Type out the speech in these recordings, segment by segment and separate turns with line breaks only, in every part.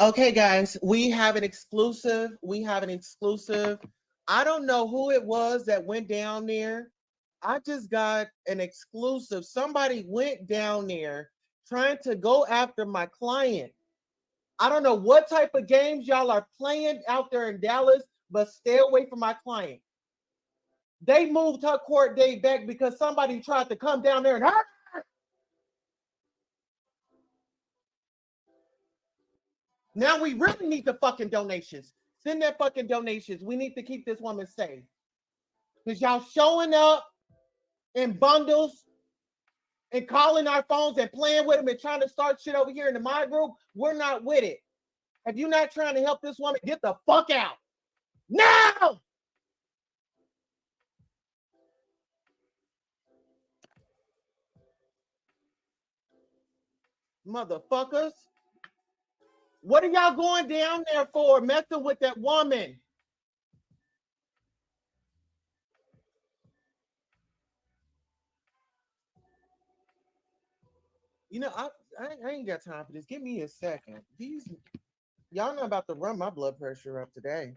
Okay, guys, we have an exclusive. I don't know who it was that went down there. I just got an exclusive. Somebody went down there trying to go after my client. I don't know what type of games y'all are playing out there in Dallas, but stay away from my client. They moved her court date back because somebody tried to come down there and hurt her. Now we really need the fucking donations. Send that fucking donations. We need to keep this woman safe. Because y'all showing up in bundles and calling our phones and playing with them and trying to start shit over here in the my group. We're not with it. If you're not trying to help this woman, get the fuck out. Now! Motherfuckers. What are y'all going down there for? Messing with that woman. You know, I ain't got time for this. Give me a second. Y'all not about to run my blood pressure up today.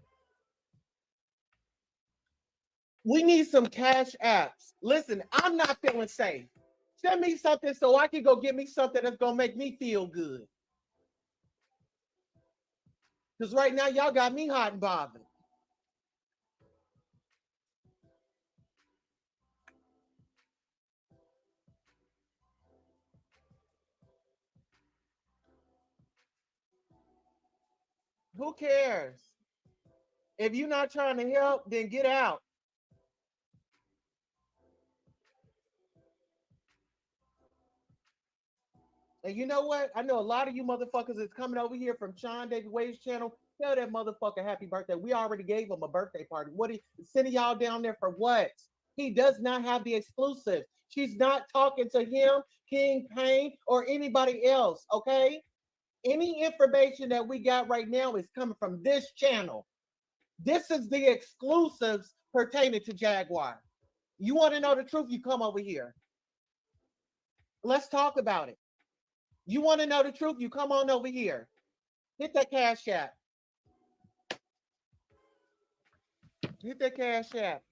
We need some cash apps. Listen, I'm not feeling safe. Send me something so I can go get me something that's gonna make me feel good. Because right now, y'all got me hot and bothered. Who cares? If you're not trying to help, then get out. And you know what? I know a lot of you motherfuckers is coming over here from Sean David Wade's channel. Tell that motherfucker happy birthday. We already gave him a birthday party. What he sending y'all down there for what? He does not have the exclusive. She's not talking to him, King Payne, or anybody else. Okay? Any information that we got right now is coming from this channel. This is the exclusives pertaining to Jaguar. You want to know the truth? You come over here. Let's talk about it. You want to know the truth? You come on over here. Hit that cash app. Hit that cash app.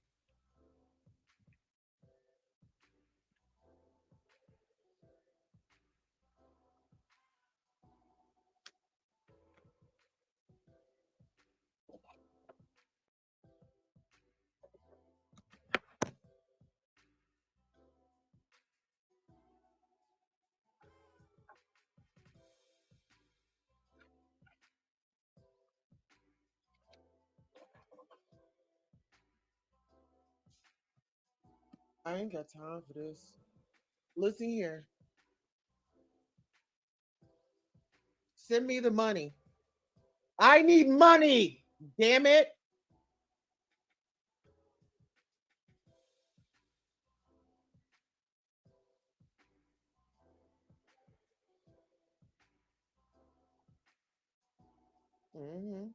I ain't got time for this. Listen here. Send me the money. I need money. Damn it. Mm-hmm.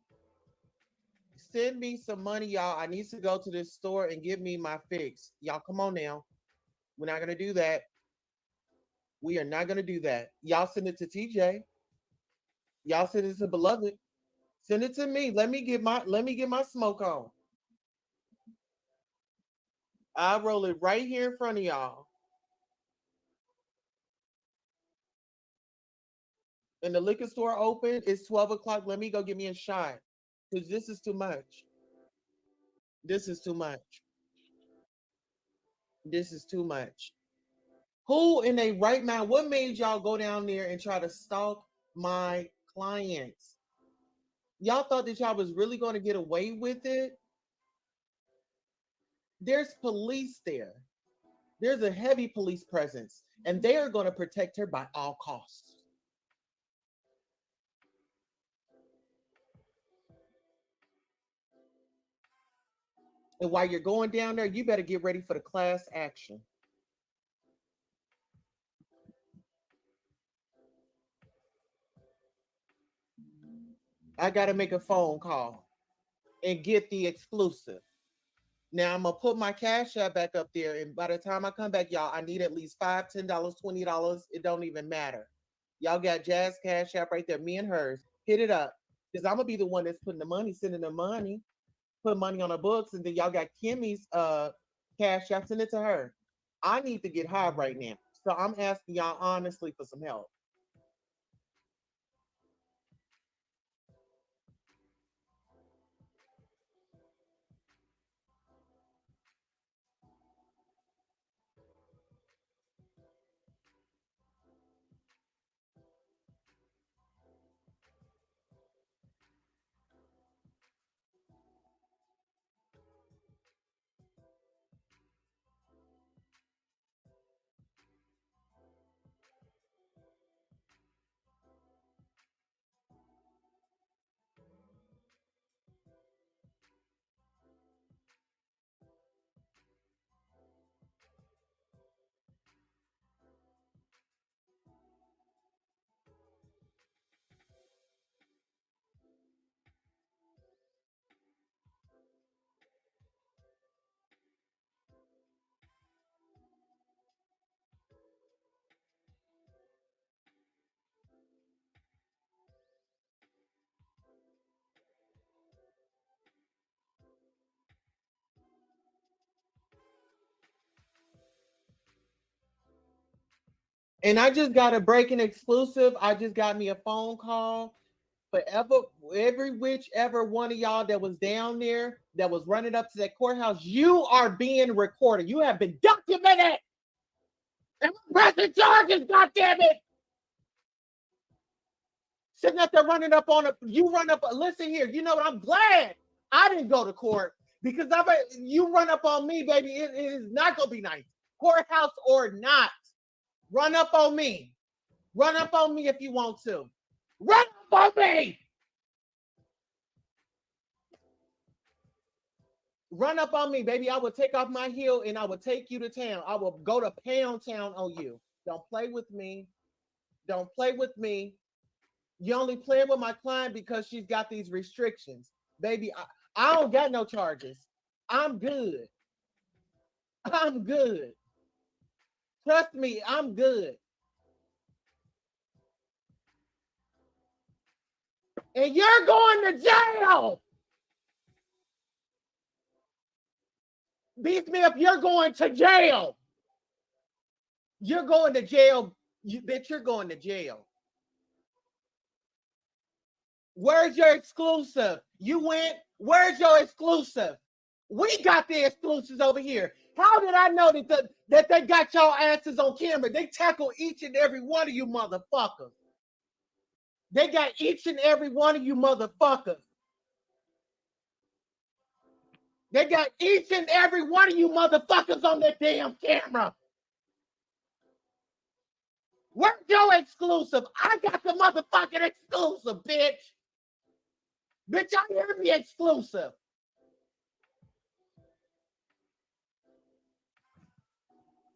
Send me some money, y'all. I need to go to this store and give me my fix. Y'all, come on now. We're not gonna do that. We are not gonna do that. Y'all send it to TJ. Y'all send it to Beloved. Send it to me. Let me get my smoke on. I'll roll it right here in front of y'all. And the liquor store open. It's 12 o'clock. Let me go get me a shot. Because this is too much. This is too much. This is too much. Who in a right mind, what made y'all go down there and try to stalk my clients? Y'all thought that y'all was really going to get away with it? There's police there. There's a heavy police presence, and they are going to protect her by all costs. And while you're going down there, you better get ready for the class action. I got to make a phone call and get the exclusive. Now I'm gonna put my cash app back up there, and by the time I come back, y'all, I need at least $5, $10, $20. It don't even matter. Y'all got Jazz Cash App right there, me and hers. Hit it up. Because I'm gonna be the one that's putting the money, sending the money, put money on her books, and then y'all got Kimmy's cash app, send it to her. I need to get high right now. So I'm asking y'all honestly for some help. And I just got a breaking exclusive. I just got me a phone call. Forever, every whichever one of y'all that was down there that was running up to that courthouse, you are being recorded. You have been documented and pressing charges. God damn it! Sitting up there running up on a, you run up. Listen here, you know what? I'm glad I didn't go to court because I bet you run up on me, baby. It is not gonna be nice, courthouse or not. Run up on me. Run up on me if you want to. Run up on me. Run up on me, baby. I will take off my heel and I will take you to town. I will go to Pound Town on you. Don't play with me. Don't play with me. You only playing with my client because she's got these restrictions. Baby, I don't got no charges. I'm good. I'm good. Trust me, I'm good. And you're going to jail. Beat me up, you're going to jail. You're going to jail. Bitch, you're going to jail. Where's your exclusive? You went. Where's your exclusive? We got the exclusives over here. How did I know that they got y'all asses on camera? They tackle each and every one of you motherfuckers. They got each and every one of you motherfuckers. They got each and every one of you motherfuckers on that damn camera. Where's your exclusive? I got the motherfucking exclusive, bitch. Bitch, I hear the exclusive.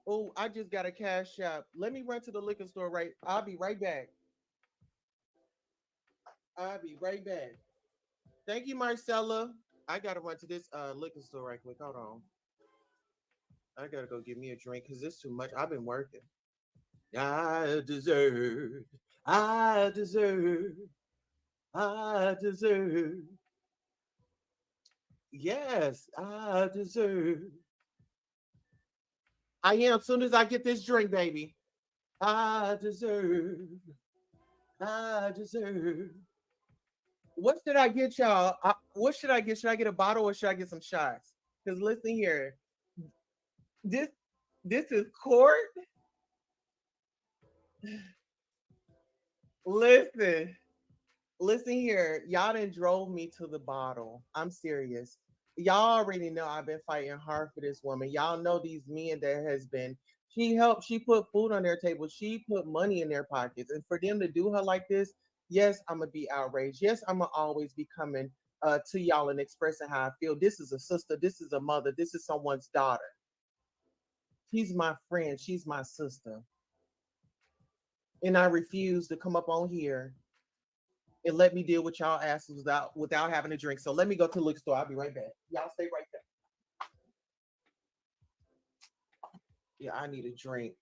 Oh, I just got a cash app. Let me run to the liquor store right. I'll be right back. I'll be right back. Thank you, Marcella. I gotta run to this liquor store right quick. Hold on. I gotta go get me a drink because it's too much. I've been working. I deserve. I deserve. I deserve. Yes, I deserve. I am. As soon as I get this drink, baby. I deserve. I deserve. What should I get y'all? What should I get? Should I get a bottle or should I get some shots? Because listen here, this this is court. Listen, listen here. Y'all done drove me to the bottle. I'm serious. Y'all already know I've been fighting hard for this woman. Y'all know these men that has been. She helped. She put food on their table. She put money in their pockets, and for them to do her like this, yes, I'm gonna be outraged. Yes, I'm gonna always be coming to y'all and expressing how I feel. This is a sister. This is a mother. This is someone's daughter. She's my friend. She's my sister, and I refuse to come up on here and let me deal with y'all asses without having a drink. So let me go to the liquor store. I'll be right back. Y'all stay right there. Yeah, I need a drink.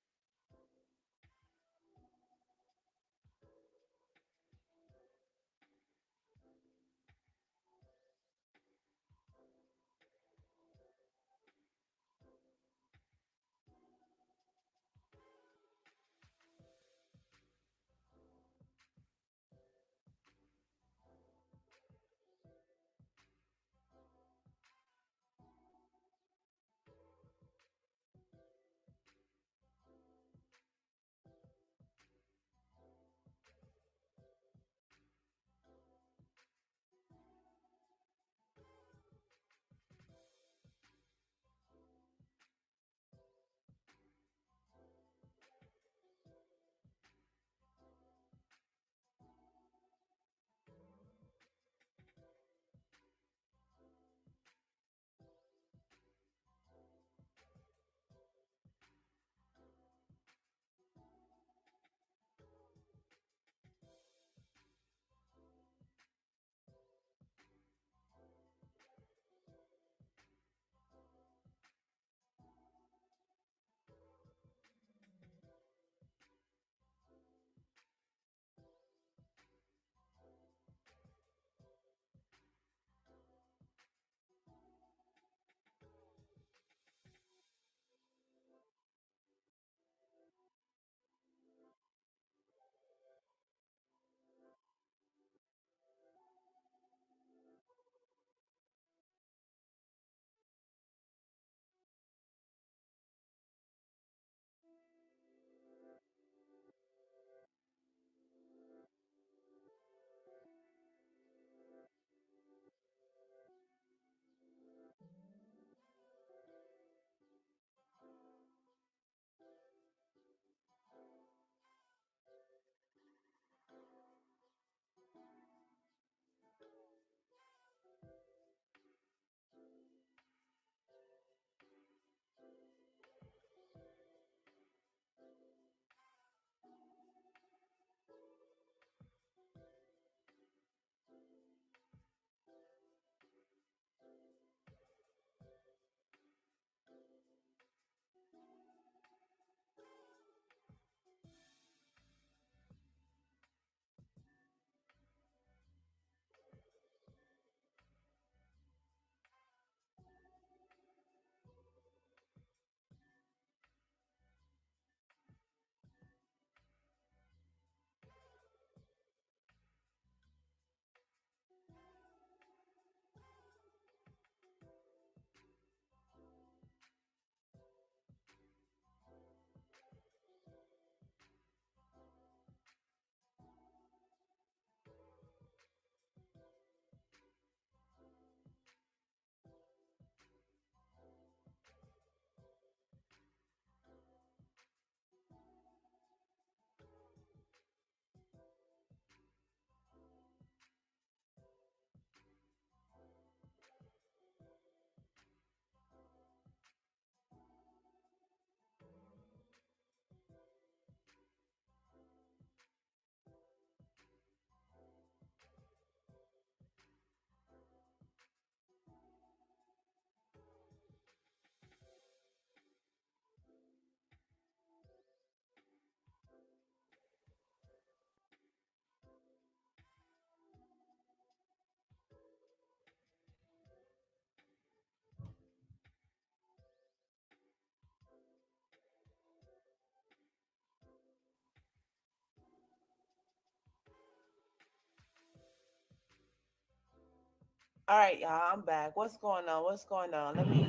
All right, y'all. I'm back. What's going on? What's going on? Let me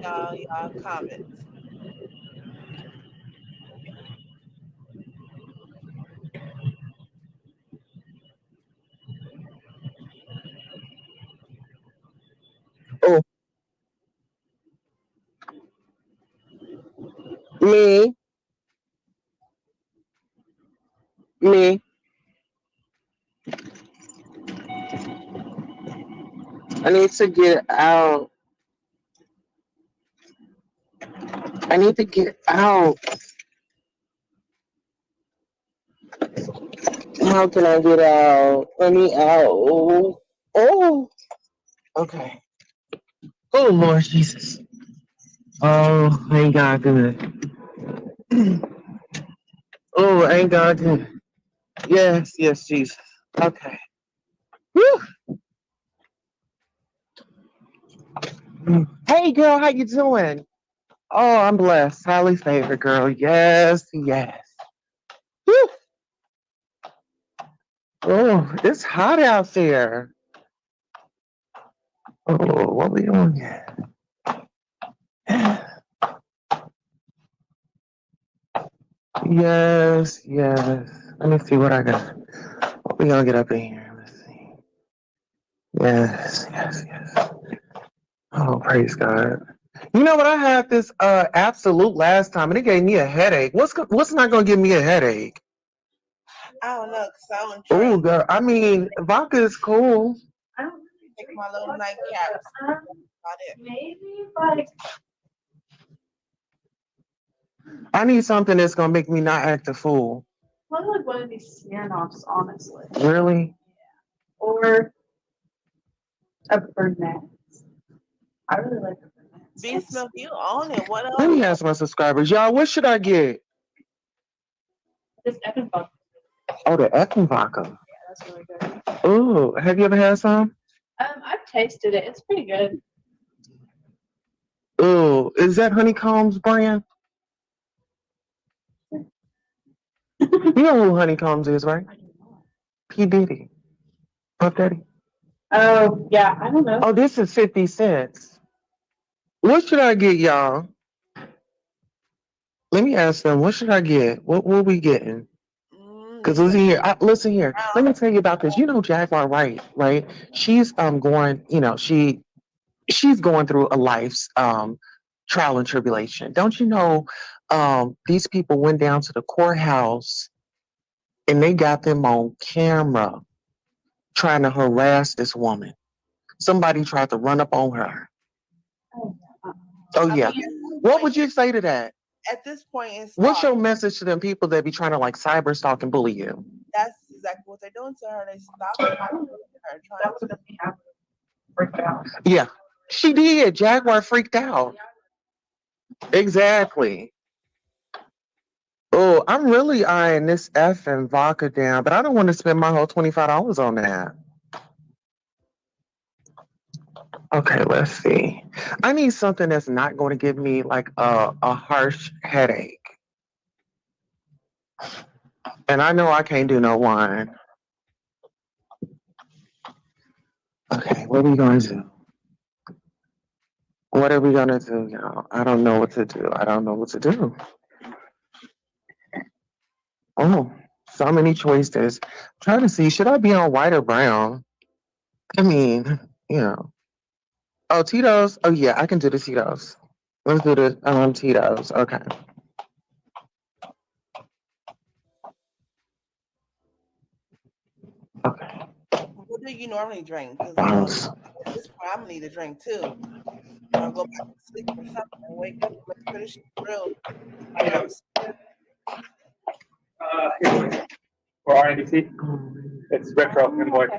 y'all comments.
Oh, me, me. I need to get out. I need to get out. How can I get out? Let me out. Oh, okay. Oh, Lord Jesus. Oh, ain't God good. Oh, ain't God good. Yes, yes, Jesus. Okay. Whew. Hey, girl, how you doing? Oh, I'm blessed. Highly favored, girl. Yes, yes. Whew. Oh, it's hot out there. Oh, what we doing here? Yes, yes. Let me see what I got. What we gonna get up in here? Let's see. Yes, yes, yes. Oh, praise God. You know what? I had this absolute last time, and it gave me a headache. What's not gonna give me a headache?
I don't know because I don't
Oh,
drink.
girl. I mean, vodka is cool.
Take my little nightcaps. About it.
I need something that's gonna make me not act a fool.
Probably like one of these Smirnoffs, honestly.
Really?
Or a Burnett. I really like the Burnett.
Beast milk, you own it. What
Let
else?
me ask my subscribers, y'all. What should I get?
This Eckenbach.
Oh, the Ecken vodka.
Yeah, that's really good.
Oh, have you ever had some?
I've tasted it. It's pretty good.
Oh, is that Honeycomb's brand? You know who Honeycombs is, right?
I do not.
P. Diddy. Puff Daddy.
Oh, yeah, I don't know.
Oh, this is 50 cents. What should I get, y'all? Let me ask them, what should I get? What we getting? Because
You said
listen here, listen here. Let me
brown.
tell you about this. You know Jaguar Wright, right? She's going, she's going through a life's trial and tribulation. Don't you know these people went down to the courthouse and they got them on camera trying to harass this woman. Somebody tried to run up on her.
Oh, yeah.
Oh
I
yeah.
mean,
What would you say to that?
at this point in
What's
start,
your message to them people that be trying to like cyber stalk and bully you?
that's exactly what they're doing to her. They stalking her, trying
That
to.
would have me freaked out.
Yeah. She did. Jaguar freaked out. Exactly. Oh, I'm really eyeing this F and vodka down, but I don't want to spend my whole $25 on that. Okay, let's see. I need something that's not going to give me like a harsh headache. And I know I can't do no wine. Okay, what are we going to do? What are we going to do, y'all? I don't know what to do. I don't know what to do. Oh, so many choices. Trying to see, should I be on white or brown? I mean, you know. Oh, Tito's. Oh, yeah, I can do the Tito's. Let's do the Tito's. Okay. Okay.
What do you normally drink? Because
Bounce.
at this point, I'm gonna need a drink too. I'm gonna go back to sleep or something and wake up and make sure this shit's real. Like I'm
For RNDC, it's retro invoice.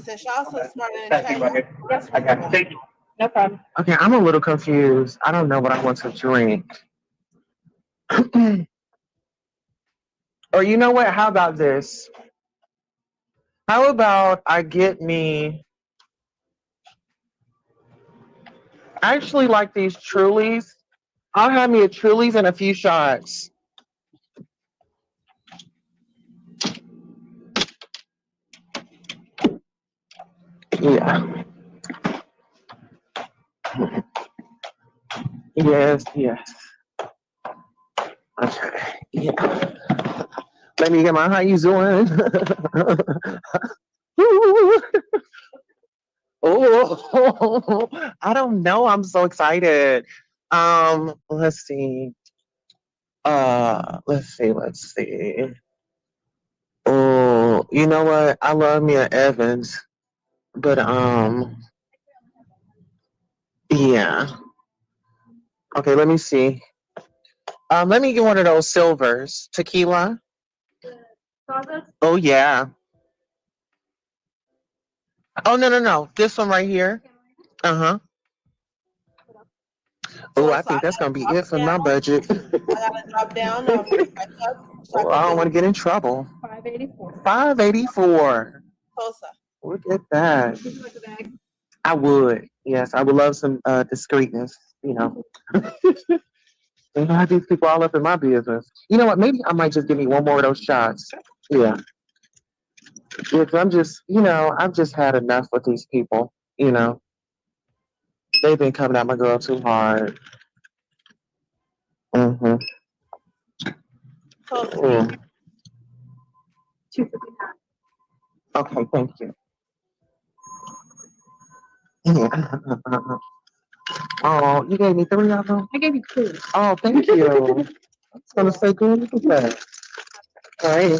since y'all so smart in the
Thank
chat,
you, buddy.
that's
I
what
got it. Thank you.
No problem.
Okay, I'm a little confused. I don't know what I want to drink. Or you know what? How about this? How about I get me? I actually like these Trulies. I'll have me a Trulies and a few shots. Yeah. Yes, yes. Okay. Yeah. Let me get my how you doing? Oh, I don't know. I'm so excited. Let's see. Let's see. Oh, you know what? I love Mia Evans, but yeah. Okay, let me see. Let me get one of those silvers. Tequila. Oh yeah. Oh no, no, no. This one right here. Uh-huh. Oh, I
Tulsa, I
think that's
gotta
gonna be
drop
it for my
down.
budget.
I gotta drop down my cup so I
Well, I
can
don't
do
want to get in trouble.
584.
584.
Tulsa.
Look at that.
Would you like a bag?
I would. Yes, I would love some discreetness, you know. And I have these people all up in my business. You know what? Maybe I might just give me one more of those shots. Yeah. Yeah, 'cause I'm just, I've just had enough with these people, you know. They've been coming at my girl too hard. Mm-hmm.
Tulsa.
Yeah.
259.
Okay, thank you. Yeah. Oh, you gave me 3 of them?
I gave you 2.
Oh, thank you. I was gonna say, girl, look at that. Hi.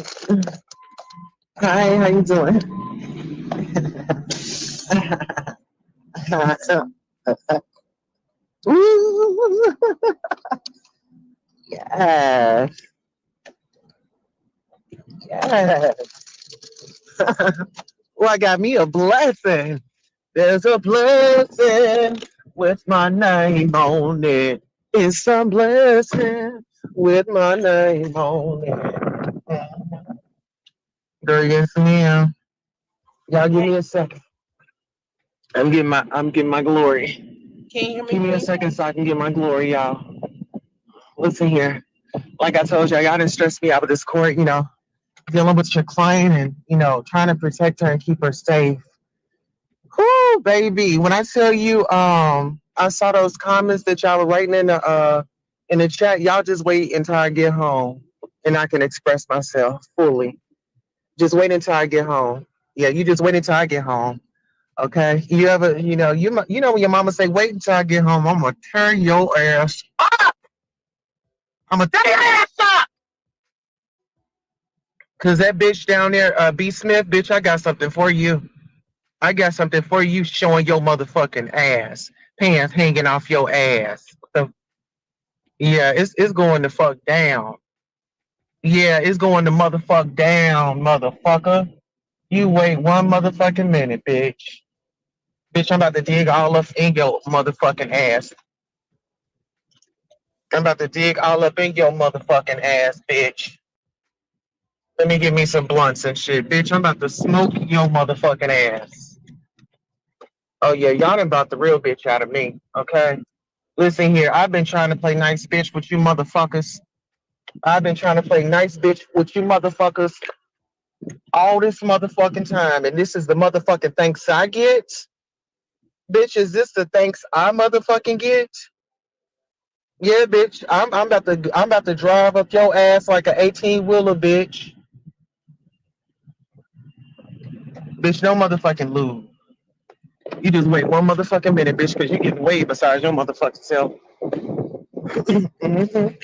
Hi, how you doing? Ooh, yes, yes. Well, I got me a blessing. There's a blessing with my name on it. It's a blessing with my name on it. Girl, yes, ma'am. Y'all give
Hey,
me a second. I'm getting my glory.
can you hear me?
Give me a second so I can get my glory, y'all. Listen here. Like I told you, y'all didn't stress me out with this court, dealing with your client and, trying to protect her and keep her safe. Whoo, baby. When I tell you, I saw those comments that y'all were writing in the chat. Y'all just wait until I get home and I can express myself fully. Just wait until I get home. Yeah, you just wait until I get home. Okay. You ever, when your mama say, wait until I get home, I'm gonna tear your ass up. I'm gonna tear your ass up. Cause that bitch down there, B Smith, bitch, I got something for you. I got something for you showing your motherfucking ass. Pants hanging off your ass. Yeah, it's going to fuck down. Yeah, it's going to motherfuck down, motherfucker. You wait one motherfucking minute, bitch. Bitch, I'm about to dig all up in your motherfucking ass. I'm about to dig all up in your motherfucking ass, bitch. Let me get me some blunts and shit. Bitch, I'm about to smoke your motherfucking ass. Oh yeah, y'all done brought the real bitch out of me, okay? Listen here, I've been trying to play nice bitch with you motherfuckers. I've been trying to play nice bitch with you motherfuckers all this motherfucking time. And this is the motherfucking thanks I get? Bitch, is this the thanks I motherfucking get? Yeah, bitch. I'm about to drive up your ass like an 18-wheeler, bitch. Bitch, no motherfucking lose. You just wait one motherfucking minute, bitch, because you getting way besides your motherfucking self. Mhm.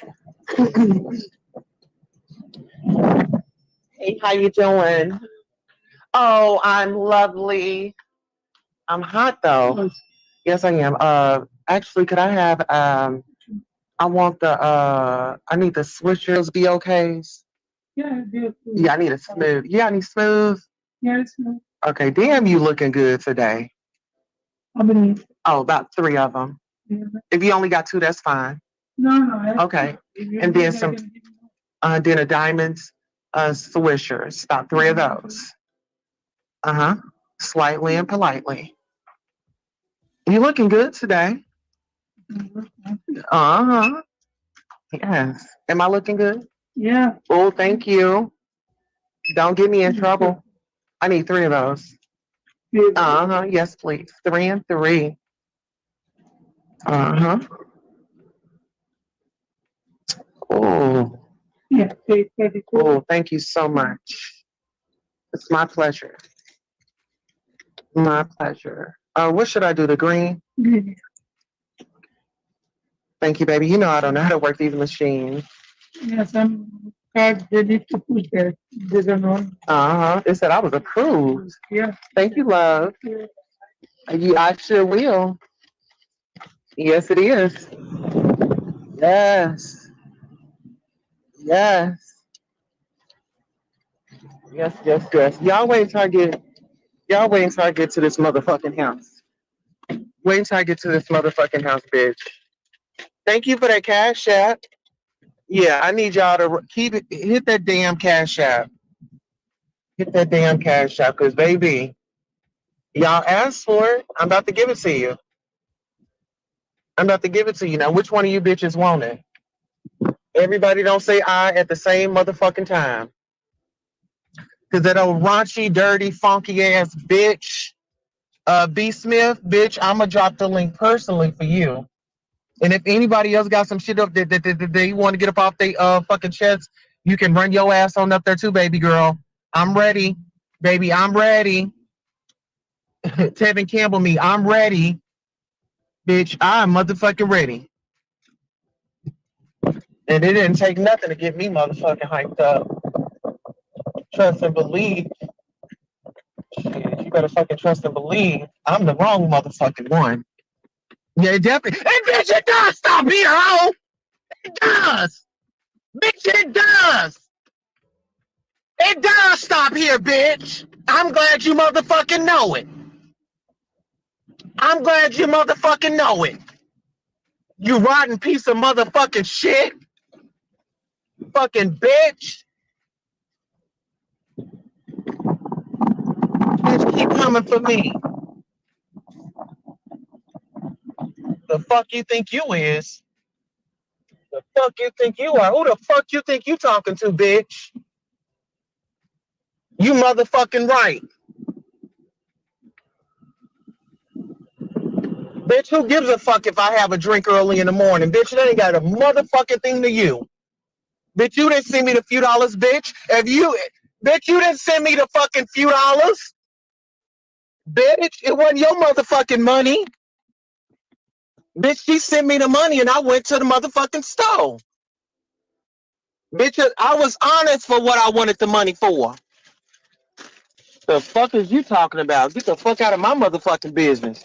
Hey, how you doing? Oh, I'm lovely. I'm hot though. Yes, I am. Actually, could I have I want I need the swishers be okays.
Yeah,
Yeah, I need a smooth. Yeah, I need smooth.
yeah, it's no.
Okay, damn, you looking good today.
How many?
Oh, about 3 of them.
Yeah.
If you only got 2, that's fine.
No.
Okay, and then some dinner diamonds, swishers, about 3 of those. Uh-huh. Slightly and politely. You looking good today. Uh-huh. Yes. Am I looking good?
Yeah.
Oh, thank you. Don't get me in trouble. I need 3 of those. Uh-huh. Yes, please. 3 and 3. Uh-huh. Oh,
Yeah, take 34.
oh, thank you so much. It's my pleasure. My pleasure. What should I do? The green?
Green.
Thank you, baby. You know I don't know how to work these machines.
Yeah, some cards they need to push that. They don't want.
Uh-huh. It said I was approved.
Yeah.
Thank you, love.
Yeah.
I sure will. Yes, it is. Yes. Yes. Yes, yes, yes. Y'all wait until I get to this motherfucking house. Wait until I get to this motherfucking house, bitch. Thank you for that cash app. Yeah, I need y'all to keep it, hit that damn cash app. Hit that damn cash app, cause baby, y'all asked for it. I'm about to give it to you. I'm about to give it to you. Now, which one of you bitches want it? Everybody don't say I at the same motherfucking time. Cause that old raunchy, dirty, funky ass bitch, B Smith, bitch, I'ma drop the link personally for you. And if anybody else got some shit up that they want to get up off their fucking chest, you can run your ass on up there too, baby girl. I'm ready. Baby, I'm ready. Tevin Campbell me, I'm ready. Bitch, I'm motherfucking ready. And it didn't take nothing to get me motherfucking hyped up. Trust and believe. Shit, you better fucking trust and believe. I'm the wrong motherfucking one. Yeah, it definitely. And bitch, it does stop here, ho! It does! Bitch, it does! It does stop here, bitch! I'm glad you motherfucking know it. I'm glad you motherfucking know it. You rotten piece of motherfucking shit. Fucking bitch. Bitch, keep coming for me. The fuck you think you is? The fuck you think you are? Who the fuck you think you talking to, bitch? You motherfucking right. Bitch, who gives a fuck if I have a drink early in the morning? Bitch, that ain't got a motherfucking thing to you. Bitch, you didn't send me the few dollars, bitch. Bitch, you didn't send me the fucking few dollars. Bitch, it wasn't your motherfucking money. Bitch, she sent me the money and I went to the motherfucking store. Bitch, I was honest for what I wanted the money for. The fuck is you talking about? Get the fuck out of my motherfucking business.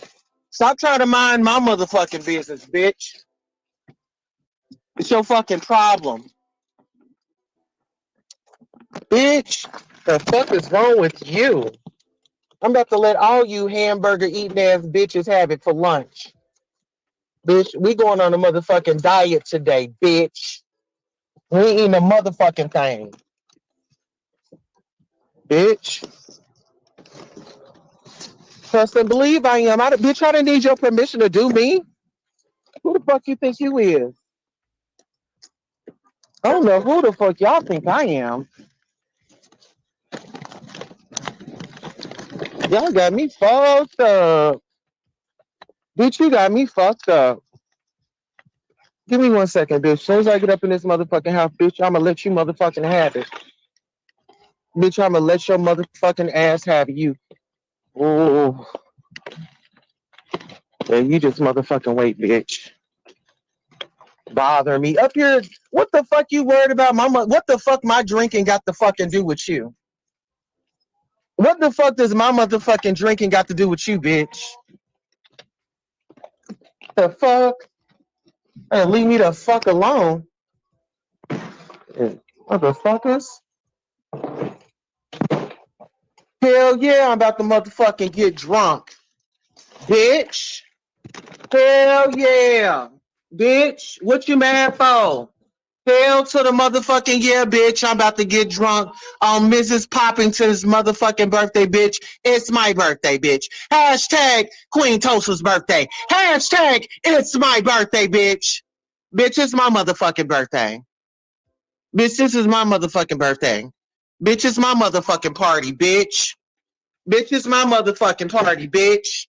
Stop trying to mind my motherfucking business, bitch. It's your fucking problem. Bitch, the fuck is wrong with you? I'm about to let all you hamburger eating ass bitches have it for lunch. Bitch, we going on a motherfucking diet today, bitch. We ain't eating a motherfucking thing. Bitch. Trust and believe I am. Bitch, I didn't need your permission to do me. Who the fuck you think you is? I don't know who the fuck y'all think I am. Y'all got me fucked up. Bitch, you got me fucked up. Give me 1 second, bitch. As soon as I get up in this motherfucking house, bitch, I'ma let you motherfucking have it. Bitch, I'ma let your motherfucking ass have you. Oh. Yeah, you just motherfucking wait, bitch. Bother me. Up here, what the fuck you worried about? What the fuck my drinking got to fucking do with you? What the fuck does my motherfucking drinking got to do with you, bitch? The fuck? Hey, leave me the fuck alone. Motherfuckers. Hell yeah, I'm about to motherfucking get drunk. Bitch. Hell yeah. Bitch, what you mad for? Hell to the motherfucking yeah, bitch. I'm about to get drunk on Mrs. Poppington's motherfucking birthday, bitch. It's my birthday, bitch. Hashtag Queen Tulsa's birthday. Hashtag it's my birthday, bitch. Bitch, it's my motherfucking birthday. Bitch, this is my motherfucking birthday. Bitch, it's my motherfucking party, bitch.
Bitch, it's my motherfucking party, bitch.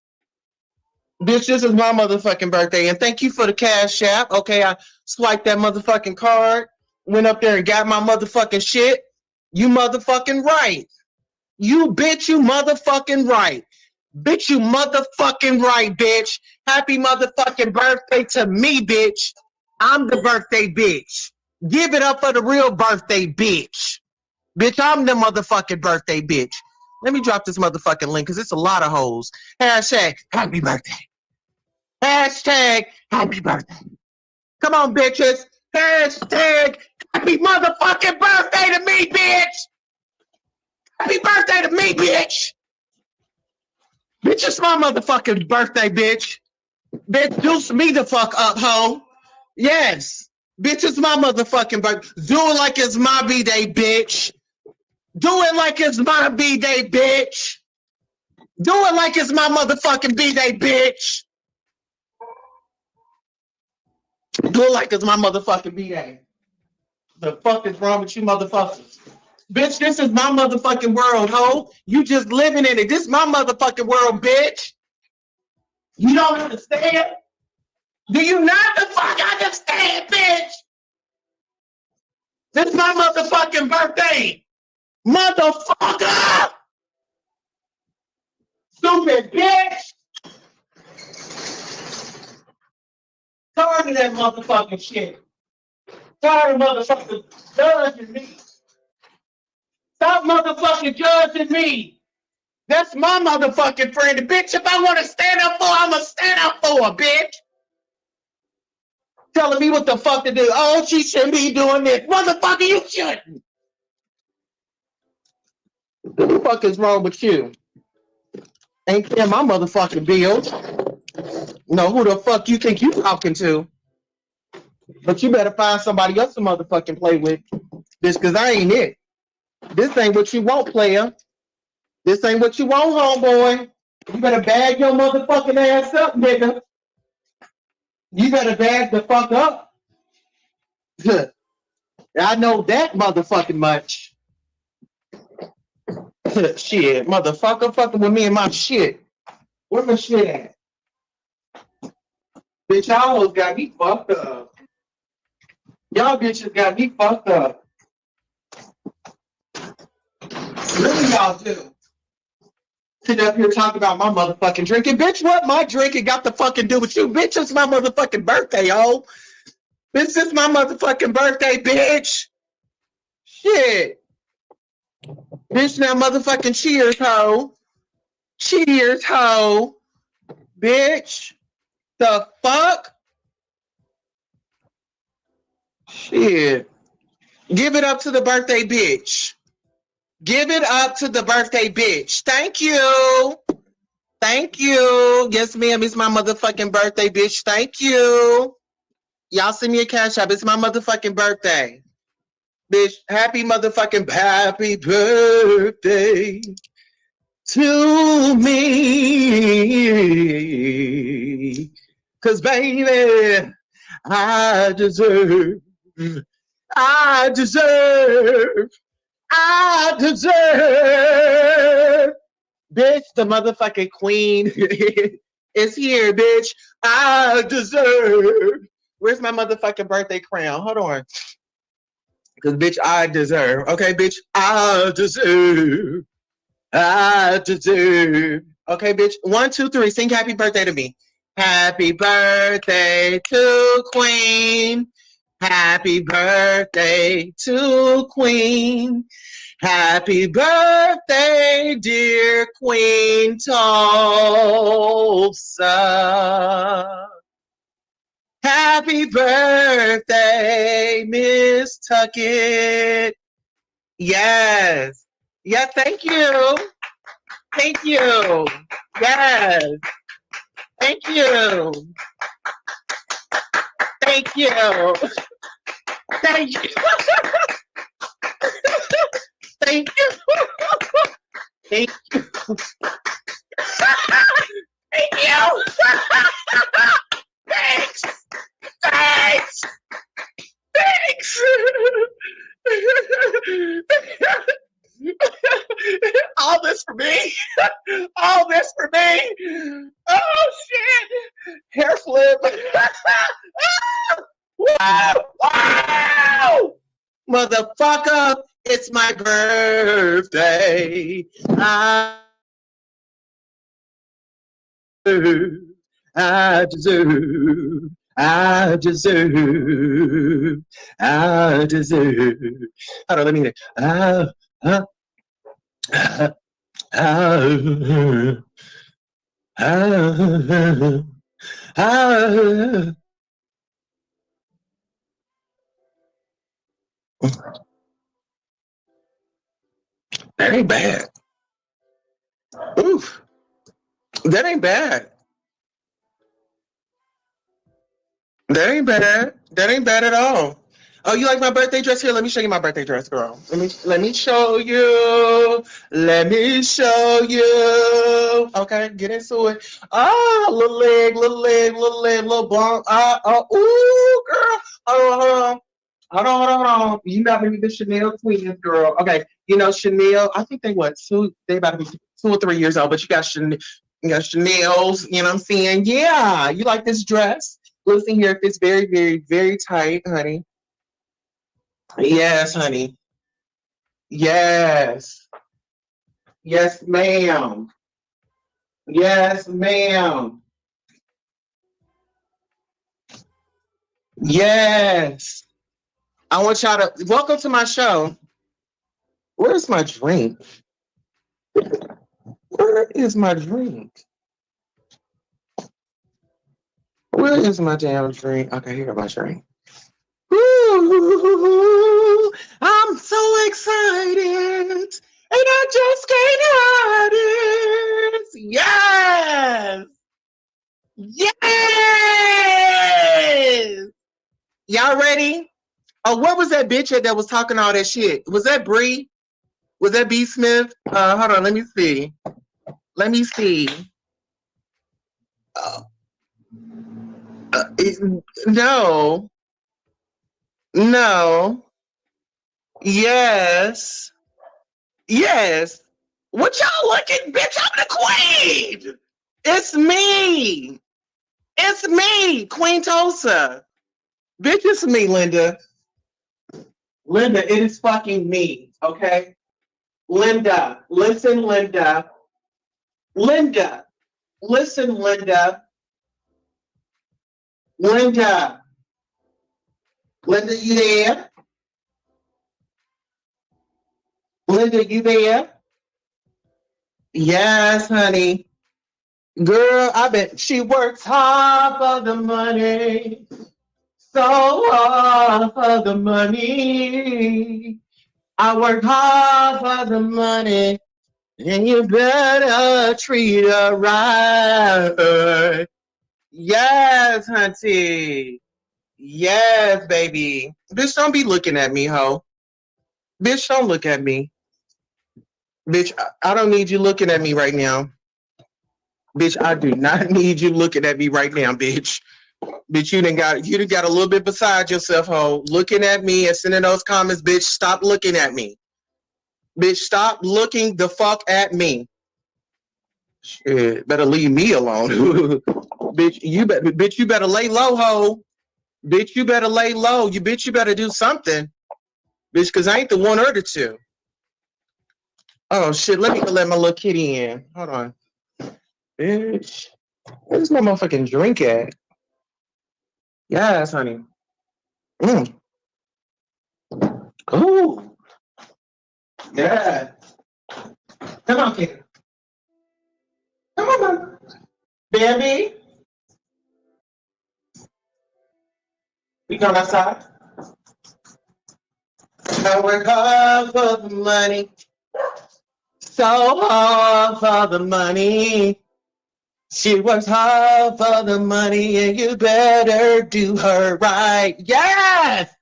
Bitch, this is my motherfucking birthday. And thank you for the cash app. Okay, I swiped that motherfucking card, went up there and got my motherfucking shit. You motherfucking right. You bitch, you motherfucking right. Bitch, you motherfucking right, bitch. Happy motherfucking birthday to me, bitch. I'm the birthday bitch. Give it up for the real birthday bitch. Bitch, I'm the motherfucking birthday bitch. Let me drop this motherfucking link because it's a lot of hoes. Hashtag happy birthday. Hashtag happy birthday. Come on, bitches. Hashtag happy motherfucking birthday to me, bitch. Happy birthday to me, bitch. Bitch, it's my motherfucking birthday, bitch. Bitch, juice me the fuck up, ho. Yes. Bitch, it's my motherfucking birthday. Do it like it's my B-Day, bitch. Do it like it's my B-Day, bitch. Do it like it's my motherfucking B-Day, bitch. Do it like it's my motherfucking B-Day. The fuck is wrong with you motherfuckers? Bitch, this is my motherfucking world, ho. You just living in it. This is my motherfucking world, bitch. You don't understand? Do you not the fuck understand, bitch? This is my motherfucking birthday. Motherfucker! Stupid bitch! Tired of that motherfucking shit. Tired of motherfucking judging me. Stop motherfucking judging me. That's my motherfucking friend. Bitch, if I want to stand up for, I'ma stand up for her, bitch. Telling me what the fuck to do. Oh, she shouldn't be doing this. Motherfucker, you shouldn't. What the fuck is wrong with you? Ain't paying my motherfucking bills. No, who the fuck you think you talking to? But you better find somebody else to motherfucking play with. This, cause I ain't it. This ain't what you want, player. This ain't what you want, homeboy. You better bag your motherfucking ass up, nigga. You better bag the fuck up. I know that motherfucking much. Shit, motherfucker fucking with me and my shit. Where my shit at? Bitch, y'all almost got me fucked up. Y'all bitches got me fucked up. Really, y'all do. Sit up here talking about my motherfucking drinking. Bitch, what my drinking got to fucking do with you? Bitch, it's my motherfucking birthday, ho. This is my motherfucking birthday, bitch. Shit. Bitch, now motherfucking cheers, ho. Cheers, ho. Bitch. The fuck? Shit. Give it up to the birthday bitch. Give it up to the birthday bitch. Thank you. Thank you. Yes, ma'am. It's my motherfucking birthday, bitch. Thank you. Y'all send me a cash app. It's my motherfucking birthday. Bitch, happy motherfucking happy birthday to me. Cause baby, I deserve. Bitch, the motherfucking queen is here, bitch. I deserve. Where's my motherfucking birthday crown? Hold on. Because, bitch, I deserve. Okay, bitch, I deserve. I deserve. Okay, bitch. 1, 2, 3. Sing happy birthday to me. Happy birthday to Queen. Happy birthday to Queen. Happy birthday, dear Queen Tulsa. Happy birthday, Miss Tuckett. Yes. Yeah, thank you. Thank you. Yes. Thank you. Thank you. Thank you. Thank you. Thank you. Thank you. Thanks. Thanks. Thanks. Oh
All this for me. All this for me. Oh shit. Hair flip. Wow. Wow. Motherfucker, it's my birthday. I deserve, I deserve, I deserve. Hold on, let me hear. Uh, uh, that ain't bad. Oof, that ain't bad. That ain't bad. That ain't bad at all. Oh, you like my birthday dress? Here, let me show you my birthday dress, girl. Let me show you. Let me show you. Okay, get into it. Oh, little leg, little leg, little leg, little bump. Ooh, girl. Hold on, hold on. Hold on, hold on, hold on. You got to be the Chanel twins, girl. Okay, you know Chanel. I think they about to be 2 or 3 years old, but you got Chanel's. You know what I'm saying? Yeah, you like this dress? Listen here, it fits very, very, very tight, honey. Yes, honey. Yes. Yes, ma'am. Yes, ma'am. Yes. I want y'all to welcome to my show. Where's my drink? Where is my drink? Where is my damn drink? Okay, here my drink. Ooh, I'm so excited, and I just can't hide it. Yes, yes. Y'all ready? Oh, what was that bitch that was talking all that shit? Was that Bree? Was that B Smith? Hold on, let me see. Let me see. No, no, yes. Yes. What y'all looking, bitch? I'm the queen. It's me. It's me, Queen Tulsa. Bitch, it's me, Linda. Linda, it is fucking me, okay? Linda, listen, Linda. Linda, listen, Linda. Linda. Linda, you there? Linda, you there? Yes, honey. Girl, I bet she works hard for the money. So hard for the money. I work hard for the money. And you better treat her right. Yes, hunty. Yes, baby. Bitch, don't be looking at me, ho. Bitch, don't look at me. Bitch, I don't need you looking at me right now. Bitch, I do not need you looking at me right now, bitch. Bitch, you done got a little bit beside yourself, ho. Looking at me and sending those comments, bitch. Stop looking at me. Bitch, stop looking the fuck at me. Shit, better leave me alone. Bitch, you better lay low, ho. Bitch, you better lay low. You better do something. Bitch, cause I ain't the one or the two. Oh shit, let me go let my little kitty in. Hold on. Bitch. Where's my motherfucking drink at? Yes, honey. Ooh. Yeah. Come on, kitty. Come on, mama. Baby. We going outside? I work hard for the money. So hard for the money. She works hard for the money, and you better do her right. Yes!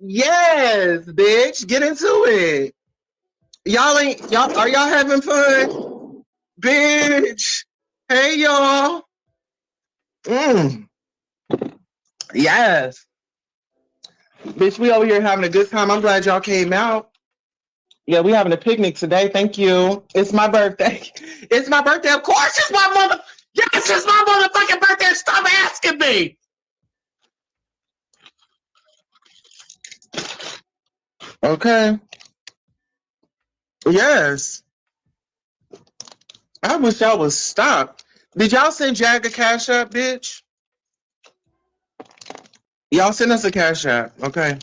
Yes, bitch. Get into it. Are y'all having fun? Bitch. Hey, y'all. Yes. Bitch, we over here having a good time. I'm glad y'all came out. Yeah, we having a picnic today. Thank you. It's my birthday. It's my birthday. Of course, it's my mother. Yes, it's my motherfucking birthday. Stop asking me. Okay. Yes. I wish y'all would stop. Did y'all send Jag a cash app, bitch? Y'all send us a cash app, okay?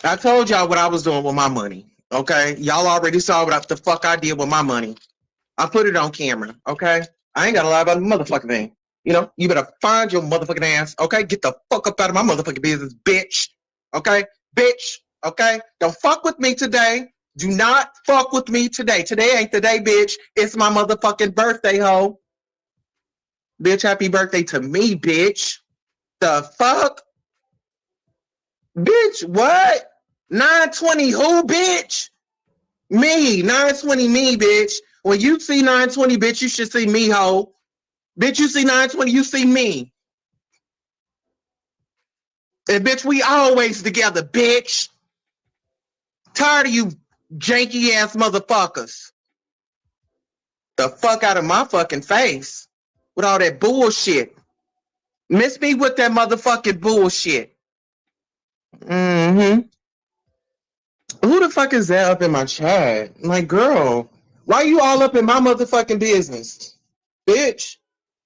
I told y'all what I was doing with my money, okay? Y'all already saw what the fuck I did with my money. I put it on camera, okay? I ain't gotta lie about the motherfucking thing. You know, you better find your motherfucking ass, okay? Get the fuck up out of my motherfucking business, bitch. Okay? Bitch, okay? Don't fuck with me today. Do not fuck with me today. Today ain't the day, bitch. It's my motherfucking birthday, ho. Bitch, happy birthday to me, bitch. The fuck? Bitch, what? 920 who, bitch? Me. 920 me, bitch. When you see 920, bitch, you should see me, ho. Bitch, you see 920, you see me. And bitch, we always together, bitch. Tired of you janky ass motherfuckers. The fuck out of my fucking face with all that bullshit. Miss me with that motherfucking bullshit. Mm-hmm. Who the fuck is that up in my chat? Like, girl, why you all up in my motherfucking business? Bitch,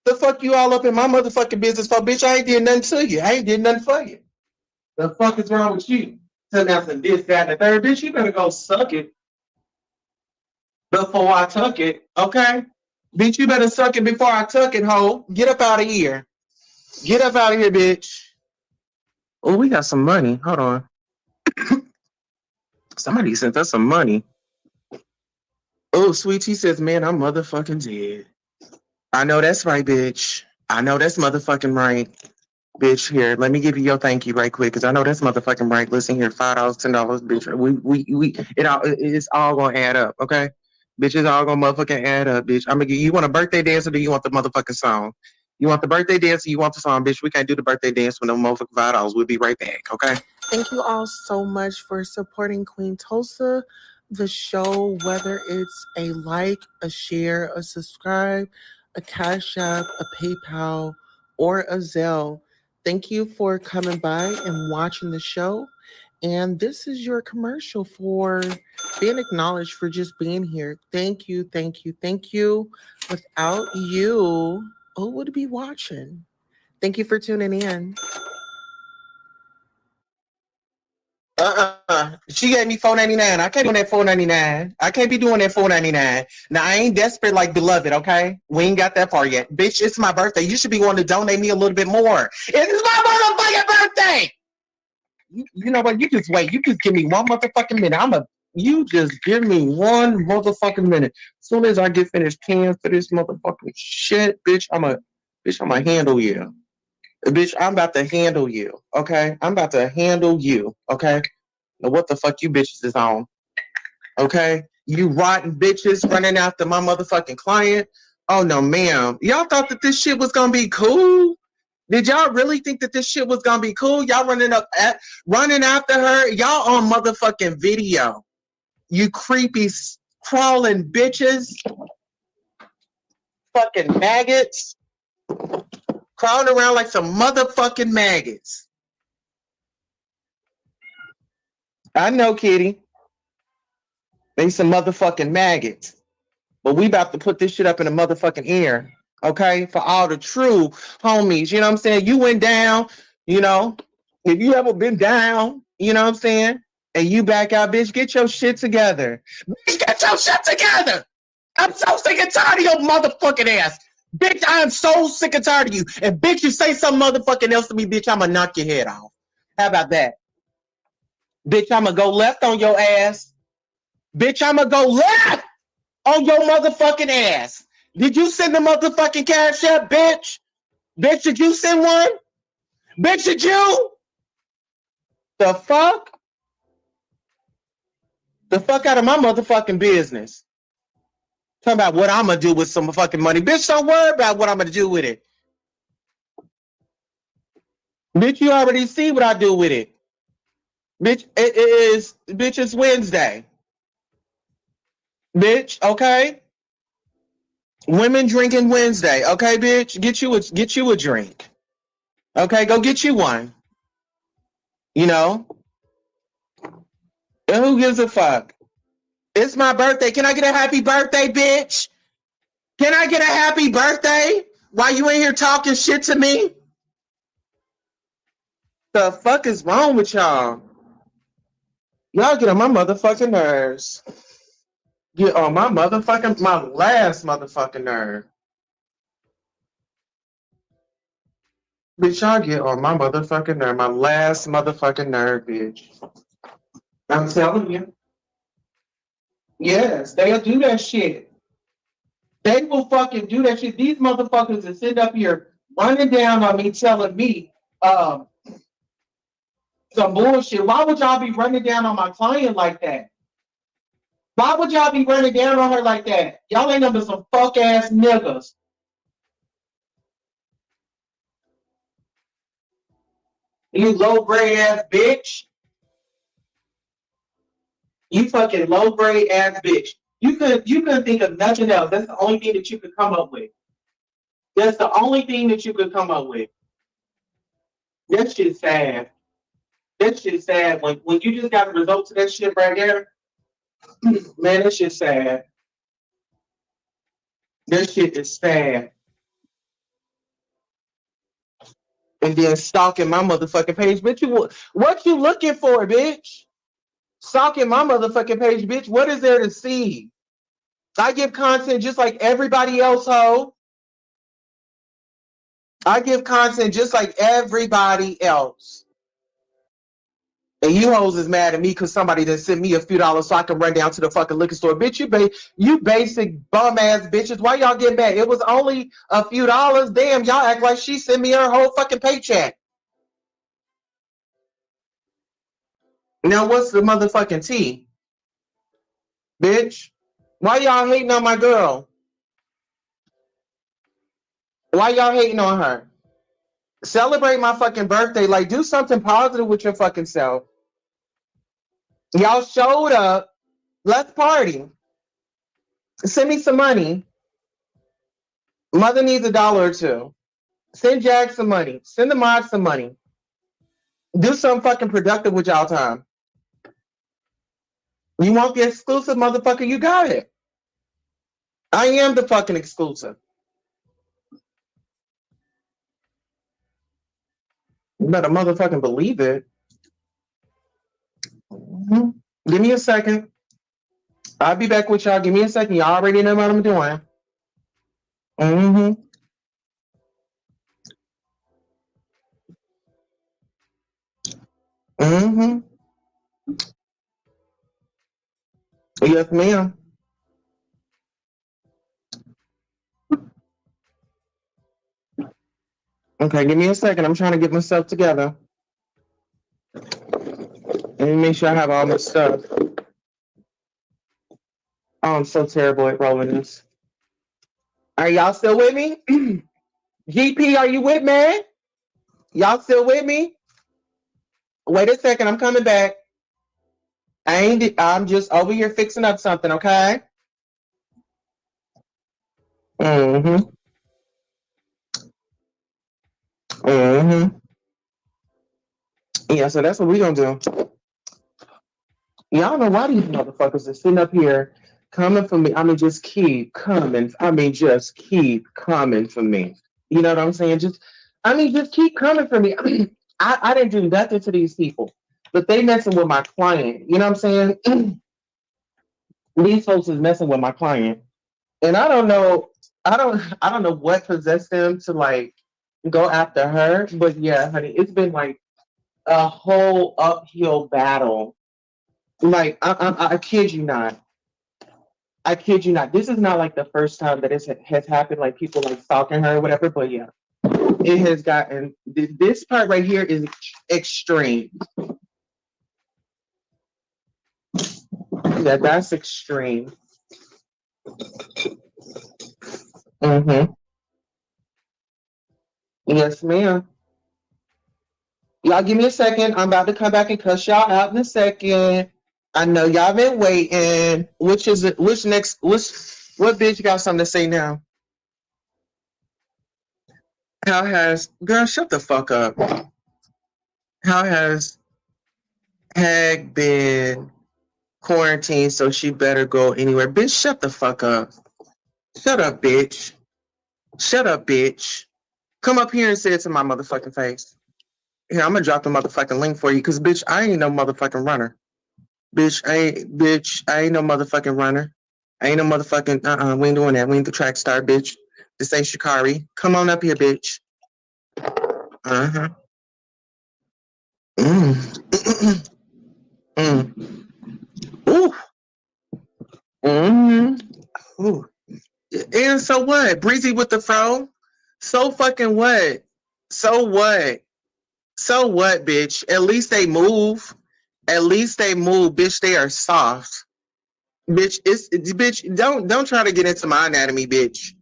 the fuck you all up in my motherfucking business for? Bitch, I ain't did nothing to you. I ain't did nothing for you. The fuck is wrong with you? Tell me some this, that, and the third. Bitch, you better go suck it before I tuck it, okay? Bitch, you better suck it before I tuck it, ho. Get up out of here. Get up out of here, bitch. Oh, we got some money. Hold on. Somebody sent us some money. Oh, Sweet Tea says, man, I'm motherfucking dead. I know that's right, bitch. I know that's motherfucking right. Bitch, here, let me give you your thank you right quick, because I know that's motherfucking right. Listen here, $5, $10, bitch. It's all gonna add up, okay? Bitch, it's all gonna motherfucking add up, bitch. I'm gonna give you want a birthday dance or do you want the motherfucking song? You want the birthday dance or you want the song, bitch? We can't do the birthday dance with no motherfucking $5. We'll be right back, okay? Thank you all so much for supporting Queen Tulsa, the show, whether it's a like, a share, a subscribe, a Cash App, a PayPal, or a Zelle. Thank you for coming by and watching the show. And this is your commercial for being acknowledged for just being here. Thank you, thank you, thank you. Without you, who would be watching? Thank you for tuning in. She gave me $4.99. I can't do that $4.99. I can't be doing that $4.99. Now I ain't desperate like Beloved, okay? We ain't got that far yet. Bitch, it's my birthday. You should be wanting to donate me a little bit more. It's my motherfucking birthday. You know what? You just wait. You just give me one motherfucking minute. You just give me one motherfucking minute. As soon as I get finished paying for this motherfucking shit, bitch, I'ma handle you. Bitch, I'm about to handle you, okay? I'm about to handle you, okay? Now what the fuck you bitches is on, okay? You rotten bitches running after my motherfucking client. Oh no, ma'am. Y'all thought that this shit was gonna be cool? Did y'all really think that this shit was gonna be cool? Y'all running after her? Y'all on motherfucking video. You creepy crawling bitches. Fucking maggots. Crawling around like some motherfucking maggots. I know, Kitty. They some motherfucking maggots. But we about to put this shit up in the motherfucking air. Okay? For all the true homies. You know what I'm saying? You went down, you know. If you ever been down, you know what I'm saying? And you back out, bitch, get your shit together. Bitch, get your shit together. I'm so sick and tired of your motherfucking ass. Bitch, I am so sick and tired of you. And bitch, you say some motherfucking else to me, bitch, I'ma knock your head off. How about that? Bitch, I'ma go left on your ass. Bitch, I'ma go left on your motherfucking ass. Did you send the motherfucking cash app, bitch? Bitch, did you send one? Bitch, did you? The fuck? The fuck out of my motherfucking business. Talking about what I'm gonna do with some fucking money. Bitch, don't worry about what I'm gonna do with it. Bitch, you already see what I do with it. Bitch, it's Wednesday. bitch. Okay. Women drinking Wednesday. Okay, bitch. Get you a drink. Okay, go get you one. You know. And who gives a fuck? It's my birthday. Can I get a happy birthday, bitch? Can I get a happy birthday? Why you in here talking shit to me? The fuck is wrong with y'all? Y'all get on my motherfucking nerves. Get on my last motherfucking nerve. Bitch, y'all get on my motherfucking nerve. My last motherfucking nerve, bitch. I'm telling you. Yes, they'll do that shit. They will fucking do that shit. These motherfuckers that sit up here running down on me, telling me some bullshit. Why would y'all be running down on my client like that? Why would y'all be running down on her like that? Y'all ain't number some fuck ass niggas. You low grade ass bitch. You fucking low grade ass bitch. You couldn't think of nothing else. That's the only thing that you could come up with. That's the only thing that you could come up with. That shit's sad. That shit's sad. When you just got the results of that shit right there, man, that shit's sad. That shit is sad. And then stalking my motherfucking page, bitch. What you looking for, bitch? Stalking my motherfucking page, bitch. What is there to see? I give content just like everybody else, ho. I give content just like everybody else. And you hoes is mad at me because somebody that sent me a few dollars so I can run down to the fucking liquor store. Bitch, you basic bum ass bitches. Why y'all get mad? It was only a few dollars. Damn, y'all act like she sent me her whole fucking paycheck. Now what's the motherfucking tea? Bitch, why y'all hating on my girl? Why y'all hating on her? Celebrate my fucking birthday. Like, do something positive with your fucking self. Y'all showed up. Let's party. Send me some money. Mother needs $1 or $2. Send Jack some money. Send the mod some money. Do something fucking productive with y'all time. You want the exclusive, motherfucker? You got it. I am the fucking exclusive. You better motherfucking believe it. Mm-hmm. Give me a second. I'll be back with y'all. Give me a second. Y'all already know what I'm doing. Mm-hmm. Mm-hmm. Yes, ma'am. Okay, give me a second. I'm trying to get myself together. Let me make sure I have all my stuff. Oh, I'm so terrible at rolling this. Are y'all still with me? GP, are you with me? Y'all still with me? Wait a second, I'm coming back. I'm just over here fixing up something, okay? Mm-hmm. Mm-hmm. Yeah, so that's what we're gonna do. Y'all know why these motherfuckers are sitting up here coming for me. I mean, just keep coming. I mean, just keep coming for me. You know what I'm saying? Just keep coming for me. I mean, I didn't do nothing to these people, but they messing with my client. You know what I'm saying? These folks is messing with my client, and I don't know. I don't know what possessed them to like go after her. But yeah, honey, it's been like a whole uphill battle. Like I kid you not. I kid you not. This is not like the first time that it has happened. Like people like stalking her or whatever. But yeah, it has gotten. This part right here is extreme. Yeah, that's extreme. Mm-hmm. Yes, ma'am. Y'all give me a second. I'm about to come back and cuss y'all out in a second. I know y'all been waiting. Which is it? Which next? What bitch got something to say now? How has girl? Shut the fuck up. How has Hag been quarantined? So she better go anywhere. Bitch, shut the fuck up. Shut up, bitch. Shut up, bitch. Come up here and say it to my motherfucking face. Here, I'm gonna drop the motherfucking link for you, cause bitch, I ain't no motherfucking runner. Bitch, I ain't no motherfucking runner. I ain't no motherfucking, we ain't doing that. We ain't the track star, bitch. This ain't Shikari. Come on up here, bitch. Uh-huh. Mm. Mm. Ooh. Mm-hmm. Ooh. And so what? Breezy with the fro? So fucking what? So what? So what, bitch? At least they move. At least they move, bitch. They are soft. Bitch, bitch, don't try to get into my anatomy, bitch.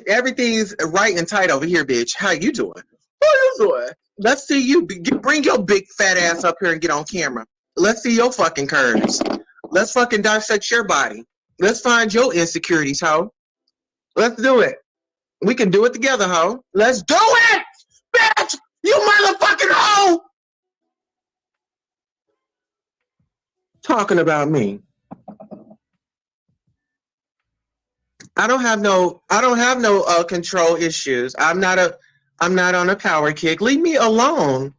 Everything's right and tight over here, bitch. How you doing? How you doing? Let's see you. Bring your big fat ass up here and get on camera. Let's see your fucking curves. Let's fucking dissect your body. Let's find your insecurities, ho. Let's do it. We can do it together, ho. Let's do it, bitch. You motherfucking hoe. Talking about me. I don't have no control issues. I'm not on a power kick. Leave me alone.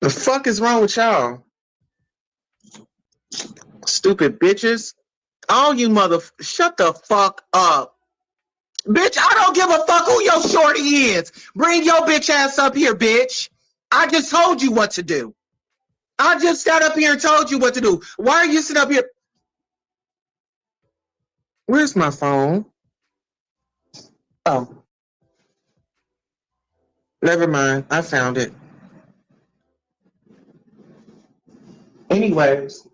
The fuck is wrong with y'all? Stupid bitches. All you shut the fuck up. Bitch, I don't give a fuck who your shorty is. Bring your bitch ass up here, bitch. I just told you what to do. I just got up here and told you what to do. Why are you sitting up here? Where's my phone? Oh, never mind. I found it. Anyways.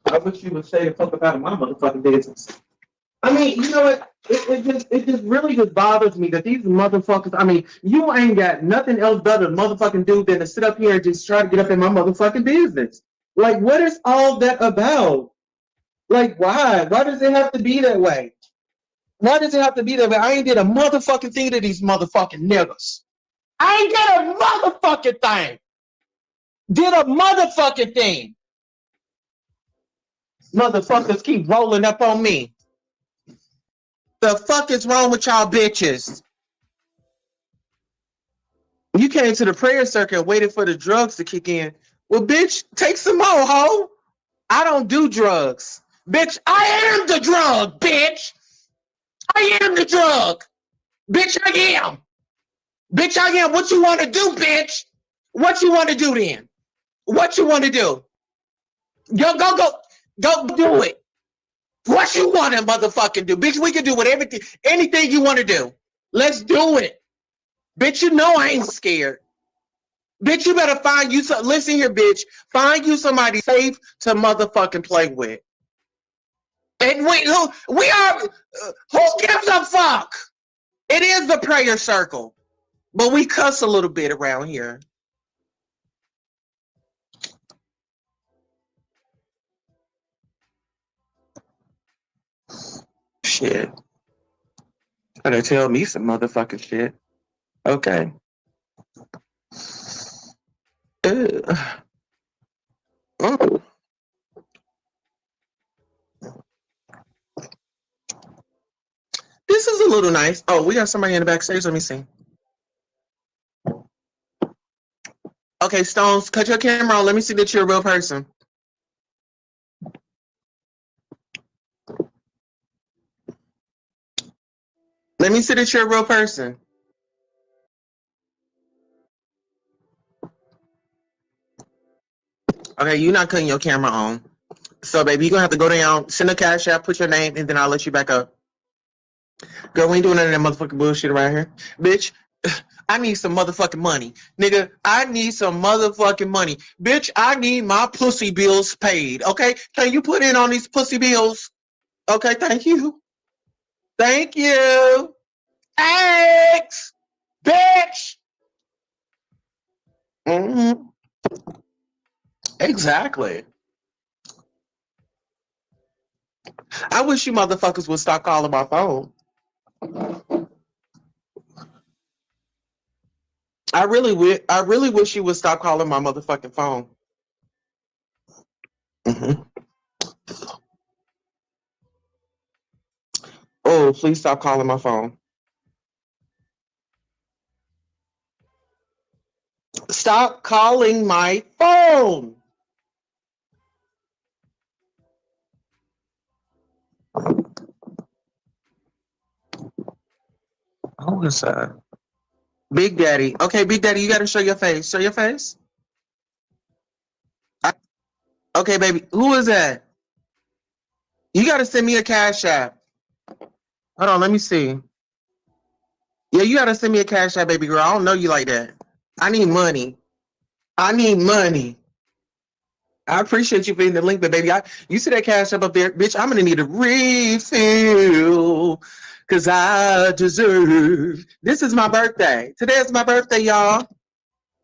I wish you would say the fuck about my motherfucking business. I mean, you know what? It just really just bothers me that these motherfuckers. I mean, you ain't got nothing else better to motherfucking do than to sit up here and just try to get up in my motherfucking business. Like, what is all that about? Like, why? Why does it have to be that way? Why does it have to be that way? I ain't did a motherfucking thing to these motherfucking niggas. I ain't did a motherfucking thing. Did a motherfucking thing. Motherfuckers keep rolling up on me. The fuck is wrong with y'all bitches? You came to the prayer circuit and waited for the drugs to kick in. Well, bitch, take some more, ho. I don't do drugs. Bitch, I am the drug, bitch. I am the drug. Bitch, I am. Bitch, I am. What you want to do, bitch? What you want to do then? What you want to do? Go do it. What you want to motherfucking do? Bitch, we can do whatever, anything you want to do. Let's do it. Bitch, you know I ain't scared. Bitch, you better find you some. Listen here, bitch. Find you somebody safe to motherfucking play with. And we are. Who gives a fuck? It is the prayer circle, but we cuss a little bit around here. Shit. Gotta tell me some motherfucking shit. Okay. Oh. This is a little nice. Oh, we got somebody in the backstage. Let me see. Okay, Stones, cut your camera on. Let me see that you're a real person. Let me see that you're a real person. Okay, you're not cutting your camera on. So, baby, you're going to have to go down, send a cash app, put your name, and then I'll let you back up. Girl, we ain't doing none of that motherfucking bullshit around here. Bitch, I need some motherfucking money. Nigga, I need some motherfucking money. Bitch, I need my pussy bills paid, okay? Can you put in on these pussy bills? Okay, thank you. Thank you. Thanks, bitch. Mm-hmm. Exactly. I wish you motherfuckers would stop calling my phone. I really wish you would stop calling my motherfucking phone. Mm-hmm. Oh, please stop calling my phone. Stop calling my phone. Who is that? Big Daddy. Okay, Big Daddy, you gotta show your face. Show your face. Okay, baby. Who is that? You gotta send me a cash app. Hold on, let me see. Yeah, you gotta send me a cash app, baby girl. I don't know you like that. I need money. I need money. I appreciate you being the link, but baby, you see that cash app up there? Bitch, I'm gonna need a refill. Cause I deserve. This is my birthday. Today is my birthday, y'all.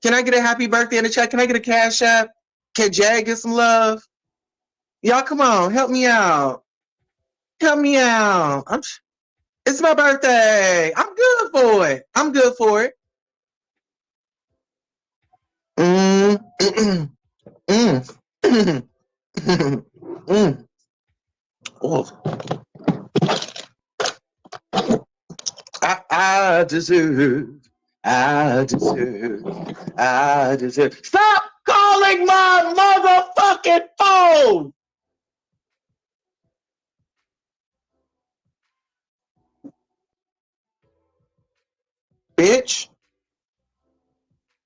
Can I get a happy birthday in the chat? Can I get a cash app? Can Jag get some love? Y'all, come on, help me out. Help me out. It's my birthday. I'm good for it. I'm good for it. Mm, mm, mm, mm, mm, mm. Oh, I deserve. I deserve. I deserve. Stop calling my motherfucking phone. Bitch,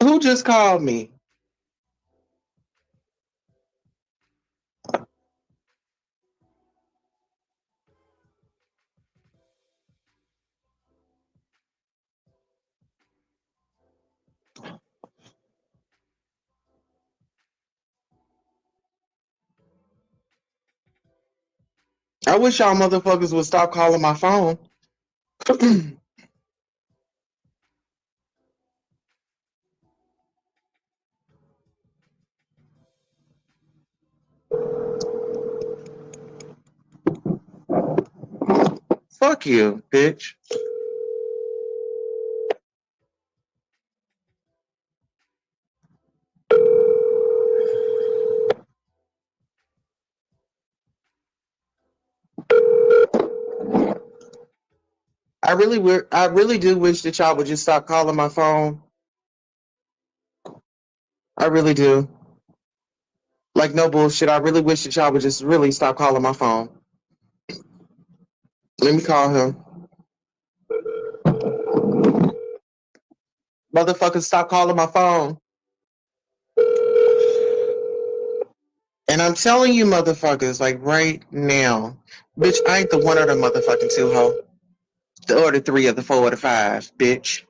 who just called me? I wish y'all motherfuckers would stop calling my phone. Fuck you, bitch. I really do wish that y'all would just stop calling my phone. I really do. Like, no bullshit. I really wish that y'all would just really stop calling my phone. Let me call him. Motherfuckers, stop calling my phone. And I'm telling you, motherfuckers, like right now, bitch, I ain't the one or the motherfucking two, ho. Or the three or the four or the five, bitch.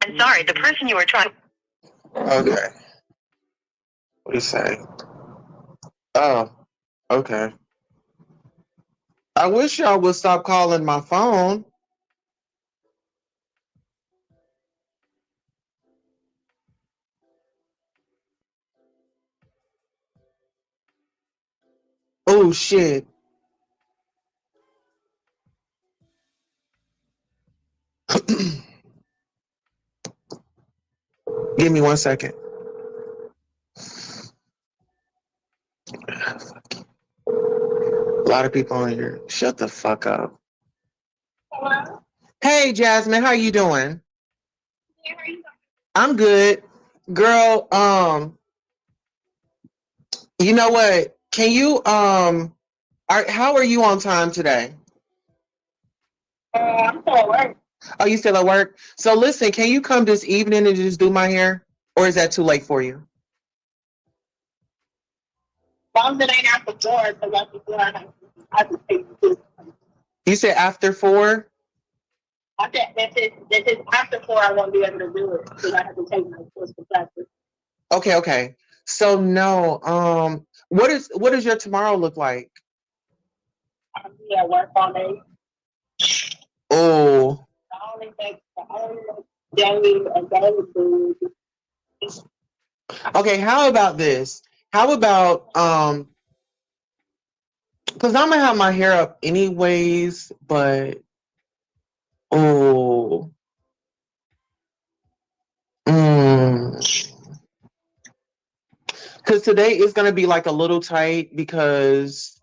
I'm sorry, the person you were trying. Okay. What do you say? Oh, okay. I wish y'all would stop calling my phone. Oh, shit. Give me 1 second. A lot of people on here. Shut the fuck up.
Hello?
Hey, Jasmine, how you doing?
Yeah, how you doing?
I'm good. Girl, you know what? Can you, how are you on time today?
I'm still at work.
Oh, you still at work? So listen, can you come this evening and just do my hair? Or is that too late for you?
Long as it ain't after 4, because after 4 I have to take the kids.
You said after 4?
I said if it's after 4, I won't be able to do it because I have to take my kids to classes.
Okay. So no, what does your tomorrow look like?
I'll be at work all day.
Oh,
The only day available.
okay. How about this? How about because I'm gonna have my hair up anyways, but oh, because today is gonna be like a little tight because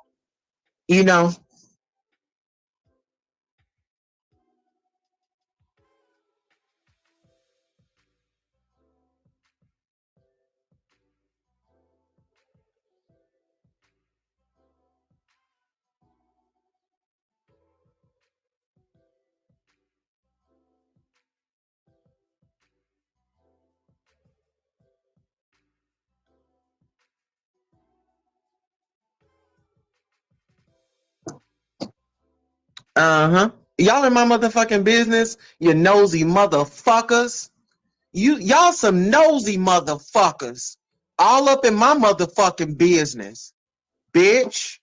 you know. Uh-huh. Y'all in my motherfucking business, you nosy motherfuckers. Y'all some nosy motherfuckers. All up in my motherfucking business. Bitch.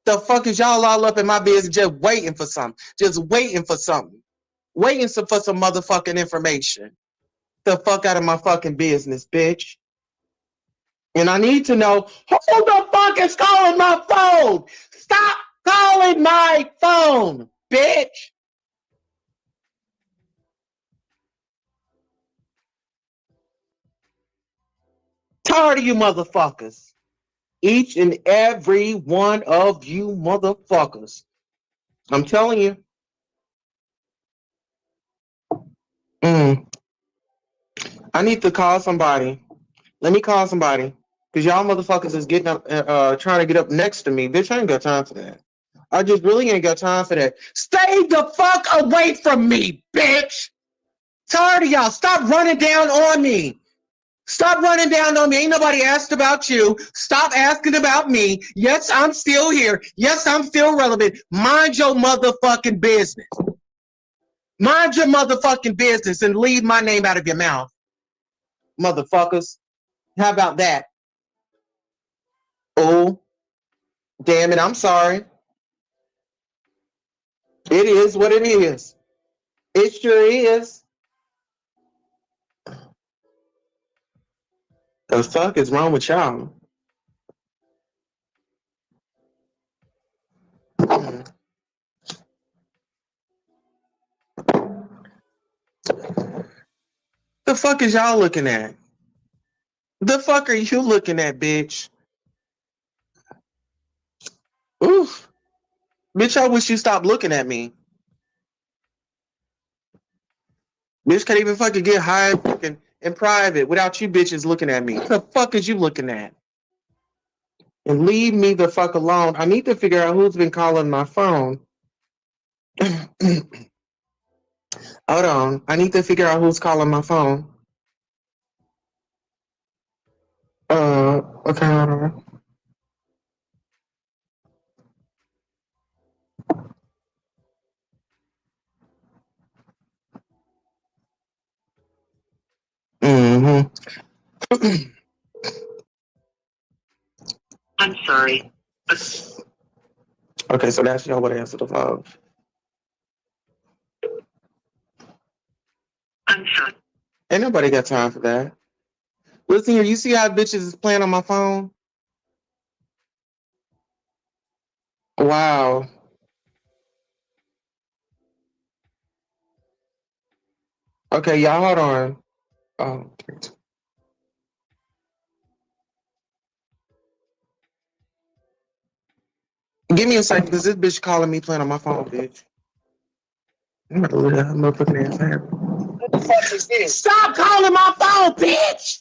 The fuck is y'all all up in my business just waiting for something? Just waiting for something. Waiting for some motherfucking information. The fuck out of my fucking business, bitch. And I need to know who the fuck is calling my phone? Stop calling my phone, bitch. Tired of you motherfuckers. Each and every one of you motherfuckers. I'm telling you. I need to call somebody. Let me call somebody. Because y'all motherfuckers is getting up, trying to get up next to me. Bitch, I ain't got time for that. I just really ain't got time for that. Stay the fuck away from me, bitch. Tired of y'all. Stop running down on me. Stop running down on me. Ain't nobody asked about you. Stop asking about me. Yes, I'm still here. Yes, I'm still relevant. Mind your motherfucking business. Mind your motherfucking business and leave my name out of your mouth. Motherfuckers. How about that? Oh, damn it. I'm sorry. It is what it is. It sure is. The fuck is wrong with y'all? The fuck is y'all looking at? The fuck are you looking at, bitch? Oof. Bitch, I wish you stopped looking at me. Bitch can't even fucking get high fucking in private without you bitches looking at me. What the fuck is you looking at? And leave me the fuck alone. I need to figure out who's been calling my phone. Hold on. I need to figure out who's calling my phone. Okay, hold on. I'm sorry. Okay, so that's y'all would answer the phone. I'm sorry. Ain't nobody got time for that. Listen here, you see how bitches is playing on my phone? Wow. Okay, y'all hold on. Oh, give me a second, because this bitch calling me playing on my phone, bitch. I'm about to look at her motherfucking ass hair. What the fuck is this? Stop calling my phone, bitch!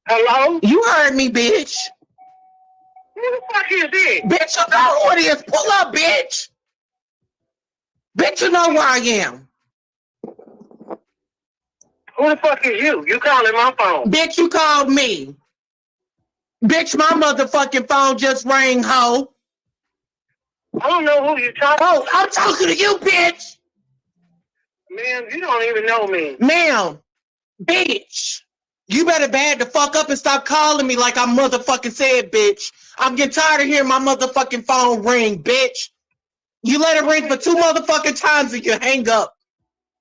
Hello? You heard me, bitch. Who the fuck is this? Bitch, you know who it is. Pull up, bitch. Bitch, you know where I am. Who the fuck is you? You calling my phone. Bitch, you called me. Bitch, my motherfucking phone just rang, ho. I don't know who you talking to. Oh, I'm talking to you, bitch.
Ma'am, you don't even know me.
Ma'am, bitch, you better bad the fuck up and stop calling me like I motherfucking said, bitch. I'm getting tired of hearing my motherfucking phone ring, bitch. You let it ring for 2 motherfucking times and you hang up.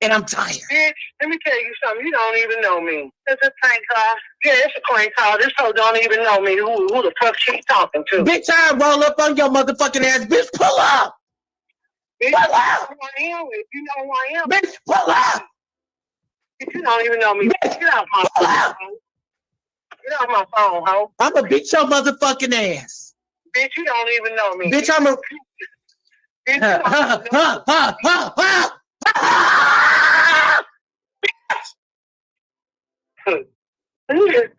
And I'm tired.
Bitch, let me tell you something. You don't even know me. It's a prank call. Yeah, it's a prank call. This hoe don't even know me. Who the fuck she talking to?
Bitch, I roll up on your motherfucking ass. Bitch, pull up.
Bitch,
pull up.
Who I am, if you know who I am.
Bitch, pull up.
Bitch, you don't even know me.
Bitch,
get off my
pull
phone,
up.
ho. Get off my phone, ho.
I'ma beat your motherfucking ass.
Bitch, you don't even know me.
Bitch, I'm a...
Bitch, you don't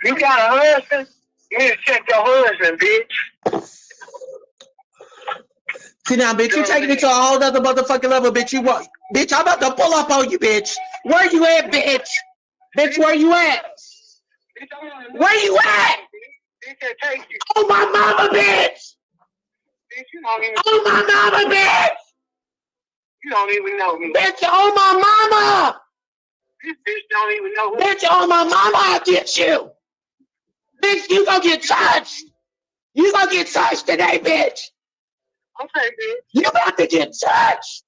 You got a husband? You need to check your husband, bitch.
See now, bitch, you taking it to a whole other motherfucking level, bitch. You what? Bitch, I'm about to pull up on you, bitch. Where you at, bitch? Bitch, where you at? Where you at?
Bitch, take you.
Oh, my mama, bitch.
Bitch, you don't even.
Oh, my mama, bitch.
You don't even know me.
Bitch, oh, my mama.
This bitch don't even know who.
Bitch, oh, my mama, I'll get you. Bitch, you gonna get touched. You gonna get touched today, bitch.
Okay, bitch.
You about to get touched.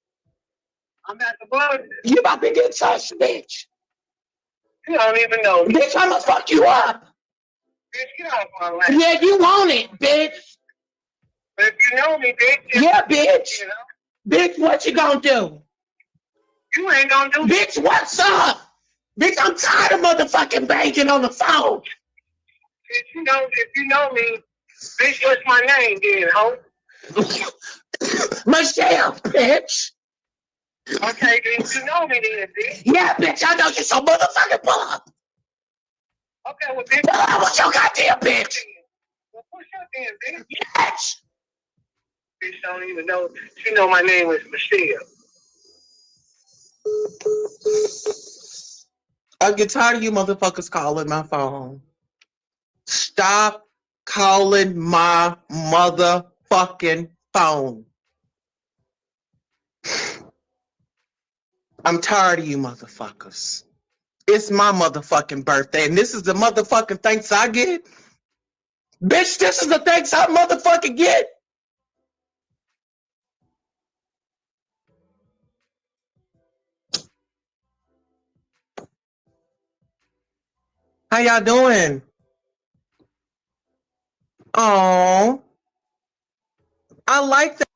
I'm at the blood.
You about to get touched, bitch.
You don't even know me.
Bitch, I'ma fuck you up.
Bitch, get off my lap.
Yeah, you want it, bitch.
But if you know me, bitch.
Yeah, bitch.
You know?
Bitch, what you gonna do?
You ain't gonna do.
Bitch, what's up? Bitch, I'm tired of motherfucking banging on the phone.
Bitch, you know, if you know me, bitch, what's my name then, ho?
Michelle, bitch.
Okay, then you know me then, bitch.
Yeah, bitch, I know you so motherfucking pull up.
Okay, well, bitch.
Pull up with your goddamn bitch.
Well, push up then, bitch.
Bitch.
Bitch don't even know. She know my name is Michelle.
I get tired of you motherfuckers calling my phone. Stop calling my motherfucking phone. I'm tired of you motherfuckers. It's my motherfucking birthday, and this is the motherfucking thanks I get. Bitch, this is the thanks I motherfucking get. How y'all doing? Oh, I like that.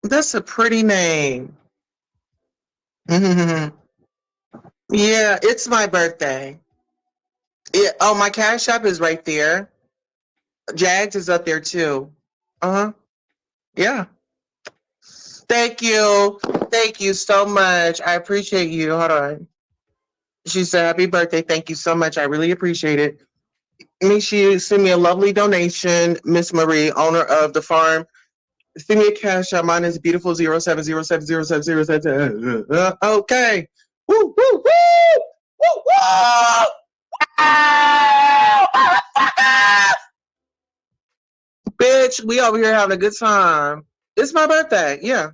That's a pretty name. Yeah, it's my birthday. Oh, my Cash App is right there. Jags is up there too. Yeah. Thank you. Thank you so much. I appreciate you. Hold on. She said, happy birthday. Thank you so much. I really appreciate it. She sent me a lovely donation. Miss Marie, owner of the farm. Send me a cash out. Mine is beautiful 07070707. Okay. Woo, woo, woo! Woo, woo! Bitch, we over here having a good time. It's my birthday. Yeah.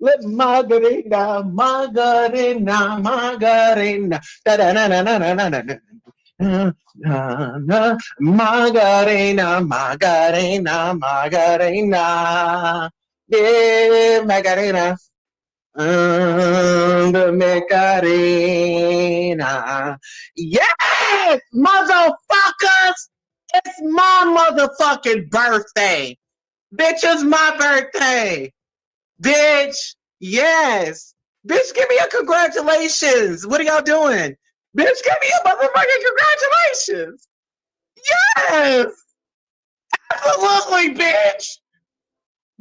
Let Margarina, Margarina, Margarina, da da da da da da da da. Margarina, Margarina, Margarina, yeah, Margarina, the Macarena. Yes, motherfuckers, it's my motherfucking birthday. Bitch, it's my birthday. Bitch, yes. Bitch, give me a congratulations. What are y'all doing? Bitch, give me a motherfucking congratulations. Yes. Absolutely, bitch.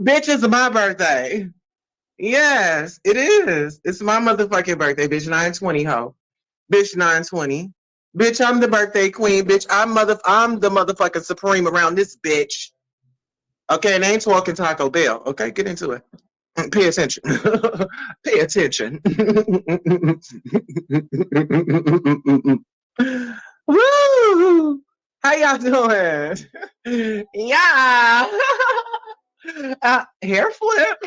Bitch, it's my birthday. Yes, it is. It's my motherfucking birthday, bitch. 920, ho. Bitch, 920. Bitch, I'm the birthday queen. Bitch, I'm the motherfucking supreme around this bitch. Okay, and I ain't talking Taco Bell. Okay, get into it. Pay attention. Pay attention. Woo! How y'all doing? Yeah. Hair flip.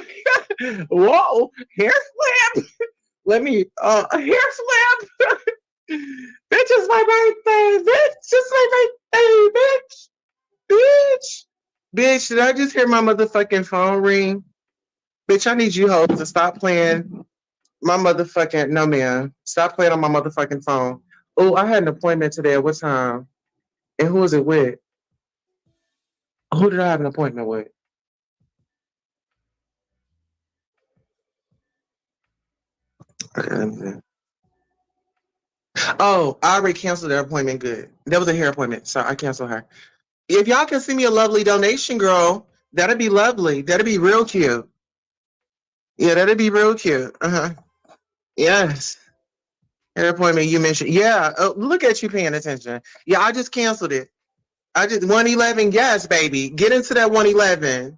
Whoa, hair flip. Let me hair flip. Bitch, it's my birthday. Bitch, it's my birthday, bitch. Bitch. Bitch, did I just hear my motherfucking phone ring? Bitch, I need you hoes to stop playing my motherfucking no man. Stop playing on my motherfucking phone. Oh, I had an appointment today at what time? And who was it with? Who did I have an appointment with? Okay, let me see. Oh, I already canceled that appointment. Good. That was a hair appointment, so I canceled her. If y'all can send me a lovely donation, girl, that'd be lovely. That'd be real cute. Yeah, that'd be real cute. Yes. Hair appointment you mentioned. Yeah. Oh, look at you paying attention. Yeah, I just canceled it. I just 111. Yes, baby. Get into that 111.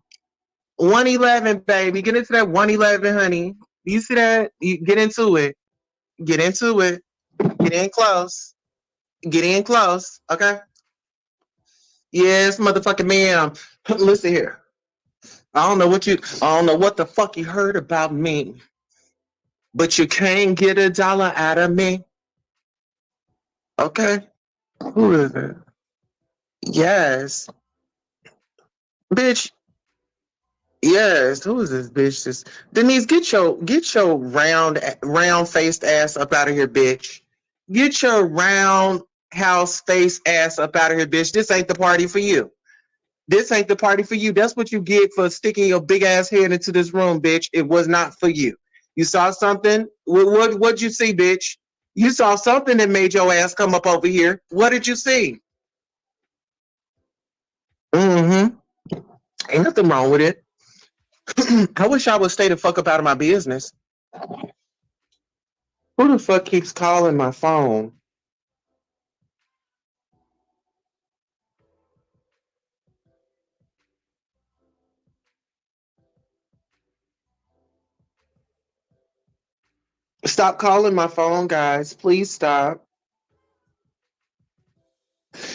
111, baby. Get into that 111, honey. You see that? You get into it. Get into it. Get in close. Get in close. Okay. Yes, motherfucking ma'am. Listen here. I don't know what the fuck you heard about me, but you can't get $1 out of me. Okay. Who is it? Yes. Bitch. Yes. Who is this bitch? This Denise, get your round faced ass up out of here, bitch. Get your round house face ass up out of here, bitch. This ain't the party for you. This ain't the party for you. That's what you get for sticking your big ass head into this room, bitch. It was not for you. You saw something? What'd you see, bitch? You saw something that made your ass come up over here. What did you see? Mm-hmm. Ain't nothing wrong with it. I wish I would stay the fuck up out of my business. Who the fuck keeps calling my phone? Stop calling my phone, guys. Please stop.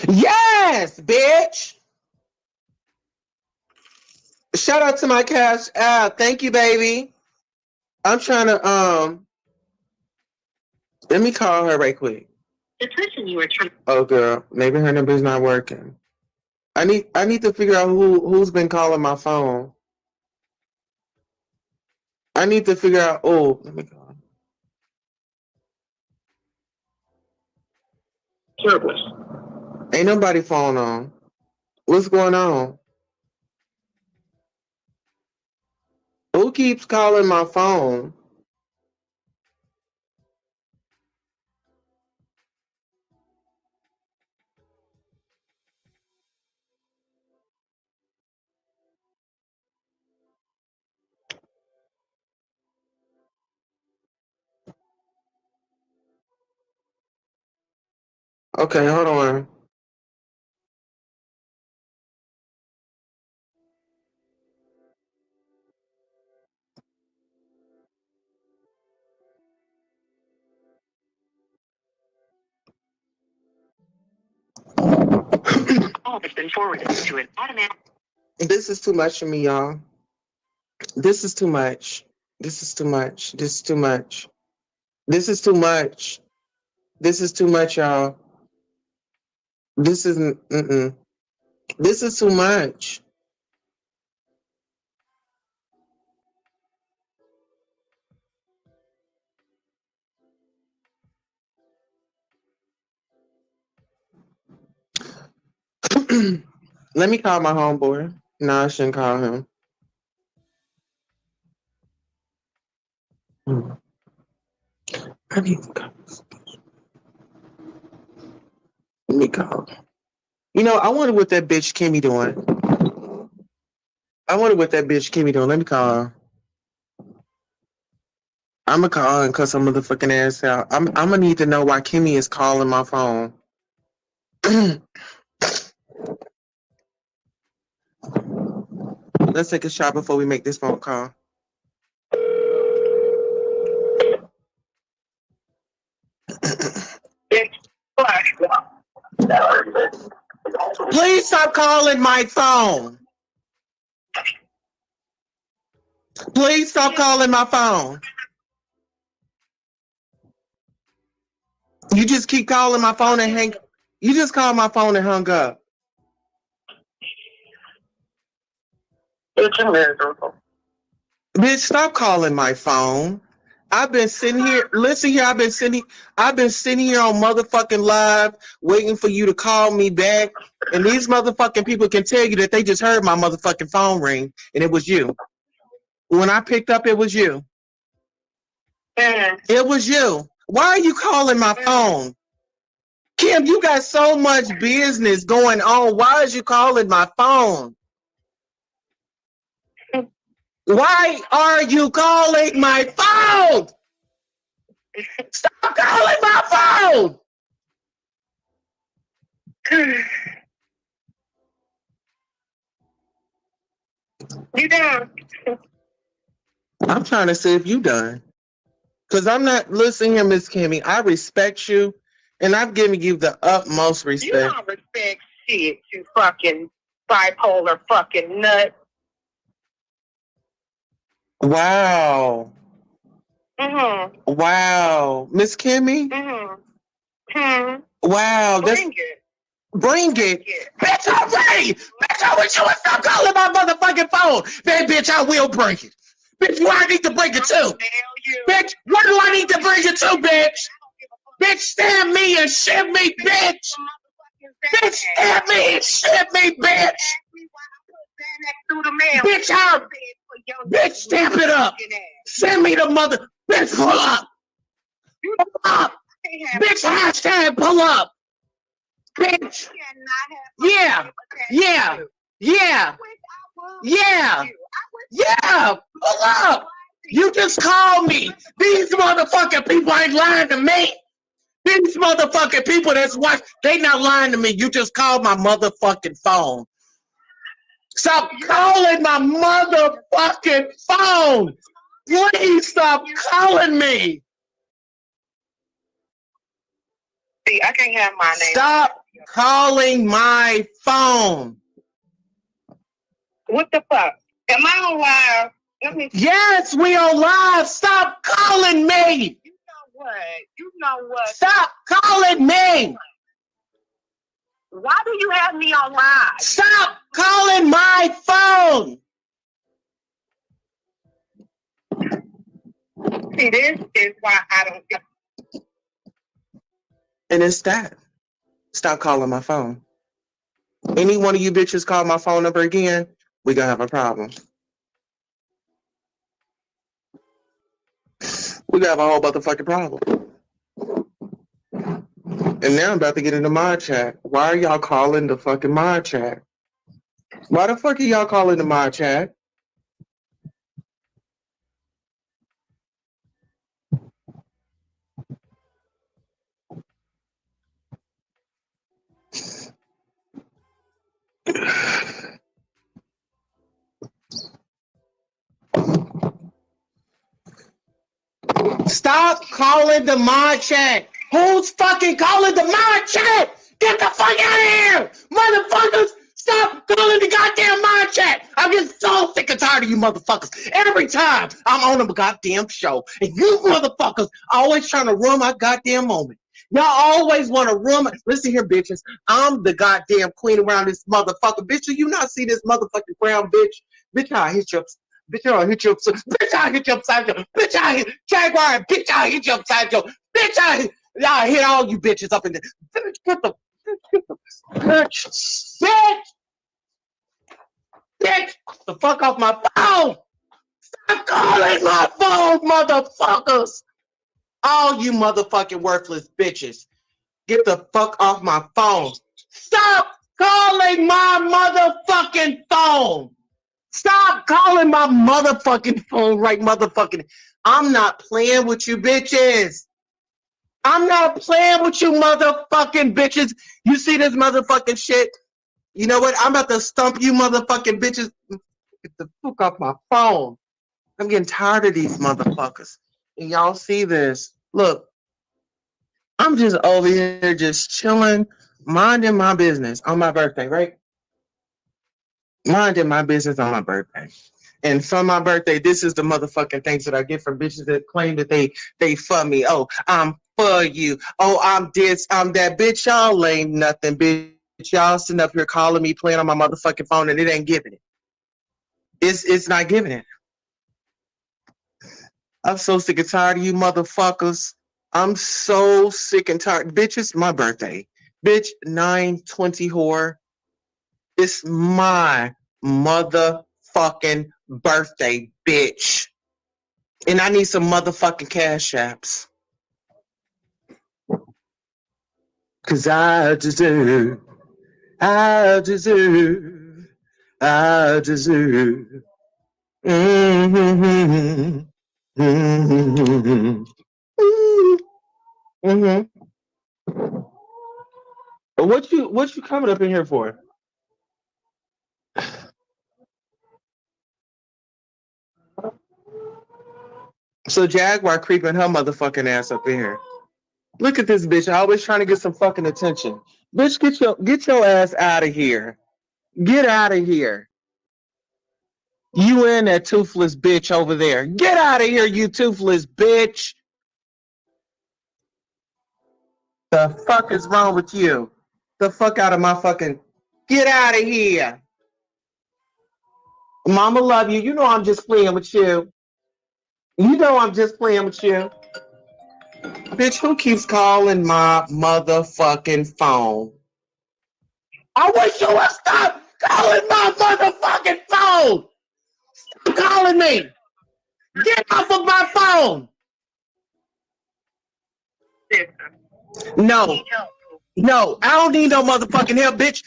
Yes, bitch. Shout out to my cash app. Thank you, baby. I'm trying to let me call her right quick.
The person you are trying.
Oh girl, maybe her number's not working. I need to figure out who's been calling my phone. I need to figure out let me call.
Service.
Ain't nobody phone on. What's going on? Who keeps calling my phone? Okay, hold on.
All has been forwarded to an automatic.
This is too much for me, y'all. This is too much. This is too much. This is too much. This is too much. This is too much, y'all. This isn't. This is too much. Let me call my homeboy. No, I shouldn't call him. I need to call. Let me call. You know, I wonder what that bitch Kimmy doing. I wonder what that bitch Kimmy doing. Let me call her. I'm gonna call her and cuss her motherfucking ass out. I'm gonna need to know why Kimmy is calling my phone. Let's take a shot before we make this phone call.
It's flash.
Please stop calling my phone. Please stop calling my phone. You just keep calling my phone and hang. You just called my phone and hung up.
It's miserable.
Bitch, stop calling my phone. I've been sitting here. Listen here. I've been sitting here on motherfucking live, waiting for you to call me back. And these motherfucking people can tell you that they just heard my motherfucking phone ring, and it was you. When I picked up, it was you. It was you. Why are you calling my phone? Kim, you got so much business going on. Why is you calling my phone? Why are you calling my phone? Stop calling my phone!
You done?
I'm trying to see if you done. Because I'm not, listen here, Miss Kimmy, I respect you, and I've given you the utmost
You
respect.
don't respect shit, you fucking bipolar fucking nut.
Wow.
Mm-hmm.
Wow. Miss Kimmy?
Mm-hmm.
Wow.
Bring it.
Bring it. Bitch, I'm ready. Bitch, I wish you would stop calling my motherfucking phone. Then, bitch, I will bring it. Bitch, where I need to bring it to? Bitch, where do I need to bring it to, bitch? Bitch, stab me and ship me, bitch. Bitch, stab me and ship me, bitch. Bitch, stamp it up. Send me the mother. Bitch, pull up. Pull up. Bitch, hashtag pull up. Bitch. Yeah. Yeah. Yeah. Yeah. Yeah. Pull up. You just called me. These motherfucking people ain't lying to me. These motherfucking people that's watching, they not lying to me. You just called my motherfucking phone. Stop calling my motherfucking phone. Please stop calling me.
See, I can't have my name.
Stop calling my phone.
What the fuck? Am I on live? Let me.
Yes, we on live. Stop calling me.
You know what? You know what?
Stop calling me.
Why do you have me on live?
Stop calling my phone.
See, this is why I don't get.
And it's that. Stop calling my phone. Any one of you bitches call my phone number again, we gonna have a problem. We gonna have a whole motherfucking problem. And now I'm about to get into mod chat. Why are y'all calling the fucking mod chat? Why the fuck are y'all calling the mod chat? Stop calling the mod chat. Who's fucking calling the mod chat? Get the fuck out of here, motherfuckers! Stop calling the goddamn mod chat. I'm just so sick and tired of you motherfuckers. Every time I'm on a goddamn show, and you motherfuckers always trying to ruin my goddamn moment. Y'all always want to ruin my... Listen here, bitches. I'm the goddamn queen around this motherfucker. Bitch, do you not see this motherfucking brown bitch? Bitch, I'll hit you up. Bitch, I'll hit you up. Bitch, I'll hit you upside your... Bitch, I'll hit... Jaguar, bitch, I'll hit you upside your... Bitch, I'll hit all you bitches up in there. Bitch, get the... Bitch! Bitch! Bitch! The fuck off my phone! Stop calling my phone, motherfuckers! All you motherfucking worthless bitches. Get the fuck off my phone. Stop calling my motherfucking phone! Stop calling my motherfucking phone right motherfucking... I'm not playing with you bitches. I'm not playing with you motherfucking bitches. You see this motherfucking shit? You know what? I'm about to stump you motherfucking bitches. Get the fuck off my phone. I'm getting tired of these motherfuckers. And y'all see this. Look, I'm just over here just chilling minding my business on my birthday, right? Minding my business on my birthday. And for my birthday, this is the motherfucking things that I get from bitches that claim that they for me. Oh, I'm for you. Oh, I'm this, I'm that. Bitch, y'all ain't nothing, bitch. Y'all sitting up here calling me, playing on my motherfucking phone, and it ain't giving it. It's not giving it. I'm so sick and tired of you motherfuckers. I'm so sick and tired. Bitch, it's my birthday. Bitch, 9/20 whore. It's my motherfucking birthday, bitch. And I need some motherfucking cash apps. Cause I deserve. Mm-hmm. Mm-hmm. Mm-hmm. What you coming up in here for? So Jaguar creeping her motherfucking ass up in here. Look at this bitch, always trying to get some fucking attention. Bitch, get your ass out of here. Get out of here. You and that toothless bitch over there. Get out of here, you toothless bitch. The fuck is wrong with you? The fuck out of my fucking... Get out of here. Mama love you. You know I'm just playing with you. You know I'm just playing with you. Bitch, who keeps calling my motherfucking phone? I wish you would stop calling my motherfucking phone. Stop calling me. Get off of my phone. No. No, I don't need no motherfucking help, bitch.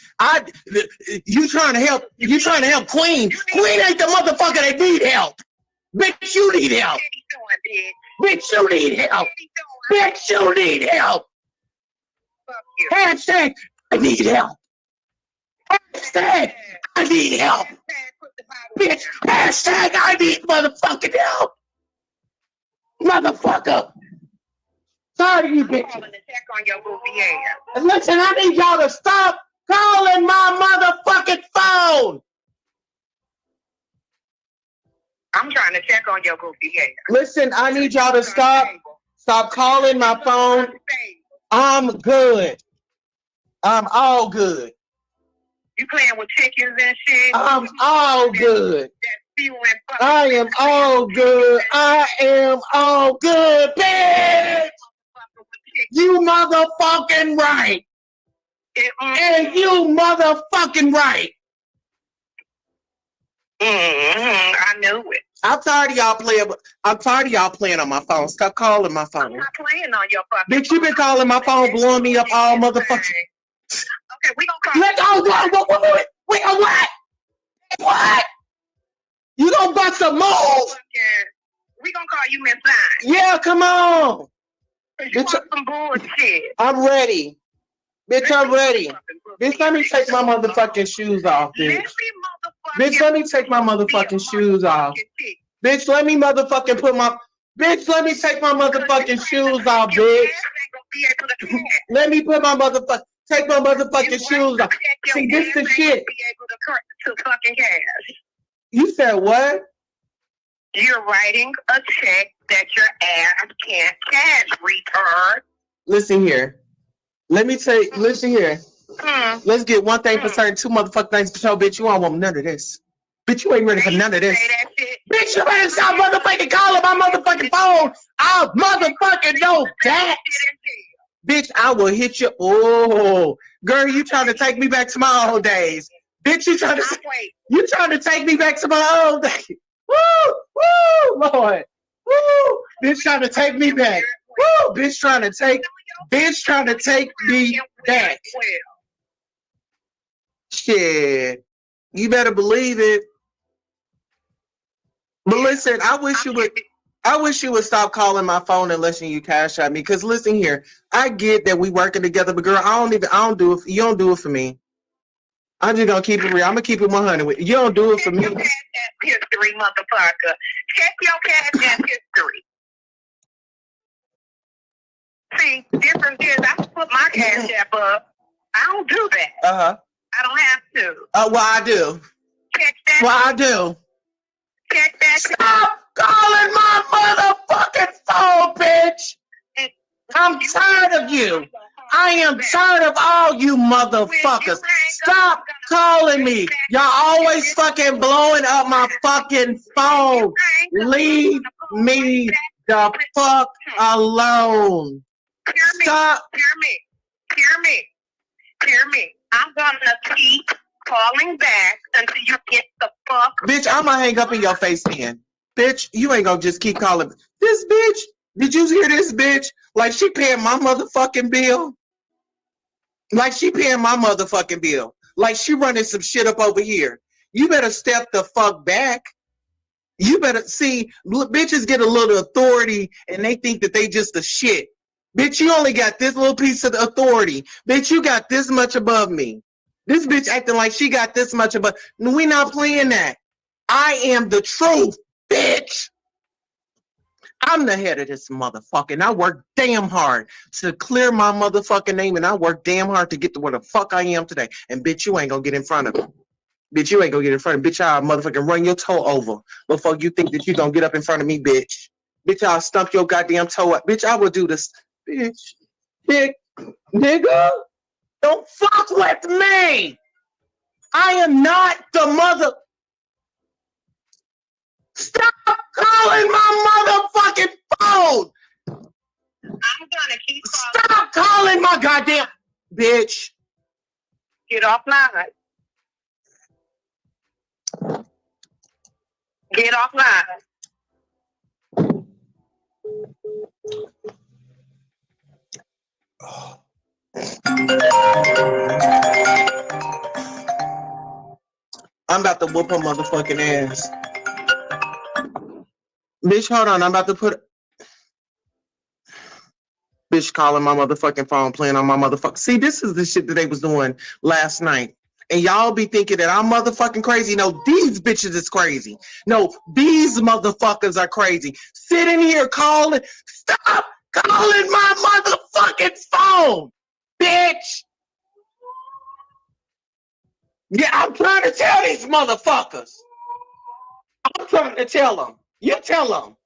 You trying to help? You trying to help Queen? Queen ain't the motherfucker that need help. Bitch, you need help. Bitch, you need help. Bitch, you need help. Hashtag, I need help. Hashtag, I need help. Bitch, hashtag, I need motherfucking help. Motherfucker. Sorry, you bitch. Listen, I need y'all to stop calling my motherfucking phone.
I'm trying to check on your goofy ass.
Listen, I need y'all to stop calling my phone. I'm good. I'm all good.
You playing with chickens and shit?
I'm all good. I am all good. I am all good, bitch. You motherfucking right. And you motherfucking right.
I knew it.
I'm tired of y'all playing. I'm tired of y'all playing on my phone. Stop calling my phone.
I'm not playing on your fucking
Bitch, you been calling my phone, blowing me up all motherfucking.
Okay, we gonna call.
Let go. Wait, what? What? You don't bust a move?
We gonna call you Miss Fine.
Yeah, come on.
You want some bullshit.
I'm ready. Bitch, I'm ready. Bitch, let me take my motherfucking shoes off, bitch. Bitch, let me take my motherfucking shoes off. Bitch, let me motherfucking put my... Bitch, let me take my motherfucking shoes off, bitch. Let me put my motherfucking... Take my motherfucking shoes off. See, this is shit. You said what?
You're writing a check that your ass can't cash, retard.
Listen here. Listen here. Let's get one thing for certain, two motherfucking things for sure, bitch. You don't want none of this. Bitch, you ain't ready for none of this. Bitch, you better stop motherfucking calling my motherfucking phone. I'll motherfucking know that. Bitch, I will hit you. Oh, girl, you trying to take me back to my old days. Bitch, you trying to take me back to my old days. Woo, Lord. Woo, bitch trying to take me back. Woo, bitch trying to take me back. Shit, you better believe it. But listen, I wish you would stop calling my phone and letting you cash at me. Because listen here, I get that we working together, but girl, you don't do it for me. I'm just gonna keep it real. I'm gonna keep it 100 with you. You don't do it for me.
Check your cash app history, motherfucker. Check your cash app history. See, difference is I put my cash app up. I don't do that.
Uh-huh.
I don't have to.
Well, I do.
Check that.
Well, I do.
Check that.
Stop calling my motherfucking phone, bitch! I'm tired of you. I am tired of all you motherfuckers. Stop calling me. Y'all always fucking blowing up my fucking phone. Leave me the fuck alone. Stop.
Hear me. I'm gonna keep calling back until you get the fuck.
Bitch, I'm gonna hang up in your face then. Bitch, you ain't gonna just keep calling. This bitch, did you hear this bitch? Like she paying my motherfucking bill. Like she paying my motherfucking bill. Like she running some shit up over here. You better step the fuck back. You better see, bitches get a little authority and they think that they just a shit. Bitch, you only got this little piece of authority. Bitch, you got this much above me. This bitch acting like she got this much above. We not playing that. I am the truth, bitch. I'm the head of this motherfucker, and I work damn hard to clear my motherfucking name, and I work damn hard to get to where the fuck I am today. And bitch, you ain't gonna get in front of me. Bitch, you ain't gonna get in front of me. Bitch, I'll motherfucking run your toe over before you think that you gonna get up in front of me, bitch. Bitch, I'll stump your goddamn toe up. Bitch, I will do this. Bitch, big nigga, don't fuck with me. I am not the mother. Stop calling my motherfucking phone.
I'm gonna keep calling.
Stop calling my goddamn bitch.
Get offline. Get offline.
I'm about to whoop her motherfucking ass. Bitch, hold on. I'm about to put... Bitch calling my motherfucking phone, playing on my motherfucking... See, this is the shit that they was doing last night. And y'all be thinking that I'm motherfucking crazy. No, these bitches is crazy. No, these motherfuckers are crazy. Sitting here calling... Stop calling my motherfucking phone, bitch! Yeah, I'm trying to tell these motherfuckers. I'm trying to tell them. You tell them.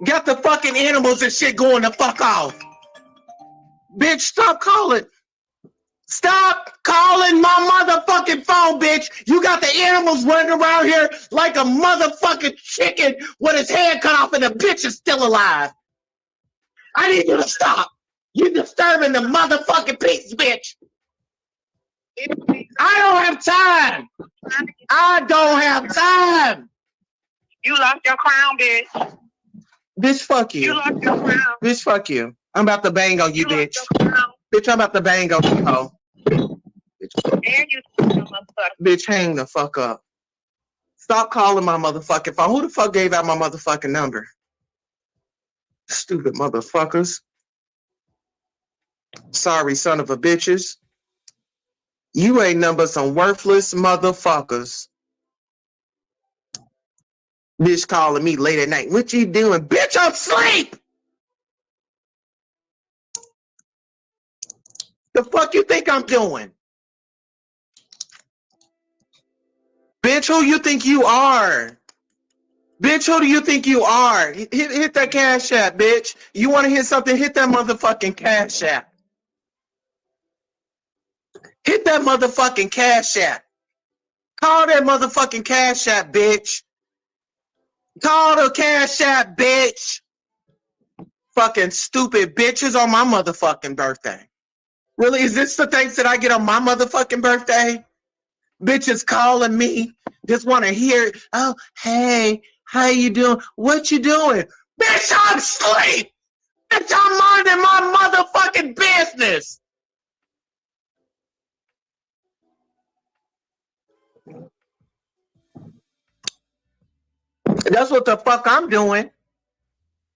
Got the fucking animals and shit going the fuck off. Bitch, stop calling. Stop calling my motherfucking phone, bitch. You got the animals running around here like a motherfucking chicken with his head cut off and the bitch is still alive. I need you to stop. You're disturbing the motherfucking peace, bitch. I don't have time. I don't have time.
You lost your crown, bitch.
Bitch, fuck you.
You lost your crown.
Bitch, fuck you. I'm about to bang on you, bitch. Bitch, I'm about to bang on you, hoe.
And you motherfucker.
Bitch, hang the fuck up. Stop calling my motherfucking phone. Who the fuck gave out my motherfucking number? Stupid motherfuckers. Sorry, son of a bitches. You ain't nothing but some worthless motherfuckers. Bitch calling me late at night. What you doing? Bitch, I'm asleep! The fuck you think I'm doing? Bitch, who you think you are? Bitch, who do you think you are? Hit that cash app, bitch. You want to hit something? Hit that motherfucking cash app. Hit that motherfucking cash app. Call that motherfucking cash app, bitch. Call the cash app, bitch. Fucking stupid bitches on my motherfucking birthday. Really? Is this the thanks that I get on my motherfucking birthday? Bitches calling me. Just want to hear, oh, hey, how you doing? What you doing? Bitch, I'm asleep. Bitch, I'm minding my motherfucking business. That's what the fuck I'm doing.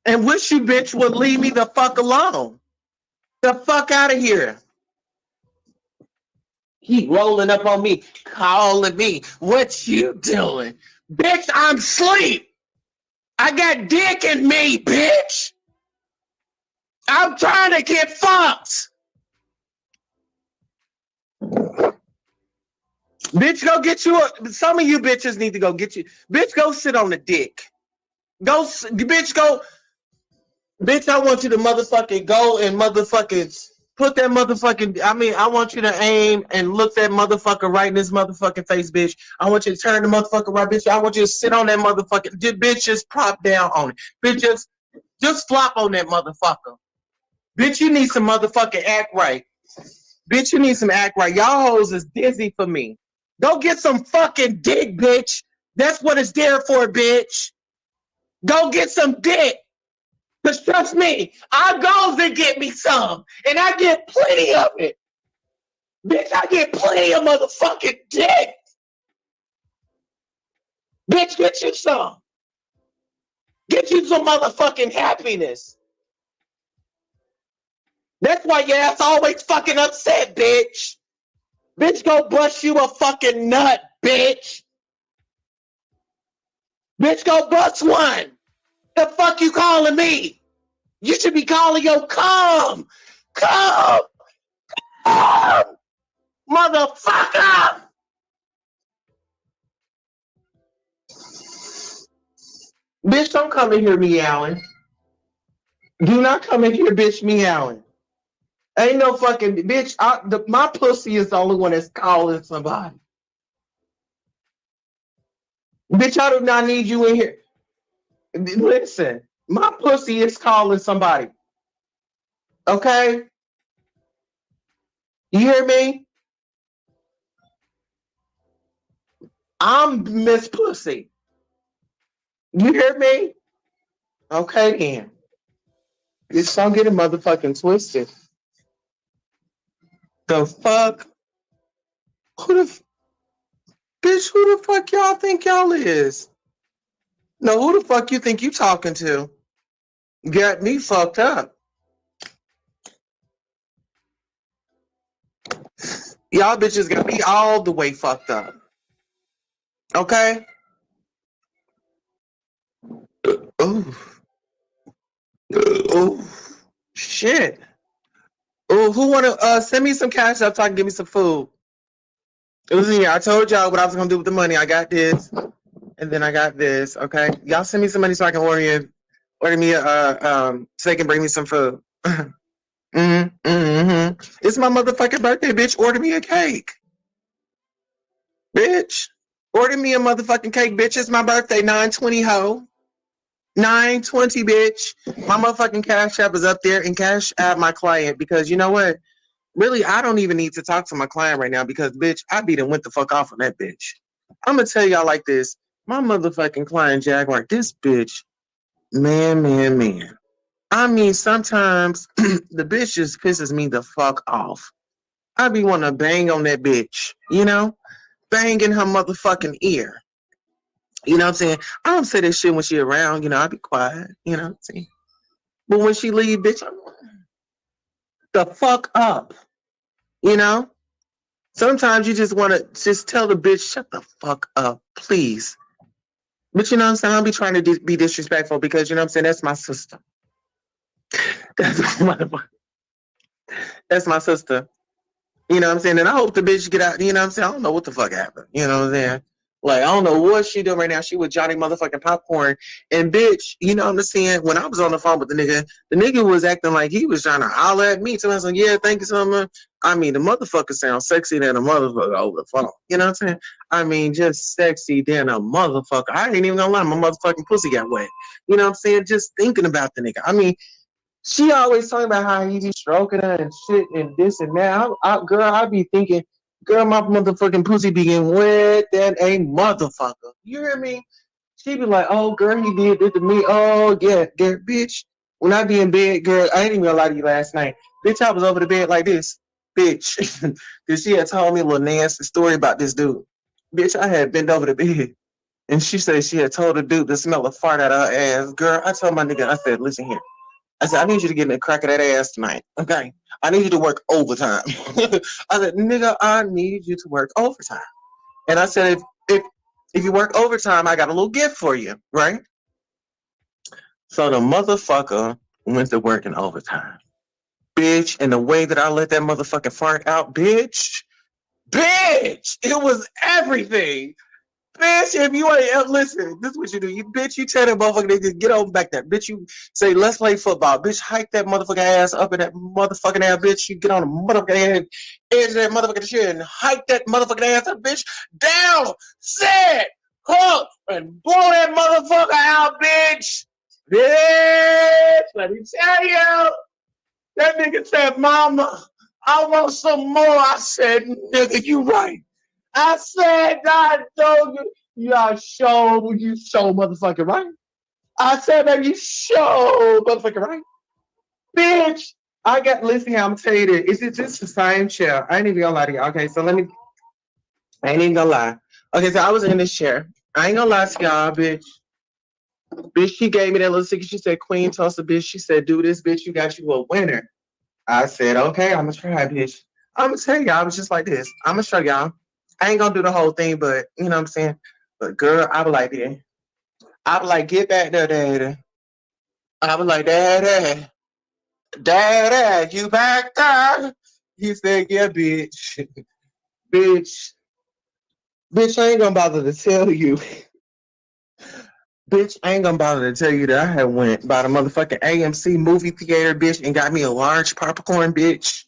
And wish you bitch would leave me the fuck alone. The fuck out of here. He rolling up on me, calling me. What you doing? Bitch, I'm asleep. I got dick in me, bitch. I'm trying to get fucked. Bitch, go get you some of you bitches need to go get you. Bitch, go sit on the dick. Bitch, go. Bitch, I want you to motherfucking go and motherfucking put that motherfucking, I want you to aim and look that motherfucker right in this motherfucking face, bitch. I want you to turn the motherfucker right, bitch. I want you to sit on that motherfucking, bitch, just prop down on it. Bitch, just flop on that motherfucker. Bitch, you need some motherfucking act right. Bitch, you need some act right. Y'all hoes is dizzy for me. Go get some fucking dick, bitch. That's what it's there for, bitch. Go get some dick. Because trust me, I goes and get me some. And I get plenty of it. Bitch, I get plenty of motherfucking dick. Bitch, get you some. Get you some motherfucking happiness. That's why your ass always fucking upset, bitch. Bitch, go bust you a fucking nut, bitch. Bitch, go bust one. The fuck you calling me? You should be calling your come, motherfucker. Bitch, don't come in here meowing. Do not come in here, bitch, meowing. Ain't no fucking bitch. My pussy is the only one that's calling somebody. Bitch, I do not need you in here. Listen, my pussy is calling somebody. Okay? You hear me? I'm Miss Pussy. You hear me? Okay, then. Bitch, don't get it motherfucking twisted. The fuck? Bitch, who the fuck y'all think y'all is? No, who the fuck you think you talking to? Got me fucked up. Y'all bitches got me all the way fucked up. Okay? Ooh. Ooh. Shit. Ooh, who wanna send me some cash up so I can give me some food? Listen here, I told y'all what I was gonna do with the money. I got this, and then I got this. Okay, y'all send me some money so I can order me so they can bring me some food. It's my motherfucking birthday, bitch. Order me a cake, bitch. Order me a motherfucking cake, bitch. It's my birthday, 9/20, ho. 9/20, bitch. My motherfucking cash app is up there, and cash app my client because you know what? Really, I don't even need to talk to my client right now because, bitch, I beat and went the fuck off on that bitch. I'm gonna tell y'all like this. My motherfucking client, Jaguar, this bitch, man. I mean, sometimes the bitch just pisses me the fuck off. I be wanting to bang on that bitch, you know? Bang in her motherfucking ear. You know what I'm saying? I don't say this shit when she around, you know, I be quiet, you know what I'm saying? But when she leave, bitch, I'm the fuck up, you know? Sometimes you just want to just tell the bitch, shut the fuck up, please. But you know what I'm saying? I'll be trying to be disrespectful because, you know what I'm saying? That's my sister. That's my sister. You know what I'm saying? And I hope the bitch get out. You know what I'm saying? I don't know what the fuck happened. You know what I'm saying? Like, I don't know what she doing right now. She with Johnny motherfucking Popcorn. And bitch, you know what I'm saying? When I was on the phone with the nigga was acting like he was trying to holler at me. So I was like, yeah, thank you so much. I mean, the motherfucker sounds sexy than a motherfucker over the phone. You know what I'm saying? I mean, just sexy than a motherfucker. I ain't even gonna lie. My motherfucking pussy got wet. You know what I'm saying? Just thinking about the nigga. I mean, she always talking about how he be stroking her and shit and this and that. Girl, I be thinking, girl, my motherfucking pussy be getting wet than a motherfucker. You hear me? She be like, oh, girl, he did this to me. Oh, yeah, bitch. When I be in bed, girl, I ain't even gonna lie to you last night. Bitch, I was over the bed like this. Bitch. Because she had told me a little nasty story about this dude. Bitch, I had bent over the bed. And she said she had told the dude to smell a fart out of her ass. Girl, I told my nigga, I said, listen here. I said, I need you to get in the crack of that ass tonight. Okay. I need you to work overtime. I said, nigga, I need you to work overtime. And I said, if you work overtime, I got a little gift for you, right? So the motherfucker went to working overtime. Bitch, and the way that I let that motherfucking fart out, bitch, Bitch, it was everything. Bitch, if you ain't listen, this is what you do. You bitch, you tell that motherfucker nigga get over back there. Bitch, you say let's play football. Bitch, hike that motherfucking ass up in that motherfucking ass, bitch. You get on the motherfucking edge of that motherfucking shit and hike that motherfucking ass up, bitch. Down, set, hook, and blow that motherfucker out, bitch. Bitch, let me tell you. That nigga said, Mama, I want some more. I said, nigga, you right. I said, I told you. You show motherfucking right. I said, baby, you show motherfucking right. Bitch, listen here, I'm gonna tell you this. It's just the same chair. I ain't even gonna lie to you. Okay, so I ain't even gonna lie. Okay, so I was in this chair. I ain't gonna lie to y'all, bitch. Bitch, she gave me that little sticker. She said, Queen Tulsa, bitch. She said, do this, bitch. You got you a winner. I said, okay, I'm gonna try, bitch. I'm gonna tell y'all, I was just like this. I'm gonna show y'all. I ain't gonna do the whole thing, but you know what I'm saying? But girl, I be like, yeah. I be like, get back there, daddy. I was like, daddy, you back there? He said, yeah, bitch. bitch, I ain't gonna bother to tell you. Bitch, I ain't gonna bother to tell you that I had went by the motherfucking AMC movie theater, bitch, and got me a large popcorn, bitch.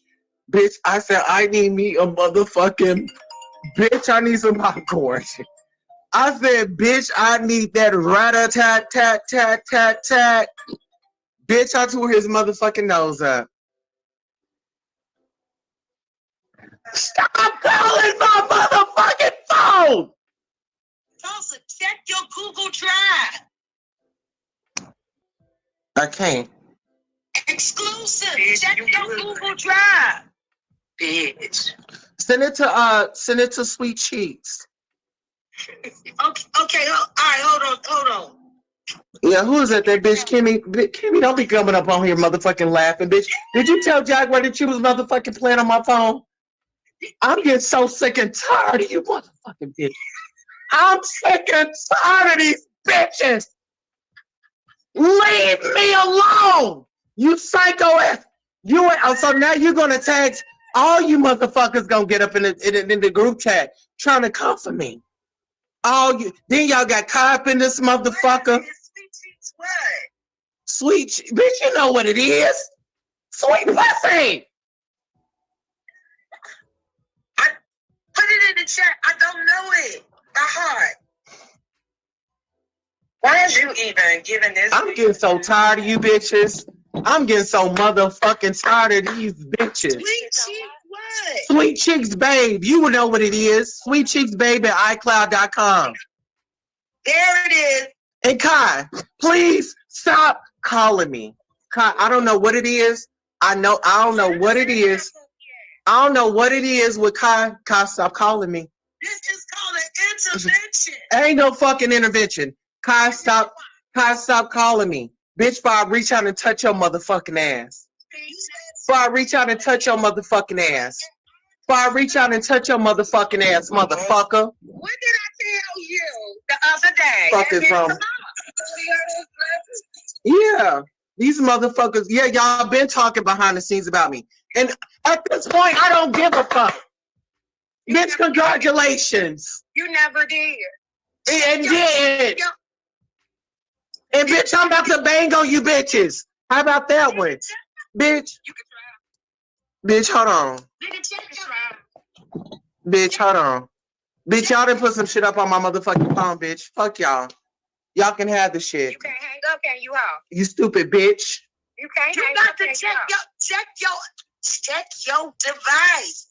Bitch, I said, I need me a motherfucking, bitch, I need some popcorn. I said, bitch, I need that rat-a-tat-tat-tat-tat-tat. Bitch, I tore his motherfucking nose up. Stop calling my motherfucking phone!
Tulsa, check your Google Drive.
I can't.
Exclusive. Check your Google Drive. Bitch.
Send it to Sweet Cheeks.
Okay. All right. Hold on.
Yeah, who is that? That bitch Kimmy. Kimmy, don't be coming up on here motherfucking laughing, bitch. Did you tell Jaguar that you was motherfucking playing on my phone? I'm getting so sick and tired of you motherfucking bitches. I'm sick and tired of these bitches. Leave me alone. You psycho ass. So now you're gonna text all you motherfuckers gonna get up in the group chat trying to come for me. All you then y'all got caught up in this motherfucker. Sweet bitch, you know what it is. Sweet pussy.
I put it in the chat. I don't know it by heart. Why is you even giving this?
I'm getting so tired of you bitches. I'm getting so motherfucking tired of these bitches.
Sweet Cheeks, what?
Sweet Cheeks Babe. You will know what it is. Sweet Cheeks Babe at iCloud.com.
There it is.
And Kai, please stop calling me. Kai, I don't know what it is. I don't know what it is. I don't know what it is with Kai. Kai, stop calling me.
This is called an intervention.
Ain't no fucking intervention. Kai, stop calling me. Bitch, before I reach out and touch your motherfucking ass. Before I reach out and touch your motherfucking ass. Before I reach out and touch your motherfucking ass, motherfucker.
What did I tell you the other day?
Fuck is wrong? Yeah. These motherfuckers, yeah, y'all been talking behind the scenes about me. And at this point, I don't give a fuck. Bitch, congratulations.
You never did.
And did. And bitch, I'm about to bang on you bitches. How about that one? Bitch. Bitch, hold on. Bitch, hold on. Bitch, y'all done put some shit up on my motherfucking phone, bitch. Fuck y'all. Y'all can have the shit.
You can't hang up, can you, huh?
You stupid bitch.
You can't hang up. You got to check your device.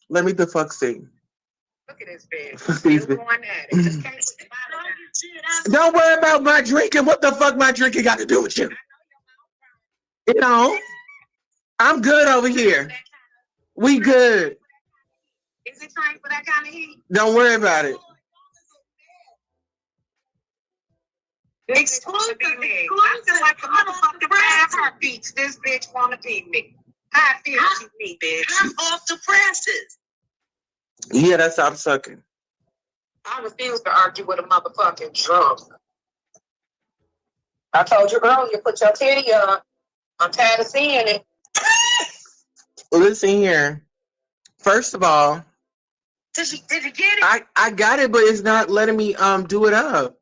Let me the fuck see.
Look at this bitch. Still going at it. Just can't put the
Don't worry about my drinking. What the fuck my drinking got to do with you? You know, I'm good over here. We good.
Is it time for that kind of heat?
Don't worry about it.
Exclusive. I feel like a motherfucking 5 heartbeats. This bitch wanna be me. I feel she me, bitch. I'm off the presses.
Yeah, that's I'm sucking.
I refuse to argue with a motherfucking drunk. I told you earlier, put your titty up. I'm tired of seeing it.
Listen here. First of all,
Did you get it?
I got it, but it's not letting me do it up.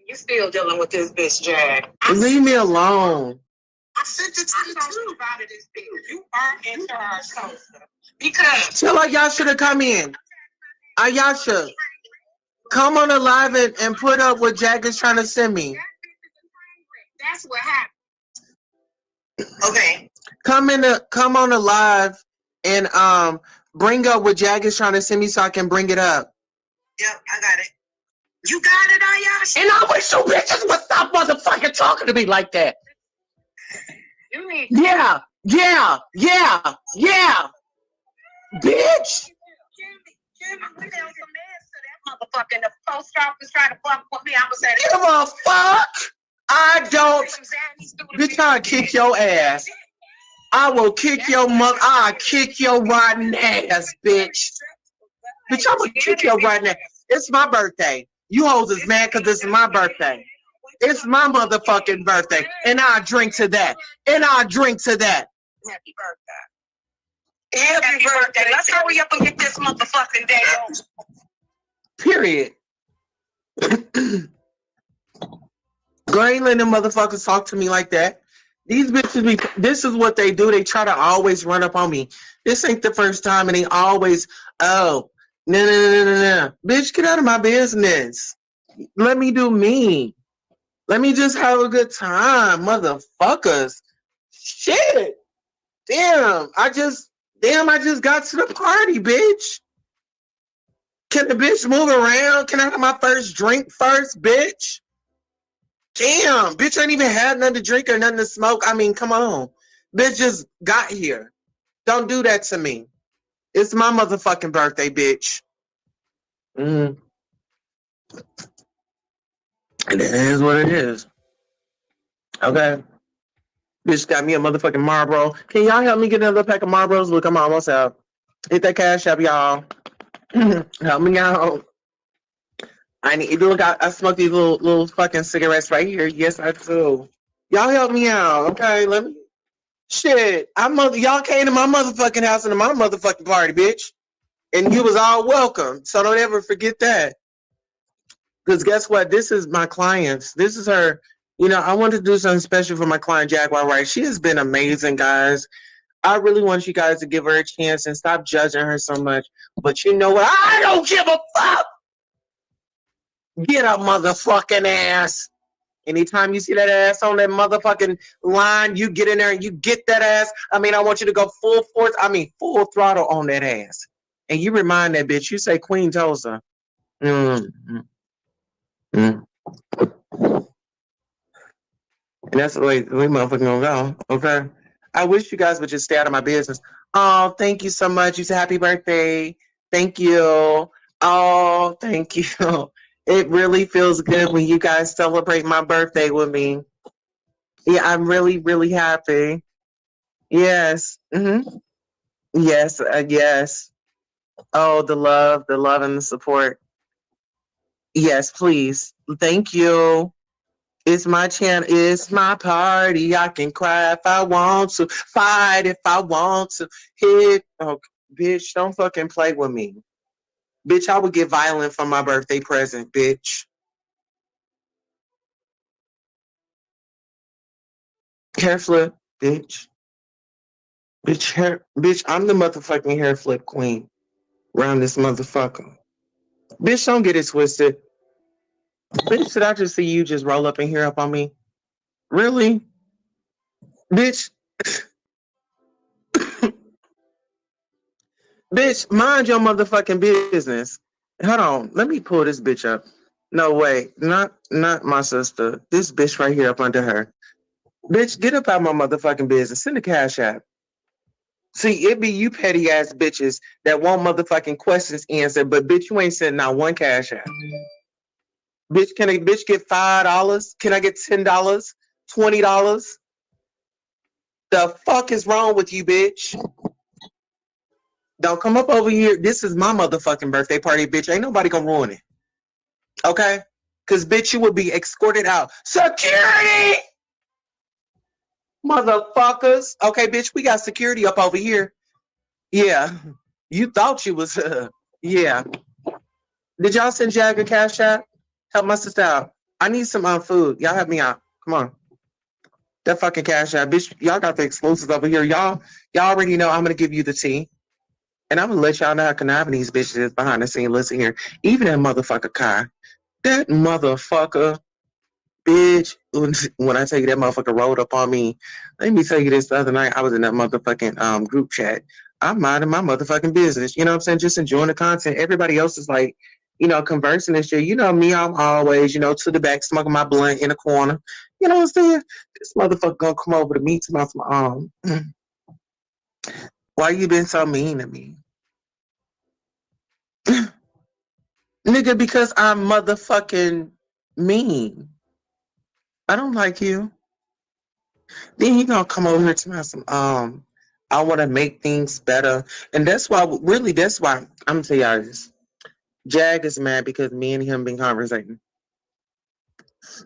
You still dealing with this bitch, Jag.
Leave me alone.
I sent it to you too about this bill. You are in charge, Tulsa. Because
Tell Ayasha to come in. Ayasha, come on the live and put up what Jack is trying to send me.
that's what happened. Okay.
Come on the live and bring up what Jag is trying to send me so I can bring it up.
Yep, I got it. You got it, Ayasha?
And I wish you bitches would stop motherfucking talking to me like that.
You need
Yeah. Bitch.
Jimmy, we nailed some ass to that motherfucker. And the post office tried to fuck with me. I was at
Give a fuck. I don't. Bitch, I'll kick your ass. I will kick your mother. I'll kick your rotten ass, bitch. Bitch, I will kick your rotten ass. It's my birthday. You hoes is mad because it's my birthday. It's my motherfucking birthday. And I'll drink to that.
Happy birthday. Happy birthday. Let's hurry up and get this motherfucking day over.
Period. Go ain't letting them motherfuckers talk to me like that. These bitches this is what they do. They try to always run up on me. This ain't the first time, and they always, no. Bitch, get out of my business. Let me do me. Let me just have a good time, motherfuckers. Shit. Damn, I just got to the party, bitch. Can the bitch move around? Can I have my first drink first, bitch? Damn, bitch ain't even had nothing to drink or nothing to smoke. I mean, come on. Bitch just got here. Don't do that to me. It's my motherfucking birthday, bitch. And it is what it is. Okay. Bitch got me a motherfucking Marlboro. Can y'all help me get another pack of Marlboros? Look, I'm almost out. Hit that cash app, y'all. Help me out. I need look. I smoke these little fucking cigarettes right here. Yes, I do. Y'all help me out, okay? Let me. Shit, y'all came to my motherfucking house and to my motherfucking party, bitch, and you was all welcome. So don't ever forget that. Because guess what? This is my clients. This is her. You know, I want to do something special for my client Jaguar Wright. She has been amazing, guys. I really want you guys to give her a chance and stop judging her so much. But you know what? I don't give a fuck. Get a motherfucking ass. Anytime you see that ass on that motherfucking line, you get in there and you get that ass. I mean, I want you to go full force. I mean, full throttle on that ass. And you remind that bitch, you say Queen Tulsa. And that's the way we motherfucking gonna go. Okay. I wish you guys would just stay out of my business. Oh, thank you so much. You said happy birthday. Thank you. Oh, thank you. It really feels good when you guys celebrate my birthday with me. Yeah, I'm really, really happy. Yes. Yes. Yes. Oh, the love and the support. Yes, please. Thank you. It's my channel. It's my party. I can cry if I want to. Fight if I want to. Hit. Oh, bitch, don't fucking play with me. Bitch, I would get violent for my birthday present, bitch. Hair flip, bitch. Bitch, I'm the motherfucking hair flip queen around this motherfucker. Bitch, don't get it twisted. Bitch, did I just see you just roll up and hair up on me? Really? Bitch. Bitch, mind your motherfucking business. Hold on, let me pull this bitch up. No, wait, not my sister. This bitch right here up under her. Bitch, get up out my motherfucking business. Send the cash app. See, it be you petty ass bitches that want motherfucking questions answered, but bitch, you ain't sending out one cash app. Bitch, can a bitch get $5? Can I get $10? $20? The fuck is wrong with you, bitch? Don't come up over here. This is my motherfucking birthday party, bitch. Ain't nobody gonna ruin it. Okay? Because, bitch, you would be escorted out. Security! Motherfuckers. Okay, bitch, we got security up over here. Yeah. You thought you was, yeah. Did y'all send Jag a cash app? Help my sister out. I need some food. Y'all help me out. Come on. That fucking cash app, bitch. Y'all got the exclusives over here. Y'all already know I'm gonna give you the tea. And I'm gonna let y'all know how conniving these bitches is behind the scene. Listen here. Even that motherfucker Kai. That motherfucker, bitch. When I tell you that motherfucker rolled up on me, let me tell you this. The other night, I was in that motherfucking group chat. I'm minding my motherfucking business. You know what I'm saying? Just enjoying the content. Everybody else is like, conversing and shit. You know me, I'm always, to the back, smoking my blunt in a corner. You know what I'm saying? This motherfucker gonna come over to me to my why you been so mean to me? Nigga, because I'm motherfucking mean. I don't like you. Then he gonna come over here to me some I wanna make things better. And that's why I'm gonna tell y'all this. Jag is mad because me and him been conversating.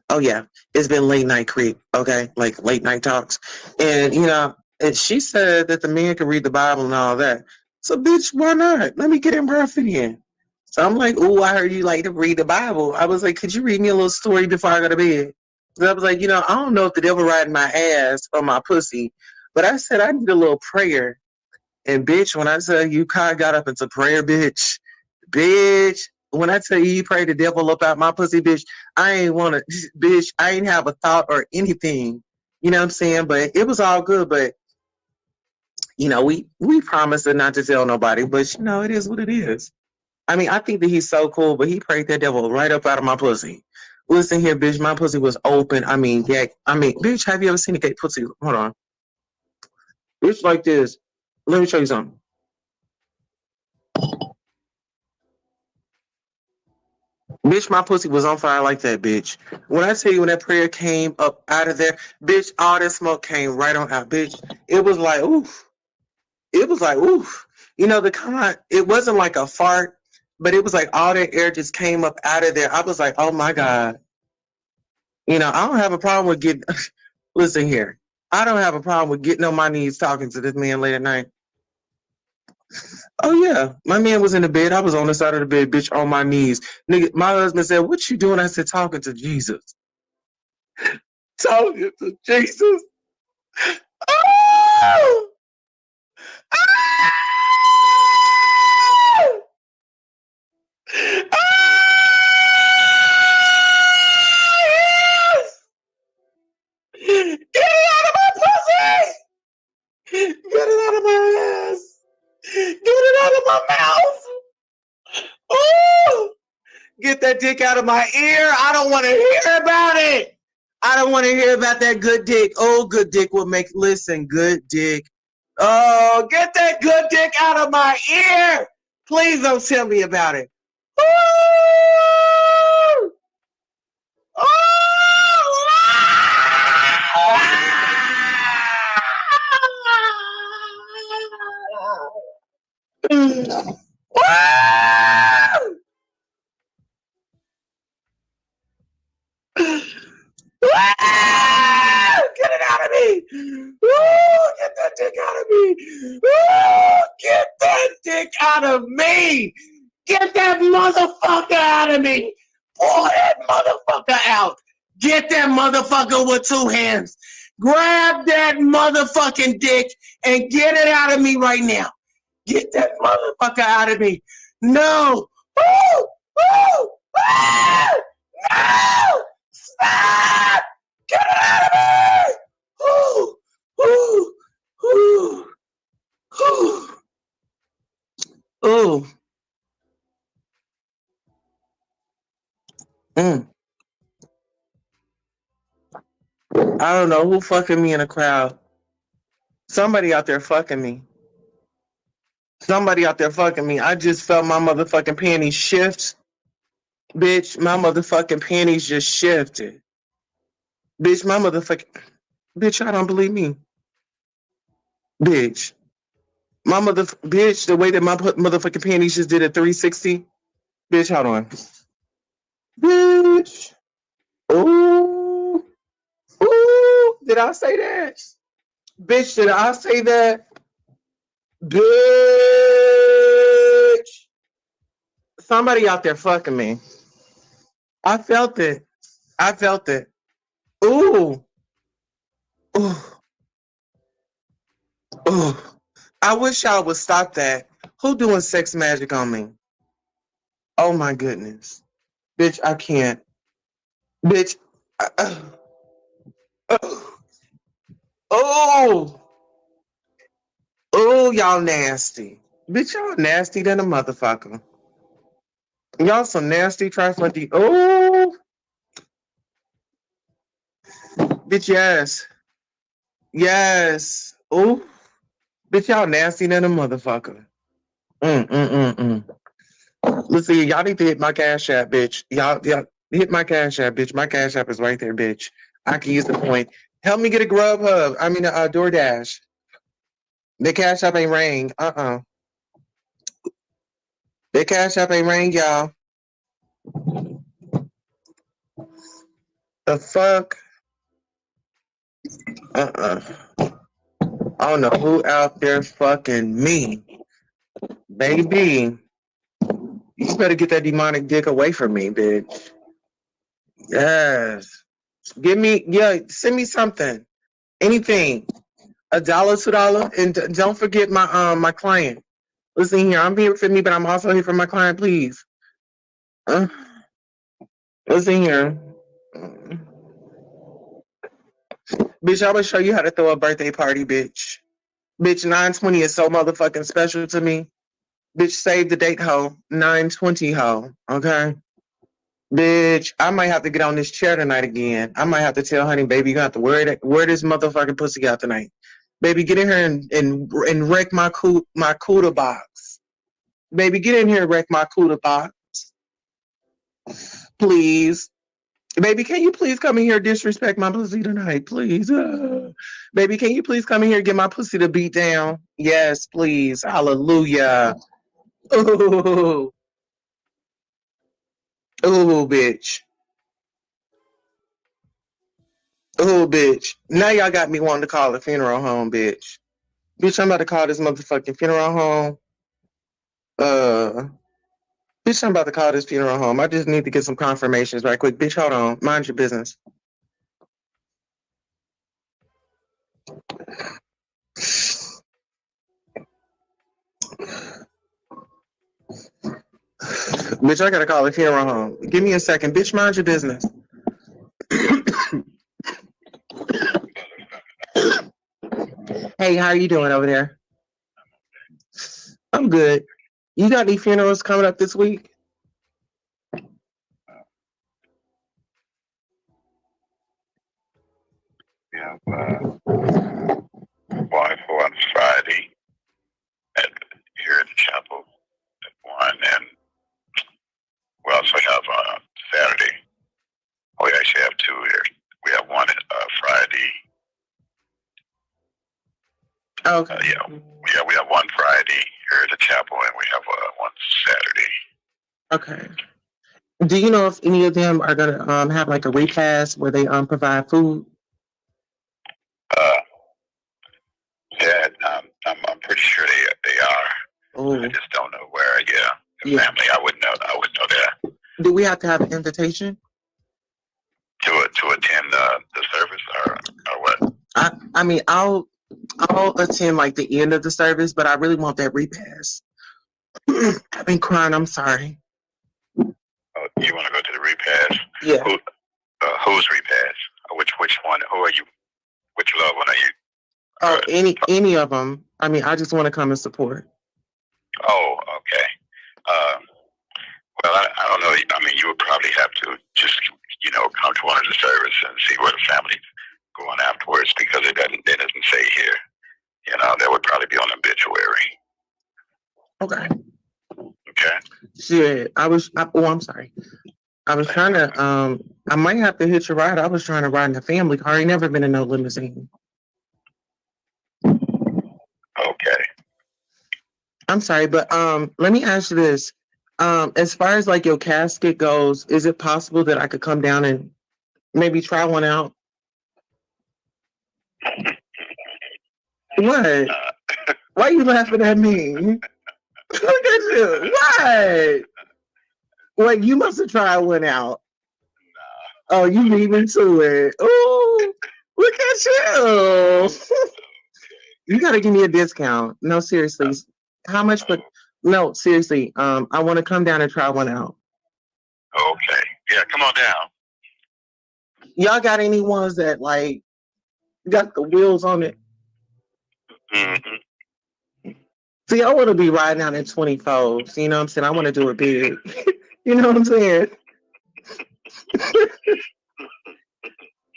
Oh yeah, it's been late night creep, okay? Like late night talks. And and she said that the man could read the Bible and all that. So bitch, why not? Let me get him her in. So I'm like, oh, I heard you like to read the Bible. I was like, could you read me a little story before I go to bed? So I was like, I don't know if the devil riding my ass or my pussy, but I said I need a little prayer. And bitch, when I tell you Kai got up into prayer, bitch, when I tell you he prayed the devil up out my pussy, bitch, I ain't want to, bitch, I ain't have a thought or anything. You know what I'm saying? But it was all good. But, we promised not to tell nobody, but it is what it is. I mean, I think that he's so cool, but he prayed that devil right up out of my pussy. Listen here, bitch, my pussy was open. I mean, yeah, bitch, have you ever seen a gay pussy? Hold on. It's like this. Let me show you something. Bitch, my pussy was on fire like that, bitch. When I tell you when that prayer came up out of there, bitch, all that smoke came right on out, bitch. It was like, oof. It was like, oof. The kind, it wasn't like a fart, but it was like all that air just came up out of there. I was like, oh my God. I don't have a problem with getting, listen here. I don't have a problem with getting on my knees talking to this man late at night. Oh yeah, my man was in the bed. I was on the side of the bed, bitch, on my knees. Nigga, my husband said, "What you doing?" I said, "Talking to Jesus." Talking to Jesus. Oh! Ah! Yes! Get it out of my pussy! Get it out of my ass! Get it out of my mouth! Oh! Get that dick out of my ear! I don't want to hear about it! I don't want to hear about that good dick. Oh, good dick will make, listen, good dick. Oh, get that good dick out of my ear! Please don't tell me about it. Woo! Get it out of me! Get that dick out of me! Get that dick out of me! Get that motherfucker out of me! Pull that motherfucker out! Get that motherfucker with two hands! Grab that motherfucking dick and get it out of me right now! Get that motherfucker out of me! No! Woo! Woo! Ah! No! Stop! Get it out of me! Ooh, ooh, ooh, ooh, ooh. I don't know who fucking me in the crowd. Somebody out there fucking me. Somebody out there fucking me. I just felt my motherfucking panties shift. Bitch, my motherfucking panties just shifted. Bitch, my motherfucking... Bitch, I don't believe me. Bitch. Bitch, the way that my motherfucking panties just did a 360. Bitch, hold on. Bitch. Ooh. Ooh. Did I say that? Bitch, did I say that? Bitch. Somebody out there fucking me. I felt it. I felt it. Ooh. Ooh. Ooh. I wish y'all would stop that. Who doing sex magic on me? Oh my goodness. Bitch, I can't. Bitch. Oh. Oh, y'all nasty. Bitch, y'all nasty than a motherfucker. Y'all some nasty trifling. Oh. Bitch, yes. Yes. Oh. Bitch, y'all nasty than a motherfucker. Mm. Listen, y'all need to hit my cash app, bitch. Y'all hit my cash app, bitch. My cash app is right there, bitch. I can use the point. Help me get a Grubhub. I mean, a DoorDash. The cash app ain't rang. The cash app ain't rang, y'all. The fuck? I don't know who out there fucking me. Baby, you better get that demonic dick away from me, bitch. Yes. Send me something. Anything. $1, $2, and don't forget my client. Listen here, I'm here for me, but I'm also here for my client. Please, listen here, bitch. I will show you how to throw a birthday party, bitch. Bitch, 9/20 is so motherfucking special to me. Bitch, save the date, ho. 9/20, ho. Okay, bitch. I might have to get on this chair tonight again. I might have to tell Honey, baby, you got to wear this motherfucking pussy out tonight. Baby, get in here and wreck my cooter box. Baby, get in here and wreck my cooter box. Please. Baby, can you please come in here and disrespect my pussy tonight, please? Baby, can you please come in here and get my pussy to beat down? Yes, please. Hallelujah. Ooh. Ooh, bitch. Ooh, bitch. Now y'all got me wanting to call a funeral home, bitch. Bitch, I'm about to call this motherfucking funeral home. Bitch, I'm about to call this funeral home. I just need to get some confirmations right quick. Bitch, hold on. Mind your business. Bitch, I gotta call a funeral home. Give me a second. Bitch, mind your business. Hey, how are you doing over there? I'm good. You got any funerals coming up this week?
We have one for on Friday here at the chapel at 1, and we also have Saturday. We actually have 2 here. We have one Friday.
Okay.
We have one Friday here at the chapel, and we have one Saturday.
Okay. Do you know if any of them are gonna have like a repast where they provide food?
Yeah, I'm pretty sure they are.
Oh.
I just don't know where. Yeah, the family. I wouldn't know that.
Do we have to have an invitation
to attend the service or what?
I mean, I'll attend like the end of the service, but I really want that repast. I've been crying. I'm sorry.
Oh, you want to go to the repast?
Yeah.
Who's repast? Which one? Who are you? Which loved one are you?
Oh, any of them. I mean, I just want to come and support.
Oh, okay. Well, I don't know. I mean, you would probably have to just come to one of the service and see where the family's going afterwards, because it doesn't say here. That would probably be on the obituary.
Okay.
Okay.
Shit. I'm sorry. I was trying to I might have to hitch a ride. I was trying to ride in a family car. I ain't never been in no limousine.
Okay.
I'm sorry, but let me ask you this. As far as like your casket goes, is it possible that I could come down and maybe try one out? What? Why you laughing at me? Look at you. What? Wait, you must have tried one out. Oh, you leave into it. Oh, look at you. You gotta give me a discount. No, seriously. How much? But no, seriously. I want to come down and try one out.
Okay. Yeah, come on down.
Y'all got any ones that like got the wheels on it?
Mm-hmm.
See, I want to be riding out in 24s. You know what I'm saying? I want to do it big. You know what I'm saying?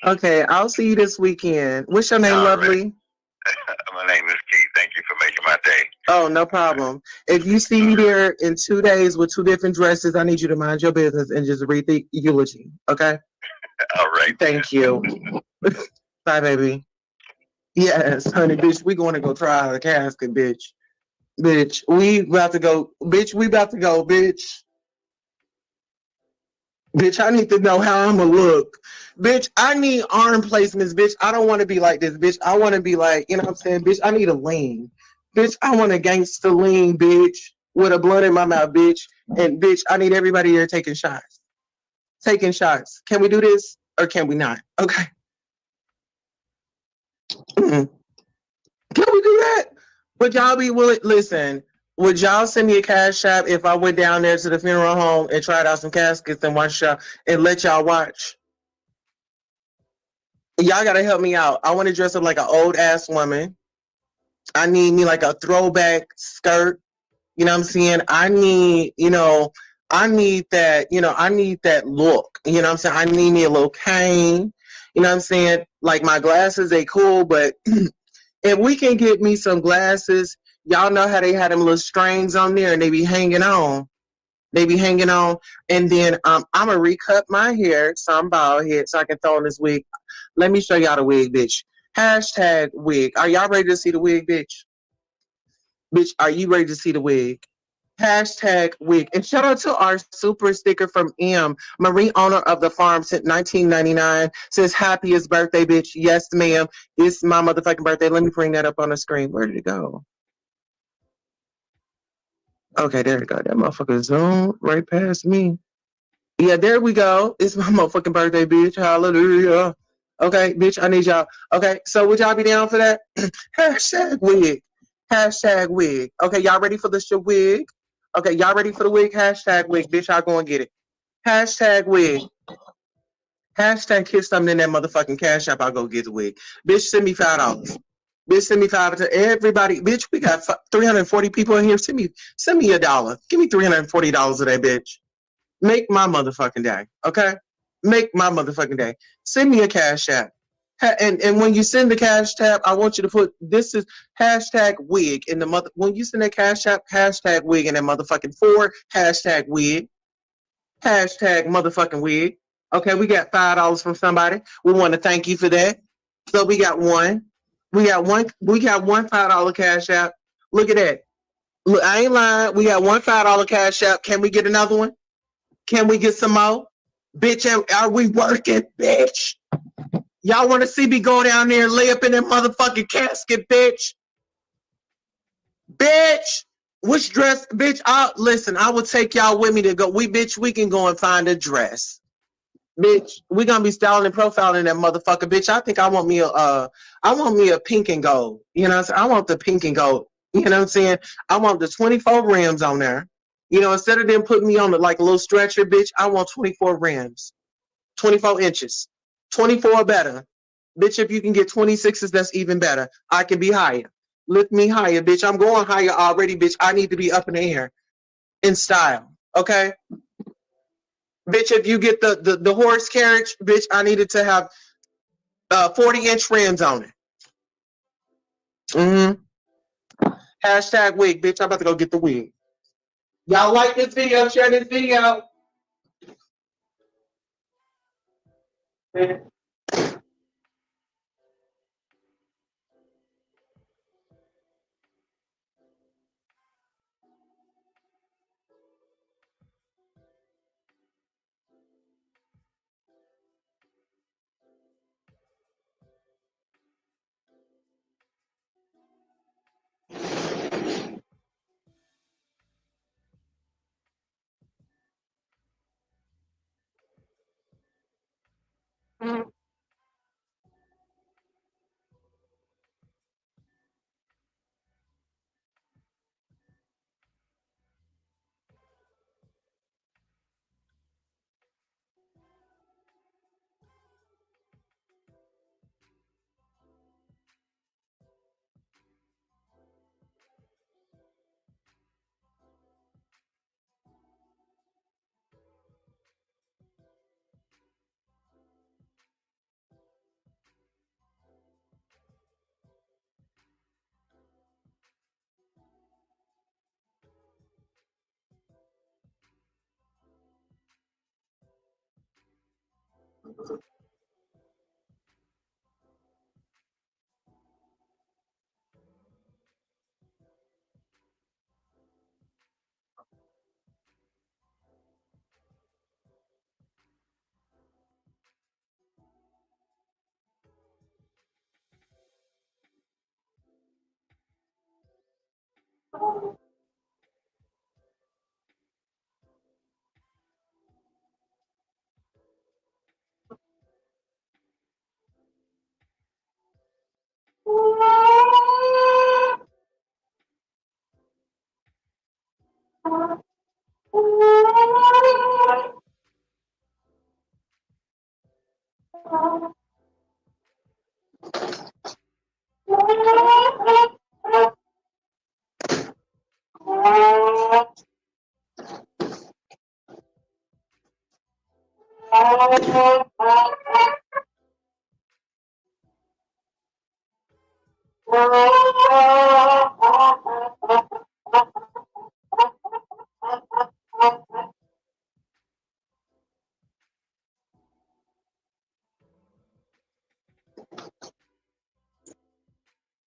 Okay, I'll see you this weekend. What's your name,
All
lovely?
Right. My name is Keith. Thank you for making my day.
Oh, no problem. If you see me there in 2 days with 2 different dresses, I need you to mind your business and just read the eulogy. Okay?
All right.
Thank you. Bye, baby. Yes, honey, bitch, we going to go try out a casket, bitch. Bitch, we about to go. Bitch, we about to go, bitch. Bitch, I need to know how I'm gonna look. Bitch, I need arm placements, bitch. I don't want to be like this, bitch. I want to be like, you know what I'm saying? Bitch, I need a lean. Bitch, I want a gangster lean, bitch, with a blunt in my mouth, bitch. And bitch, I need everybody here taking shots. Taking shots. Can we do this or can we not? Okay. Mm-mm. Can we do that? Would y'all be willing? Listen, would y'all send me a cash app if I went down there to the funeral home and tried out some caskets and watch y'all and let y'all watch? Y'all gotta help me out. I want to dress up like an old ass woman. I need me like a throwback skirt. You know what I'm saying? I need, I need that, I need that look. You know what I'm saying? I need me a little cane. You know what I'm saying? Like my glasses, they cool, but if we can get me some glasses, y'all know how they had them little strings on there and they be hanging on. They be hanging on. And then I'm gonna recut my hair, so I'm bald head, so I can throw on this wig. Let me show y'all the wig, bitch. Hashtag wig. Are y'all ready to see the wig, bitch? Bitch, are you ready to see the wig? Hashtag wig. And shout out to our super sticker from M, Marie, owner of the farm since 1999. Says happiest birthday, bitch. Yes, ma'am. It's my motherfucking birthday. Let me bring that up on the screen. Where did it go? Okay, there we go. That motherfucker zoomed right past me. Yeah, there we go. It's my motherfucking birthday, bitch. Hallelujah. Okay, bitch, I need y'all. Okay, so would y'all be down for that? Hashtag wig. Hashtag wig. Okay, y'all ready for the wig? Okay, y'all ready for the wig? Hashtag wig. Bitch, I'll go and get it. Hashtag wig. Hashtag hit something in that motherfucking cash app. I'll go get the wig. Bitch, send me $5. Bitch, send me $5 to everybody. Bitch, we got 340 people in here. Send me $1. Give me $340 of that, bitch. Make my motherfucking day, okay? Make my motherfucking day. Send me a cash app. And when you send the cash app, I want you to put this is hashtag wig in the mother. When you send that cash app, hashtag wig in that motherfucking hashtag wig, hashtag motherfucking wig. Okay, we got $5 from somebody. We want to thank you for that. So we got one. We got one $5 cash app. Look at that. Look, I ain't lying. We got one $5 cash app. Can we get another one? Can we get some more? Bitch, are we working, bitch? Y'all want to see me go down there and lay up in that motherfucking casket, bitch? Bitch, which dress, bitch? Listen, I will take y'all with me to go. We can go and find a dress. Bitch, we gonna be styling and profiling that motherfucker, bitch. I think I want me a pink and gold. You know what I'm saying? I want the pink and gold. You know what I'm saying? I want the 24 rims on there. You know, instead of them putting me on like a little stretcher, bitch, I want 24 rims, 24 inches, 24 better. Bitch, if you can get 26s, that's even better. I can be higher. Lift me higher, bitch. I'm going higher already, bitch. I need to be up in the air in style, okay? Bitch, if you get the horse carriage, bitch, I needed to have 40-inch rims on it. Hashtag wig, bitch. I'm about to go get the wig. Y'all like this video? Share this video.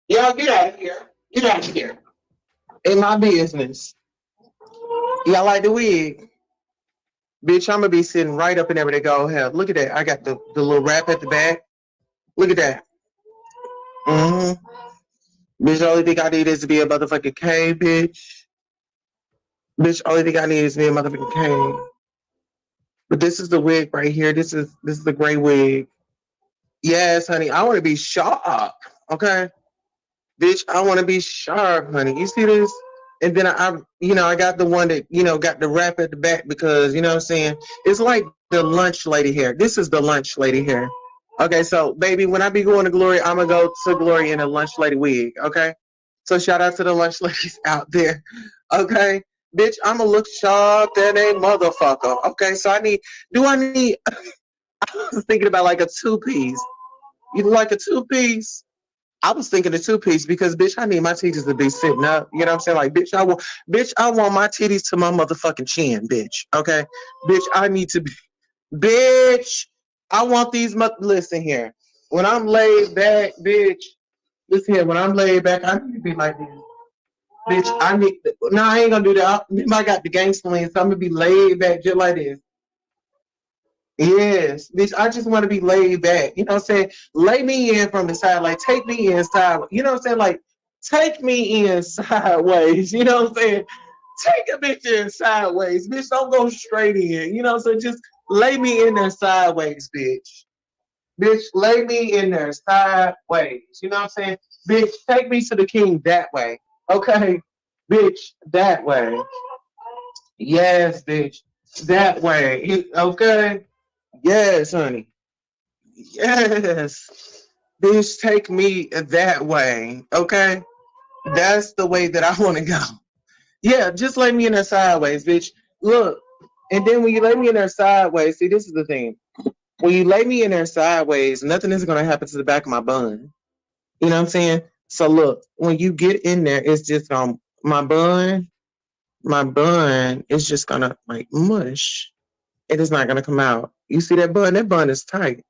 Y'all get out of here. Get out of here. In my business. Y'all like the wig? Bitch, I'm gonna be sitting right up in there where they go. Hell, look at that. I got the little wrap at the back. Look at that. Bitch, the only thing I need is to be a motherfucking K, bitch. Bitch, only thing I need is to be a motherfucking K. But this is the wig right here. This is the gray wig. Yes, honey. I want to be sharp. Okay. Bitch, I want to be sharp, honey. You see this? And then I got the one that, got the wrap at the back because, you know what I'm saying? It's like the lunch lady hair. This is the lunch lady hair. Okay, so, baby, when I be going to Glory, I'm going to go to Glory in a lunch lady wig, okay? So, shout out to the lunch ladies out there, okay? Bitch, I'm going to look sharp than a motherfucker, okay? So, I was thinking about like a two-piece. You like a two-piece? I was thinking a two-piece because, bitch, I need my titties to be sitting up. You know what I'm saying? Like, bitch, I want my titties to my motherfucking chin, bitch. Okay? Bitch, I need to be, bitch, I want these, listen here. When I'm laid back, bitch, listen here. When I'm laid back, I need to be like this. Bitch, I ain't gonna do that. I got the gangster lean, so I'm gonna be laid back just like this. Yes, bitch, I just want to be laid back. You know what I'm saying? Lay me in from the side, like take me inside. You know what I'm saying? Like take me in sideways. You know what I'm saying? Take a bitch in sideways. Bitch, don't go straight in. You know what I'm saying? Just lay me in there sideways, bitch. Bitch, lay me in there sideways. You know what I'm saying? Bitch, take me to the king that way. Okay? Bitch, that way. Yes, bitch. That way. Okay? Yes, honey. Yes. Bitch, take me that way. Okay? That's the way that I want to go. Yeah, just lay me in there sideways, bitch. Look. And then when you lay me in there sideways, see, this is the thing. When you lay me in there sideways, nothing is going to happen to the back of my bun. You know what I'm saying? So look, when you get in there, it's just my bun is just going to like mush. It is not going to come out. You see that bun? That bun is tight.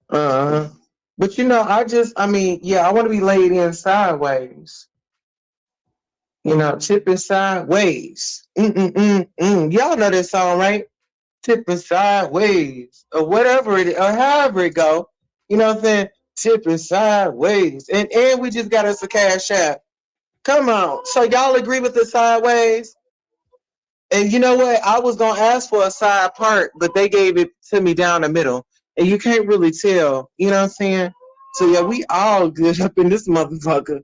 But I want to be laid in sideways. Tipping sideways. Y'all know this song, right? Tipping sideways, or whatever it is, or however it go. You know what I'm saying? Tipping sideways. And we just got us a cash app. Come on. So y'all agree with the sideways? And you know what? I was gonna ask for a side part, but they gave it to me down the middle. and you can't really tell. You know what I'm saying? So yeah, we all good up in this motherfucker.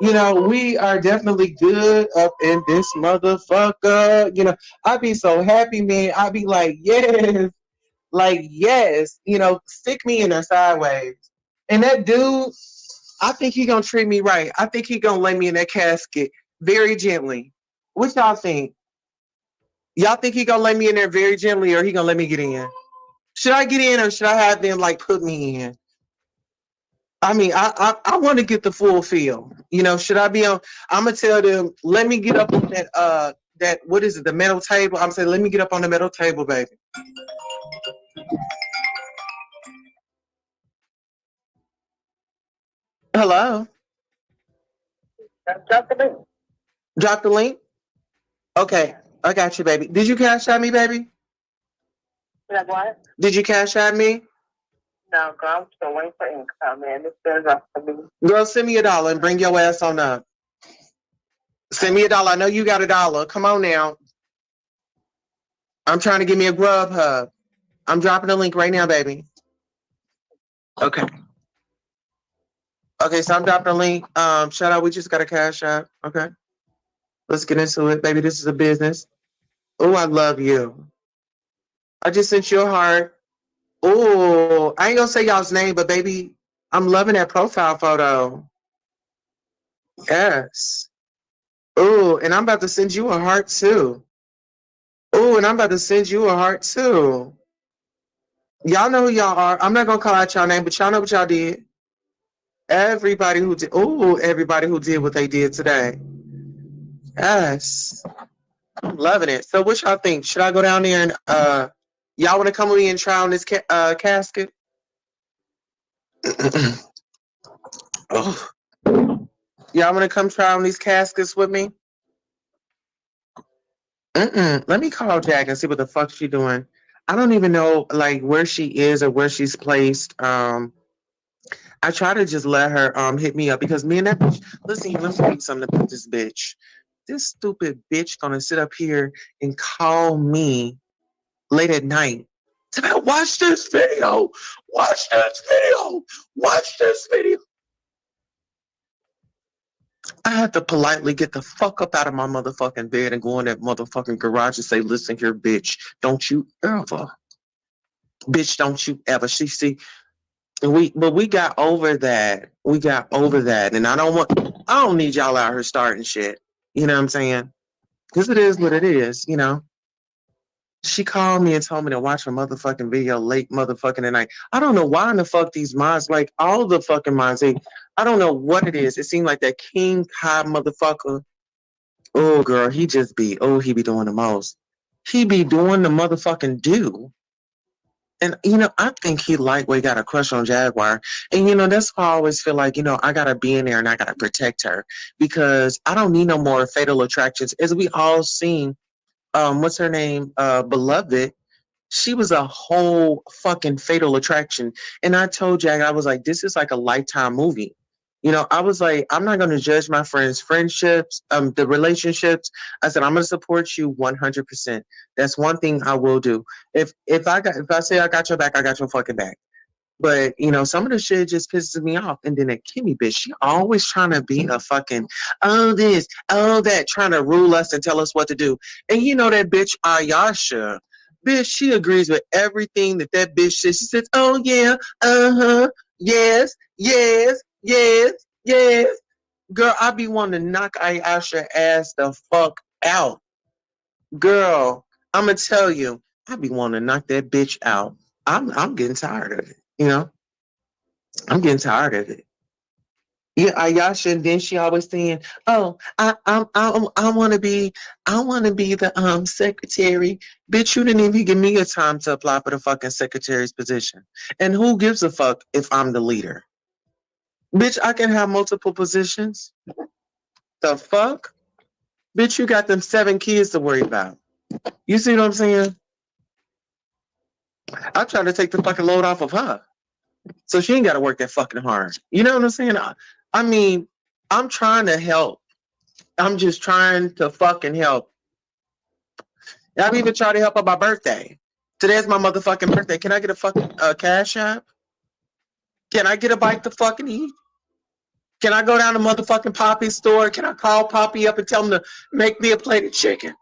You know, we are definitely good up in this motherfucker. You know, I be so happy, man. I be like, yes, you know, stick me in there sideways. And that dude, I think he gonna treat me right. I think he gonna lay me in that casket very gently. What y'all think? Y'all think he gonna lay me in there very gently, or he gonna let me get in? Should I get in, or should I have them like put me in? I mean, I want to get the full feel. You know, should I be on? I'm gonna tell them, let me get up on that what is it, the metal table? I'm saying, let me get up on the metal table, baby. Hello, drop the link. Okay, I got you, baby. Did you cash out me, baby?
Like what?
Did you cash out me?
No, girl, I'm still waiting for income, man. This is up for me.
Girl, send me $1 and bring your ass on up. Send me $1. I know you got $1. Come on now. I'm trying to give me a grub hub. I'm dropping the link right now, baby. Okay. Okay, so I'm dropping the link. Shout out, we just got a cash out. Okay. Let's get into it, baby. This is a business. Oh, I love you. I just sent you a heart. Oh, I ain't gonna say y'all's name, but baby, I'm loving that profile photo. Yes. Oh, and I'm about to send you a heart too. Oh, and I'm about to send you a heart too. Y'all know who y'all are. I'm not gonna call out y'all name, but y'all know what y'all did. Everybody who did. Oh, everybody who did what they did today. Yes. I'm loving it. So what y'all think? Should I go down there and y'all want to come with me and try on this casket? Oh. Y'all want to come try on these caskets with me? Let me call Jack and see what the fuck she doing. I don't even know like where she is or where she's placed. I try to just let her hit me up because me and that bitch. Listen, let me tell you something about this bitch. This stupid bitch gonna sit up here and call me late at night. Tell me, watch this video. Watch this video. Watch this video. I had to politely get the fuck up out of my motherfucking bed and go in that motherfucking garage and say, listen here, bitch, don't you ever. Bitch, don't you ever. See, but we got over that. We got over that. And I don't need y'all out here starting shit. You know what I'm saying? Because it is what it is, you know. She called me and told me to watch her motherfucking video late motherfucking at night. I don't know why in the fuck these mods, like all the fucking mods, I don't know what it is. It seemed like that King Kai motherfucker. Oh, girl, he be doing the most. He be doing the motherfucking do. And, you know, I think he lightweight got a crush on Jaguar. And, you know, that's why I always feel like, you know, I got to be in there and I got to protect her because I don't need no more fatal attractions. As we all seen, what's her name? Beloved. She was a whole fucking fatal attraction. And I told Jack, I was like, this is like a Lifetime movie. You know, I was like, I'm not going to judge my friends' friendships, the relationships. I said, I'm going to support you 100%. That's one thing I will do. If I say I got your back, I got your fucking back. But, you know, some of the shit just pisses me off. And then that Kimmy bitch, she always trying to be a fucking, oh this, oh that, trying to rule us and tell us what to do. And you know that bitch Ayasha, bitch, she agrees with everything that bitch says. She says, oh yeah, uh-huh, yes, yes, yes, yes. Girl, I be wanting to knock Ayasha ass the fuck out. Girl, I'm going to tell you, I be wanting to knock that bitch out. I'm getting tired of it. You know, I'm getting tired of it. Yeah, Ayasha, and then she always saying, "Oh, I want to be the secretary." Bitch, you didn't even give me a time to apply for the fucking secretary's position. And who gives a fuck if I'm the leader? Bitch, I can have multiple positions. The fuck, bitch, you got them 7 kids to worry about. You see what I'm saying? I'm trying to take the fucking load off of her. So she ain't got to work that fucking hard. You know what I'm saying? I mean, I'm trying to help. I'm just trying to fucking help. I've even tried to help on my birthday. Today's my motherfucking birthday. Can I get a fucking cash app? Can I get a bite to fucking eat? Can I go down to motherfucking Poppy's store? Can I call Poppy up and tell him to make me a plate of chicken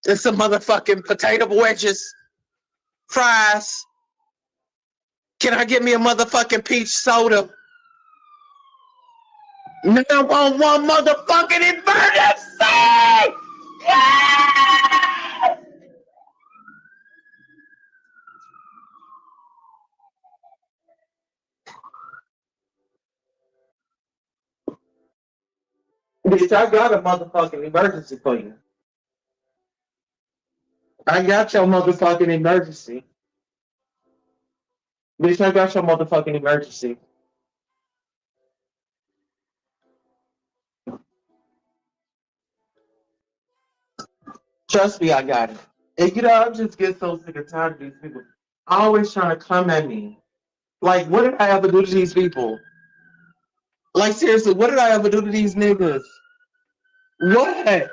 and some motherfucking potato wedges, fries? Can I get me a motherfucking peach soda? 911 motherfucking emergency! Yeah! Bitch, I got a motherfucking emergency for you. I got your motherfucking emergency. Bitch, I got your motherfucking emergency. Trust me, I got it. And you know, I just get so sick and tired of these people always trying to come at me. Like, what did I ever do to these people? Like, seriously, what did I ever do to these niggas? What?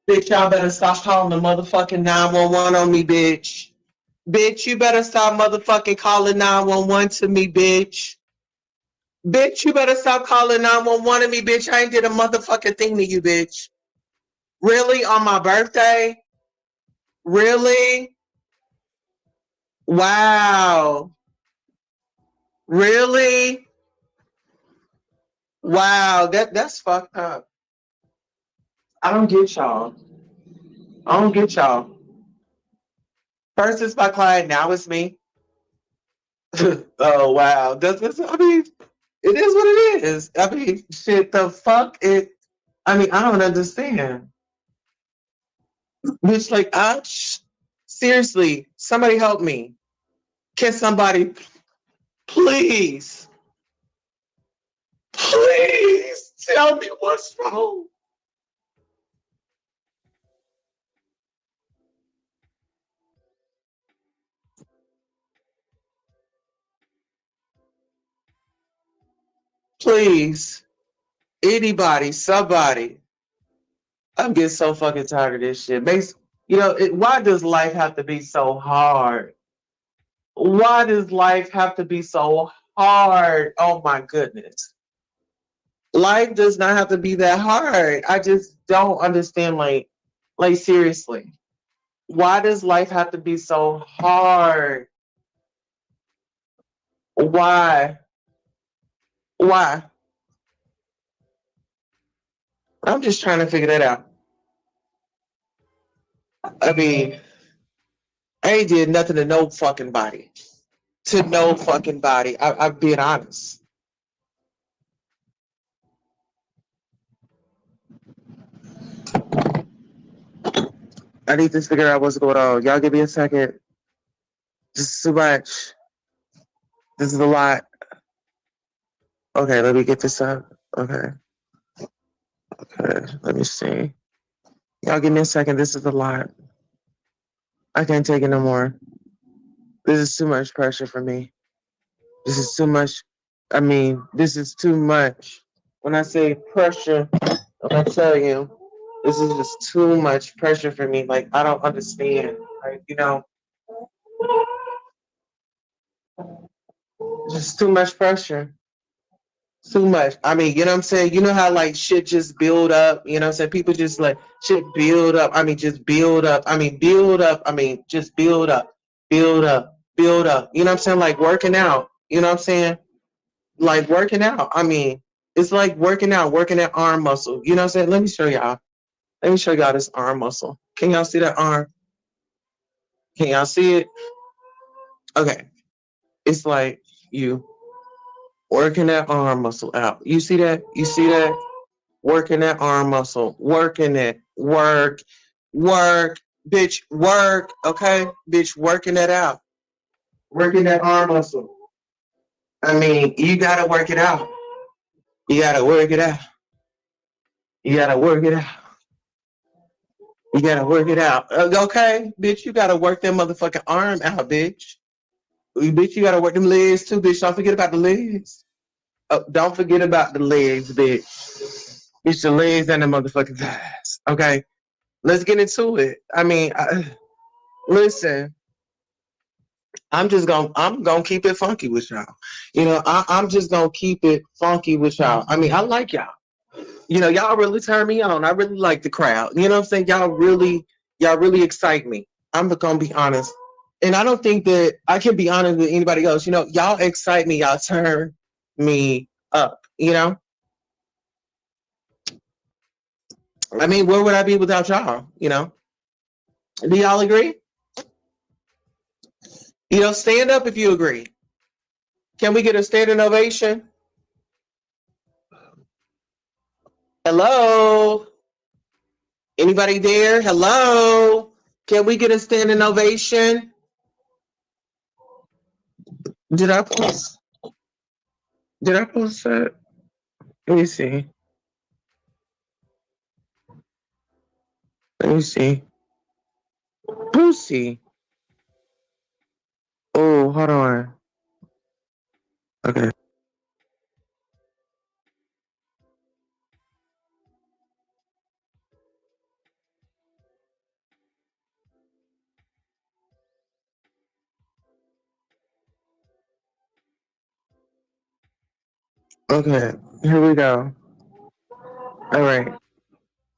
Bitch, y'all better stop calling the motherfucking 911 on me, bitch. Bitch, you better stop motherfucking calling 911 to me, bitch. Bitch, you better stop calling 911 to me, bitch. I ain't did a motherfucking thing to you, bitch. Really? On my birthday? Really? Wow. Really? Wow, that's fucked up. I don't get y'all. I don't get y'all. First it's my client, now it's me. Oh wow. I mean, it is what it is. I mean, shit, the fuck it. I mean, I don't understand. Bitch, like, seriously, somebody help me. Can somebody please tell me what's wrong? Please. Anybody, somebody. I'm getting so fucking tired of this shit. Why does life have to be so hard? Why does life have to be so hard? Oh my goodness. Life does not have to be that hard. I just don't understand, like seriously. Why does life have to be so hard? Why? Why? I'm just trying to figure that out. I mean, I ain't did nothing to no fucking body. To no fucking body. I'm being honest. I need to figure out what's going on. Y'all give me a second. This is too much. This is a lot. Okay, let me get this up. Okay, let me see. Y'all give me a second. This is a lot. I can't take it no more. This is too much pressure for me. This is too much. I mean, this is too much. When I say pressure, I'm telling you, this is just too much pressure for me. Like, I don't understand. Like, just too much pressure. Too much. I mean, you know what I'm saying? You know how like shit just build up, you know what I'm saying? People just like shit build up. I mean, just build up. I mean, build up. I mean, just build up. Build up. Build up. You know what I'm saying? Like working out. You know what I'm saying? Like working out. I mean, it's like working out, working that arm muscle. You know what I'm saying? Let me show y'all. Let me show y'all this arm muscle. Can y'all see that arm? Can y'all see it? Okay. It's like you working that arm muscle out. You see that? You see that? Working that arm muscle. Working it. Work. Bitch, work. Okay? Bitch, working that out. Working that arm muscle. I mean, you gotta work it out. You gotta work it out. You gotta work it out. You gotta work it out. Okay, bitch, you gotta work that motherfucking arm out, bitch. Bitch, you gotta work them legs too, bitch. Don't forget about the legs. Oh, don't forget about the legs, bitch. It's the legs and the motherfucking thighs. Okay, let's get into it. I mean, listen. I'm gonna keep it funky with y'all. You know, I'm just gonna keep it funky with y'all. I mean, I like y'all. You know, y'all really turn me on. I really like the crowd. You know what I'm saying? Y'all really excite me. I'm gonna be honest. And I don't think that I can be honest with anybody else. You know, y'all excite me, y'all turn me up, you know? I mean, where would I be without y'all? You know? Do y'all agree? You know, stand up if you agree. Can we get a standing ovation? Hello? Anybody there? Hello? Can we get a standing ovation? Did I post? Did I post that? Let me see. Let me see. Pussy. Oh, hold on. Okay. Okay. Here we go. All right.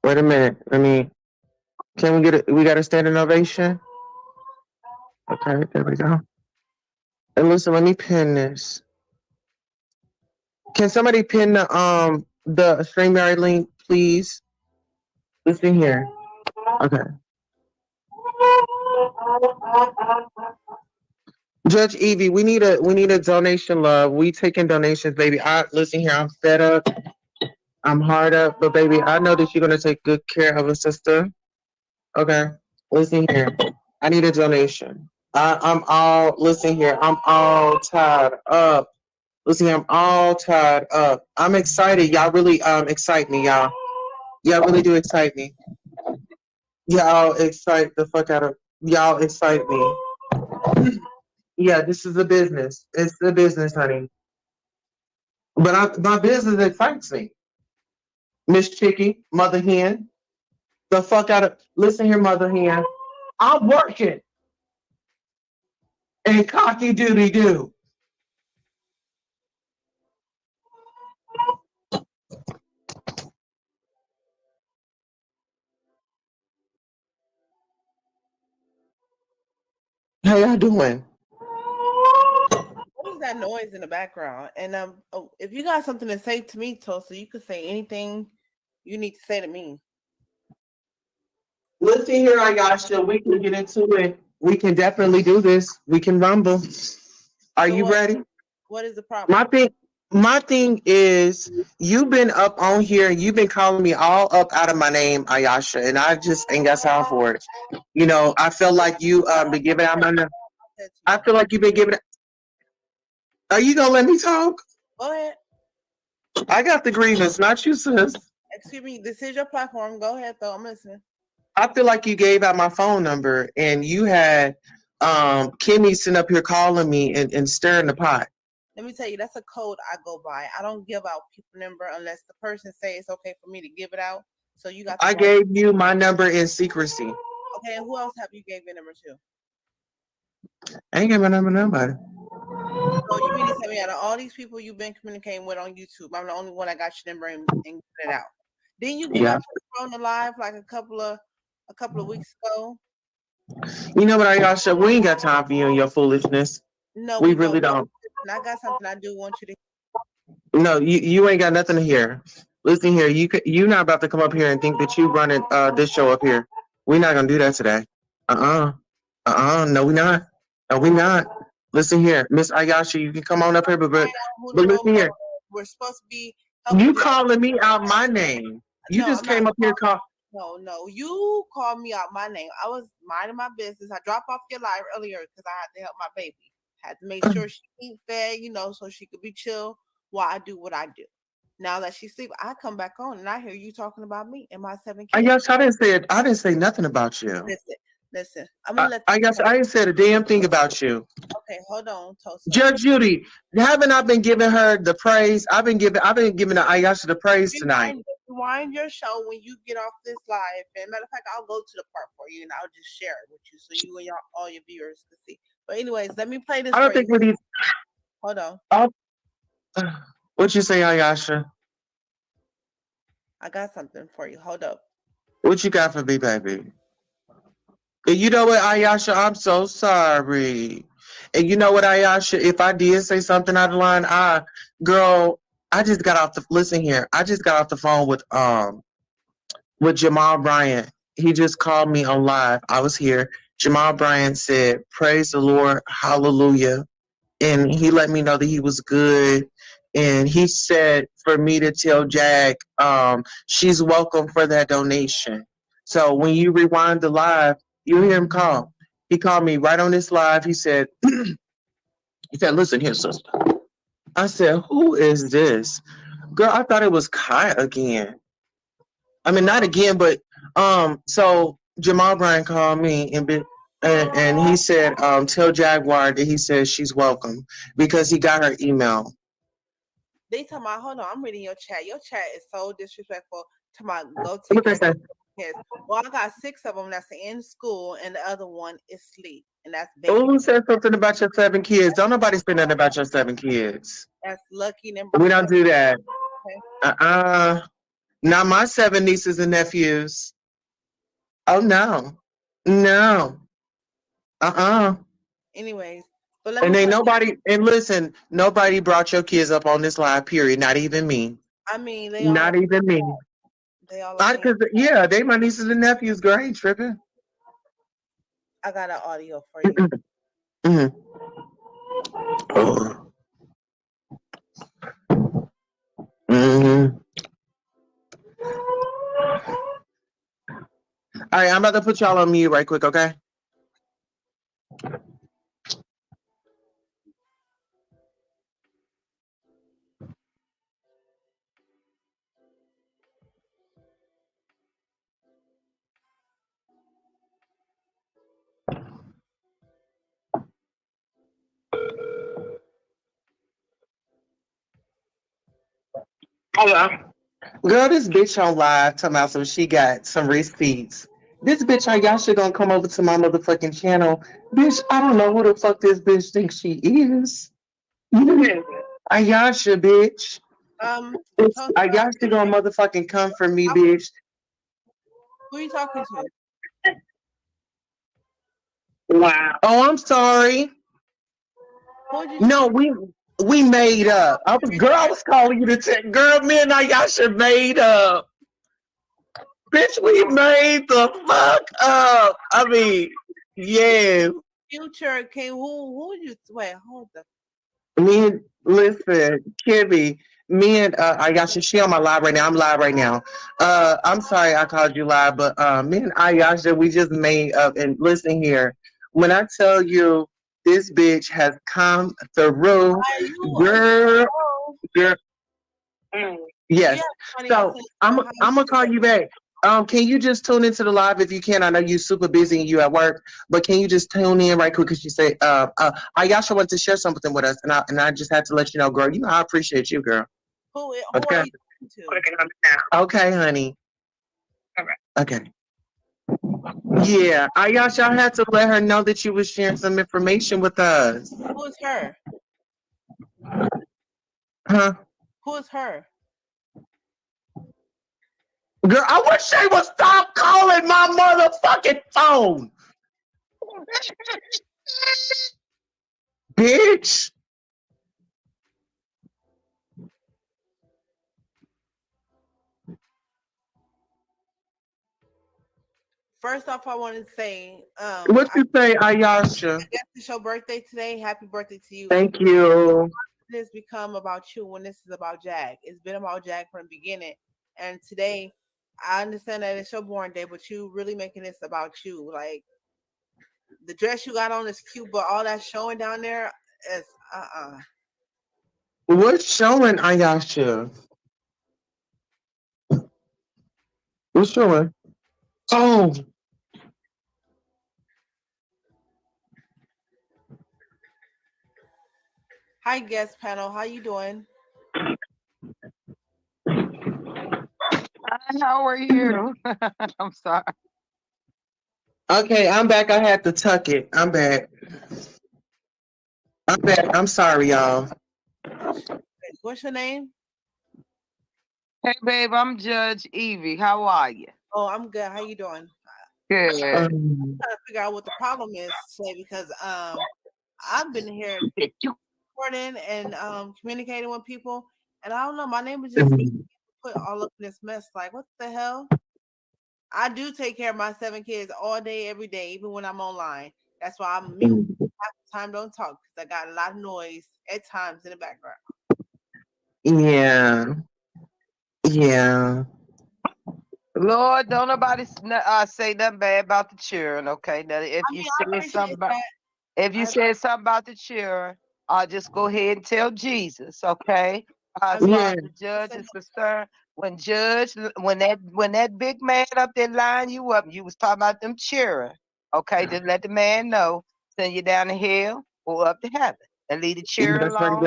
Wait a minute. Can we get we got a standing ovation? Okay, there we go. And listen, let me pin this. Can somebody pin the StreamYard link, please? Listen here. Okay. Judge Evie, we need a donation, love. We taking donations, baby. I listen here, I'm fed up. I'm hard up, but baby, I know that you're gonna take good care of a sister. Okay. Listen here. I need a donation. I'm all listen here. I'm all tied up. Listen here, I'm all tied up. I'm excited. Y'all really excite me, y'all. Y'all really do excite me. Y'all excite the fuck out of y'all excite me. Yeah, this is a business. It's a business, honey. But my business excites me. Miss Chicky, Mother Hen. The fuck out of listen here, Mother Hen. I'm working and cocky doody do. How y'all doing?
What is that noise in the background? And if you got something to say to me, Tulsa, you could say anything you need to say to me.
Listen here, Ayasha. We can get into it. We can definitely do this. We can rumble. Are you ready?
What is the problem?
My thing is you've been up on here and you've been calling me all up out of my name, Ayasha, and I just ain't got time for it. You know, I feel like you been giving out my number. I feel like you've been giving. Are you gonna let me talk?
Go ahead.
I got the grievance, not you, sis.
Excuse me. This is your platform. Go ahead, though. I'm listening.
I feel like you gave out my phone number and you had Kimmy sitting up here calling me and stirring the pot.
Let me tell you, that's a code I go by. I don't give out people number unless the person say it's okay for me to give it out. So you got.
I gave you my number in secrecy.
Okay, and who else have you gave your number to?
I ain't gave my number to nobody.
So you mean to tell me out of all these people you've been communicating with on YouTube, I'm the only one that got your number and get it out? Didn't you give out your phone live like a couple of weeks ago?
You know what, Ayasha? We ain't got time for you and your foolishness.
No,
we really don't.
I got something I do want you to.
No, you ain't got nothing to hear. Listen here, you not about to come up here and think that you running this show up here. We're not gonna do that today. No, we not. No, we not. Listen here, Miss Ayasha, you can come on up here, but listen here.
We're supposed to be.
You calling me out my name? You just came up here call.
No, you called me out my name. I was minding my business. I dropped off your live earlier because I had to help my baby. Had to make sure she eat fed, so she could be chill while I do what I do. Now that she's asleep, I come back on and I hear you talking about me and my 7
I
kids.
guess I didn't say it. I didn't say nothing about you.
Listen. I'm gonna let.
I guess I ain't said a damn thing about you.
Okay, hold on, Tulsa.
Judge Judy, haven't I been giving her the praise? I've been giving Ayasha the praise tonight.
Rewind your show when you get off this live. And matter of fact, I'll go to the part for you and I'll just share it with you so you and all your viewers can see. But anyways, let me play this.
I don't think we need.
Hold on.
What you say, Ayasha?
I got something for you. Hold up.
What you got for me, baby? And you know what, Ayasha? I'm so sorry. And you know what, Ayasha? If I did say something out of line, girl, I just got off the listen here. I just got off the phone with Jamal Bryant. He just called me on live. I was here. Jamal Bryant said, "Praise the Lord, hallelujah." And he let me know that he was good. And he said for me to tell Jack, she's welcome for that donation. So when you rewind the live, you hear him call. He called me right on this live. He said, listen here, sister. I said, who is this? Girl, I thought it was Kai again. I mean, not again, but so Jamal Bryant called me and he said, tell Jaguar that he says she's welcome because he got her email.
They tell me, hold on, I'm reading your chat. Your chat is so disrespectful. To my go
What they say?
kids. Well, I got 6 of them that's in school, and the other one is sleep, and that's
Oh,
baby.
who said something about your 7 kids? Don't nobody say nothing about your 7 kids.
That's lucky number.
We don't
7.
do that.
Okay.
Not my 7 nieces and nephews. Oh no. No.
Anyways, but let
And
me.
ain't nobody, and listen, nobody brought your kids up on this live, period. Not even me.
I mean, they
Not
all.
even me.
They all.
Yeah, they my nieces and nephews. Girl, I ain't tripping.
I got an audio for you.
Mm-hmm. Oh. Mm-hmm. All right, I'm about to put y'all on mute right quick, okay?
Hello.
Girl, this bitch on live talking about some she got some receipts. This bitch, y'all should gonna come over to my motherfucking channel. Bitch, I don't know who the fuck this bitch thinks she is. Ayasha, bitch. Ayasha gonna motherfucking come for me, bitch.
Who are you talking to?
Wow.
Oh, I'm sorry. No, we made up. I was calling you to check. Girl, me and Ayasha made up. Bitch, we made the fuck up. I mean, yeah.
Future came. Who you? Wait, hold up.
Listen, Kimmy, me and Ayasha, she on my live right now. I'm live right now. I'm sorry I called you live, but me and Ayasha, we just made up. And listen here, when I tell you this bitch has come through, girl. Yes. So I'm gonna call you back. Can you just tune into the live if you can? I know you're super busy and you at work, but can you just tune in right quick? Because you say, Ayasha wanted to share something with us, and I just had to let you know, girl. You know I appreciate you, girl.
Who
Okay.
are you talking
to?
Okay, honey.
All right.
Okay. Yeah, Ayasha, I had to let her know that you was sharing some information with us.
Who is her?
Huh?
Who is her?
Girl, I wish they would stop calling my motherfucking phone. Bitch.
First off, I want to say,
What you say, Ayasha?
I guess it's your birthday today. Happy birthday to you.
Thank you.
It has become about you when this is about Jag. It's been about Jag from the beginning. And today, I understand that it's your born day, but you really making this about you. Like, the dress you got on is cute, but all that showing down there is
What's showing, Ayasha? What's your? Oh,
Hi, guest panel. How you doing?
How are you? I'm sorry.
okay. I'm back. I had to tuck it. I'm back. I'm back. I'm sorry, y'all.
What's your name?
Hey, babe, I'm Judge Evie. How are you?
Oh, I'm good. How you doing?
Good.
I'm trying to figure out what the problem is today because I've been here recording and communicating with people, and I don't know. My name is just put all up in this mess. Like, what the hell? I do take care of my 7 kids all day, every day, even when I'm online. That's why I'm mute. Half the time don't talk because I got a lot of noise at times in the background.
Yeah. Yeah.
Lord, don't nobody say nothing bad about the children, okay? Now, if you say something about, if you said something about the children, just go ahead and tell Jesus, okay? As far as the judge is concerned, when that big man up there lining you up, you was talking about them children, okay? Just let the man know, send you down the hill or up to heaven, and leave the children alone.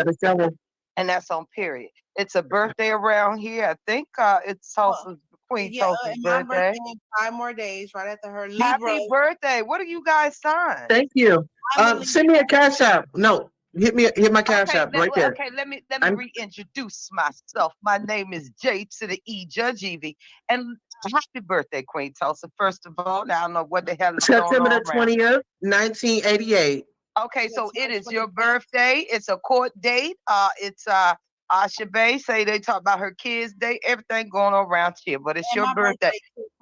And that's on period. It's a birthday around here. I think it's Tulsa's Queen Tulsa's
my
birthday.
in 5 more days, right after her Libra.
Happy birthday! What are you guys sign?
Thank you. Send me a cash app. No, hit my cash app right there.
Okay, let me reintroduce myself. My name is J to the E, Judge Evie, and happy birthday, Queen Tulsa. First of all, now I don't know what the hell is
September
going
the
on
20th, 1988.
Okay, so it is your birthday. It's a court date. It's Shabay say they talk about her kids' day. Everything going on around here, but it's your birthday.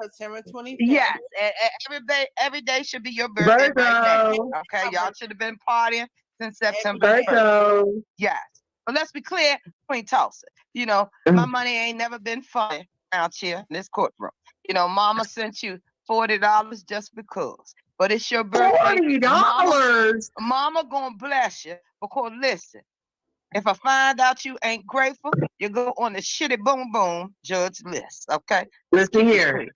September 25th.
Yes, and every day should be your birthday right now. Okay, y'all should have been partying since September 1st. Yes, but let's be clear, Queen Tulsa. You know, my money ain't never been funny around here in this courtroom. You know, Mama sent you $40 just because. But it's your birthday.
$40.
Mama gonna bless you because listen, if I find out you ain't grateful, you go on the shitty boom boom judge list. Okay.
Listen here.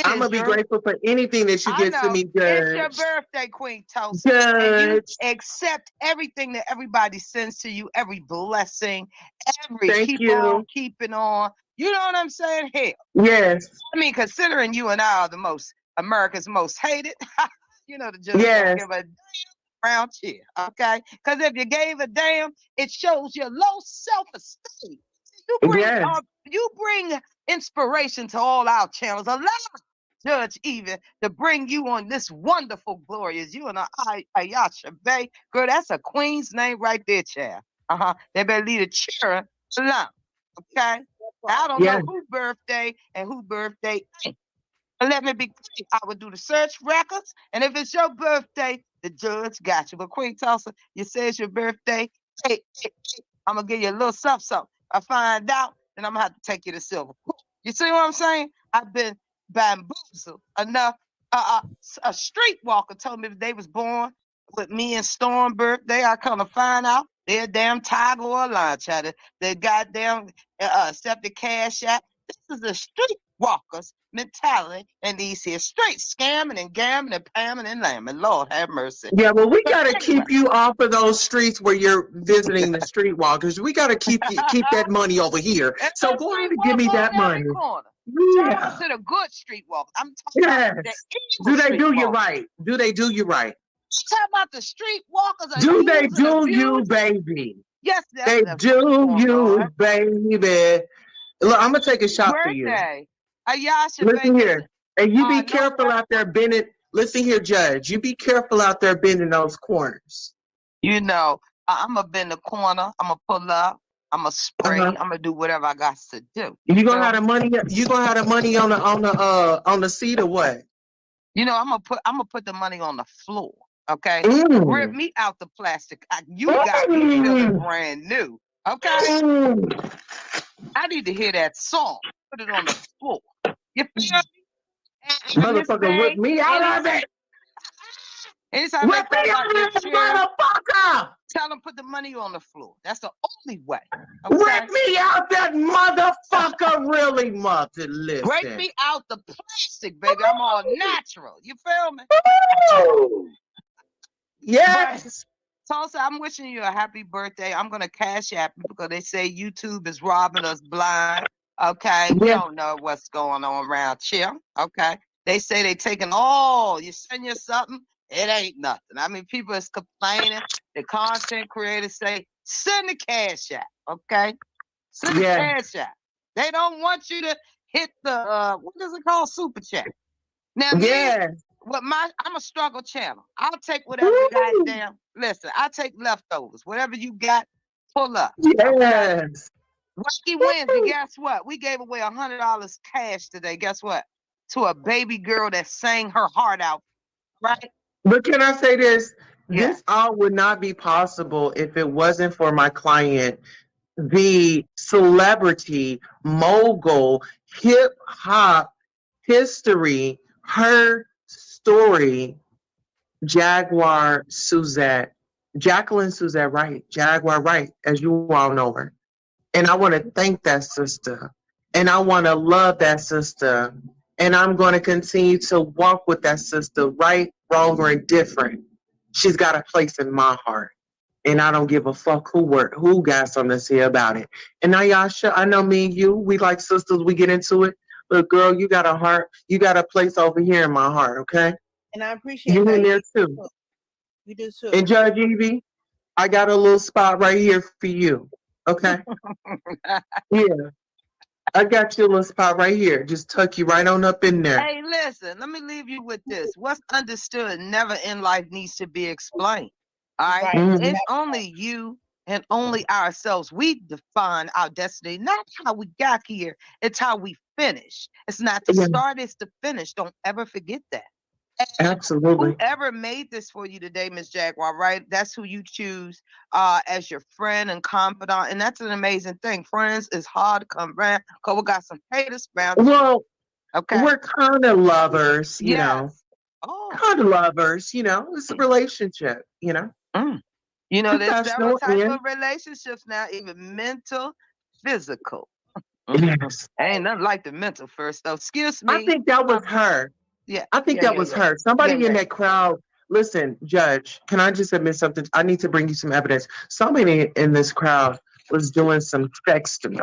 I'm gonna be grateful for anything that you get to me, Judge.
It's your birthday, Queen Tulsa. And you accept everything that everybody sends to you, every blessing, on keeping on. You know what I'm saying? Hell.
Yes.
I mean, considering you and I are America's most hated, you know the judge don't give a damn around here, okay? Because if you gave a damn, it shows your low self-esteem. You bring inspiration to all our channels. Allow Judge even to bring you on this wonderful, glorious. You and Ayasha Bay. Girl, that's a queen's name right there, child. They better leave the chair alone, okay? I don't know who birthday and who birthday ain't. But let me be clear. I would do the search records, and if it's your birthday, the judge got you. But Queen Tulsa, you say it's your birthday. Hey, I'm gonna give you a little something. I find out, then I'm gonna have to take you to Silver. You see what I'm saying? I've been bamboozled enough. A streetwalker told me that they was born with me and Storm birthday. I come to find out they're a damn tiger or a lion child. They goddamn accepted cash app. This is a streetwalker's mentality, and these here straight scamming and gamming and pamming and lambing. Lord have mercy.
Yeah, well, we gotta keep you off of those streets where you're visiting the streetwalkers. We gotta keep that money over here. So go ahead and give me that money.
Yeah. To the good streetwalkers. I'm talking about the evil.
Do they do you right? Do they do you right?
I'm talking about the streetwalkers.
Do they do you, baby?
Yes,
they do you, baby. Look, I'm gonna take a shot for you. Listen here, and you be careful out there bending. Listen here, Judge. You be careful out there bending those corners.
You know, I'm gonna bend the corner. I'm gonna pull up. I'm gonna spray. I'm gonna do whatever I got to do.
You gonna have the money? You gonna have the money on the seat or what?
You know, I'm gonna put the money on the floor. Okay, rip me out the plastic. You got me feeling brand new. Okay, I need to hear that song. Put it on the floor. You feel me?
Motherfucker, whip me out of it.
Anytime
whip me out of it, motherfucker.
Tell them put the money on the floor. That's the only way. Okay?
Rip me out that motherfucker, really, mother.
Break
Listen.
me out the plastic, baby. I'm all natural. You feel me?
Ooh. Yes.
Tulsa, I'm wishing you a happy birthday. I'm gonna cash app you because they say YouTube is robbing us blind. Okay, we don't know what's going on around here. Okay, they say they taking all. You send you something, it ain't nothing. I mean, people is complaining. The content creators say send the cash app. Okay, send the cash app. They don't want you to hit the what is it called, super chat. Now, I'm a struggle channel. I'll take whatever you goddamn. Listen, I'll take leftovers. Whatever you got, pull up.
Yes.
Wacky Wednesday, guess what? We gave away $100 cash today. Guess what? To a baby girl that sang her heart out. Right?
But can I say this? Yeah. This all would not be possible if it wasn't for my client, the celebrity, mogul, hip hop history, her story, Jacqueline Suzette Wright, Jaguar Wright, as you all know her. And I want to thank that sister. And I want to love that sister. And I'm going to continue to walk with that sister, right, wrong, or indifferent. She's got a place in my heart. And I don't give a fuck who got something to say about it. And Ayasha, I know me and you, we like sisters, we get into it. Look, girl, you got a heart. You got a place over here in my heart, okay?
And I appreciate
you
that.
in there too.
You do too.
And Judge Evie, I got a little spot right here for you, okay? Yeah. I got your little spot right here. Just tuck you right on up in there.
Hey, listen, let me leave you with this. What's understood never in life needs to be explained. All right? It's only you and only ourselves. We define our destiny, not how we got here. It's how we finish. It's not the start, it's the finish. Don't ever forget that. And
absolutely.
Whoever made this for you today, Miss Jaguar, right? That's who you choose as your friend and confidant. And that's an amazing thing. Friends is hard to come around because we got some haters around.
Well,
okay.
We're kind of lovers, you know. Kind of lovers, you know. It's a relationship, you know.
You know, there's several types of relationships now, even mental, physical.
Yes.
Ain't nothing like the mental first, though. Excuse me.
I think that was her.
Yeah.
I think that was her. Somebody in that crowd. Listen, Judge, can I just admit something? I need to bring you some evidence. Somebody in this crowd was doing some sex to me.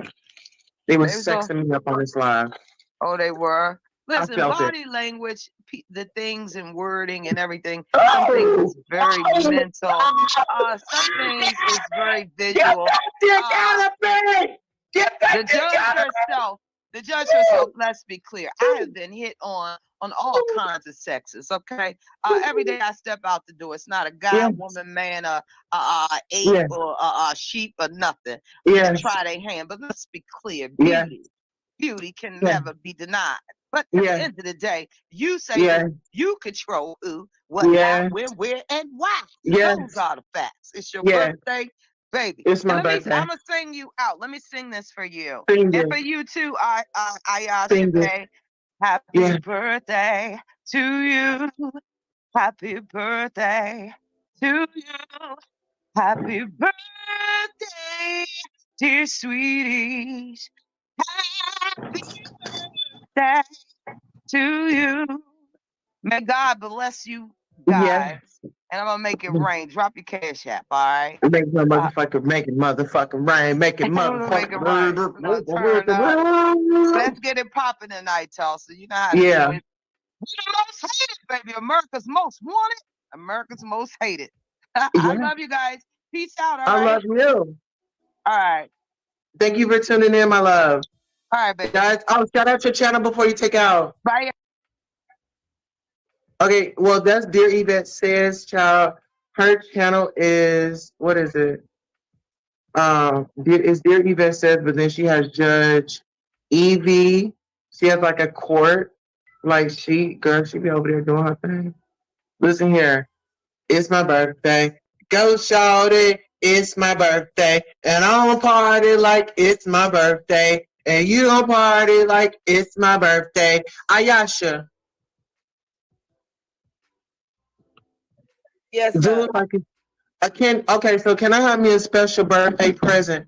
They were sexing me up on this live.
Oh, they were? Listen, body language, the things and wording and everything, some things is very mental. Some things is very visual. The judge herself, let's be clear. I have been hit on all kinds of sexes, okay? Every day I step out the door. It's not a guy, woman, man, ape, or a sheep, or nothing. They try their hand, but let's be clear. Beauty can never be denied. But at the end of the day, you say you control who, what, how, when, where, and why. Those are the facts. It's your birthday, baby.
It's my birthday.
I'm going to sing you out. Let me sing this for you. And for you too, Ayasha. Happy birthday to you. Happy birthday to you. Happy birthday, dear sweeties. Happy birthday to you. May God bless you guys. And I'm gonna make it rain. Drop your cash app, all right?
Make my motherfucker, make it motherfucking rain. Make it motherfucking rain.
Let's get it popping tonight, Tulsa. You know how to do it. We're the most hated, baby. America's most wanted. America's most hated. I love you guys. Peace out, all right?
I love you.
All right.
Thank you for tuning in, my love.
All right, baby.
Guys, shout out your channel before you take out.
Bye.
Okay, well, that's Dear Yvette Says, child. Her channel is, what is it? It's Dear Yvette Says, but then she has Judge Evie. She has like a court. Like she be over there doing her thing. Listen here. It's my birthday. Go shawty. It's my birthday. And I don't party like it's my birthday. And you don't party like it's my birthday. Ayasha.
Yes,
do it like I can't. Okay, so can I have me a special birthday present?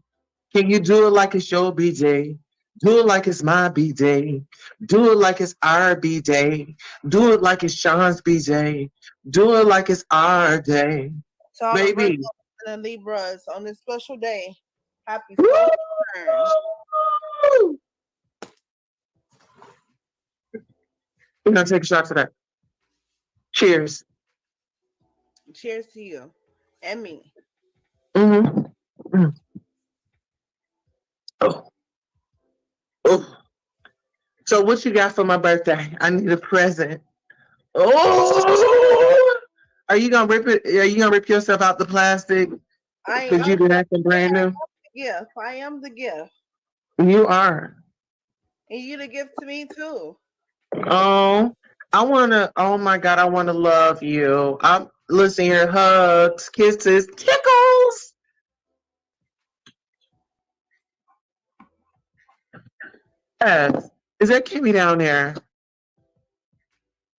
Can you do it like it's your B day? Do it like it's my B day. Do it like it's our B day. Do it like it's Sean's B day. Do it like it's our day,
To all the
baby.
Virgos and the Libras on this special day, happy
Woo!
solar return.
We're gonna take a shot to that. Cheers.
Cheers to you and me.
Mm-hmm. Oh, oh. So what you got for my birthday? I need a present. Oh, are you gonna rip it? Are you gonna rip yourself out the plastic because you
I'm
been acting brand new?
the gift. I am the gift.
You are.
And you the gift to me too.
Oh, I wanna. Oh my God, I wanna love you. I'm listen here. Hugs, kisses, tickles. Yes. Is that Kimmy down there?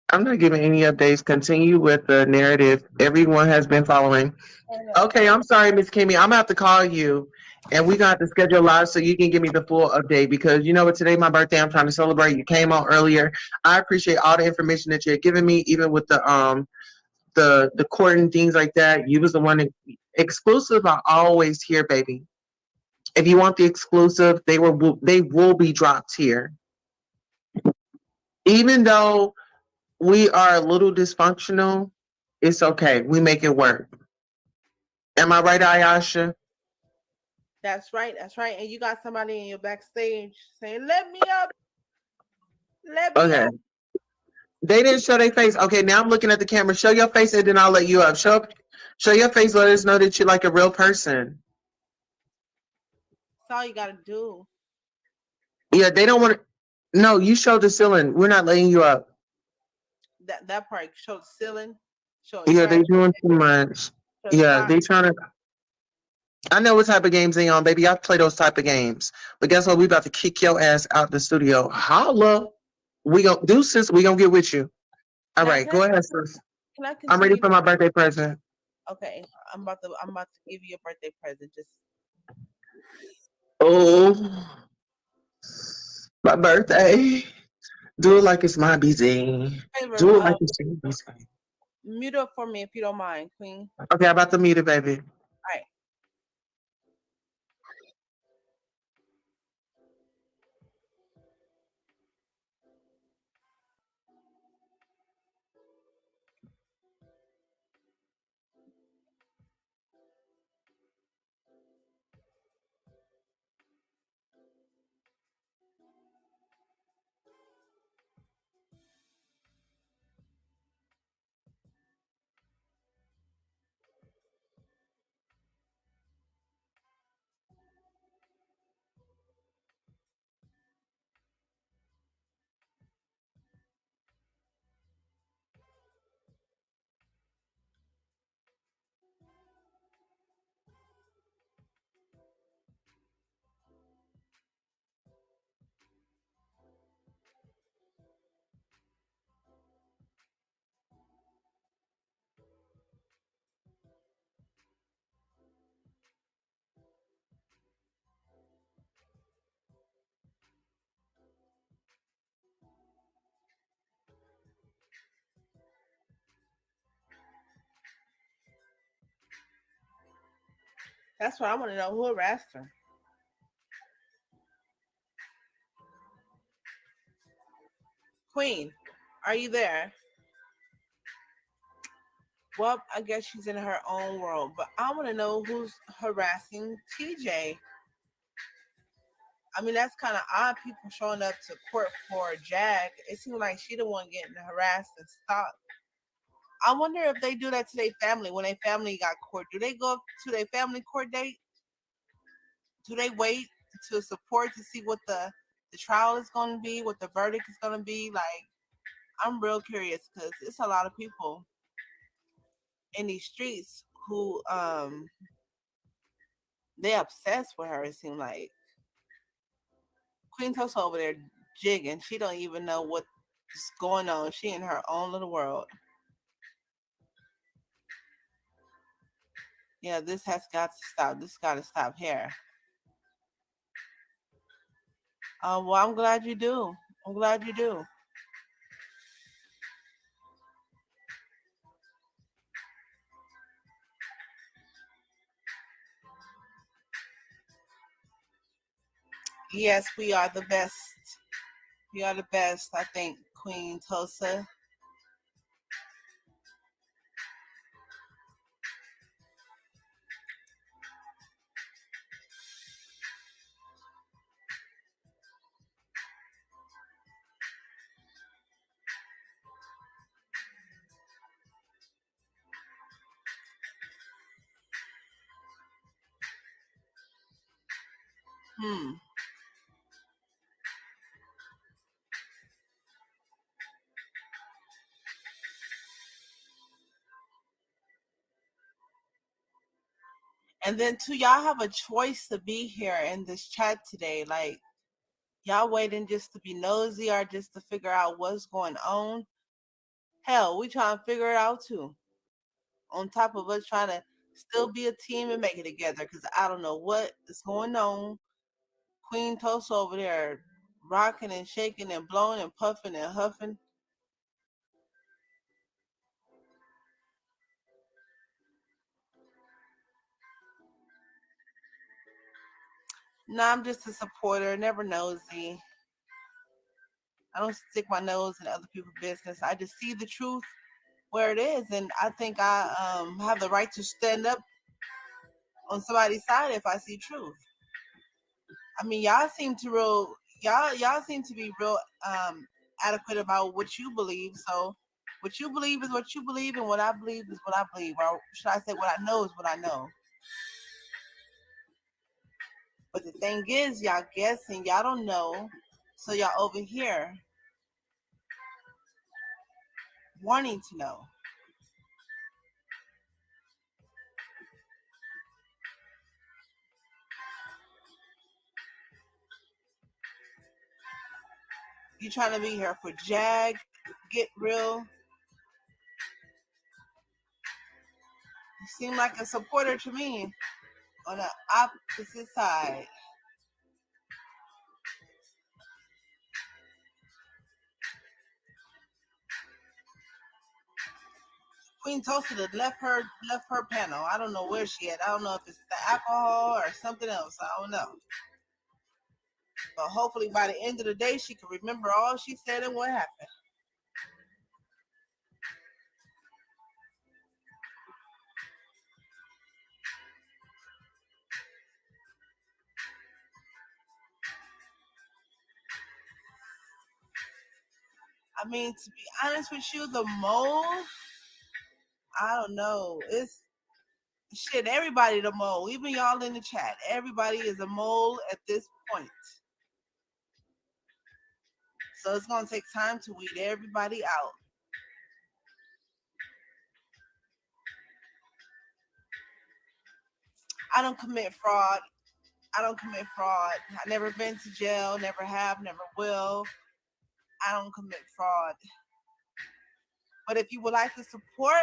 I'm not giving any updates. Continue with the narrative everyone has been following. Okay, I'm sorry, Miss Kimmy. I'm gonna have to call you, and we got to schedule live so you can give me the full update because you know what? Today my birthday. I'm trying to celebrate. You came on earlier. I appreciate all the information that you're giving me, even with the court and things like that. You was the one that, exclusive. I always hear, baby. If you want the exclusive, they will be dropped here. Even though we are a little dysfunctional, it's okay. We make it work. Am I right, Ayasha?
That's right. That's right. And you got somebody in your backstage saying, "Let me up. Let me
Okay.
up."
They didn't show their face. Okay, now I'm looking at the camera. Show your face and then I'll let you up. Show your face. Let us know that you're like a real person.
That's all you gotta do.
Yeah, they don't want to. No, you show the ceiling. We're not letting you up.
That part show the ceiling, show
Yeah, they
trash,
doing too much.
show
Yeah,
spot.
they trying to. I know what type of games they on, baby. I play those type of games. But guess what? We about to kick your ass out the studio. Holla. We gonna do sis. We gonna get with you. All
Now,
right, go ahead, sis.
can I
I'm ready
continue?
for my birthday present.
Okay, I'm about to give you a birthday present. Just
Oh, my birthday. Do it like it's my BZ.
favor.
Do it like it's your BZ.
Mute up for me if you don't mind, Queen.
Okay, I'm about to mute it, baby.
All right. That's what I want to know. Who harassed her? Queen, are you there? Well, I guess she's in her own world, but I want to know who's harassing TJ. I mean, that's kind of odd. People showing up to court for Jag. It seems like she the one getting harassed and stopped. I wonder if they do that to their family when their family got court. Do they go to their family court date? Do they wait to support to see what the trial is going to be, what the verdict is going to be? Like, I'm real curious because it's a lot of people in these streets who they obsessed with her. It seems like Queen Tulsa over there jigging. She don't even know what's going on. She in her own little world. Yeah, this has got to stop. This got to stop here. Well, I'm glad you do. I'm glad you do. Yes, we are the best. We are the best, I think, Queen Tulsa. Hmm. And then too, y'all have a choice to be here in this chat today. Like y'all waiting just to be nosy or just to figure out what's going on. Hell, we trying to figure it out too. On top of us trying to still be a team and make it together. Cause I don't know what is going on. Queen Tulsa over there rocking and shaking and blowing and puffing and huffing. No, I'm just a supporter, never nosy. I don't stick my nose in other people's business. I just see the truth where it is, and I think I have the right to stand up on somebody's side if I see truth. I mean, y'all seem to be real adequate about what you believe. So, what you believe is what you believe, and what I believe is what I believe. Or should I say, what I know is what I know. But the thing is, y'all guessing, y'all don't know, so y'all over here wanting to know. You trying to be here for Jag, get real. You seem like a supporter to me on the opposite side. Queen Tulsa left her panel. I don't know where she at. I don't know if it's the alcohol or something else. I don't know. But hopefully by the end of the day she can remember all she said and what happened. I mean, to be honest with you, the mole, I don't know. It's shit, everybody the mole, even y'all in the chat. Everybody is a mole at this point. So it's gonna take time to weed everybody out. I don't commit fraud. I don't commit fraud. I never been to jail, never have, never will. I don't commit fraud. But if you would like to support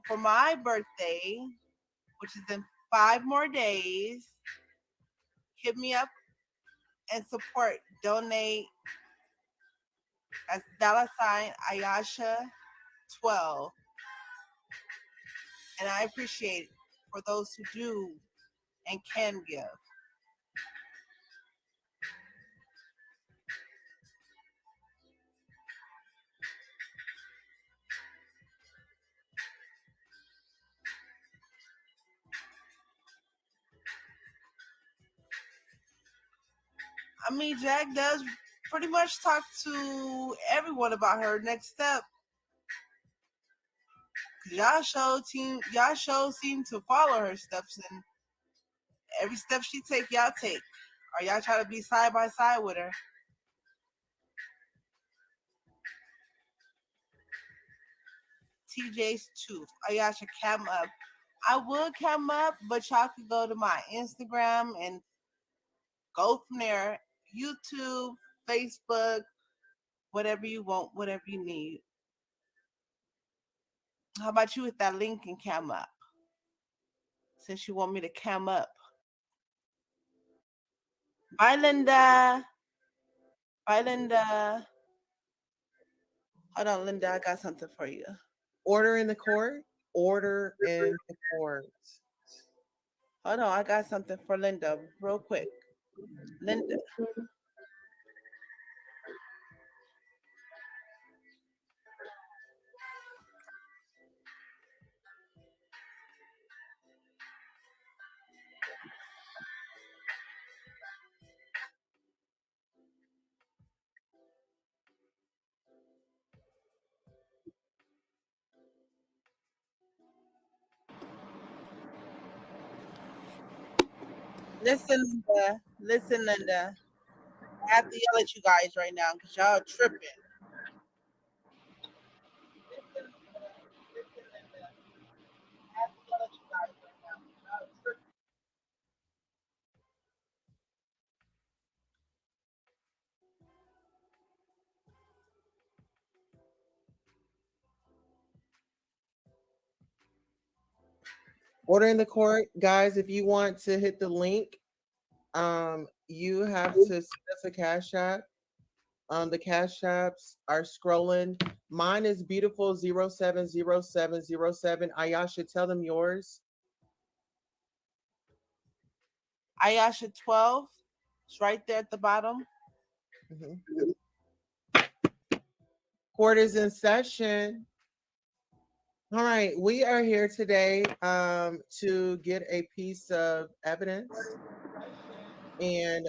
for my birthday, which is in 5 more days, hit me up and support. Donate as $ Ayasha 12. And I appreciate it for those who do and can give. I mean, Jack does pretty much talk to everyone about her next step. Y'all show seem to follow her steps, and every step she take, y'all take. Or y'all try to be side by side with her. TJ's Tooth. Y'all should cam up. I would cam up, but y'all can go to my Instagram and go from there. YouTube, Facebook, whatever you want, whatever you need. How about you with that link and cam up? since you want me to cam up. Bye, Linda. Bye, Linda. Hold on, Linda. I got something for you.
Order in the court. Order in the court.
Hold on. I got something for Linda real quick. Linda. Listen, Linda. Listen, Linda. I have to yell at you guys right now because y'all tripping.
Order in the court, guys. If you want to hit the link, you have to send us a cash app. The cash apps are scrolling. Mine is beautiful 070707. Ayasha, tell them yours.
Ayasha 12. It's right there at the bottom.
Mm-hmm. Court is in session. All right, we are here today to get a piece of evidence. And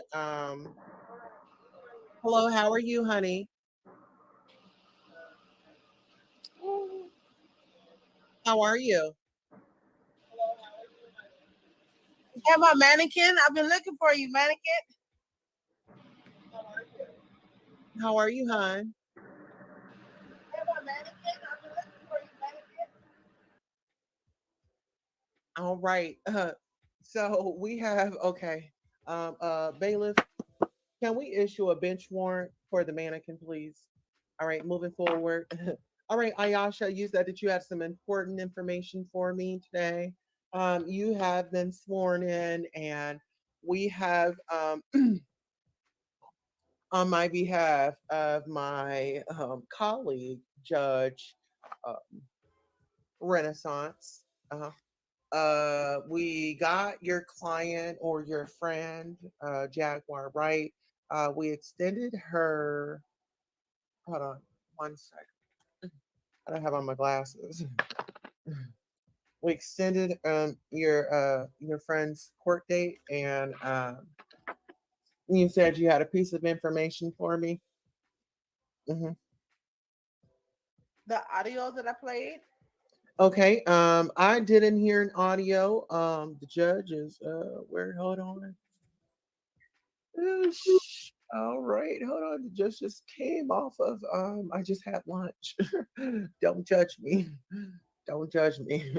hello, how are you, honey? How are you?
Is that my mannequin? I've been looking for you, mannequin.
How are you, hon? All right. So we have bailiff, can we issue a bench warrant for the mannequin, please? All right, moving forward. All right, Ayasha, you said that you have some important information for me today. You have been sworn in, and we have on my behalf of my colleague, Judge Renaissance. We got your client or your friend, Jaguar, right? We extended her. Hold on one second. I don't have on my glasses. We extended your friend's court date, and you said you had a piece of information for me. Hmm.
The audio that I played.
Okay. I didn't hear an audio. The judge is where? Hold on. All right, hold on. The judge just came off of I just had lunch. Don't judge me. Don't judge me.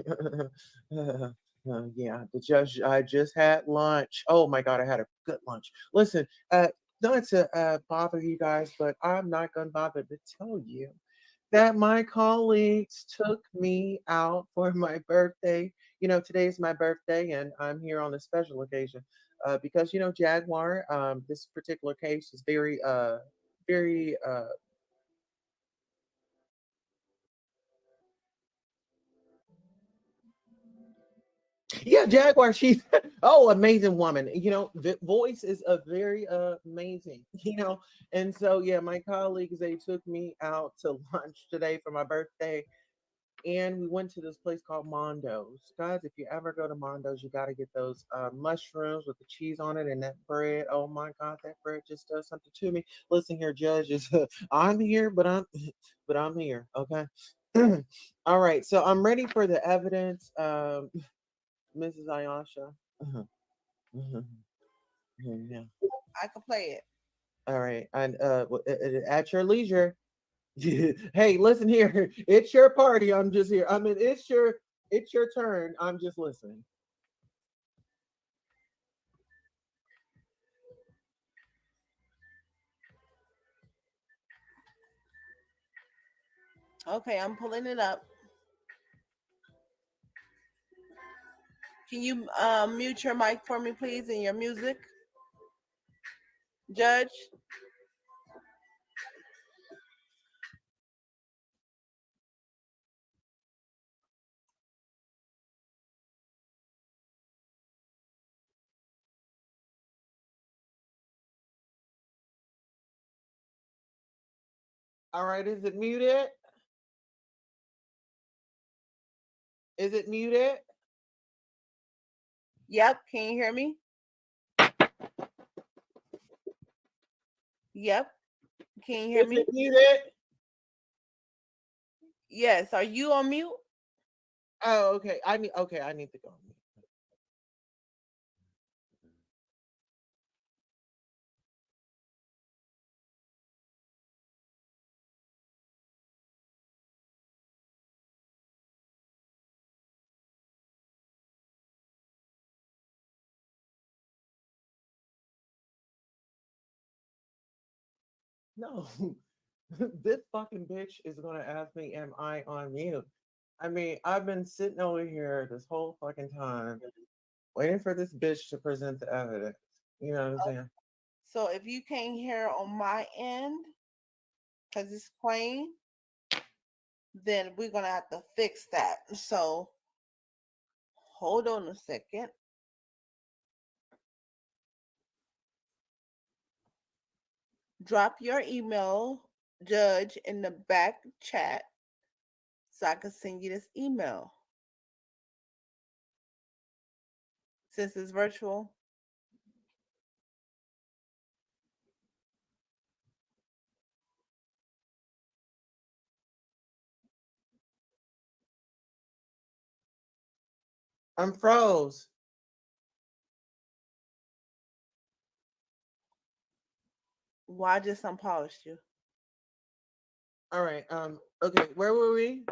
Yeah, the judge. I just had lunch. Oh my god, I had a good lunch. Listen, not to bother you guys, but I'm not gonna bother to tell you that my colleagues took me out for my birthday. You know, today's my birthday, and I'm here on a special occasion because Jaguar. This particular case is very. Yeah, Jaguar. She's amazing woman. The voice is a very amazing. And so yeah, my colleagues they took me out to lunch today for my birthday, and we went to this place called Mondo's. Guys, if you ever go to Mondo's, you got to get those mushrooms with the cheese on it and that bread. Oh my God, that bread just does something to me. Listen here, judges, I'm here, but I'm here. Okay. All right, so I'm ready for the evidence, Mrs. Ayasha. Yeah.
I can play it.
All right, and at your leisure. Hey, listen here. It's your party. I'm just here. I mean, it's your turn. I'm just listening.
Okay, I'm pulling it up. Can you mute your mic for me, please, and your music? Judge?
All right, is it muted? Is it muted?
Yep, can you hear me? Yep. Can you hear
Is
me?
it muted?
Yes. Are you on mute?
Oh, okay. I need to go on mute. No, this fucking bitch is gonna ask me, am I on mute? I mean, I've been sitting over here this whole fucking time waiting for this bitch to present the evidence. You know what I'm saying?
So if you can't hear on my end, because it's playing, then we're gonna have to fix that. So hold on a second. Drop your email, Judge, in the back chat so I can send you this email. Since it's virtual.
I'm froze.
Why just unpolished you?
All right. Okay, where were we?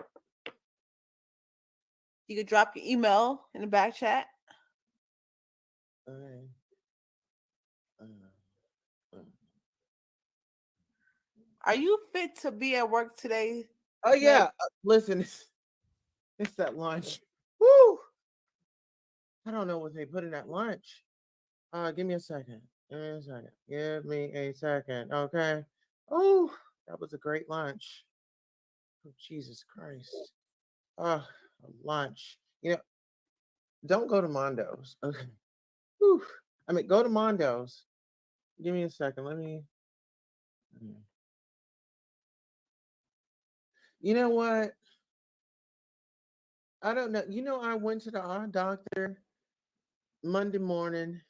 You could drop your email in the back chat.
Okay.
Are you fit to be at work today?
Oh yeah. Listen, it's that lunch. Woo! I don't know what they put in that lunch. Give me a second. Give me a second. Give me a second. Okay. Oh, that was a great lunch. Oh, Jesus Christ. Lunch. You know, don't go to Mondo's. Okay. Whew. I mean, go to Mondo's. Give me a second. Let me. You know what? I don't know. You know, I went to the eye doctor Monday morning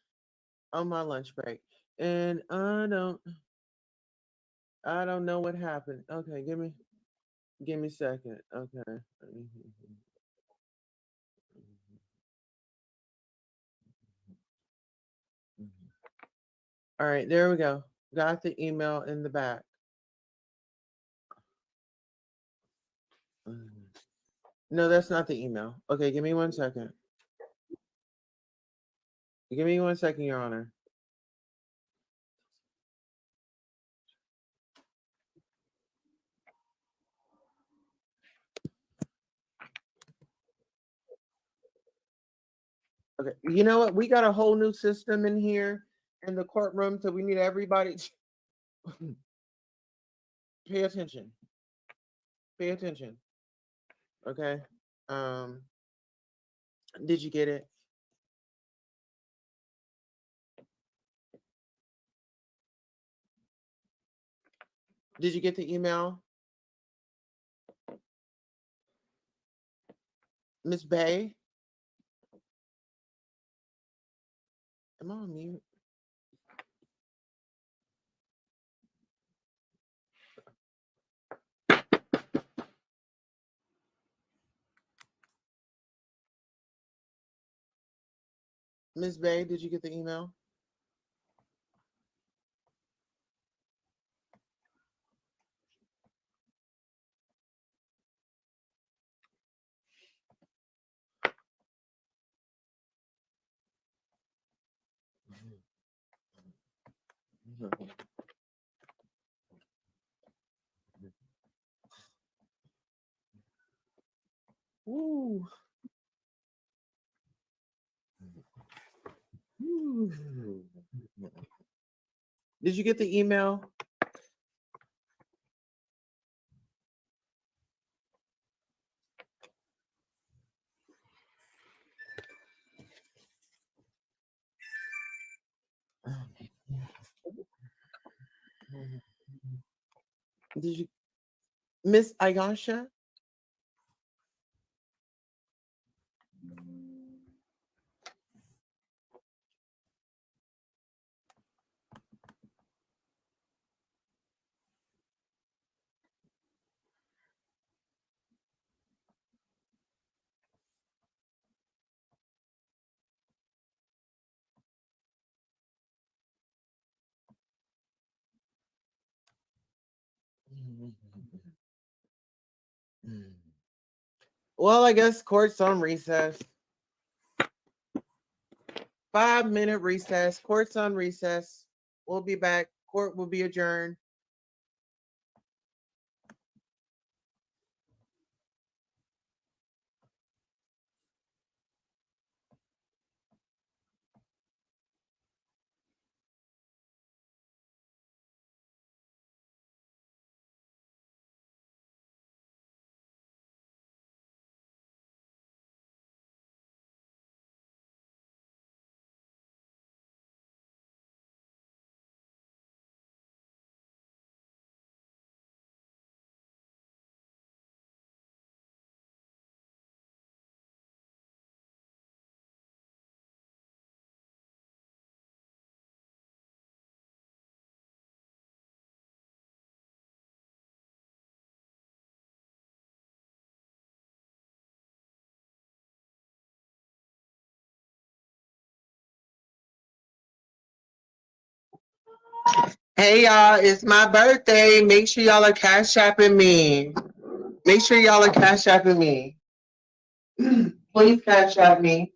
on my lunch break, and I don't know what happened. Okay, give me a second. Okay. All right, there we go. Got the email in the back. No, that's not the email. Okay, give me 1 second. Give me 1 second, Your Honor. Okay, you know what? We got a whole new system in here in the courtroom, so we need everybody to pay attention. Pay attention. Okay. Did you get it? Did you get the email? Miss Bay? Am I on mute? Miss Bay, did you get the email? Ooh. Did you get the email? Did you, Miss Ayasha? Well, I guess court's on recess. 5-minute recess. Court's on recess. We'll be back. Court will be adjourned.
Hey y'all, it's my birthday. Make sure y'all are cash apping me. Make sure y'all are cash apping me. Please cash app me.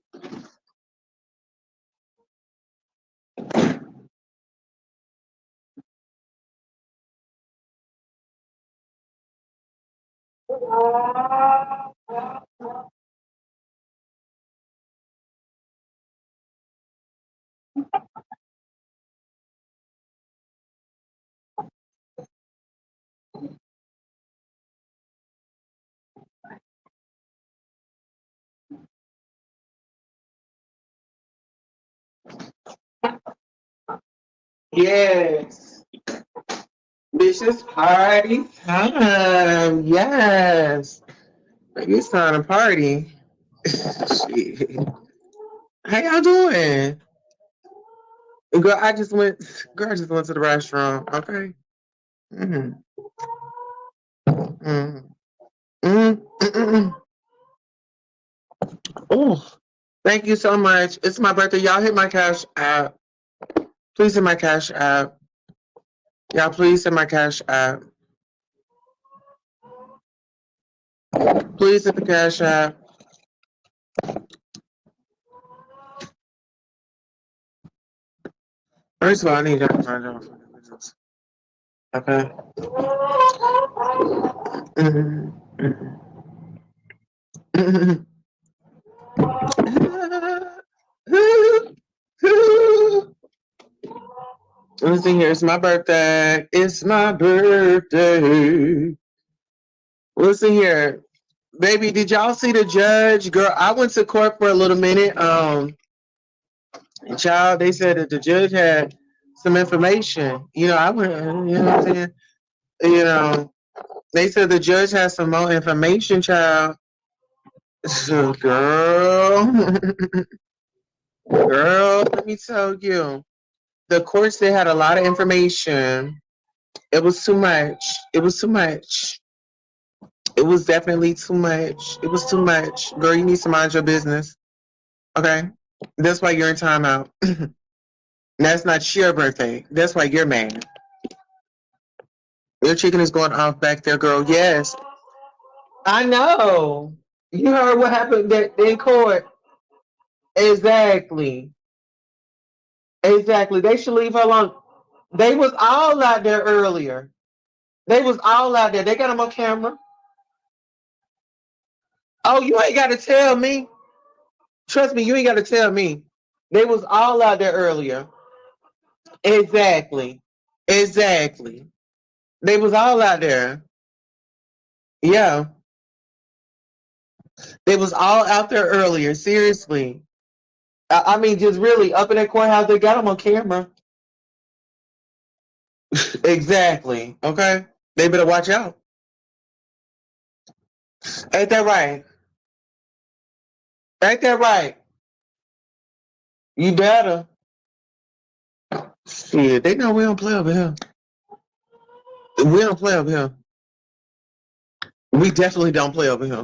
Yes. Bitch, it's party time. Yes. Baby, it's time to party. Shit. How y'all doing? Girl, I just went to the restaurant. Okay. Mm-hmm. Mm-hmm. Mm-hmm. Oh, thank you so much. It's my birthday. Y'all hit my cash app. Please hit my cash app. Y'all, please hit my cash app. Please hit the cash app. First of all, I need y'all to find y'all fucking business. Okay. Mm-hmm. Mm-hmm. Listen here, it's my birthday. It's my birthday. Listen here. Baby, did y'all see the judge? Girl, I went to court for a little minute. Child, they said that the judge had some information. You know, I went, you know what I'm saying? You know, they said the judge has some more information, child. So, girl, girl, let me tell you. The courts, they had a lot of information. It was too much. It was too much. It was definitely too much. It was too much. Girl, you need to mind your business. Okay? That's why you're in timeout. That's not your birthday. That's why you're mad. Your chicken is going off back there, girl. Yes. I know. You heard what happened in court. Exactly. Exactly. They should leave her alone. They was all out there earlier. They was all out there. They got them on camera. Oh, you ain't got to tell me. Trust me, you ain't got to tell me. They was all out there earlier. Exactly. Exactly. They was all out there. Yeah. They was all out there earlier. Seriously. I mean, just really up in that courthouse, they got them on camera. Exactly. Okay. They better watch out. Ain't that right? Ain't that right? You better. Shit, they know we don't play over here. We don't play over here. We definitely don't play over here.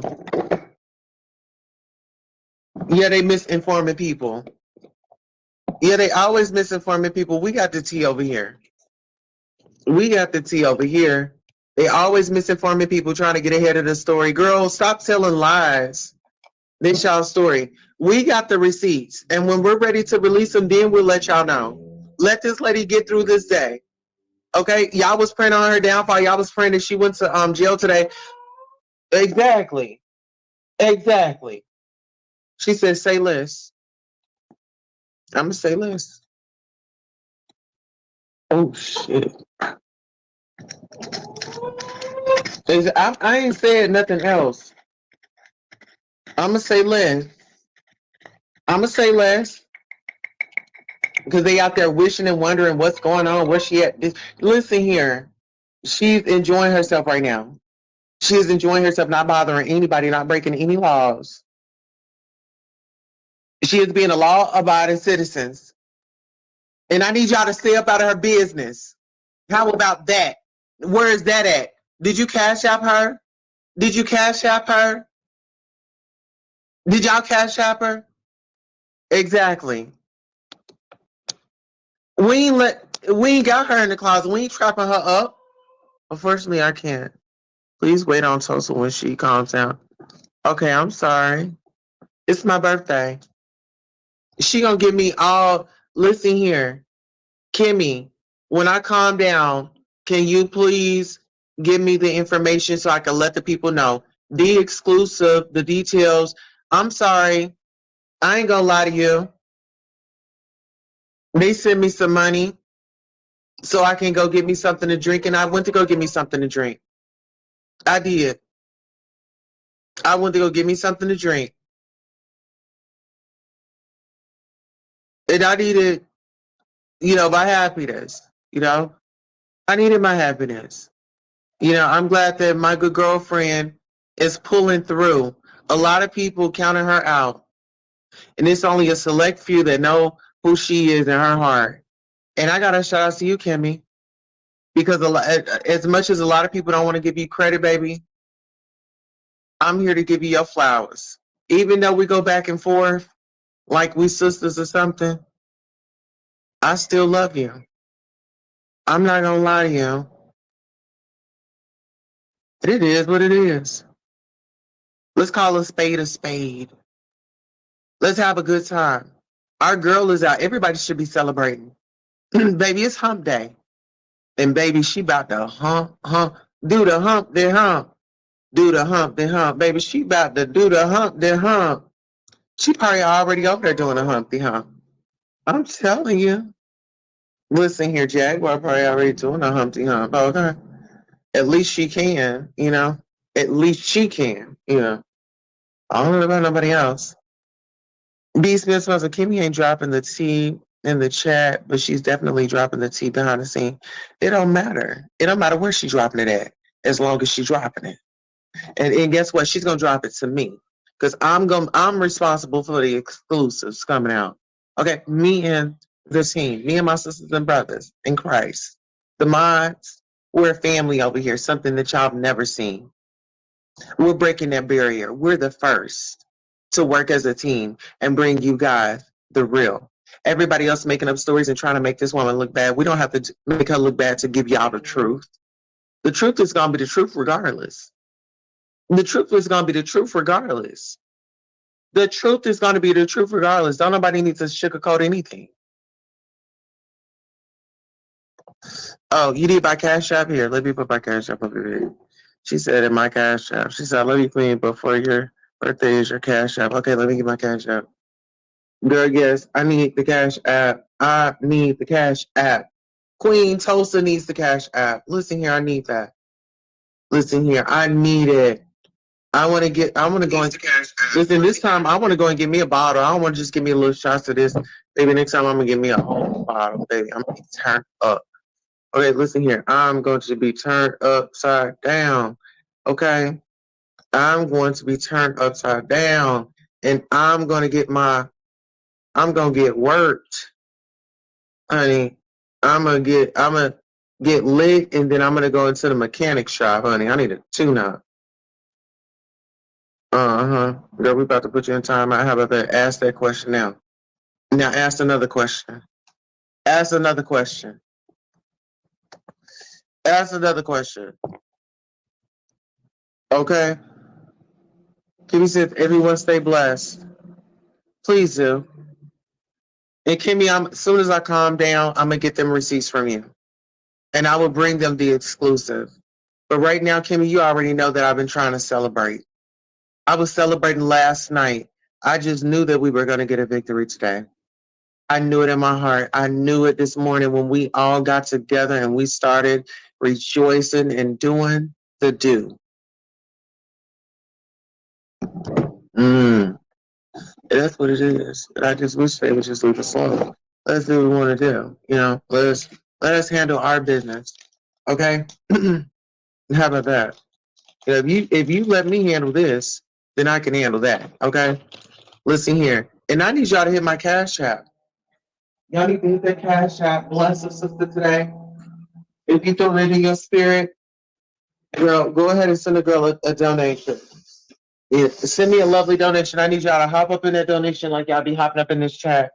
Yeah, they misinforming people. Yeah, they always misinforming people. We got the tea over here. We got the tea over here. They always misinforming people trying to get ahead of the story. Girls, stop telling lies. This y'all story. We got the receipts. And when we're ready to release them, then we'll let y'all know. Let this lady get through this day. Okay? Y'all was praying on her downfall. Y'all was praying that she went to jail today. Exactly. Exactly. She said, say less. I'm going to say less. Oh, shit. I ain't said nothing else. I'm going to say less. I'm going to say less. Because they out there wishing and wondering what's going on, where she at. Listen here. She's enjoying herself right now. She is enjoying herself, not bothering anybody, not breaking any laws. She is being a law-abiding citizen. And I need y'all to stay up out of her business. How about that? Where is that at? Did you cash app her? Did you cash app her? Did y'all cash app her? Exactly. We ain't got her in the closet. We ain't trapping her up. Unfortunately, I can't. Please wait on Tulsa when she calms down. Okay, I'm sorry. It's my birthday. She gonna give me all. Listen here, Kimmy. When I calm down, can you please give me the information so I can let the people know the exclusive, the details? I'm sorry. I ain't gonna lie to you. They sent me some money so I can go get me something to drink, and I went to go get me something to drink. I did. I went to go get me something to drink. And I needed, my happiness. I needed my happiness. I'm glad that my good girlfriend is pulling through. A lot of people counting her out. And it's only a select few that know who she is in her heart. And I got to shout out to you, Kimmy. Because as much as a lot of people don't want to give you credit, baby, I'm here to give you your flowers. Even though we go back and forth like we sisters or something, I still love you. I'm not going to lie to you. It is what it is. Let's call a spade a spade. Let's have a good time. Our girl is out. Everybody should be celebrating. Baby, it's hump day. And baby, she about to do the hump, then hump. Do the hump, then hump. Baby, she about to do the hump, then hump. She probably already over there doing a humpty hump. I'm telling you. Listen here, Jaguar probably already doing a humpty hump. Okay. At least she can, At least she can, I don't know about nobody else. B. Smith smells like Kimmy ain't dropping the tea in the chat, but she's definitely dropping the tea behind the scene. It don't matter. It don't matter where she's dropping it at, as long as she's dropping it. And guess what? She's gonna drop it to me. Because I'm responsible for the exclusives coming out. Okay, me and the team, me and my sisters and brothers in Christ. The mods, we're a family over here, something that y'all have never seen. We're breaking that barrier. We're the first to work as a team and bring you guys the real. Everybody else making up stories and trying to make this woman look bad. We don't have to make her look bad to give y'all the truth. The truth is going to be the truth regardless. The truth is going to be the truth regardless. The truth is going to be the truth regardless. Don't nobody need to sugarcoat anything. Oh, you need my cash app? Here, let me put my cash app up here. She said in my cash app. She said, I love you, Queen, but for your birthday is your cash app. Okay, let me get my cash app. Girl, yes, I need the cash app. I need the cash app. Queen Tulsa needs the cash app. Listen here, I need that. Listen here, I need it. I want to go into cash app. Listen, this time I want to go and get me a bottle. I don't want to just give me a little shots of this. Baby, next time I'm going to give me a whole bottle, baby. I'm going to be turned up. Okay, listen here. I'm going to be turned upside down. Okay? I'm going to be turned upside down. And I'm going to get worked, honey. I'm gonna get lit, and then I'm gonna go into the mechanic shop, honey. I need a tune-up. Girl, we about to put you in time. How about that? Ask that question now. Now ask another question. Ask another question. Ask another question. Okay? Kimmy said, everyone stay blessed. Please do. And Kimmy, as soon as I calm down, I'm gonna get them receipts from you. And I will bring them the exclusive. But right now, Kimmy, you already know that I've been trying to celebrate. I was celebrating last night. I just knew that we were going to get a victory today. I knew it in my heart. I knew it this morning when we all got together and we started rejoicing and doing the do. That's what it is. I just wish they would just leave us alone. Let's do what we want to do. Let us handle our business. Okay? How about that? If you let me handle this, then I can handle that. Okay? Listen here. And I need y'all to hit my Cash App. Y'all need to hit that Cash App. Bless us, sister, today. If you feel it in your spirit, girl, go ahead and send a girl a donation. Yeah, send me a lovely donation. I need y'all to hop up in that donation like y'all be hopping up in this chat.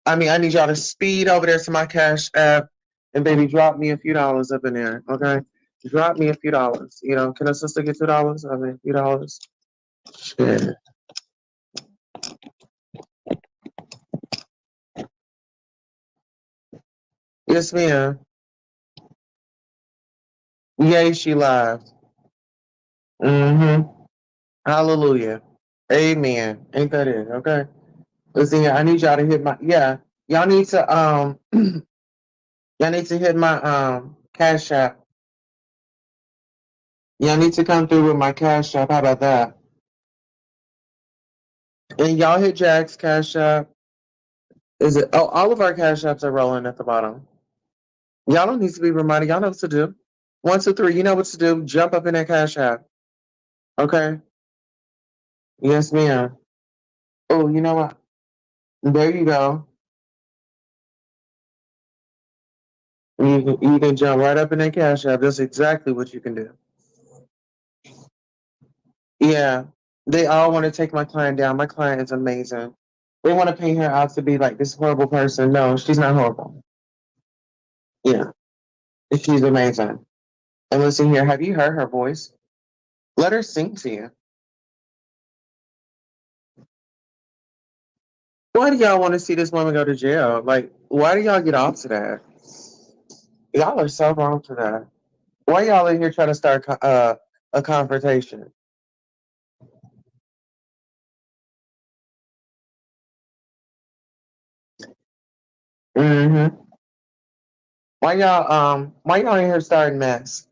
I need y'all to speed over there to my Cash App and baby, drop me a few dollars up in there, okay? Drop me a few dollars. Can a sister get $2? A few dollars. Shit. Yes, ma'am. Yay, she live. Hallelujah. Amen. Ain't that it? Okay. Listen here, I need y'all to hit my Y'all need to y'all need to hit my Cash App. Y'all need to come through with my Cash App. How about that? And y'all hit Jack's Cash App. Is it all of our Cash Apps are rolling at the bottom. Y'all don't need to be reminded. Y'all know what to do. 1, 2, 3, you know what to do. Jump up in that Cash App. Okay? Yes, ma'am. Oh, you know what? There you go. You can jump right up in that Cash App. That's exactly what you can do. Yeah. They all want to take my client down. My client is amazing. They want to paint her out to be like this horrible person. No, she's not horrible. Yeah. She's amazing. And listen here, have you heard her voice? Let her sing to you. Why do y'all want to see this woman go to jail? Like, why do y'all get off to that? Y'all are so wrong for that. Why y'all in here trying to start a confrontation? Why y'all in here starting mess?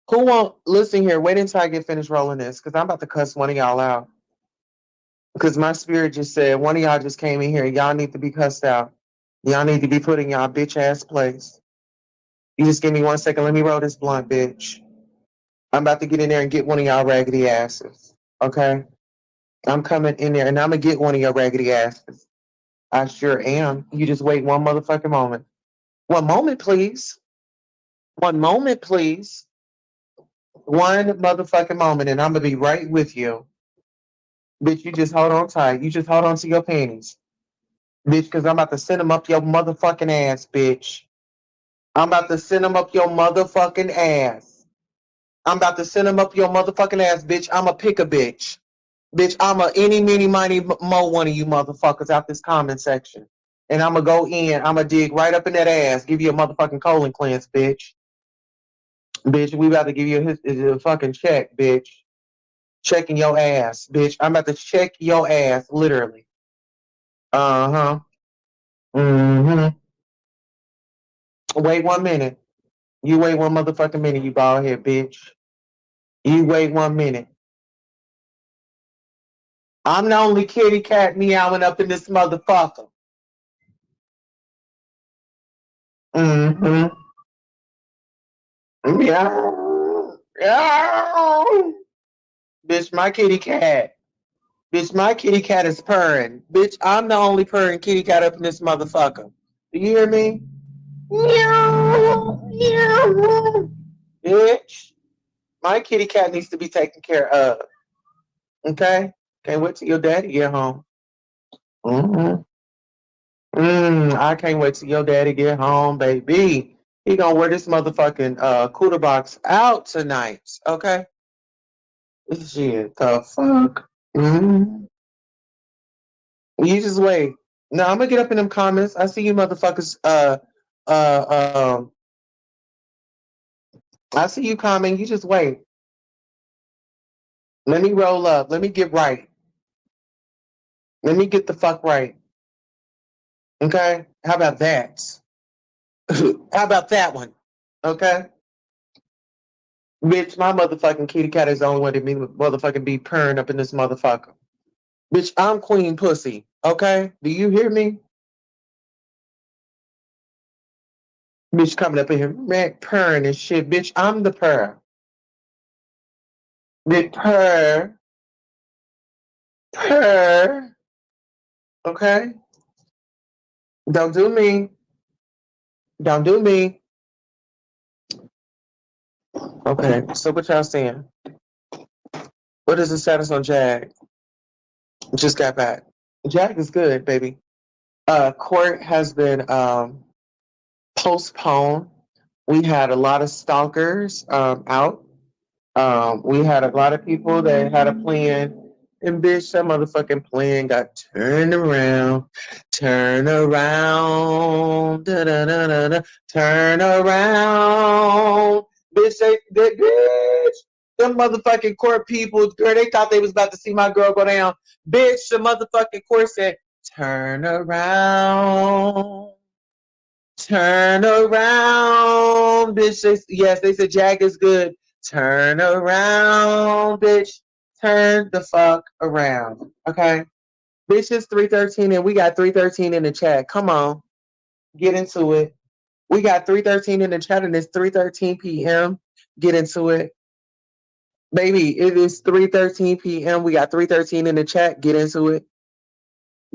Who won't listen here? Wait until I get finished rolling this, because I'm about to cuss one of y'all out. Because my spirit just said one of y'all just came in here. Y'all need to be cussed out. Y'all need to be put in y'all bitch ass place. You just give me 1 second. Let me roll this blunt, bitch. I'm about to get in there and get one of y'all raggedy asses. Okay? I'm coming in there and I'm gonna get one of your raggedy asses. I sure am. You just wait one motherfucking moment. 1 moment, please. 1 moment, please. 1 motherfucking moment, and I'm gonna be right with you. Bitch, you just hold on tight. You just hold on to your panties. Bitch, because I'm about to send them up your motherfucking ass, bitch. I'm about to send them up your motherfucking ass. I'm about to send them up your motherfucking ass, bitch. I'm a pick a bitch. Bitch, I'm a any, mini, miny, mo one of you motherfuckers out this comment section. And I'm going to go in. I'm going to dig right up in that ass. Give you a motherfucking colon cleanse, bitch. Bitch, we about to give you a fucking check, bitch. Checking your ass, bitch. I'm about to check your ass, literally. Uh-huh. Mm-hmm. Wait 1 minute. You wait 1 motherfucking minute, you bald head bitch. You wait 1 minute. I'm the only kitty cat meowing up in this motherfucker. Mm-hmm. Meow. Meow. Bitch, my kitty cat. Bitch, my kitty cat is purring. Bitch, I'm the only purring kitty cat up in this motherfucker. Do you hear me? Meow. Meow. Bitch, my kitty cat needs to be taken care of. Okay? Can't wait till your daddy get home. Mm-hmm. I can't wait till your daddy get home, baby. He gonna wear this motherfucking cooter box out tonight. Okay? Shit, the fuck? Mm. You just wait. No, I'm gonna get up in them comments. I see you motherfuckers. Uh, um, I see you comment. You just wait. Let me roll up. Let me get right. Let me get the fuck right. Okay? How about that? How about that one? Okay? Bitch, my motherfucking kitty cat is the only one that me motherfucking be purring up in this motherfucker. Bitch, I'm Queen Pussy. Okay? Do you hear me? Bitch coming up in here, man, purring and shit. Bitch, I'm the purr. Bitch, purr. Purr. Okay? Don't do me. Don't do me. Okay, so what y'all saying? What is the status on Jag? Just got back. Jag is good, baby. Court has been postponed. We had a lot of stalkers out. We had a lot of people that had a plan, and bitch, that motherfucking plan got turned around, turn around, da da da da da, turn around, bitch. Bitch, them motherfucking court people, girl, they thought they was about to see my girl go down, bitch. The motherfucking court said, turn around. Turn around, bitch. Yes, they said Jag is good. Turn around, bitch. Turn the fuck around. Okay? Bitch, it's 313 and we got 313 in the chat. Come on. Get into it. We got 313 in the chat and it's 3:13 p.m. Get into it. Baby, it is 3:13 p.m. We got 313 in the chat. Get into it.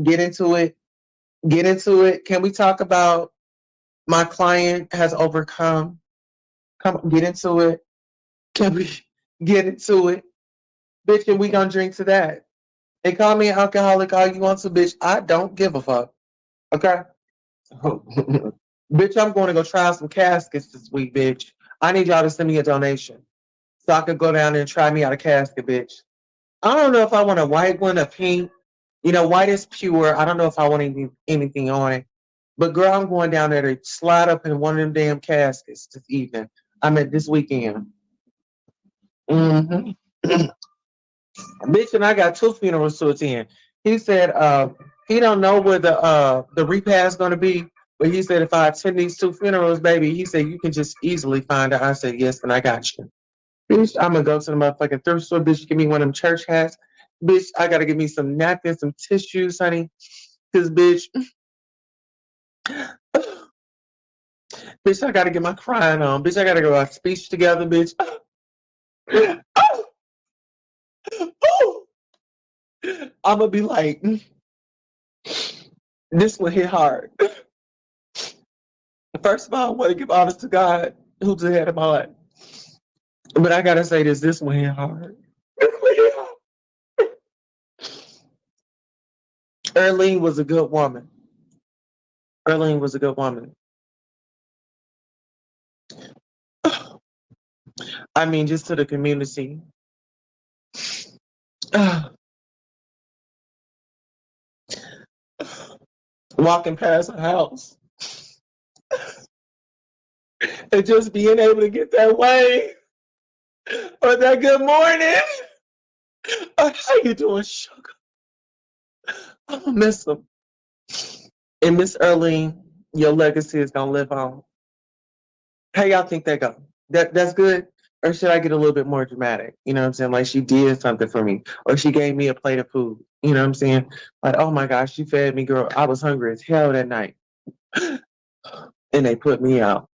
Get into it. Get into it. Can we talk about my client has overcome? Come on, get into it. Can we get into it? Bitch, and we gonna drink to that. They call me an alcoholic all you want to, bitch. I don't give a fuck. Okay? Bitch, I'm going to go try some caskets this week, bitch. I need y'all to send me a donation so I can go down there and try me out a casket, bitch. I don't know if I want a white one, a pink. You know, white is pure. I don't know if I want anything on it. But girl, I'm going down there to slide up in one of them damn caskets this evening. I mean, this weekend. Mm-hmm. Bitch, and I got 2 funerals to attend. He said he don't know where the repast gonna be, but he said if I attend these 2 funerals, baby, he said you can just easily find it. I said yes, and I got you. Bitch, I'm gonna go to the motherfucking thrift store. Bitch, give me one of them church hats. Bitch, I gotta give me some napkins, some tissues, honey. Cause bitch, bitch, I gotta get my crying on. Bitch, I gotta get my speech together, bitch. I'm gonna be like, this one hit hard. First of all, I want to give honors to God, who's the head of my life. But I gotta say this one hit hard. Earlene was a good woman. Earlene was a good woman. I mean, just to the community. Walking past a house and just being able to get that wave or that good morning. How you doing, sugar? I'm gonna miss them.
And Miss Earlene, your legacy is gonna live on. How y'all think that go? That's good? Or should I get a little bit more dramatic? You know what I'm saying? Like she did something for me. Or she gave me a plate of food. You know what I'm saying? Like, oh my gosh, she fed me, girl. I was hungry as hell that night. And they put me out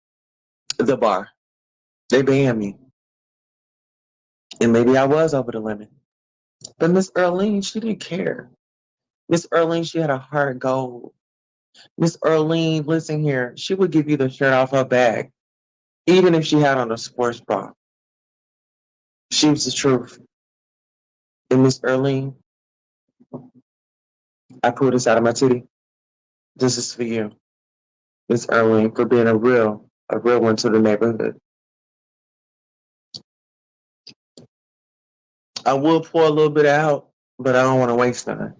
the bar. They banned me. And maybe I was over the limit. But Miss Earlene, she didn't care. Miss Earlene, she had a heart of gold. Miss Earlene, listen here, she would give you the shirt off her back, even if she had on a sports bra. She was the truth. And Miss Earlene, I pulled this out of my titty. This is for you, Miss Earlene, for being a real one to the neighborhood. I will pour a little bit out, but I don't want to waste none.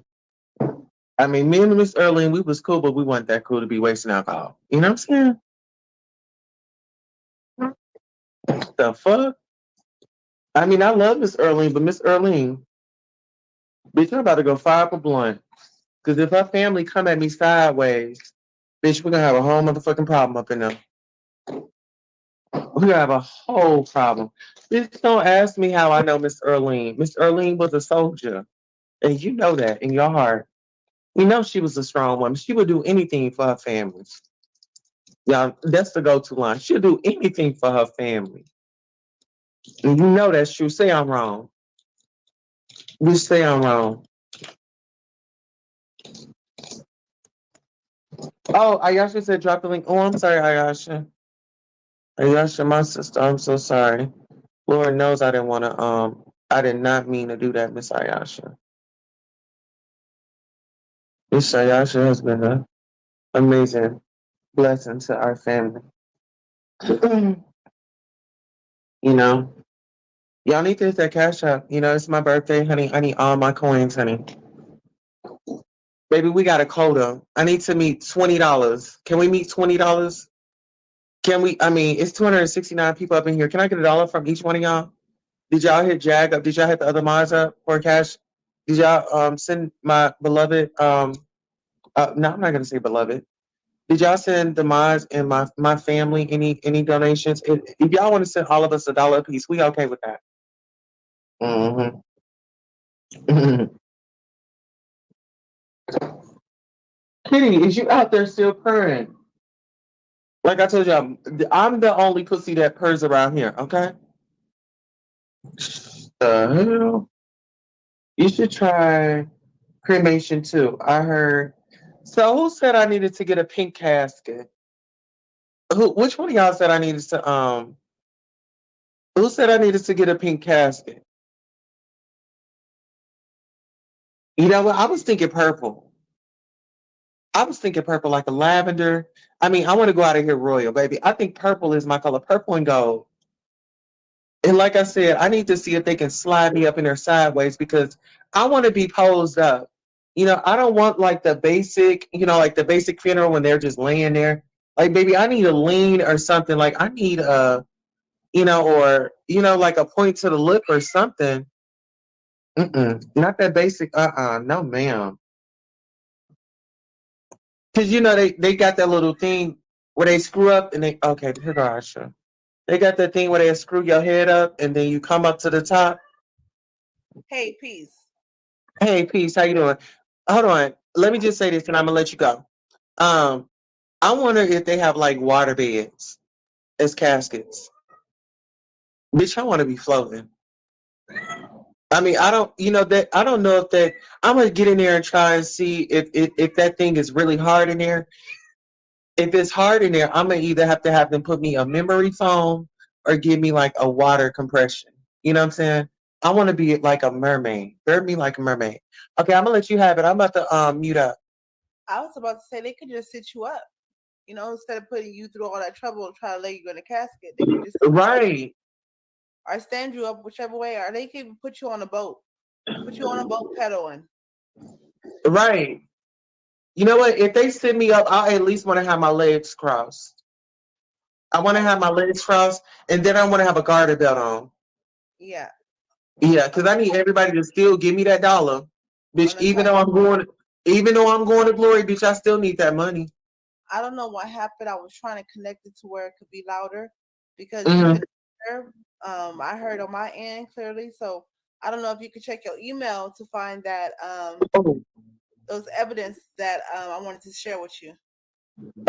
I mean, me and Miss Earlene, we was cool, but we weren't that cool to be wasting alcohol. You know what I'm saying? The fuck? I mean, I love Miss Earlene, but Miss Earlene, bitch, I'm about to go fire up a blunt. Because if her family come at me sideways, bitch, we're going to have a whole motherfucking problem up in there. We're going to have a whole problem. Bitch, don't ask me how I know Miss Earlene. Miss Earlene was a soldier. And you know that in your heart. You know she was a strong woman. She would do anything for her family. Yeah, that's the go-to line. She'll do anything for her family. And you know that's true. Say I'm wrong. You say I'm wrong. Oh, Ayasha said drop the link. Oh, I'm sorry, Ayasha. Ayasha, my sister, I'm so sorry. Lord knows I didn't want to, I did not mean to do that, Miss Ayasha. Miss Ayasha has been an amazing blessing to our family. You know, y'all need to hit that cash up. You know, it's my birthday, honey. I need all my coins, honey. Baby, we got a quota. I need to meet $20. Can we meet $20? Can we? I mean, it's 269 people up in here. Can I get $1 from each one of y'all? Did y'all hit Jag up? Did y'all hit the other mods up for cash? Did y'all send my beloved no, I'm not gonna say beloved. Did y'all send the mods and my family any donations? If y'all want to send all of us $1 a piece, we okay with that. Mm-hmm. Kitty, is you out there still purring? Like I told y'all, I'm the only pussy that purrs around here, okay? The hell? You should try cremation too. I heard. So who said I needed to get a pink casket? Which one of y'all said I needed to who said I needed to get a pink casket? You know what? I was thinking purple. I was thinking purple, like a lavender. I mean, I want to go out of here royal, baby. I think purple is my color, purple and gold. And like I said, I need to see if they can slide me up in there sideways because I want to be posed up. You know, I don't want like the basic, like the basic funeral when they're just laying there. Like, baby, I need a lean or something. Like, I need a, or, like a point to the lip or something. Not that basic. No, ma'am. Because, they got that little thing where they screw up and okay, here go Asha. They got that thing where they screw your head up and then you come up to the top.
Hey, peace.
Hey, peace. How you doing? Hold on. Let me just say this and I'm going to let you go. I wonder if they have like water beds as caskets. Bitch, I want to be floating. I mean, I don't know if that, I'm going to get in there and try and see if that thing is really hard in there. If it's hard in there, I'm going to either have to have them put me a memory foam or give me like a water compression. You know what I'm saying? I want to be like a mermaid. Burn me like a mermaid. Okay, I'm going to let you have it. I'm about to mute up.
I was about to say they could just sit you up. Instead of putting you through all that trouble to try to lay you in a casket, they could just
right.
Or stand you up whichever way, or they can even put you on a boat. Put you on a boat pedaling.
Right. You know what? If they sit me up, I at least want to have my legs crossed. I want to have my legs crossed, and then I want to have a garter belt on.
Yeah.
Yeah, because I need everybody to still give me that $1. Bitch, even though I'm going,
Even though I'm going to glory, bitch, I still need that money.
I don't know what happened. I was trying to connect it to where it could be louder because you
Mhm.
could hear. I heard on my end clearly. So I don't know if you could check your email to find that
Oh.
those evidence that I wanted to share with you.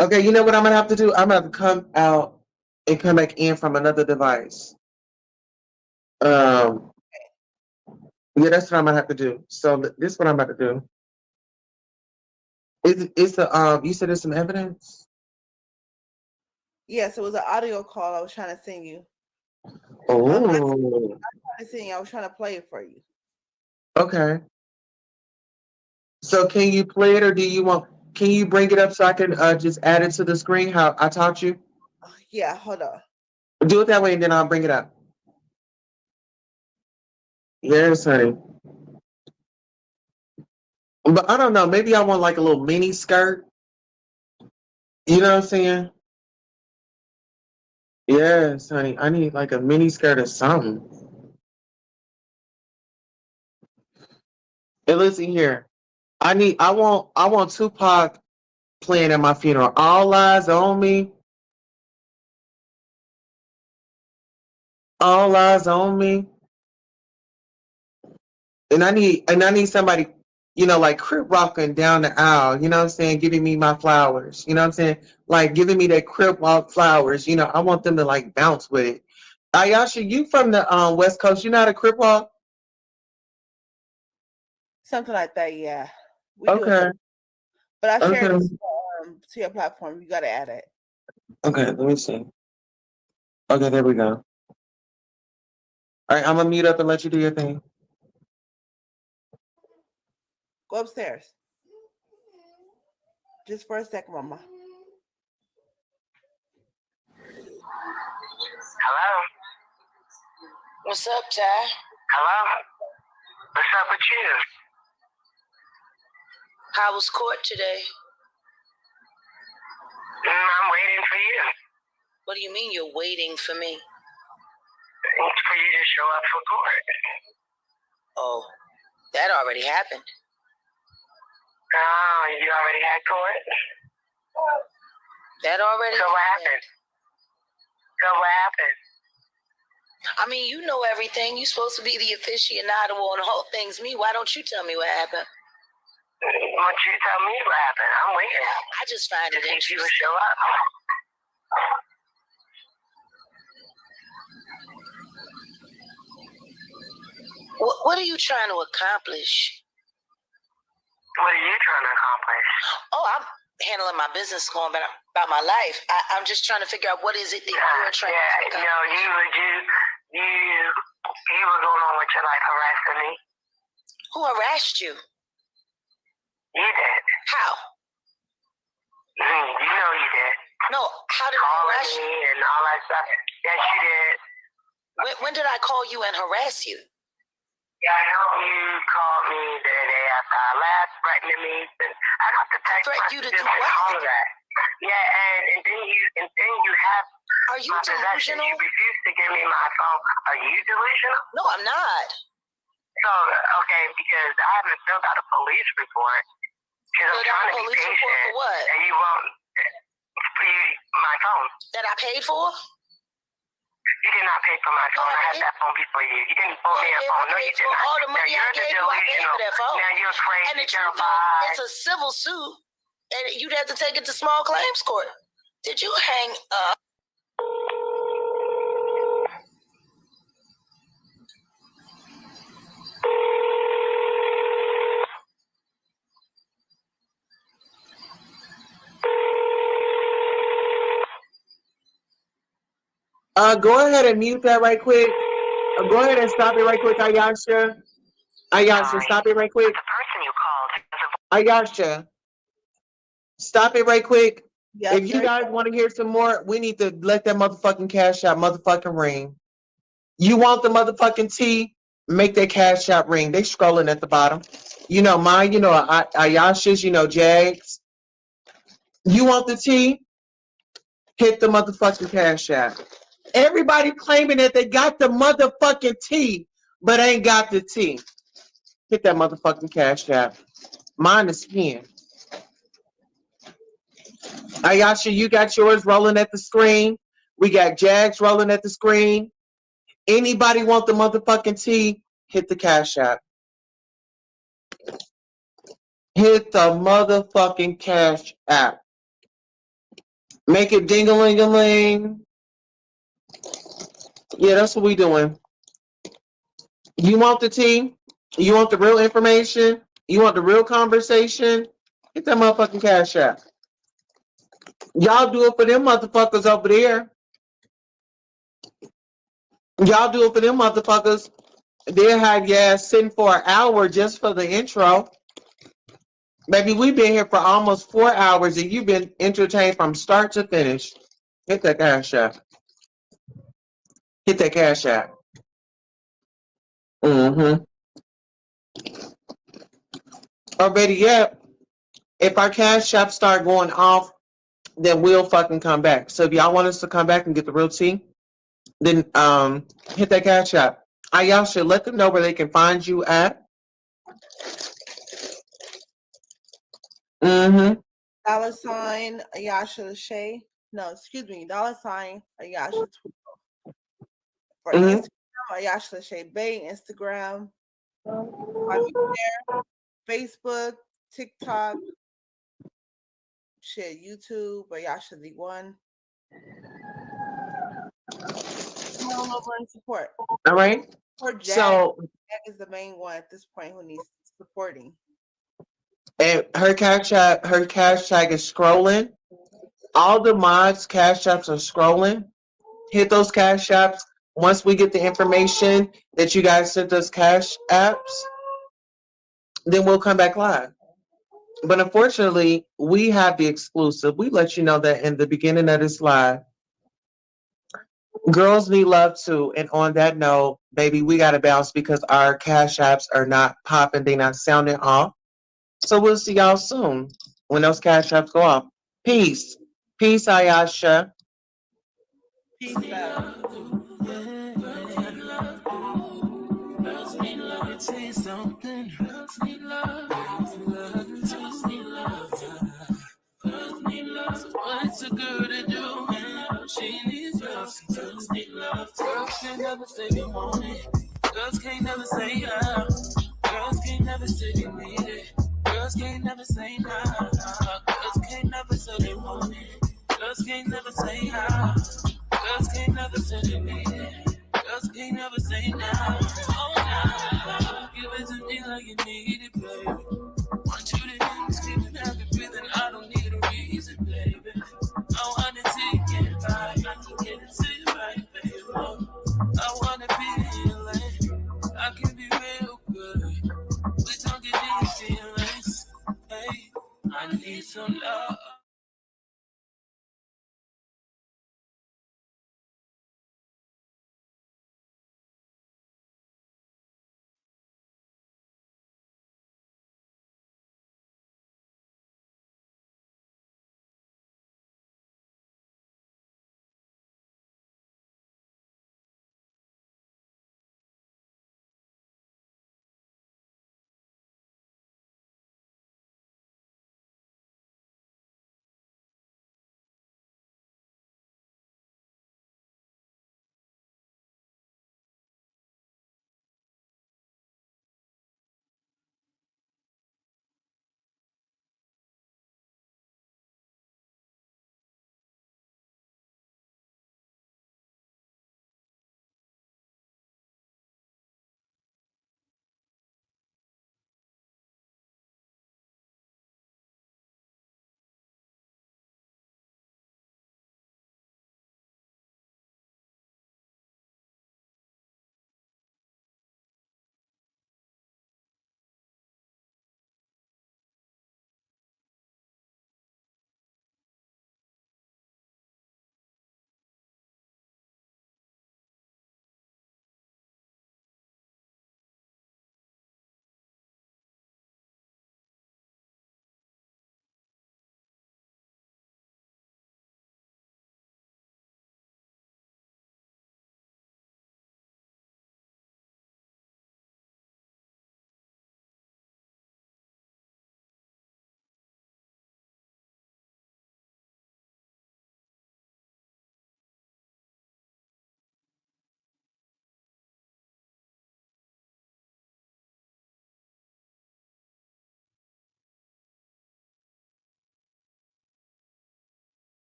Okay, you know what I'm gonna have to do? I'm gonna have to come out and come back in from another device. Yeah, that's what I'm gonna have to do. So this is what I'm about to do. It's the you said there's some evidence?
Yes, it was an audio call I was trying to send you.
Oh,
I was trying to play it for you.
okay. So can you play it, or can you bring it up so I can just add it to the screen how I taught you?
Yeah, hold on.
Do it that way and then I'll bring it up. Yes, honey. But I don't know, maybe I want like a little mini skirt. You know what I'm saying? Yes, honey. I need like a mini skirt or something. Hey, listen here. I want Tupac playing at my funeral. All eyes on me. All eyes on me. And I need somebody, like crib rocking down the aisle, you know what I'm saying, giving me my flowers. You know what I'm saying? Like giving me that crib walk flowers. I want them to like bounce with it. Ayasha, you from the West Coast, you know how to crib walk?
Something like that, yeah. We do
Okay.
it. But I shared
Okay.
it to your platform. You gotta add it.
Okay, let me see. Okay, there we go. All right, I'm gonna mute up and let you do your thing.
Go upstairs. Just for a second, Mama.
Hello?
What's up, Ty?
Hello? What's up with you?
How was court today?
I'm waiting for you.
What do you mean you're waiting for me?
For you to show up for court.
Oh, that already happened.
Oh, you already had court?
That already
So what happened?
I mean, you know everything. You're supposed to be the aficionado on all things me. Why don't you tell me what happened?
Why don't you tell me what happened? I'm waiting.
I just find it
to see if you
interesting.
would show up.
What are you trying to accomplish?
What are you trying to accomplish?
Oh, I'm handling my business, going about my life. I'm just trying to figure out what is it that you're trying to accomplish.
You were going on with your life harassing me.
Who harassed you?
You did.
How?
You know you did.
No, how did I harass
Calling
you?
me and all that stuff. Yes, you did.
When did I call you and harass you?
Yeah, I know you called me the day after I left, threatening me. And I got the text messages and all of that. Yeah, and then you have
Are you
my possessions.
delusional?
You refuse to give me my phone. Are you delusional?
No, I'm not.
So, okay, because I haven't filled out a police report. Because I'm trying to be patient.
For what?
And you won't for my phone.
That I paid for?
You did not pay for my phone. I had that phone before you. You didn't phone me a phone. No, you did not.
All the money
now,
I gave you, I paid for that phone.
Now you're crazy.
And the truth is, it's a civil suit, and you'd have to take it to small claims court. Did you hang up?
Go ahead and mute that right quick. Go ahead and stop it right quick, Ayasha. Ayasha, stop it right quick.
The person you called.
Ayasha, stop it right quick.
Yes,
If you guys want to hear some more, we need to let that motherfucking cash out motherfucking ring. You want the motherfucking tea? Make that cash out ring. They scrolling at the bottom. You know mine, Ayasha's, Jags. You want the tea? Hit the motherfucking cash out. Everybody claiming that they got the motherfucking tea, but ain't got the tea. Hit that motherfucking cash out. Mine is 10. Ayasha, you got yours rolling at the screen. We got Jags rolling at the screen. Anybody want the motherfucking tea? Hit the Cash App. Hit the motherfucking Cash App. Make it ding-a-ling-a-ling. Yeah, that's what we doing. You want the tea? You want the real information? You want the real conversation? Hit that motherfucking Cash App. Y'all do it for them motherfuckers over there. Y'all do it for them motherfuckers. They'll have your ass sitting for an hour just for the intro. Baby, we've been here for almost 4 hours and you've been entertained from start to finish. Hit that Cash App. Hit that Cash App. Mm-hmm. Or better yet, if our Cash App start going off, then we'll fucking come back. So if y'all want us to come back and get the real tea, then hit that Cash App. Y'all should let them know where they can find you at. Mm-hmm.
$ Ayasha Lachey. No, excuse me. $ Ayasha for Instagram. Ayasha Lachey Bay. Instagram. Facebook, TikTok, shit, YouTube, Ayasha the one. Come on over and support.
All right.
Or Jack.
So
Jack is the main one at this point who needs supporting.
And her cash tag is scrolling. All the mods' cash apps are scrolling. Hit those cash apps. Once we get the information that you guys sent us cash apps, then we'll come back live. But unfortunately, we have the exclusive. We let you know that in the beginning of this live. Girls need love too. And on that note, baby, we got to bounce because our cash apps are not popping. They're not sounding off. So we'll see y'all soon when those cash apps go off. Peace. Peace, Ayasha.
Peace out.
What's a girl to do? She needs love. Girls need love. Girls can't never say they want it. Girls can't never say yeah. Girls can't never say they need it. Girls can't never say nah. Girls can't never say they want it. Girls can't never say yeah. Girls can't never say they need it. Girls can't never say nah. Oh nah. Give it to me like you need it, baby. Want you to hear me screaming, happy breathing. I don't need a reason, baby. I wanna take it right. I can get it to you right, baby. I wanna be in lane. I can be real good. We don't get these feelings. Hey, I need some love.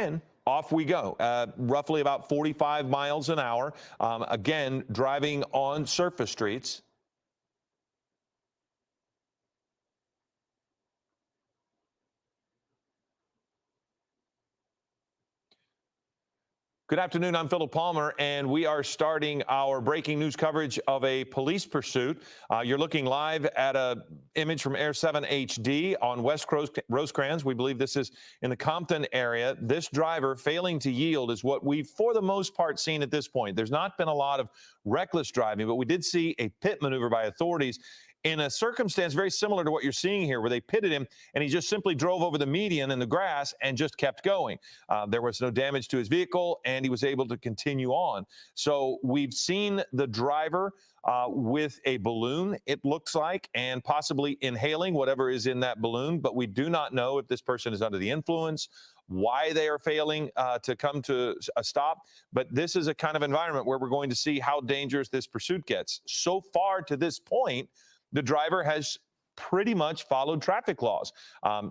again, off we go, roughly about 45 miles an hour. Again, driving on surface streets. Good afternoon. I'm Philip Palmer, and we are starting our breaking news coverage of a police pursuit. You're looking live at an image from Air 7 HD on West Rosecrans. We believe this is in the Compton area. This driver failing to yield is what we've, for the most part, seen at this point. There's not been a lot of reckless driving, but we did see a pit maneuver by authorities in a circumstance very similar to what you're seeing here, where they pitted him and he just simply drove over the median in the grass and just kept going. There was no damage to his vehicle and he was able to continue on. So we've seen the driver with a balloon, it looks like, and possibly inhaling whatever is in that balloon, but we do not know if this person is under the influence, why they are failing to come to a stop. But this is a kind of environment where we're going to see how dangerous this pursuit gets. So far to this point, the driver has pretty much followed traffic laws,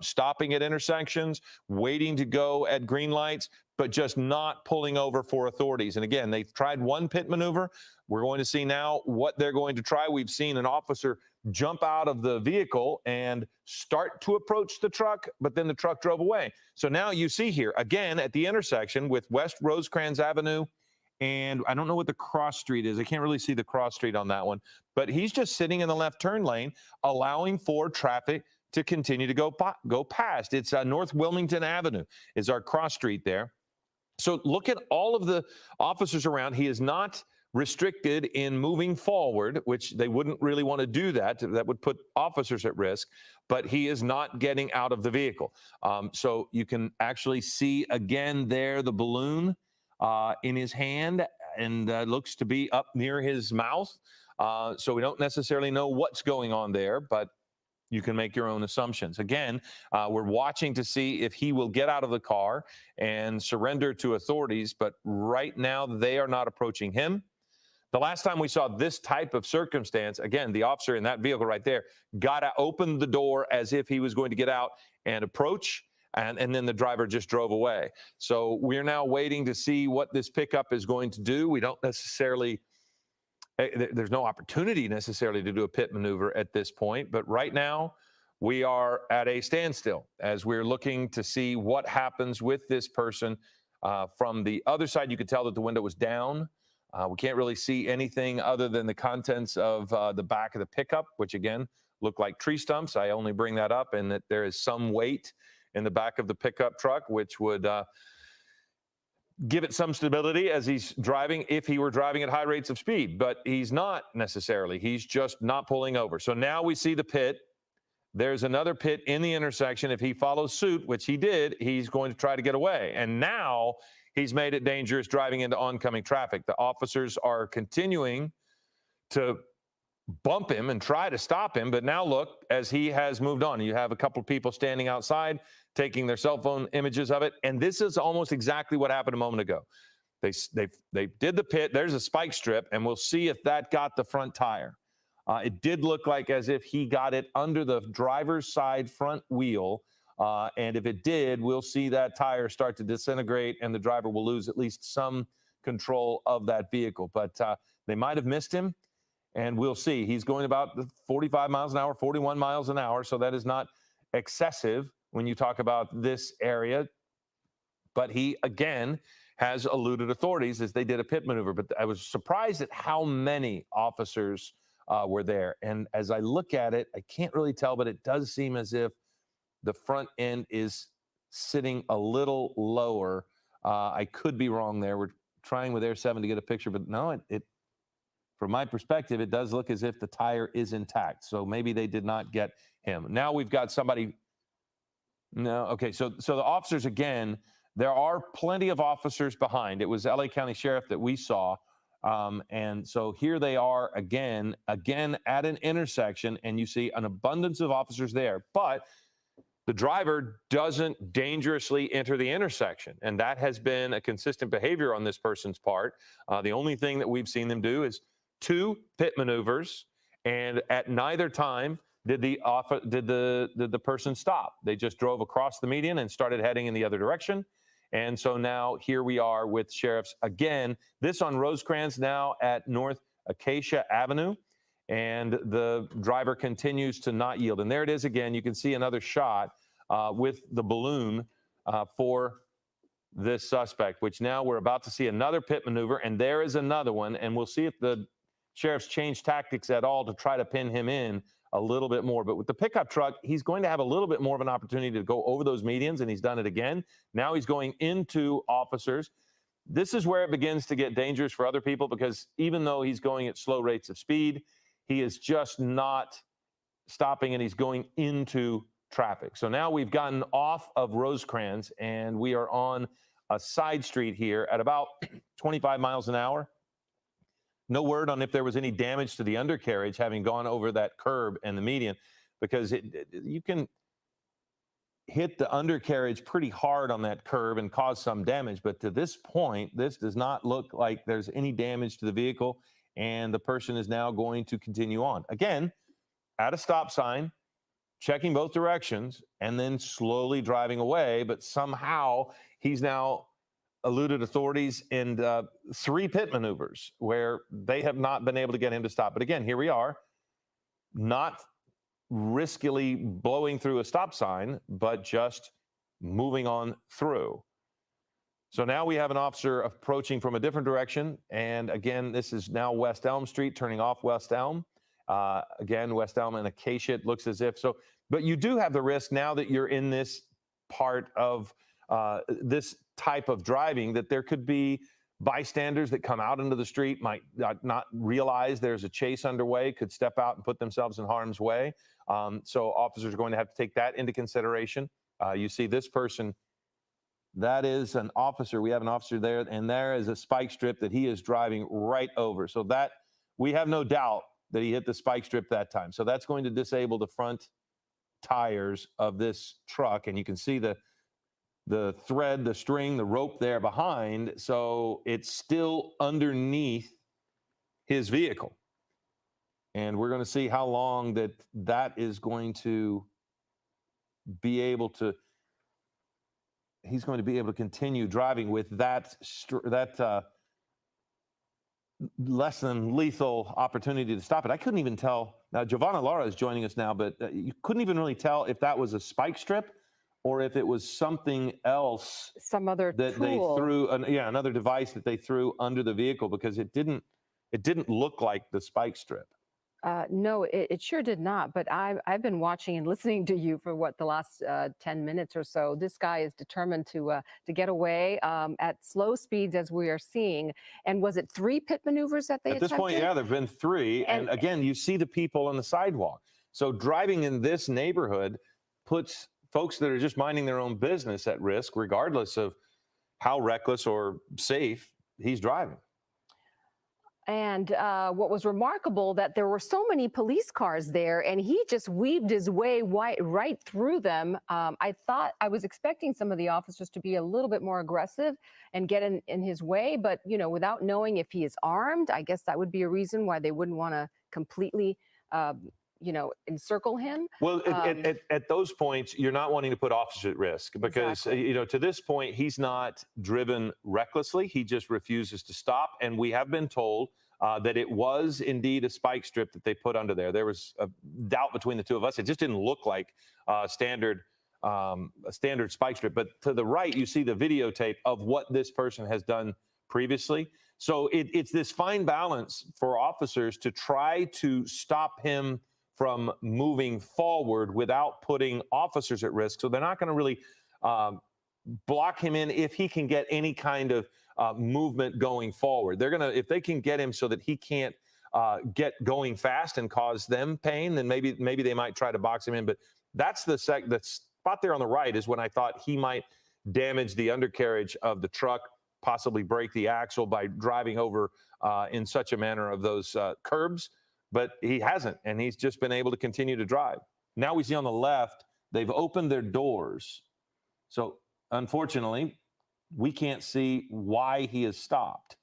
stopping at intersections, waiting to go at green lights, but just not pulling over for authorities. And again, they've tried one pit maneuver. We're going to see now what they're going to try. We've seen an officer jump out of the vehicle and start to approach the truck, but then the truck drove away. So now you see here, again, at the intersection with West Rosecrans Avenue, and I don't know what the cross street is. I can't really see the cross street on that one. But he's just sitting in the left turn lane, allowing for traffic to continue to go past. It's North Wilmington Avenue is our cross street there. So look at all of the officers around. He is not restricted in moving forward, which they wouldn't really want to do that. That would put officers at risk. But he is not getting out of the vehicle. So you can actually see again there the balloon in his hand, and looks to be up near his mouth. So we don't necessarily know what's going on there, but you can make your own assumptions. Again, we're watching to see if he will get out of the car and surrender to authorities, but right now they are not approaching him. The last time we saw this type of circumstance, again, the officer in that vehicle right there got to open the door as if he was going to get out and approach. And then the driver just drove away. So we're now waiting to see what this pickup is going to do. We don't necessarily, there's no opportunity necessarily to do a pit maneuver at this point. But right now, we are at a standstill as we're looking to see what happens with this person. From the other side, you could tell that the window was down. We can't really see anything other than the contents of the back of the pickup, which again, look like tree stumps. I only bring that up and that there is some weight in the back of the pickup truck, which would give it some stability as he's driving if he were driving at high rates of speed. But he's not necessarily. He's just not pulling over. So now we see the pit. There's another pit in the intersection. If he follows suit, which he did, he's going to try to get away. And now he's made it dangerous driving into oncoming traffic. The officers are continuing to bump him and try to stop him. But now look, as he has moved on, you have a couple of people standing outside taking their cell phone images of it. And this is almost exactly what happened a moment ago. They did the pit. There's a spike strip, and we'll see if that got the front tire. It did look like as if he got it under the driver's side front wheel. And if it did, we'll see that tire start to disintegrate and the driver will lose at least some control of that vehicle. But they might have missed him, and we'll see. He's going about 45 miles an hour, 41 miles an hour. So that is not excessive when you talk about this area. But he, again, has eluded authorities as they did a pit maneuver. But I was surprised at how many officers were there. And as I look at it, I can't really tell, but it does seem as if the front end is sitting a little lower. I could be wrong there. We're trying with Air 7 to get a picture, but no, it from my perspective, it does look as if the tire is intact. So maybe they did not get him. Now we've got somebody. No, okay. So the officers, again, there are plenty of officers behind. It was LA County Sheriff that we saw. And so here they are again at an intersection, and you see an abundance of officers there. But the driver doesn't dangerously enter the intersection, and that has been a consistent behavior on this person's part. The only thing that we've seen them do is 2 pit maneuvers, and at neither time did the person stop. They just drove across the median and started heading in the other direction. And so now here we are with sheriffs again, this on Rosecrans now at North Acacia Avenue. And the driver continues to not yield. And there it is again. You can see another shot with the balloon for this suspect, which now we're about to see another pit maneuver. And there is another one. And we'll see if the sheriffs change tactics at all to try to pin him in a little bit more. But with the pickup truck, he's going to have a little bit more of an opportunity to go over those medians, and he's done it again. Now he's going into officers. This is where it begins to get dangerous for other people, because even though he's going at slow rates of speed, he is just not stopping, and he's going into traffic. So now we've gotten off of Rosecrans, and we are on a side street here at about 25 miles an hour. No word on if there was any damage to the undercarriage having gone over that curb and the median, because you can hit the undercarriage pretty hard on that curb and cause some damage. But to this point, this does not look like there's any damage to the vehicle, and the person is now going to continue on. Again, at a stop sign, checking both directions, and then slowly driving away. But somehow he's now eluded authorities in 3 pit maneuvers where they have not been able to get him to stop. But again, here we are, not riskily blowing through a stop sign, but just moving on through. So now we have an officer approaching from a different direction. And again, this is now West Elm Street, turning off West Elm. Again, West Elm and Acacia, it looks as if so. But you do have the risk now that you're in this part of this type of driving, that there could be bystanders that come out into the street, might not realize there's a chase underway, could step out and put themselves in harm's way. So officers are going to have to take that into consideration. You see this person, that is an officer. We have an officer there, and there is a spike strip that he is driving right over. So that we have no doubt that he hit the spike strip that time. So that's going to disable the front tires of this truck. And you can see the thread, the string, the rope there behind. So it's still underneath his vehicle. And we're going to see how long that is going to be able to, he's going to be able to continue driving with that less than lethal opportunity to stop it. I couldn't even tell. Now, Giovanna Lara is joining us now, but you couldn't even really tell if that was a spike strip or if it was something else,
some other
that
tool.
they threw, another device that they threw under the vehicle, because it didn't look like the spike strip.
No, it sure did not. But I've been watching and listening to you for the last 10 minutes or so. This guy is determined to get away at slow speeds, as we are seeing. And was it 3 pit maneuvers that they
At this point, yeah, there've been 3. And again, you see the people on the sidewalk. So driving in this neighborhood puts folks that are just minding their own business at risk, regardless of how reckless or safe he's driving.
And what was remarkable, that there were so many police cars there, and he just weaved his way right through them. I was expecting some of the officers to be a little bit more aggressive and get in his way, but without knowing if he is armed, I guess that would be a reason why they wouldn't want to completely encircle him.
Well, at those points, you're not wanting to put officers at risk, because, to this point, he's not driven recklessly. He just refuses to stop. And we have been told that it was indeed a spike strip that they put under there. There was a doubt between the two of us. It just didn't look like a standard spike strip. But to the right, you see the videotape of what this person has done previously. So it's this fine balance for officers to try to stop him from moving forward without putting officers at risk. So they're not going to really block him in if he can get any kind of movement going forward. They're going to, if they can get him so that he can't get going fast and cause them pain, then maybe they might try to box him in. But that's the spot there on the right is when I thought he might damage the undercarriage of the truck, possibly break the axle by driving over in such a manner of those curbs. But he hasn't, and he's just been able to continue to drive. Now we see on the left, they've opened their doors. So unfortunately, we can't see why he has stopped,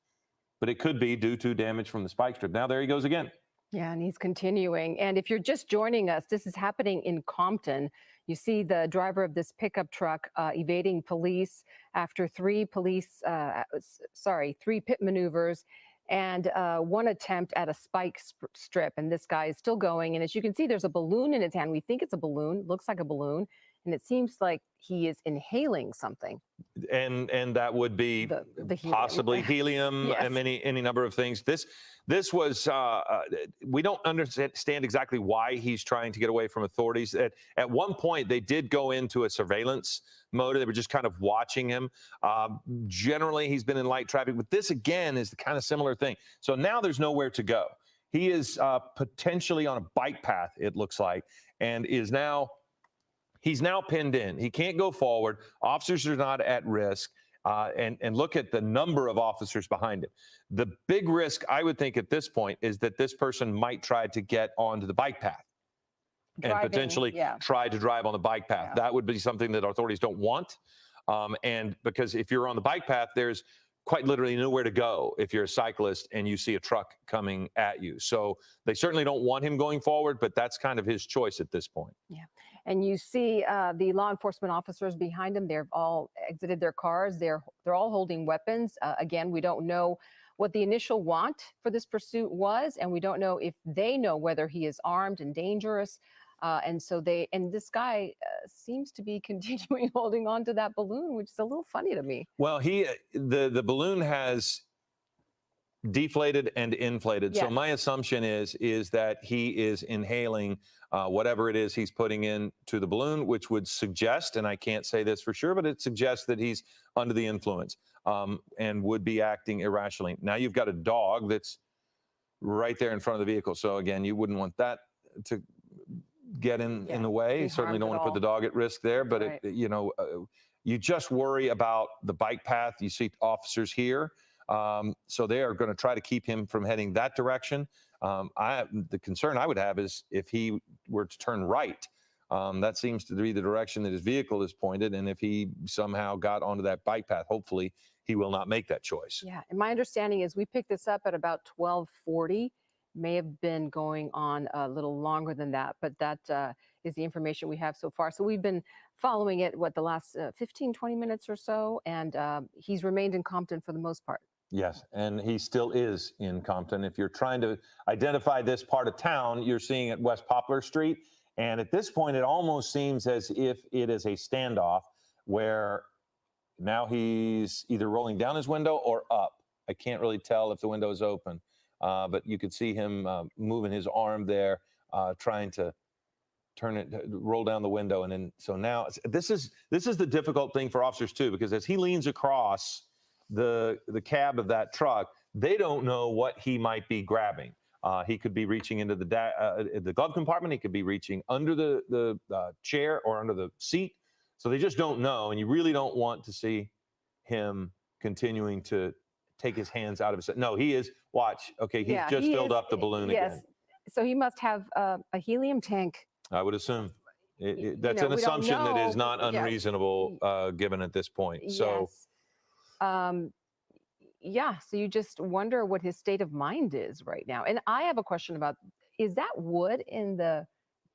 but it could be due to damage from the spike strip. Now there he goes again.
Yeah, and he's continuing. And if you're just joining us, this is happening in Compton. You see the driver of this pickup truck evading police after three pit maneuvers and one attempt at a spike strip. And this guy is still going. And as you can see, there's a balloon in his hand. We think it's a balloon, looks like a balloon. And it seems like he is inhaling something.
And that would be
the helium.
possibly helium,
Yes.
and any number of things. This was we don't understand exactly why he's trying to get away from authorities. At one point, they did go into a surveillance mode. They were just kind of watching him. Generally, he's been in light traffic, but this again is the kind of similar thing. So now there's nowhere to go. He is potentially on a bike path, it looks like, and he's now pinned in. He can't go forward. Officers are not at risk. And look at the number of officers behind him. The big risk, I would think, at this point is that this person might try to get onto the bike path and potentially try to drive on the bike path. That would be something that authorities don't want. And because if you're on the bike path, there's quite literally nowhere to go if you're a cyclist and you see a truck coming at you. So they certainly don't want him going forward, but that's kind of his choice at this point.
Yeah. And you see the law enforcement officers behind him. They've all exited their cars. They're all holding weapons. Again, we don't know what the initial want for this pursuit was, and we don't know if they know whether he is armed and dangerous. And this guy seems to be continuing holding on to that balloon, which is a little funny to me.
Well, the balloon has deflated and inflated.
Yes.
So my assumption is that he is inhaling whatever it is he's putting into the balloon, which would suggest, and I can't say this for sure, but it suggests that he's under the influence and would be acting irrationally. Now you've got a dog that's right there in front of the vehicle. So again, you wouldn't want that to get in the way. You certainly don't want to put the dog at risk there, but you just worry about the bike path. You see officers here. So they are going to try to keep him from heading that direction. The concern I would have is if he were to turn right, that seems to be the direction that his vehicle is pointed. And if he somehow got onto that bike path, hopefully he will not make that choice.
Yeah. And my understanding is we picked this up at about 12:40. May have been going on a little longer than that, but that is the information we have so far. So we've been following it, the last 15, 20 minutes or so, and he's remained in Compton for the most part.
Yes, and he still is in Compton. If you're trying to identify this part of town, you're seeing at West Poplar Street. And at this point, it almost seems as if it is a standoff where now he's either rolling down his window or up. I can't really tell if the window is open, but you could see him moving his arm there, trying to roll down the window. And then, so now this is the difficult thing for officers too, because as he leans across the cab of that truck, they don't know what he might be grabbing. He could be reaching into the glove compartment. He could be reaching under the chair or under the seat. So they just don't know, and you really don't want to see him continuing to take his hands out of his. No, he is. Watch. Okay, he's just filled up the balloon again.
Yes. So he must have a helium tank.
I would assume. That's an assumption that is not unreasonable given at this point. So.
Yes. So you just wonder what his state of mind is right now. And I have a question about, is that wood in the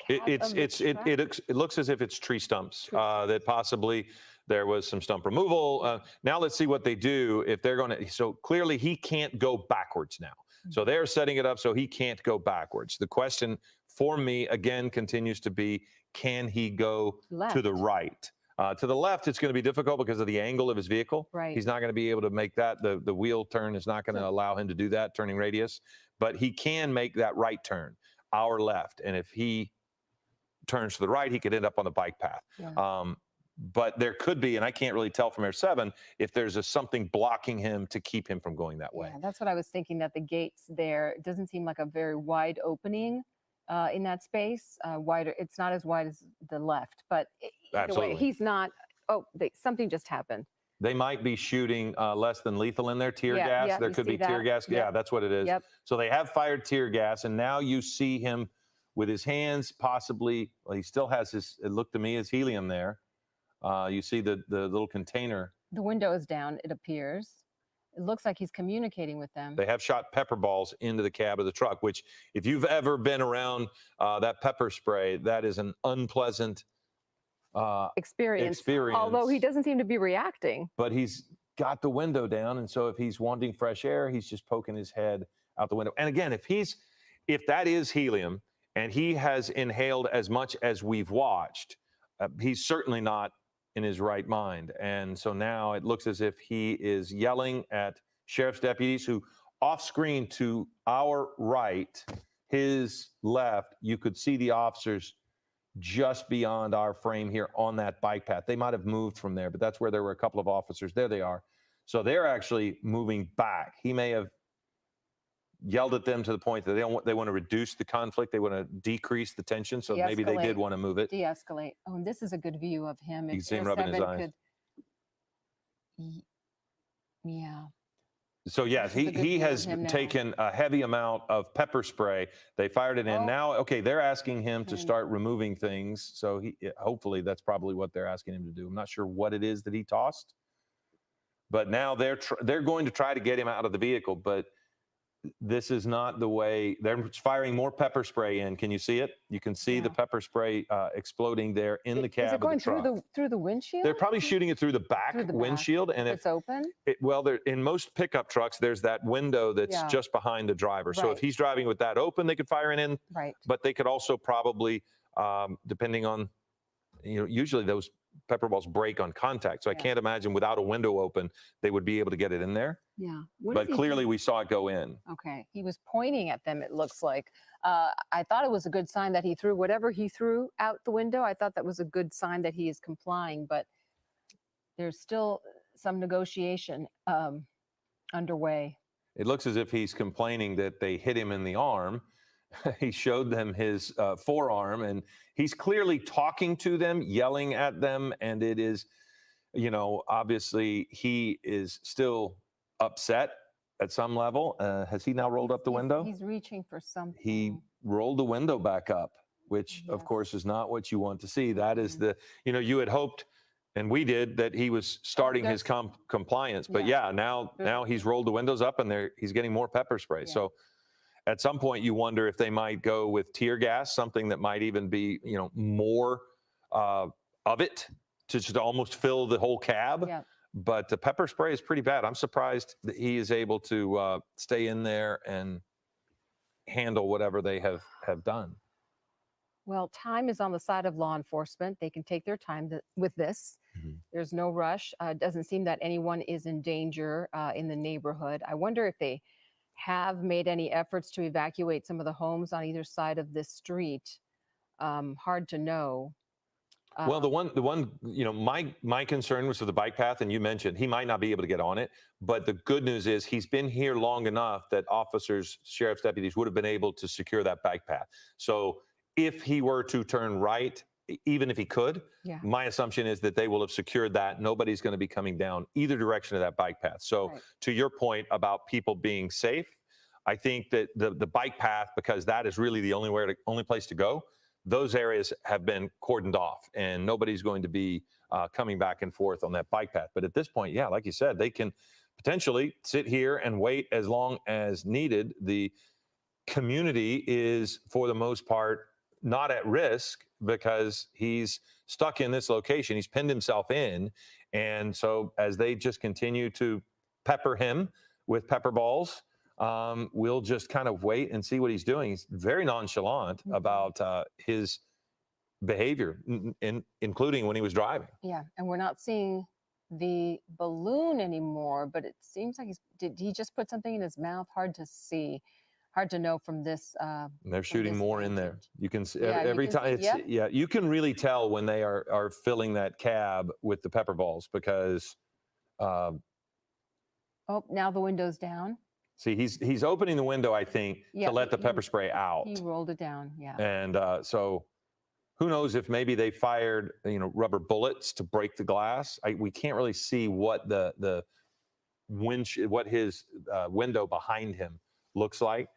cab
it looks as if it's tree stumps, that possibly there was some stump removal. Now let's see what they do if they're going to. So clearly he can't go backwards now. So they're setting it up so he can't go backwards. The question for me again continues to be, can he go to the right? To the left, it's going to be difficult because of the angle of his vehicle.
Right.
He's not going to be able to make that. The wheel turn is not going to allow him to do that, turning radius. But he can make that right turn, our left. And if he turns to the right, he could end up on the bike path. Yeah. But there could be, and I can't really tell from Air 7, if there's something blocking him to keep him from going that way.
Yeah, that's what I was thinking, that the gates there, it doesn't seem like a very wide opening in that space. Wider, it's not as wide as the left, but either way, he's not. Oh, something just happened.
They might be shooting less than lethal in their tear gas.
Yeah,
there could be tear gas. Yeah, that's what it is.
Yep.
So they have fired tear gas, and now you see him with his hands possibly. Well, he still has his. It looked to me as helium there. You see the little container.
The window is down. It appears. It looks like he's communicating with them.
They have shot pepper balls into the cab of the truck, which if you've ever been around that pepper spray, that is an unpleasant
experience. Although he doesn't seem to be reacting.
But he's got the window down, and so if he's wanting fresh air, he's just poking his head out the window. And again, if that is helium and he has inhaled as much as we've watched, he's certainly not in his right mind. And so now it looks as if he is yelling at sheriff's deputies who, off screen to our right, his left, you could see the officers just beyond our frame here on that bike path. They might have moved from there, but that's where there were a couple of officers. There they are. So they're actually moving back. He may have yelled at them to the point that they want to reduce the conflict. They want to decrease the tension. So maybe they did want to move it.
De-escalate. Oh, and this is a good view of him.
You can see him rubbing his eyes.
Yeah.
So yes, he has taken a heavy amount of pepper spray. They fired it in. Now, okay, they're asking him to start removing things. So hopefully that's probably what they're asking him to do. I'm not sure what it is that he tossed, but now they're going to try to get him out of the vehicle. But this is not the way. They're firing more pepper spray in. Can you see it? You can see the pepper spray exploding there in the cab
Is it going
of the truck.
through the windshield?
They're probably shooting it through the back windshield. And
it's open?
In most pickup trucks, there's that window that's just behind the driver. So if he's driving with that open, they could fire it in.
Right.
But they could also probably, depending on, usually those pepper balls break on contact. So I can't imagine without a window open, they would be able to get it in there.
Yeah.
But clearly we saw it go in.
Okay. He was pointing at them, it looks like. I thought it was a good sign that he threw whatever he threw out the window. I thought that was a good sign that he is complying, but there's still some negotiation underway.
It looks as if he's complaining that they hit him in the arm. He showed them his forearm, and he's clearly talking to them, yelling at them. And it is, obviously he is still upset at some level. Has he now rolled up the window?
He's reaching for something.
He rolled the window back up, which of course is not what you want to see. That is you had hoped, and we did, that he was starting his compliance. But now he's rolled the windows up, and he's getting more pepper spray. So at some point you wonder if they might go with tear gas, something that might even be, more of it to just almost fill the whole cab.
Yeah.
But the pepper spray is pretty bad. I'm surprised that he is able to stay in there and handle whatever they have done.
Well, time is on the side of law enforcement. They can take their time with this. There's no rush. It doesn't seem that anyone is in danger in the neighborhood. I wonder if they have made any efforts to evacuate some of the homes on either side of this street. Hard to know.
Well, the one, my concern was for the bike path, and you mentioned he might not be able to get on it. But the good news is he's been here long enough that officers, sheriff's deputies would have been able to secure that bike path. So if he were to turn right, even if he could, my assumption is that they will have secured that. Nobody's going to be coming down either direction of that bike path. So to your point about people being safe, I think that the bike path, because that is really the only place to go, those areas have been cordoned off, and nobody's going to be coming back and forth on that bike path. But at this point, like you said, they can potentially sit here and wait as long as needed. The community is, for the most part, not at risk because he's stuck in this location. He's pinned himself in. And so as they just continue to pepper him with pepper balls, we'll just kind of wait and see what he's doing. He's very nonchalant about his behavior, including when he was driving.
Yeah, and we're not seeing the balloon anymore, but it seems like did he just put something in his mouth? Hard to see. Hard to know from this.
They're shooting more in there. You can see every time. You can really tell when they are filling that cab with the pepper balls because.
Oh, now the window's down.
See, he's opening the window, I think, to let the pepper spray out.
He rolled it down,
And so who knows if maybe they fired, rubber bullets to break the glass. We can't really see what what his window behind him looks like.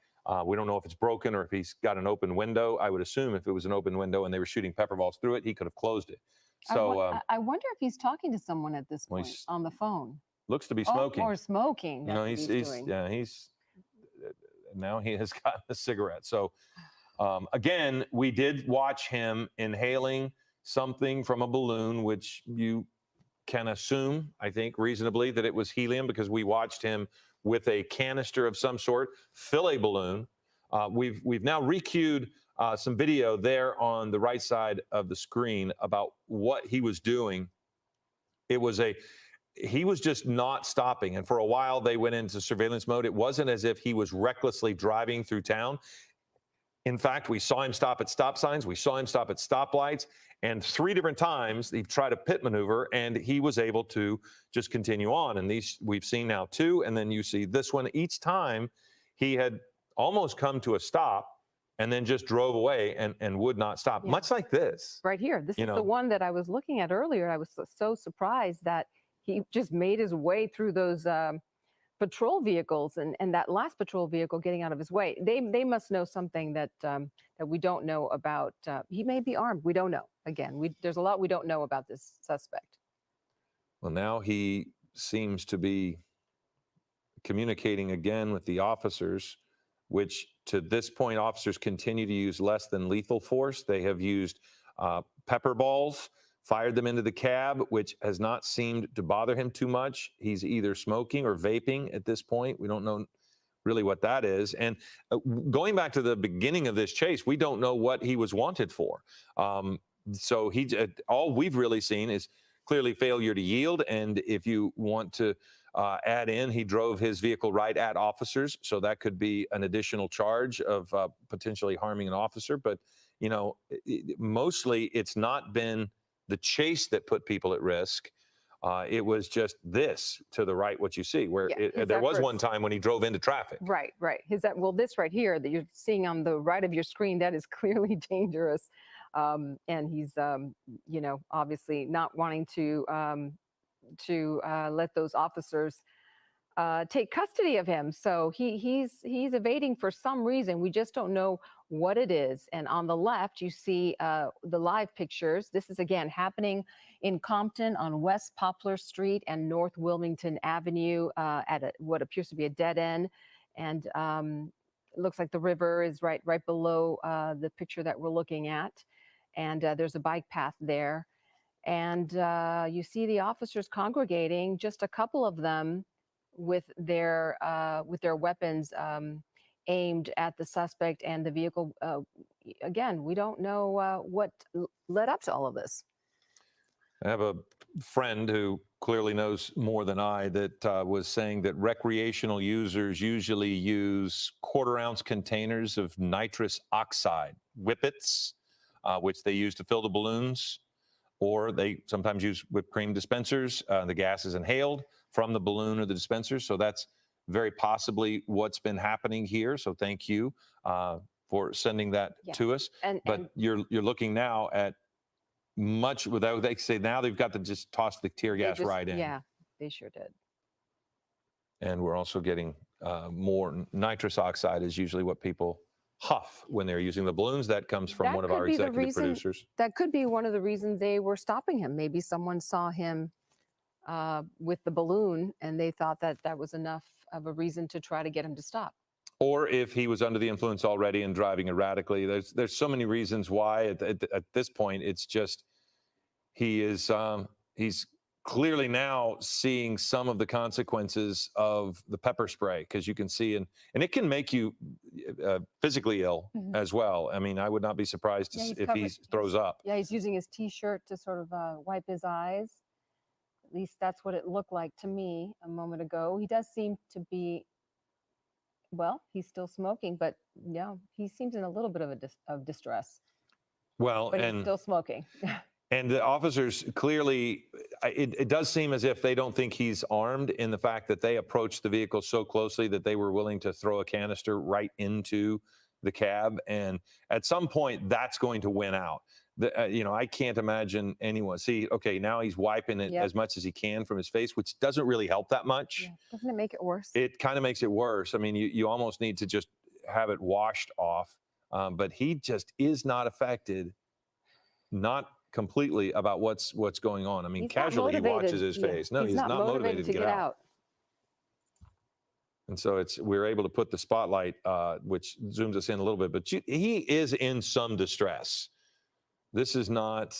We don't know if it's broken or if he's got an open window. I would assume if it was an open window and they were shooting pepper balls through it, he could have closed it. So
I wonder if he's talking to someone at this point on the phone.
Looks to be smoking.
Or smoking.
No, he's now he has gotten a cigarette. So again, we did watch him inhaling something from a balloon, which you can assume, I think, reasonably that it was helium because we watched him with a canister of some sort fill a balloon. We've now recued some video there on the right side of the screen about what he was doing. He was just not stopping. And for a while, they went into surveillance mode. It wasn't as if he was recklessly driving through town. In fact, we saw him stop at stop signs. We saw him stop at stoplights. And 3 different times, he tried a pit maneuver, and he was able to just continue on. And these we've seen now 2. And then you see this one. Each time, he had almost come to a stop and then just drove away and would not stop, much like this.
Right here. This is the one that I was looking at earlier. I was so surprised that he just made his way through those patrol vehicles and that last patrol vehicle getting out of his way. They must know something that that we don't know about. He may be armed. We don't know. Again, there's a lot we don't know about this suspect.
Well, now he seems to be communicating again with the officers, which to this point, officers continue to use less than lethal force. They have used pepper balls, fired them into the cab, which has not seemed to bother him too much. He's either smoking or vaping at this point. We don't know really what that is. And going back to the beginning of this chase, we don't know what he was wanted for. So all we've really seen is clearly failure to yield. And if you want to add in, he drove his vehicle right at officers. So that could be an additional charge of potentially harming an officer. But, you know, mostly it's not been the chase that put people at risk. It was just this to the right, what you see, where there was one time when he drove into traffic.
Right. Well, this right here that you're seeing on the right of your screen, that is clearly dangerous. And he's, you know, obviously not wanting to let those officers take custody of him. So he's evading for some reason. We just don't know what it is. And on the left, you see the live pictures. This is again happening in Compton on West Poplar Street and North Wilmington Avenue at what appears to be a dead end. And it looks like the river is right below the picture that we're looking at. And there's a bike path there. And you see the officers congregating, just a couple of them with their weapons aimed at the suspect and the vehicle. Again, we don't know what led up to all of this.
I have a friend who clearly knows more than I that was saying that recreational users usually use 1/4-ounce containers of nitrous oxide, whippets, which they use to fill the balloons, or they sometimes use whipped cream dispensers. The gas is inhaled from the balloon or the dispenser. So that's very possibly what's been happening here. So thank you for sending that to us. But you're looking now at much without, they say now they've got to just toss the tear gas right in.
Yeah, they sure did.
And we're also getting more nitrous oxide is usually what people huff when they're using the balloons. That comes from one of our executive producers.
That could be one of the reasons they were stopping him. Maybe someone saw him with the balloon and they thought that that was enough of a reason to try to get him to stop.
Or if he was under the influence already and driving erratically. There's so many reasons why at this point it's just he's clearly now seeing some of the consequences of the pepper spray, because you can see and it can make you physically ill as well. I mean, I would not be surprised if he throws up.
Yeah, he's using his T-shirt to sort of wipe his eyes. At least that's what it looked like to me a moment ago. He does seem to be, well, he's still smoking, but yeah, he seems in a little bit of distress.
Well,
but he's still smoking.
And the officers clearly, it does seem as if they don't think he's armed, in the fact that they approached the vehicle so closely that they were willing to throw a canister right into the cab. And at some point, that's going to win out. You know, I can't imagine anyone. See, okay, now he's wiping it as much as he can from his face, which doesn't really help that much.
Yeah. Doesn't it make it worse?
It kind of makes it worse. I mean, you almost need to just have it washed off. But he just is not affected, not completely, about what's going on. I mean, casually he watches his face. No, he's not motivated to get out. And so we're able to put the spotlight, which zooms us in a little bit, but he is in some distress. This is not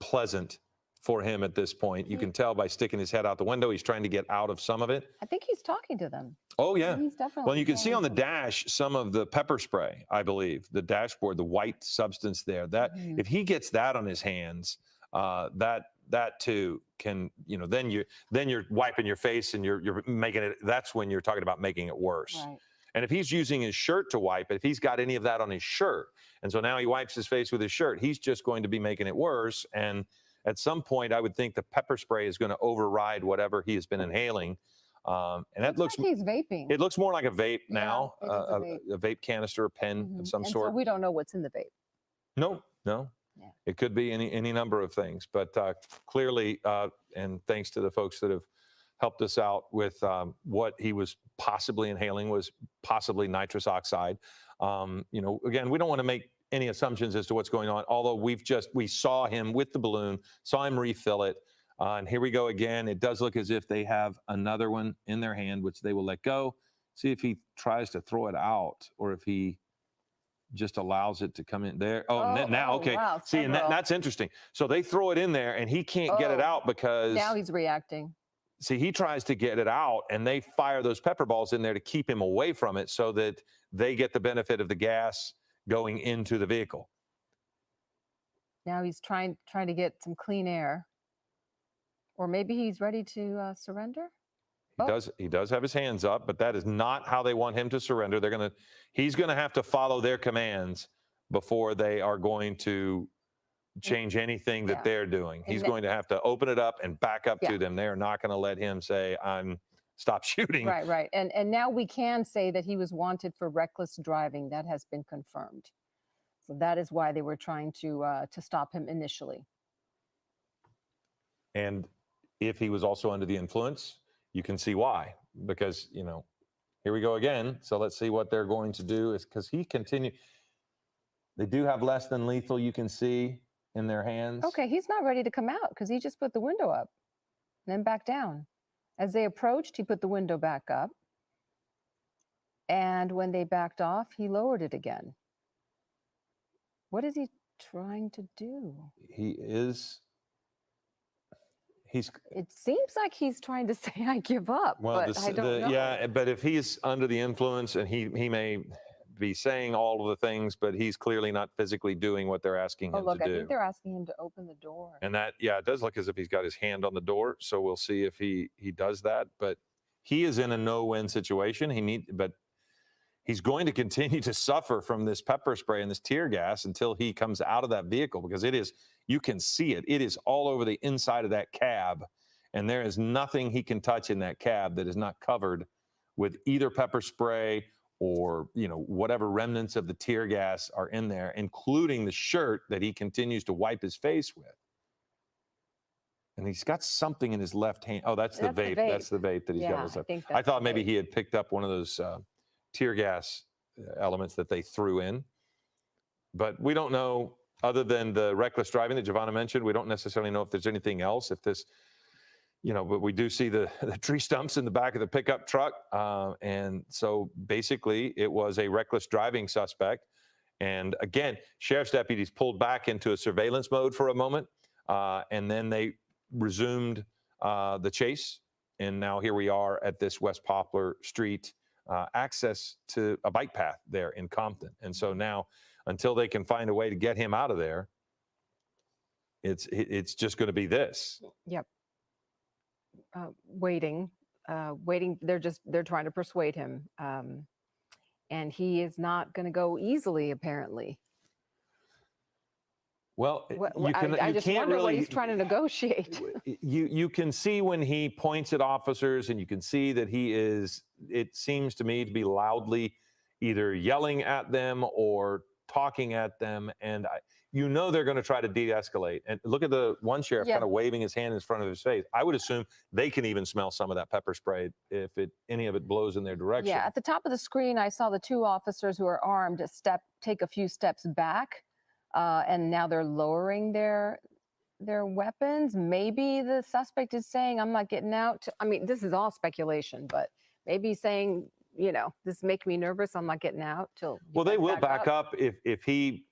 pleasant for him at this point. You can tell by sticking his head out the window. He's trying to get out of some of it.
I think he's talking to them.
Oh, yeah.
He's definitely.
Well, you can see
saying
on the
something.
dash some of the pepper spray, I believe, the dashboard, the white substance there. That if he gets that on his hands, that too can, then you're wiping your face and you're making it. That's when you're talking about making it worse.
Right.
And if he's using his shirt to wipe, if he's got any of that on his shirt, and so now he wipes his face with his shirt, he's just going to be making it worse. And at some point, I would think the pepper spray is going to override whatever he has been inhaling. And that looks
like he's vaping.
It looks more like a vape now,
it is
a vape canister, a pen of some
and
sort.
So we don't know what's in the vape.
No.
Yeah.
It could be any number of things, but clearly, and thanks to the folks that have helped us out with what he was possibly inhaling was possibly nitrous oxide. Again, we don't want to make any assumptions as to what's going on, although we saw him with the balloon, saw him refill it. And here we go again. It does look as if they have another one in their hand, which they will let go. See if he tries to throw it out or if he just allows it to come in there. Now, okay.
Wow,
see, and that's interesting. So they throw it in there and he can't get it out because
now he's reacting.
See, he tries to get it out and they fire those pepper balls in there to keep him away from it so that they get the benefit of the gas going into the vehicle.
Now he's trying to get some clean air. Or maybe he's ready to surrender.
He does have his hands up, but that is not how they want him to surrender. He's going to have to follow their commands before they are going to change anything that they're doing. He's going to have to open it up and back up to them. They are not going to let him say, stop shooting.
Right. And now we can say that he was wanted for reckless driving. That has been confirmed. So that is why they were trying to stop him initially.
And if he was also under the influence, you can see why, because, here we go again. So let's see what they're going to do is because they do have less than lethal, you can see in their hands.
Okay, he's not ready to come out because he just put the window up and then back down. As they approached, he put the window back up. And when they backed off, he lowered it again. What is he trying to do? It seems like he's trying to say, I give up, but I don't know.
Yeah, but if he's under the influence and he may be saying all of the things, but he's clearly not physically doing what they're asking him to do.
I think they're asking him to open the door.
And that, it does look as if he's got his hand on the door. So we'll see if he does that. But he is in a no-win situation. But he's going to continue to suffer from this pepper spray and this tear gas until he comes out of that vehicle because you can see it. It is all over the inside of that cab. And there is nothing he can touch in that cab that is not covered with either pepper spray or, whatever remnants of the tear gas are in there, including the shirt that he continues to wipe his face with. And he's got something in his left hand. Oh, that's the vape. That's the vape that he's got in his left. I thought maybe he had picked up one of those tear gas elements that they threw in. But we don't know, other than the reckless driving that Giovanna mentioned, we don't necessarily know if there's anything else. If this, but we do see the tree stumps in the back of the pickup truck. And so basically it was a reckless driving suspect. And again, sheriff's deputies pulled back into a surveillance mode for a moment. And then they resumed the chase. And now here we are at this West Poplar Street access to a bike path there in Compton. And so now, until they can find a way to get him out of there, it's just going to be this.
Yep. Waiting. They're trying to persuade him. And he is not going to go easily, apparently.
Well,
I just wonder what he's trying to negotiate.
You can see when he points at officers, and you can see that it seems to me to be loudly either yelling at them or talking at them. And they're going to try to de-escalate. And look at the one sheriff kind of waving his hand in front of his face. I would assume they can even smell some of that pepper spray if any of it blows in their direction.
Yeah, at the top of the screen, I saw the two officers who are armed take a few steps back. And now they're lowering their weapons. Maybe the suspect is saying, I'm not getting out. I mean, this is all speculation, but maybe saying, this makes me nervous. I'm not getting out till.
Well, they will back up if he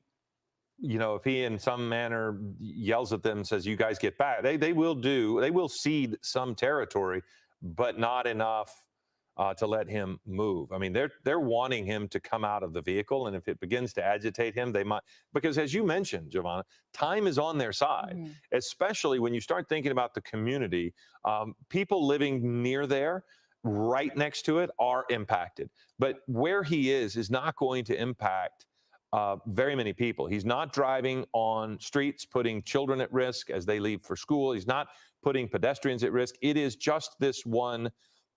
you know, if he in some manner yells at them and says, you guys get back, they will cede some territory, but not enough to let him move. I mean, they're wanting him to come out of the vehicle, and if it begins to agitate him, they might, because as you mentioned, Giovanna, time is on their side, especially when you start thinking about the community. People living near there, right next to it, are impacted. But where he is not going to impact very many people. He's not driving on streets, putting children at risk as they leave for school. He's not putting pedestrians at risk. It is just this one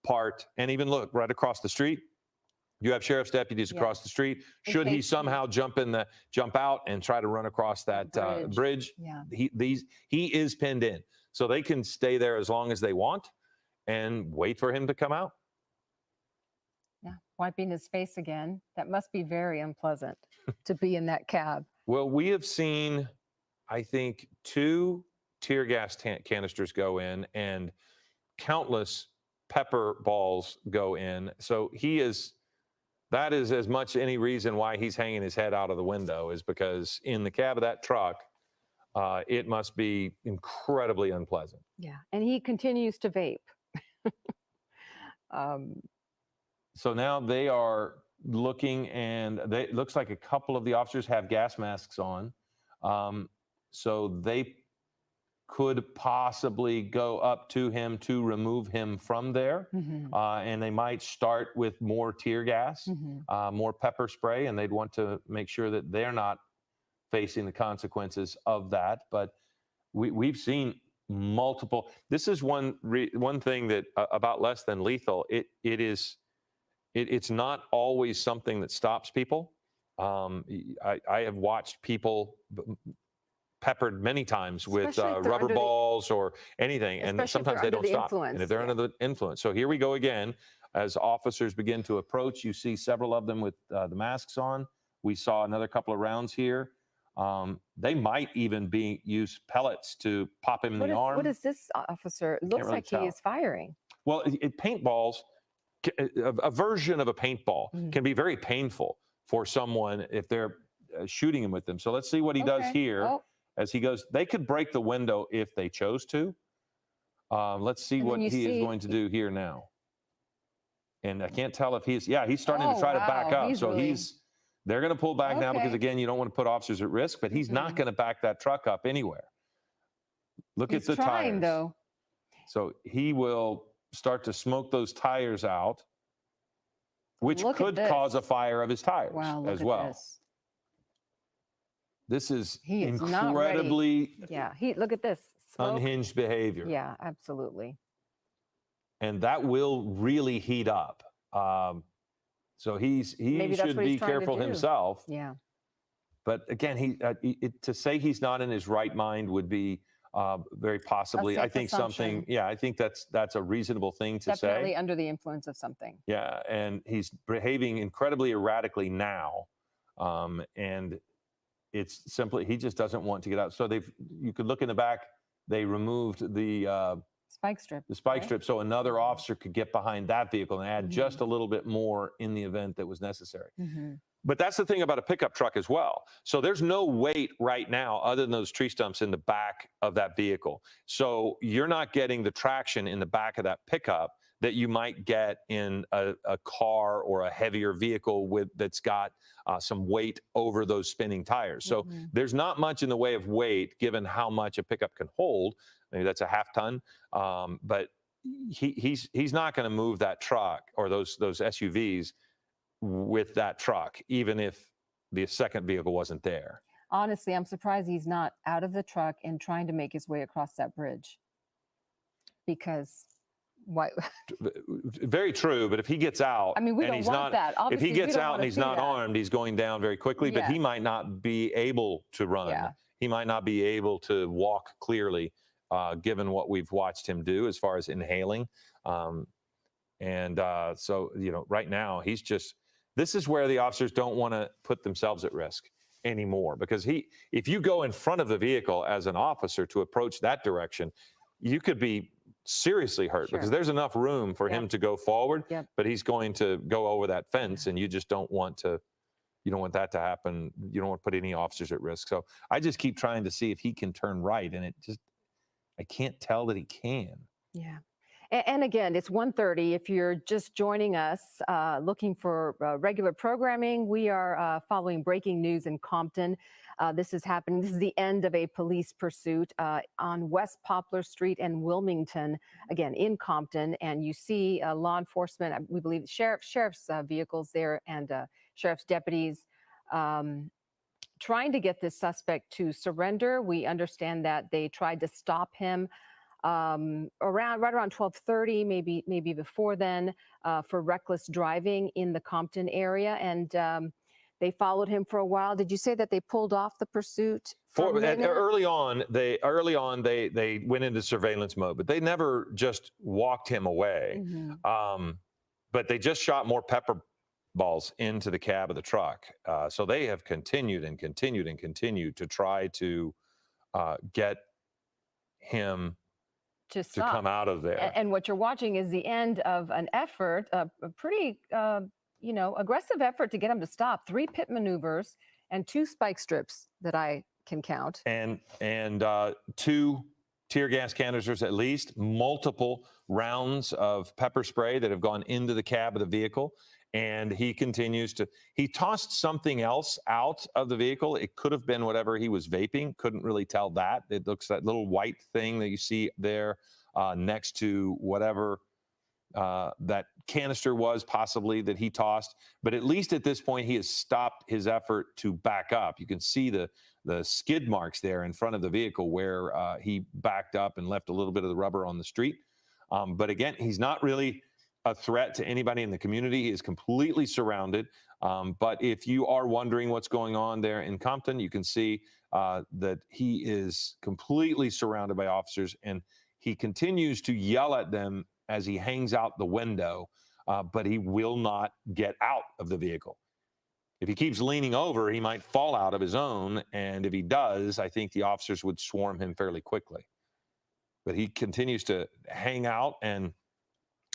part. And even look, right across the street, you have sheriff's deputies across the street. Should he somehow jump out and try to run across that bridge, he is pinned in. So they can stay there as long as they want and wait for him to come out.
Yeah, wiping his face again. That must be very unpleasant to be in that cab.
Well, we have seen, I think, 2 tear gas canisters go in and countless pepper balls go in. So that is as much any reason why he's hanging his head out of the window, is because in the cab of that truck, it must be incredibly unpleasant.
Yeah, and he continues to vape.
So now they are looking, and it looks like a couple of the officers have gas masks on. So they could possibly go up to him to remove him from there. And they might start with more tear gas, more pepper spray, and they'd want to make sure that they're not facing the consequences of that. But we've seen multiple. This is one thing that about less than lethal. It's not always something that stops people. I have watched people peppered many times with rubber balls or anything, and sometimes they don't stop. And if they're under the influence. So here we go again. As officers begin to approach, you see several of them with the masks on. We saw another couple of rounds here. They might even use pellets to pop him in the arm.
What is this officer? It looks like he is firing.
Well, paintballs, a version of a paintball can be very painful for someone if they're shooting him with them. So let's see what he does here as he goes. They could break the window if they chose to. Let's see what he is going to do here now. And I can't tell if he's starting to try to back up. So they're going to pull back now because, again, you don't want to put officers at risk, but he's not going to back that truck up anywhere. Look at the tires. Though. So he will start to smoke those tires out, which could cause a fire of his tires as well. This is incredibly
look at this. Smoke.
Unhinged behavior.
Yeah, absolutely.
And that will really heat up. So he should be careful himself.
Yeah.
But again, to say he's not in his right mind would be very possibly, I think, something. Yeah, I think that's a reasonable thing to say.
Definitely under the influence of something.
Yeah, and he's behaving incredibly erratically now, and it's simply he just doesn't want to get out. So you could look in the back. They removed the
spike strip.
The spike strip, so another officer could get behind that vehicle and add just a little bit more in the event that was necessary. But that's the thing about a pickup truck as well. So there's no weight right now other than those tree stumps in the back of that vehicle. So you're not getting the traction in the back of that pickup that you might get in a car or a heavier vehicle that's got some weight over those spinning tires. So there's not much in the way of weight given how much a pickup can hold. Maybe that's a half ton, but he's not going to move that truck or those SUVs with that truck, even if the second vehicle wasn't there.
Honestly, I'm surprised he's not out of the truck and trying to make his way across that bridge. Because why?
Very true, but if he gets out,
I mean, we don't want that. Obviously,
if he gets out and he's not armed, he's going down very quickly. But he might not be able to run.
Yeah.
He might not be able to walk clearly, given what we've watched him do as far as inhaling. So right now he's just. This is where the officers don't want to put themselves at risk anymore, because if you go in front of the vehicle as an officer to approach that direction, you could be seriously hurt because there's enough room for him to go forward, but he's going to go over that fence, and you just don't want to You don't want that to happen. You don't want to put any officers at risk. So I just keep trying to see if he can turn right, and I can't tell that he can.
Yeah. And again, it's 1:30. If you're just joining us, looking for regular programming, we are following breaking news in Compton. This is happening. This is the end of a police pursuit on West Poplar Street and Wilmington, again, in Compton. And you see law enforcement, we believe sheriff's vehicles there and sheriff's deputies trying to get this suspect to surrender. We understand that they tried to stop him right around 12:30, maybe before then, for reckless driving in the Compton area, and they followed him for a while. Did you say that they pulled off the pursuit?
Early on, they went into surveillance mode, but they never just walked him away. But they just shot more pepper balls into the cab of the truck. So they have continued and continued and continued to try to get him to come out of there.
And what you're watching is the end of an effort, a pretty aggressive effort to get him to stop. 3 pit maneuvers and 2 spike strips that I can count.
And 2 tear gas canisters at least, multiple rounds of pepper spray that have gone into the cab of the vehicle. And he continues to, he tossed something else out of the vehicle. It could have been whatever he was vaping. Couldn't really tell that. It looks that little white thing that you see there next to whatever that canister was possibly that he tossed. But at least at this point, he has stopped his effort to back up. You can see the skid marks there in front of the vehicle where he backed up and left a little bit of the rubber on the street. But again, he's not really a threat to anybody in the community. He is completely surrounded. But if you are wondering what's going on there in Compton, you can see that he is completely surrounded by officers, and he continues to yell at them as he hangs out the window, but he will not get out of the vehicle. If he keeps leaning over, he might fall out of his own, and if he does, I think the officers would swarm him fairly quickly. But he continues to hang out, and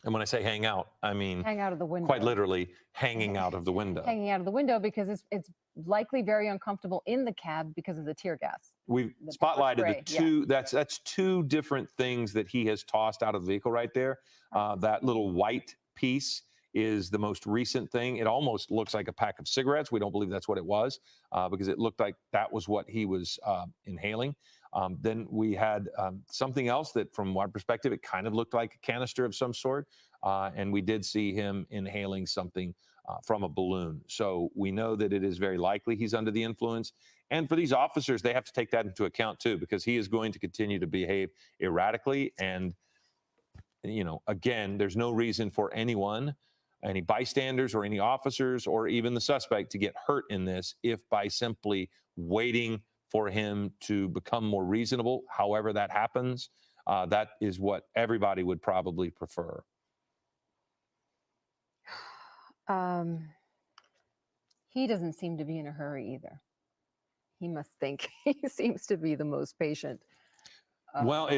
when I say hang out, I mean
hang out of the window.
Quite literally hanging out of the window.
Hanging out of the window because it's likely very uncomfortable in the cab because of the tear gas.
We've spotlighted the two. Yeah. That's 2 different things that he has tossed out of the vehicle right there. That little white piece is the most recent thing. It almost looks like a pack of cigarettes. We don't believe that's what it was because it looked like that was what he was inhaling. Then we had something else that, from our perspective, it kind of looked like a canister of some sort. And we did see him inhaling something from a balloon. So we know that it is very likely he's under the influence. And for these officers, they have to take that into account, too, because he is going to continue to behave erratically. And, again, there's no reason for anyone, any bystanders or any officers or even the suspect to get hurt in this if by simply waiting for him to become more reasonable, however that happens. That is what everybody would probably prefer.
He doesn't seem to be in a hurry either. He must think he seems to be the most patient.
Well,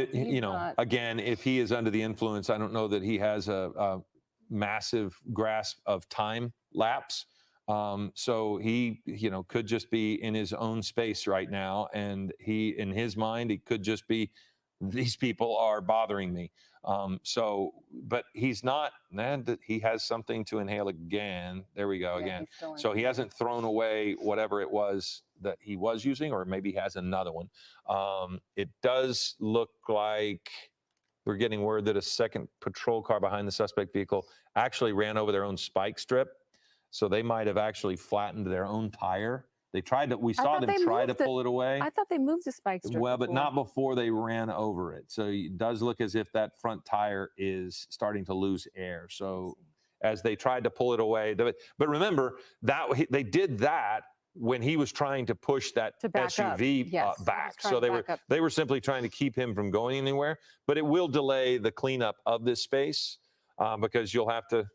again, if he is under the influence, I don't know that he has a massive grasp of time lapse. So he, could just be in his own space right now. And in his mind, it could just be, these people are bothering me. But he's not, man, he has something to inhale again. There we go again. So he hasn't thrown away whatever it was that he was using, or maybe he has another one. It does look like we're getting word that a second patrol car behind the suspect vehicle actually ran over their own spike strip. So they might have actually flattened their own tire. We saw them try to pull it away.
I thought they moved the spike strip.
Well, but not before they ran over it. So it does look as if that front tire is starting to lose air. So as they tried to pull it away, but remember that they did that when he was trying to push that SUV back. So they were simply trying to keep him from going anywhere. But it will delay the cleanup of this space because you'll have to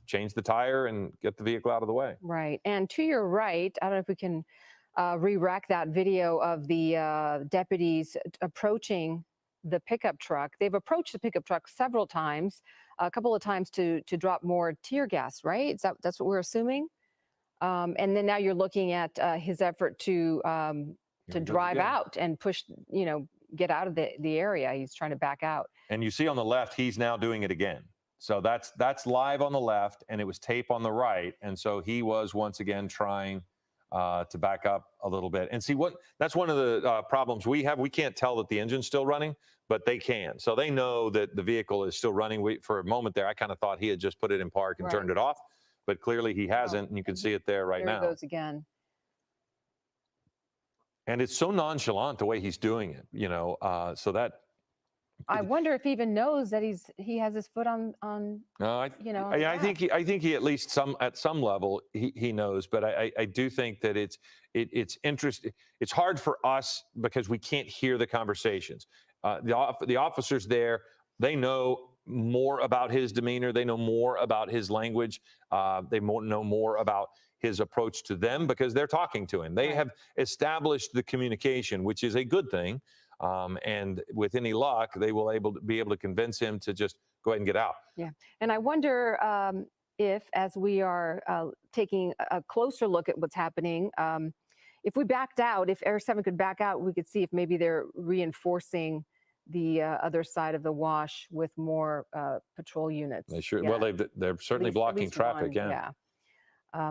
change the tire and get the vehicle out of the way.
Right. And to your right, I don't know if we can re-rack that video of the deputies approaching the pickup truck. They've approached the pickup truck several times, a couple of times to drop more tear gas, right? That's what we're assuming? And then now you're looking at his effort to
Here he goes
drive
again.
out and push, get out of the area. He's trying to back out.
And you see on the left, he's now doing it again. So that's live on the left, and it was tape on the right. And so he was once again trying to back up a little bit. And see, that's one of the problems we have. We can't tell that the engine's still running, but they can. So they know that the vehicle is still running. For a moment there, I kind of thought he had just put it in park and turned it off, but clearly he hasn't, and you can see it there right now.
There it goes again.
And it's so nonchalant the way he's doing it, so that.
I wonder if he even knows that he has his foot on
No, I think he at least at some level he knows, but I do think that it's interesting. It's hard for us because we can't hear the conversations. The officers there, they know more about his demeanor. They know more about his language. They know more about his approach to them because they're talking to him. They have established the communication, which is a good thing. And with any luck, they will be able to convince him to just go ahead and get out.
Yeah. And I wonder if, as we are taking a closer look at what's happening, if we backed out, if Air 7 could back out, we could see if maybe they're reinforcing the other side of the wash with more patrol units.
They sure. Yeah. Well, they're certainly blocking traffic.
Yeah.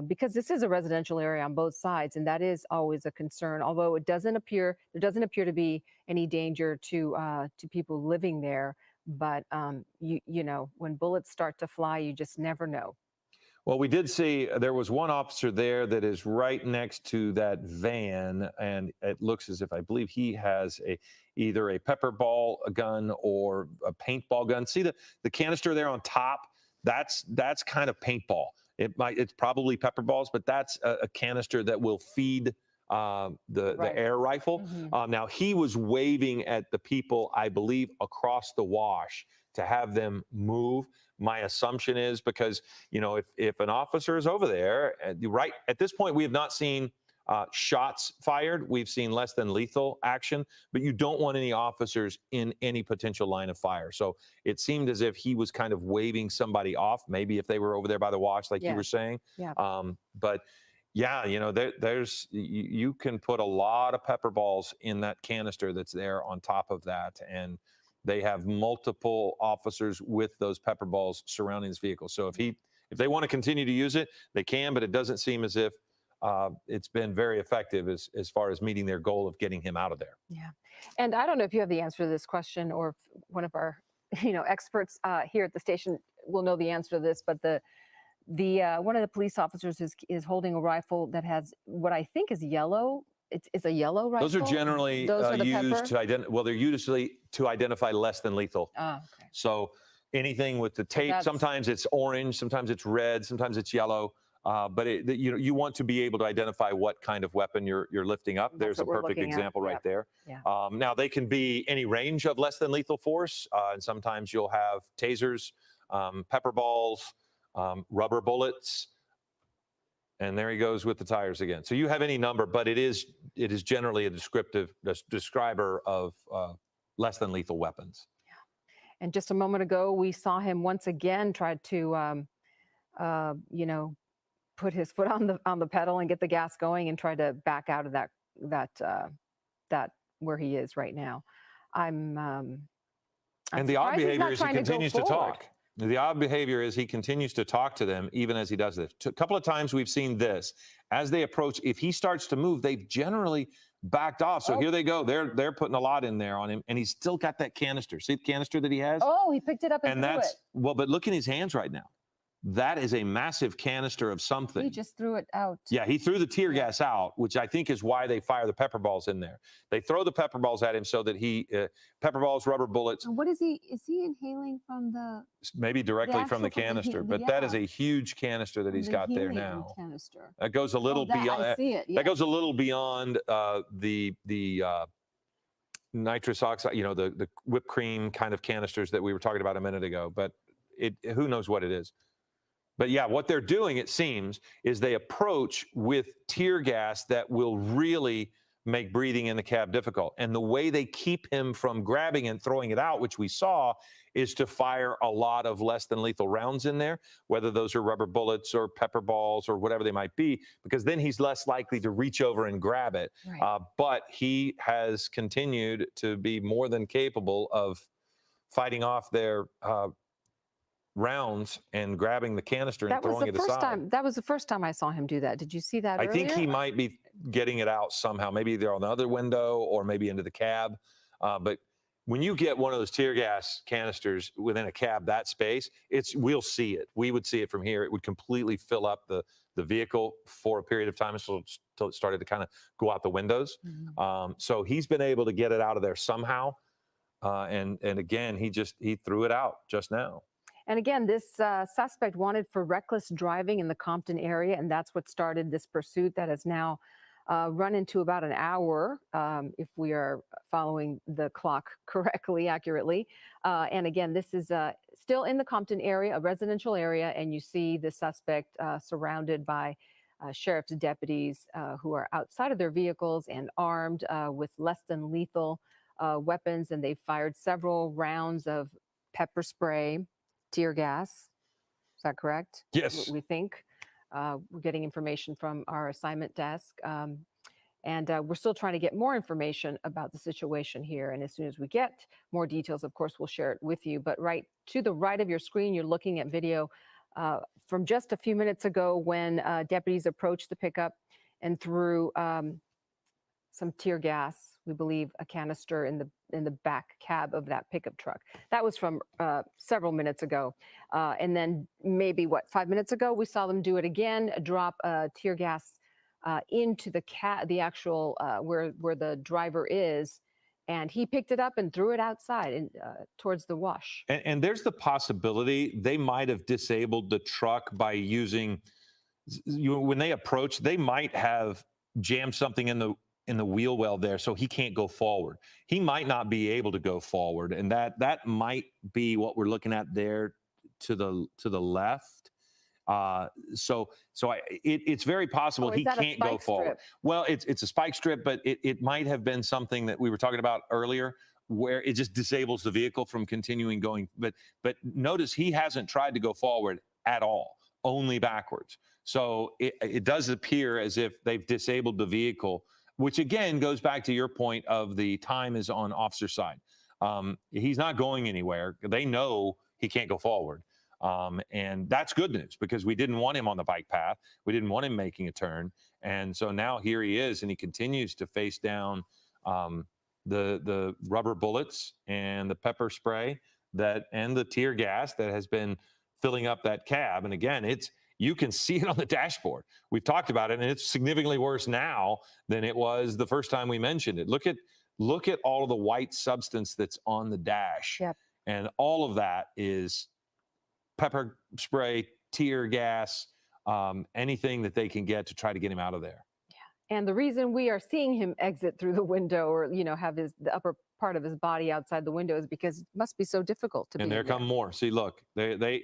Because this is a residential area on both sides, and that is always a concern. Although there doesn't appear to be any danger to people living there. But when bullets start to fly, you just never know.
Well, we did see there was one officer there that is right next to that van, and it looks as if I believe he has either a pepper ball gun or a paintball gun. See the canister there on top? That's kind of paintball. It's probably pepper balls, but that's a canister that will feed the air rifle.
Mm-hmm.
Now he was waving at the people, I believe, across the wash to have them move. My assumption is because if an officer is over there, right at this point we have not seen shots fired. We've seen less than lethal action, but you don't want any officers in any potential line of fire. So it seemed as if he was kind of waving somebody off, maybe if they were over there by the wash, like you were saying.
Yeah.
But yeah, you can put a lot of pepper balls in that canister that's there on top of that. And they have multiple officers with those pepper balls surrounding this vehicle. So if they want to continue to use it, they can, but it doesn't seem as if it's been very effective as far as meeting their goal of getting him out of there.
Yeah. And I don't know if you have the answer to this question, or if one of our experts here at the station will know the answer to this, but the one of the police officers is holding a rifle that has what I think is yellow. It's a yellow rifle.
Those are generally used to identify. Well, they're usually to identify less than lethal.
Ah, okay.
So anything with the tape, sometimes it's orange, sometimes it's red, sometimes it's yellow. But you want to be able to identify what kind of weapon you're lifting up. There's a perfect example right there.
Yeah.
Now they can be any range of less than lethal force, and sometimes you'll have tasers, pepper balls, rubber bullets, and there he goes with the tires again. So you have any number, but it is generally a describer of less than lethal weapons.
Yeah. And just a moment ago, we saw him once again try to, put his foot on the pedal and get the gas going and try to back out of that where he is right now.
And the odd behavior is he continues to talk. The odd behavior is he continues to talk to them even as he does this. A couple of times we've seen this. As they approach, if he starts to move, they've generally backed off. So here they go. They're putting a lot in there on him, and he's still got that canister. See the canister that he has?
Oh, he picked it up and threw it.
Well, but look in his hands right now. That is a massive canister of something.
He just threw it out.
Yeah, he threw the tear gas out, which I think is why they fire the pepper balls in there. They throw the pepper balls at him so that pepper balls, rubber bullets.
And what is he inhaling from the?
Maybe directly from the canister, but that is a huge canister that he's got there now.
Canister.
That goes a little beyond.
I see it, yes.
That goes a little beyond the nitrous oxide, the whipped cream kind of canisters that we were talking about a minute ago. But who knows what it is. But yeah, what they're doing, it seems, is they approach with tear gas that will really make breathing in the cab difficult. And the way they keep him from grabbing and throwing it out, which we saw, is to fire a lot of less than lethal rounds in there, whether those are rubber bullets or pepper balls or whatever they might be, because then he's less likely to reach over and grab it.
Right.
But he has continued to be more than capable of fighting off their rounds and grabbing the canister and
That was
throwing
the
it
first
aside.
time. That was the first time I saw him do that. Did you see that
I
earlier?
think he might be getting it out somehow. Maybe they're on the other window or maybe into the cab. But when you get one of those tear gas canisters within a cab that space, we'll see it. We would see it from here. It would completely fill up the vehicle for a period of time until it started to kind of go out the windows.
Mm-hmm.
So he's been able to get it out of there somehow. And again, he threw it out just now.
And again, this suspect wanted for reckless driving in the Compton area, and that's what started this pursuit that has now run into about an hour, if we are following the clock correctly, accurately. And again, this is still in the Compton area, a residential area, and you see the suspect surrounded by sheriff's deputies who are outside of their vehicles and armed with less than lethal weapons, and they fired several rounds of pepper spray, tear gas. Is that correct?
Yes.
We think. We're getting information from our assignment desk. And we're still trying to get more information about the situation here. And as soon as we get more details, of course, we'll share it with you. But right to the right of your screen, you're looking at video from just a few minutes ago when deputies approached the pickup and threw some tear gas, we believe a canister in the back cab of that pickup truck. That was from several minutes ago. And then maybe 5 minutes ago, we saw them do it again, drop tear gas into the actual where the driver is. And he picked it up and threw it outside and towards the wash.
And there's the possibility they might have disabled the truck by using, when they approach, they might have jammed something in the wheel well there, so he can't go forward. He might not be able to go forward, and that might be what we're looking at there to the left. It's very possible he can't go forward. Well, it's a spike strip, but it might have been something that we were talking about earlier, where it just disables the vehicle from continuing going. But notice he hasn't tried to go forward at all, only backwards. So it does appear as if they've disabled the vehicle, which again goes back to your point of the time is on officer side. He's not going anywhere. They know he can't go forward. And that's good news because we didn't want him on the bike path. We didn't want him making a turn. And so now here he is, and he continues to face down the rubber bullets and the pepper spray and the tear gas that has been filling up that cab. And again, you can see it on the dashboard. We've talked about it, and it's significantly worse now than it was the first time we mentioned it. Look at all of the white substance that's on the dash.
Yep.
And all of that is pepper spray, tear gas, anything that they can get to try to get him out of there.
Yeah. And the reason we are seeing him exit through the window or, have the upper part of his body outside the window is because it must be so difficult to be.
And there come more. See, look, they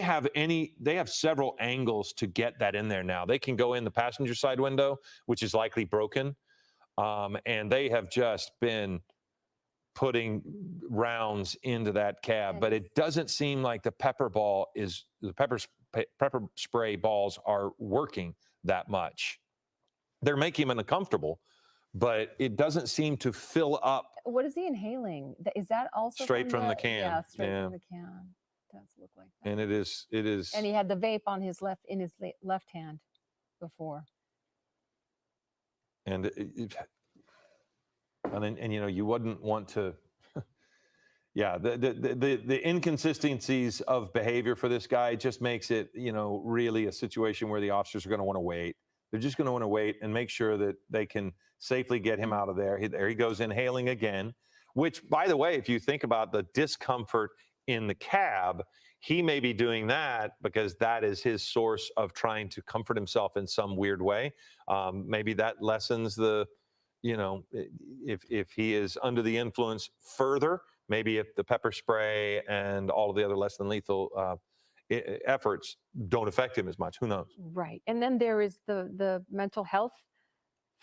have several angles to get that in there now. They can go in the passenger side window, which is likely broken. And they have just been putting rounds into that cab, but it doesn't seem like the pepper spray balls are working that much. They're making him uncomfortable, but it doesn't seem to fill up.
What is he inhaling? Is that also
straight from the can?
Yeah, straight from the can. It does look like that.
And it is.
And he had the vape on his left hand before.
And you wouldn't want to. Yeah, the inconsistencies of behavior for this guy just makes it, really a situation where the officers are going to want to wait. They're just going to want to wait and make sure that they can safely get him out of there. There he goes, inhaling again, which, by the way, if you think about the discomfort in the cab, he may be doing that because that is his source of trying to comfort himself in some weird way. Maybe that lessens if he is under the influence further, maybe if the pepper spray and all of the other less than lethal efforts don't affect him as much, who knows?
Right. And then there is the mental health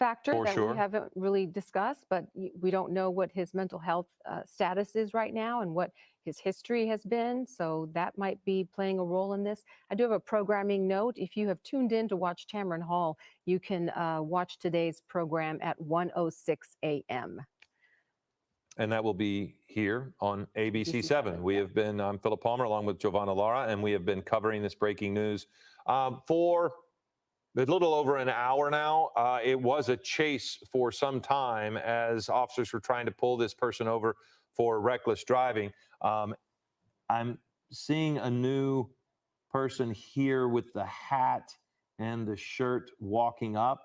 factor
For
that
sure.
we haven't really discussed, but we don't know what his mental health status is right now and what his history has been. So that might be playing a role in this. I do have a programming note. If you have tuned in to watch Tamron Hall, you can watch today's program at 1:06 a.m.
And that will be here on ABC 7.
ABC7,
We have been, I'm Philip Palmer along with Giovanna Lara, and we have been covering this breaking news for a little over an hour now. It was a chase for some time as officers were trying to pull this person over for reckless driving. I'm seeing a new person here with the hat and the shirt walking up.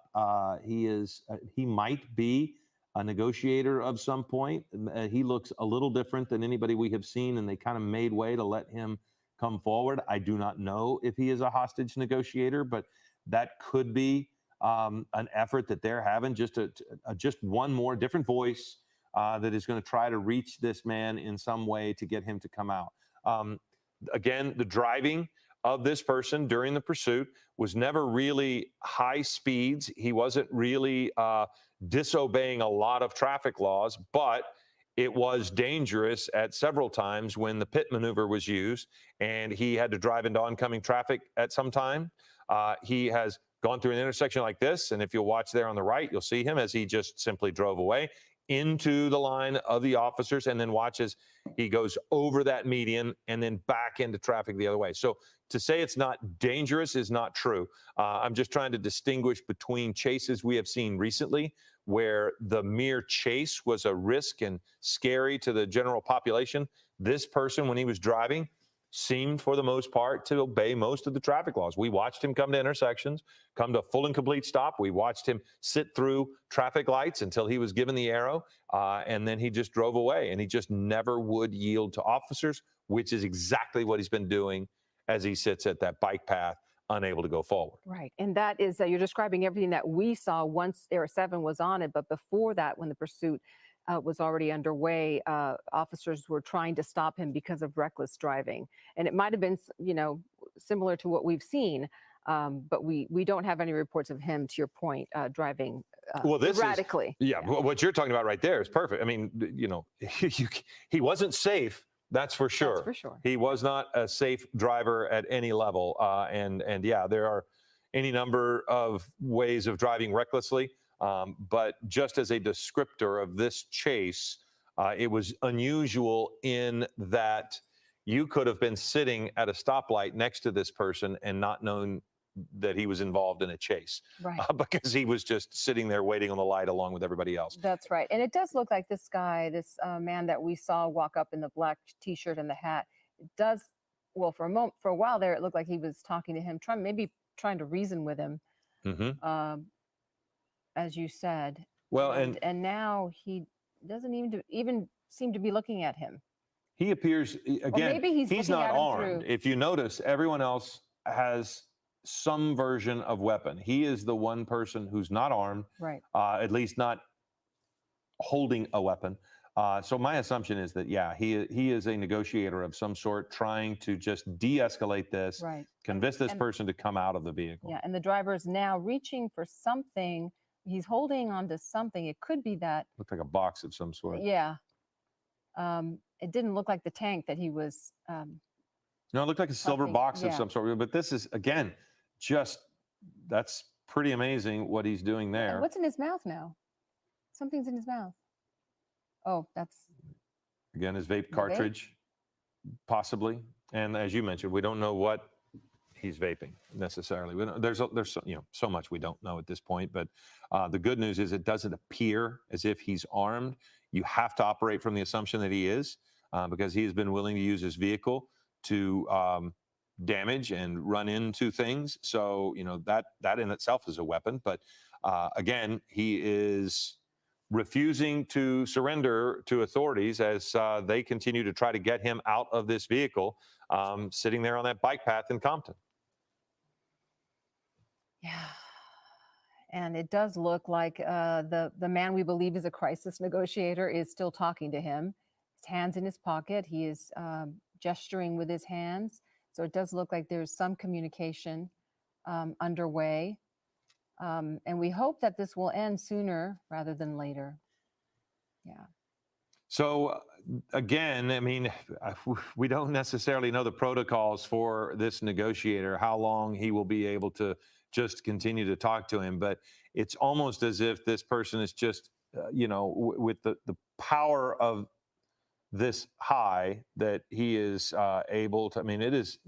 He might be a negotiator of some point. He looks a little different than anybody we have seen, and they kind of made way to let him come forward. I do not know if he is a hostage negotiator, but that could be an effort that they're having, just one more different voice that is going to try to reach this man in some way to get him to come out. Again, the driving of this person during the pursuit was never really high speeds. He wasn't really disobeying a lot of traffic laws, but it was dangerous at several times when the pit maneuver was used and he had to drive into oncoming traffic at some time. He has gone through an intersection like this, and if you'll watch there on the right, you'll see him as he just simply drove away into the line of the officers, and then watch as he goes over that median and then back into traffic the other way. So to say it's not dangerous is not true. I'm just trying to distinguish between chases we have seen recently where the mere chase was a risk and scary to the general population. This person, when he was driving, seemed for the most part to obey most of the traffic laws. We watched him come to intersections, come to a full and complete stop. We watched him sit through traffic lights until he was given the arrow, and then he just drove away, and he just never would yield to officers, which is exactly what he's been doing as he sits at that bike path, unable to go forward.
Right. And that is, you're describing everything that we saw once Era 7 was on it. But before that, when the pursuit was already underway, officers were trying to stop him because of reckless driving. And it might have been, similar to what we've seen. But we don't have any reports of him, to your point, driving erratically.
What you're talking about right there is perfect. I mean, he wasn't safe. That's for sure.
That's for sure.
He was not a safe driver at any level. And yeah, there are any number of ways of driving recklessly. But just as a descriptor of this chase, it was unusual in that you could have been sitting at a stoplight next to this person and not known that he was involved in a chase,
right?
Because he was just sitting there waiting on the light along with everybody else.
That's right. And it does look like this guy, this man that we saw walk up in the black T-shirt and the hat, it does, well, for a while there, it looked like he was talking to him, maybe trying to reason with him, as you said.
Well,
and now he doesn't even seem to be looking at him.
He appears, again,
maybe
he's not armed. If you notice, everyone else has some version of weapon. He is the one person who's not armed,
right?
At least not holding a weapon. So my assumption is that, yeah, he is a negotiator of some sort, trying to just de-escalate this,
right?
Convince this person to come out of the vehicle.
Yeah, and the driver is now reaching for something. He's holding on to something. It could be that.
Looked like a box of some sort.
Yeah. It didn't look like the tank that he was.
No, it looked like a silver box of some sort. But this is, again, that's pretty amazing what he's doing there.
And what's in his mouth now? Something's in his mouth. Oh, that's.
Again, his vape cartridge, possibly. And as you mentioned, we don't know what he's vaping necessarily. There's so much we don't know at this point. But the good news is it doesn't appear as if he's armed. You have to operate from the assumption that he is, because he has been willing to use his vehicle to damage and run into things. So, that in itself is a weapon. But again, he is refusing to surrender to authorities as they continue to try to get him out of this vehicle, sitting there on that bike path in Compton.
Yeah. And it does look like the man we believe is a crisis negotiator is still talking to him. His hands in his pocket. He is gesturing with his hands. So it does look like there's some communication underway. And we hope that this will end sooner rather than later. Yeah.
So again, I mean, we don't necessarily know the protocols for this negotiator, how long he will be able to just continue to talk to him. But it's almost as if this person is just, with the power of this high that he is able to. I mean, it is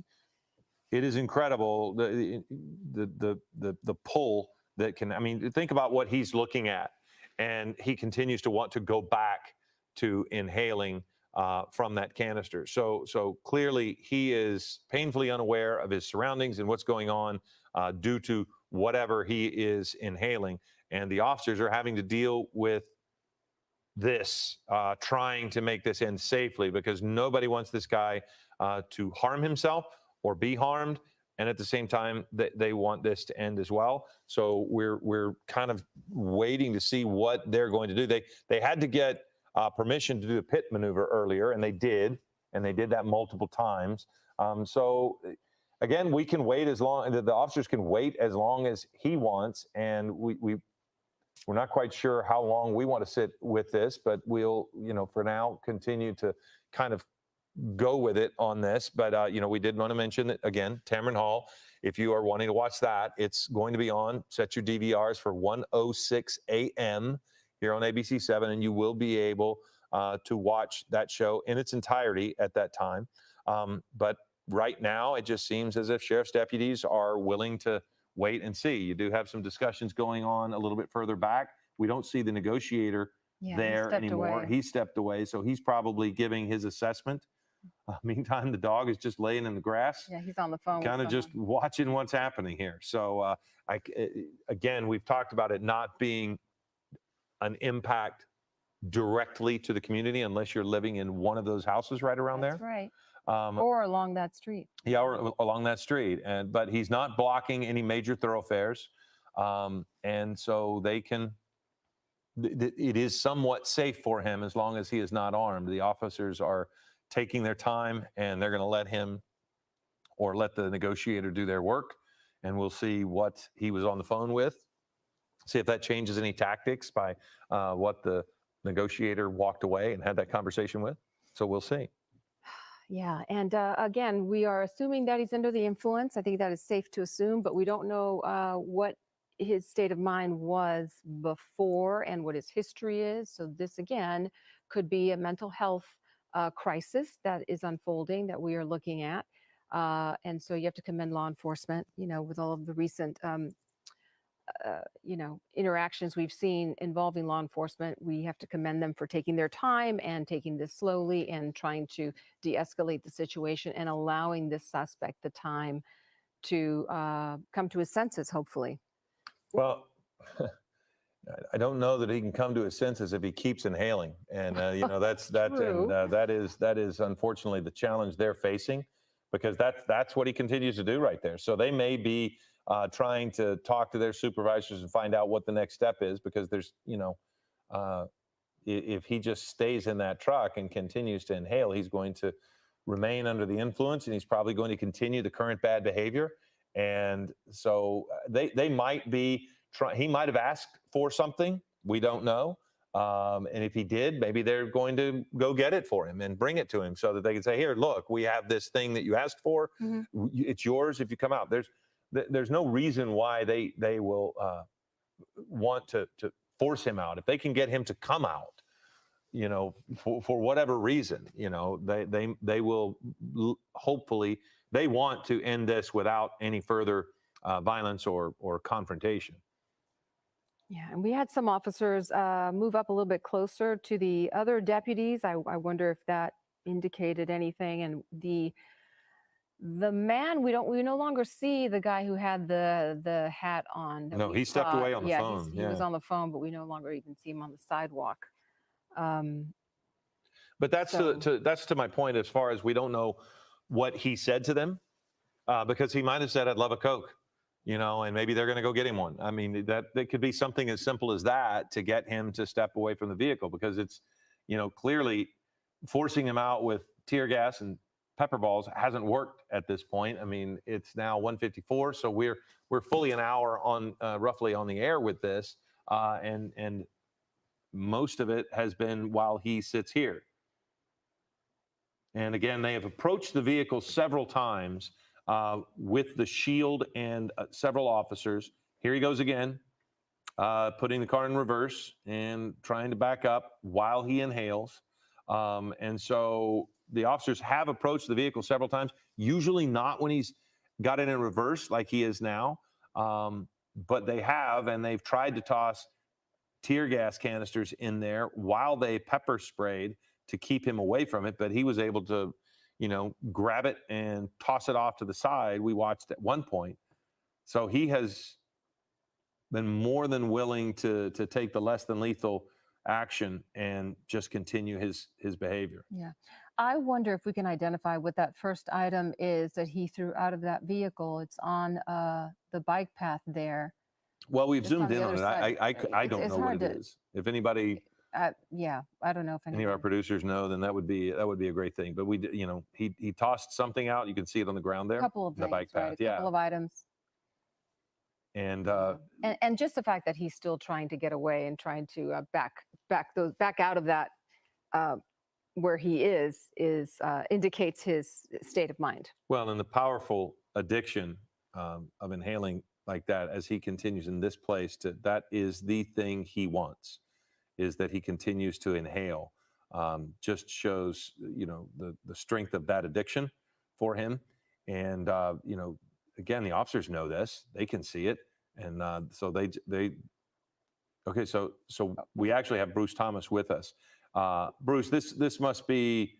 incredible the pull that can. I mean, think about what he's looking at, and he continues to want to go back to inhaling from that canister. So clearly he is painfully unaware of his surroundings and what's going on due to whatever he is inhaling. And the officers are having to deal with this, trying to make this end safely, because nobody wants this guy to harm himself or be harmed. And at the same time, they want this to end as well. So we're kind of waiting to see what they're going to do. They had to get permission to do the pit maneuver earlier, and they did that multiple times. So again, we can wait as long. The officers can wait as long as he wants, and we're not quite sure how long we want to sit with this, but we'll, for now, continue to kind of go with it on this. But, we did want to mention that, again, Tamron Hall, if you are wanting to watch that, it's going to be on. Set your DVRs for 1:06 a.m. here on ABC7, and you will be able to watch that show in its entirety at that time. But right now, it just seems as if sheriff's deputies are willing to wait and see. You do have some discussions going on a little bit further back. We don't see the negotiator there anymore. He stepped away, so he's probably giving his assessment. Meantime, the dog is just laying in the grass.
Yeah, he's on the phone.
Kind of just watching what's happening here. So, again, we've talked about it not being an impact directly to the community unless you're living in one of those houses right around there.
That's right. Or along that street.
Yeah, or along that street. But he's not blocking any major thoroughfares. And so they can, it is somewhat safe for him as long as he is not armed. The officers are taking their time, and they're going to let him or let the negotiator do their work. And we'll see what he was on the phone with. See if that changes any tactics by what the negotiator walked away and had that conversation with. So we'll see.
Yeah. And again, we are assuming that he's under the influence. I think that is safe to assume, but we don't know what his state of mind was before and what his history is. So this, again, could be a mental health crisis that is unfolding that we are looking at. And so you have to commend law enforcement, with all of the recent interactions we've seen involving law enforcement. We have to commend them for taking their time and taking this slowly and trying to de-escalate the situation and allowing this suspect the time to come to his senses, hopefully.
Well, I don't know that he can come to his senses if he keeps inhaling, and that is unfortunately the challenge they're facing, because that's what he continues to do right there. So they may be trying to talk to their supervisors and find out what the next step is, because there's, if he just stays in that truck and continues to inhale, he's going to remain under the influence, and he's probably going to continue the current bad behavior. And so they might be he might have asked for something. We don't know. And if he did, maybe they're going to go get it for him and bring it to him so that they can say, here, look, we have this thing that you asked for. Mm-hmm. It's yours if you come out. There's no reason why they will want to force him out. If they can get him to come out, for whatever reason, they will hopefully, they want to end this without any further violence or confrontation.
Yeah, and we had some officers move up a little bit closer to the other deputies. I wonder if that indicated anything. And the man, we no longer see the guy who had the hat on.
No, he stepped away on the phone.
He was on the phone, but we no longer even see him on the sidewalk.
But that's to my point, as far as we don't know what he said to them, because he might have said, "I'd love a Coke," and maybe they're going to go get him one. I mean, that could be something as simple as that to get him to step away from the vehicle, because it's, clearly forcing him out with tear gas and pepper balls hasn't worked at this point. I mean, it's now 1:54, so we're fully an hour on roughly on the air with this, and most of it has been while he sits here. And again, they have approached the vehicle several times with the shield and several officers. Here he goes again, putting the car in reverse and trying to back up while he inhales. And so the officers have approached the vehicle several times, usually not when he's got it in reverse like he is now. But they have, and they've tried to toss tear gas canisters in there while they pepper sprayed to keep him away from it. But he was able to, grab it and toss it off to the side. We watched at one point. So he has been more than willing to take the less than lethal action and just continue his behavior.
Yeah. I wonder if we can identify what that first item is that he threw out of that vehicle. It's on the bike path there.
Well, we've
Just
zoomed
on the
in on
other
it.
side.
I don't
It's
know what
hard
it
to-
is. If anybody,
Yeah, I don't know if
any of our producers know, then that would be a great thing. But he tossed something out. You can see it on the ground there.
a couple of
the
things,
bike path.
right? A couple of items.
And
And just the fact that he's still trying to get away and trying to back out of that where he is indicates his state of mind.
well, and the powerful addiction of inhaling like that as he continues in this place, that is the thing he wants, is that he continues to inhale. Just shows the strength of that addiction for him. And again, the officers know this; they can see it, and so they. Okay, so we actually have Bruce Thomas with us. Bruce, this must be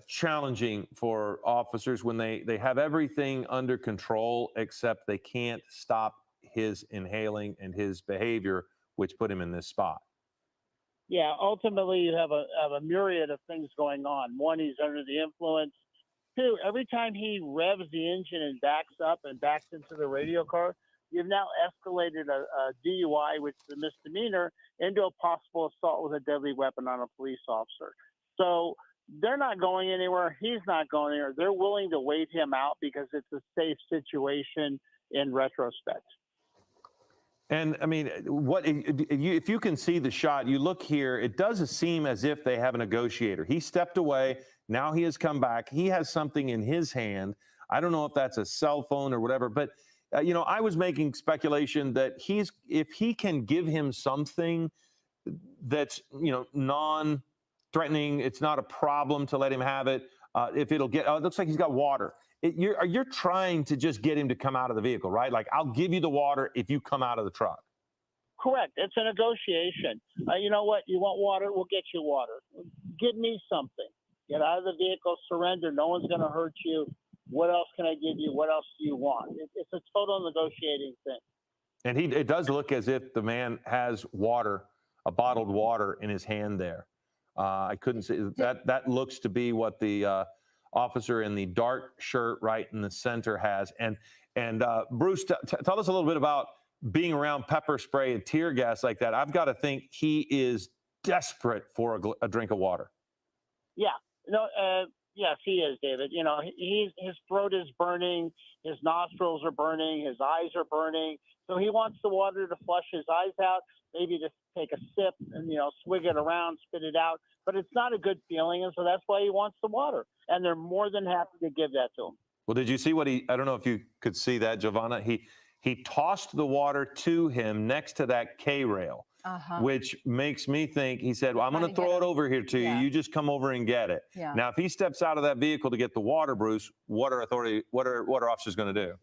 challenging for officers when they have everything under control, except they can't stop his inhaling and his behavior, which put him in this spot.
Yeah, ultimately you have a myriad of things going on. One, he's under the influence. Two, every time he revs the engine and backs up and backs into the radio car, you've now escalated a DUI, which is a misdemeanor, into a possible assault with a deadly weapon on a police officer. So they're not going anywhere. He's not going anywhere. They're willing to wait him out because it's a safe situation in retrospect.
And I mean, if you can see the shot, you look here, it does seem as if they have a negotiator. He stepped away. Now he has come back. He has something in his hand. I don't know if that's a cell phone or whatever, but I was making speculation that if he can give him something that's, non-threatening, it's not a problem to let him have it. If it'll get, it looks like he's got water. You're trying to just get him to come out of the vehicle, right? Like, I'll give you the water if you come out of the truck.
Correct. It's a negotiation. You know what? You want water? We'll get you water. Give me something. Get out of the vehicle, surrender. No one's going to hurt you. What else can I give you? What else do you want? It's a total negotiating thing.
And it does look as if the man has water, a bottled water in his hand there. I couldn't see that. That looks to be what the officer in the dark shirt right in the center has. And Bruce, tell us a little bit about being around pepper spray and tear gas like that. I've got to think he is desperate for a drink of water.
Yeah. Yes, he is, David. His throat is burning, his nostrils are burning, his eyes are burning. So he wants the water to flush his eyes out, maybe to take a sip and, swig it around, spit it out. But it's not a good feeling, and so that's why he wants the water. And they're more than happy to give that to him.
Well, did you see what I don't know if you could see that, Giovanna. He tossed the water to him next to that K-rail. Which makes me think, he said, well, I'm going to throw it over here to you. You just come over and get it.
Yeah.
Now, if he steps out of that vehicle to get the water, Bruce, what are officers going to do?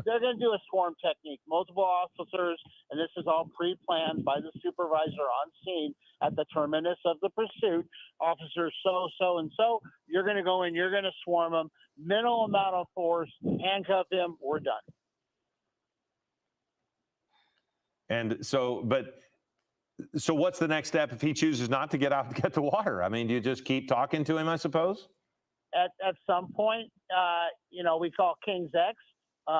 They're going to do a swarm technique. Multiple officers, and this is all pre-planned by the supervisor on scene at the terminus of the pursuit. Officers so, and so. You're going to go in. You're going to swarm them. Minimal amount of force. Handcuff him. We're done.
And so what's the next step if he chooses not to get out and get the water? I mean, do you just keep talking to him, I suppose?
At some point, we call King's X.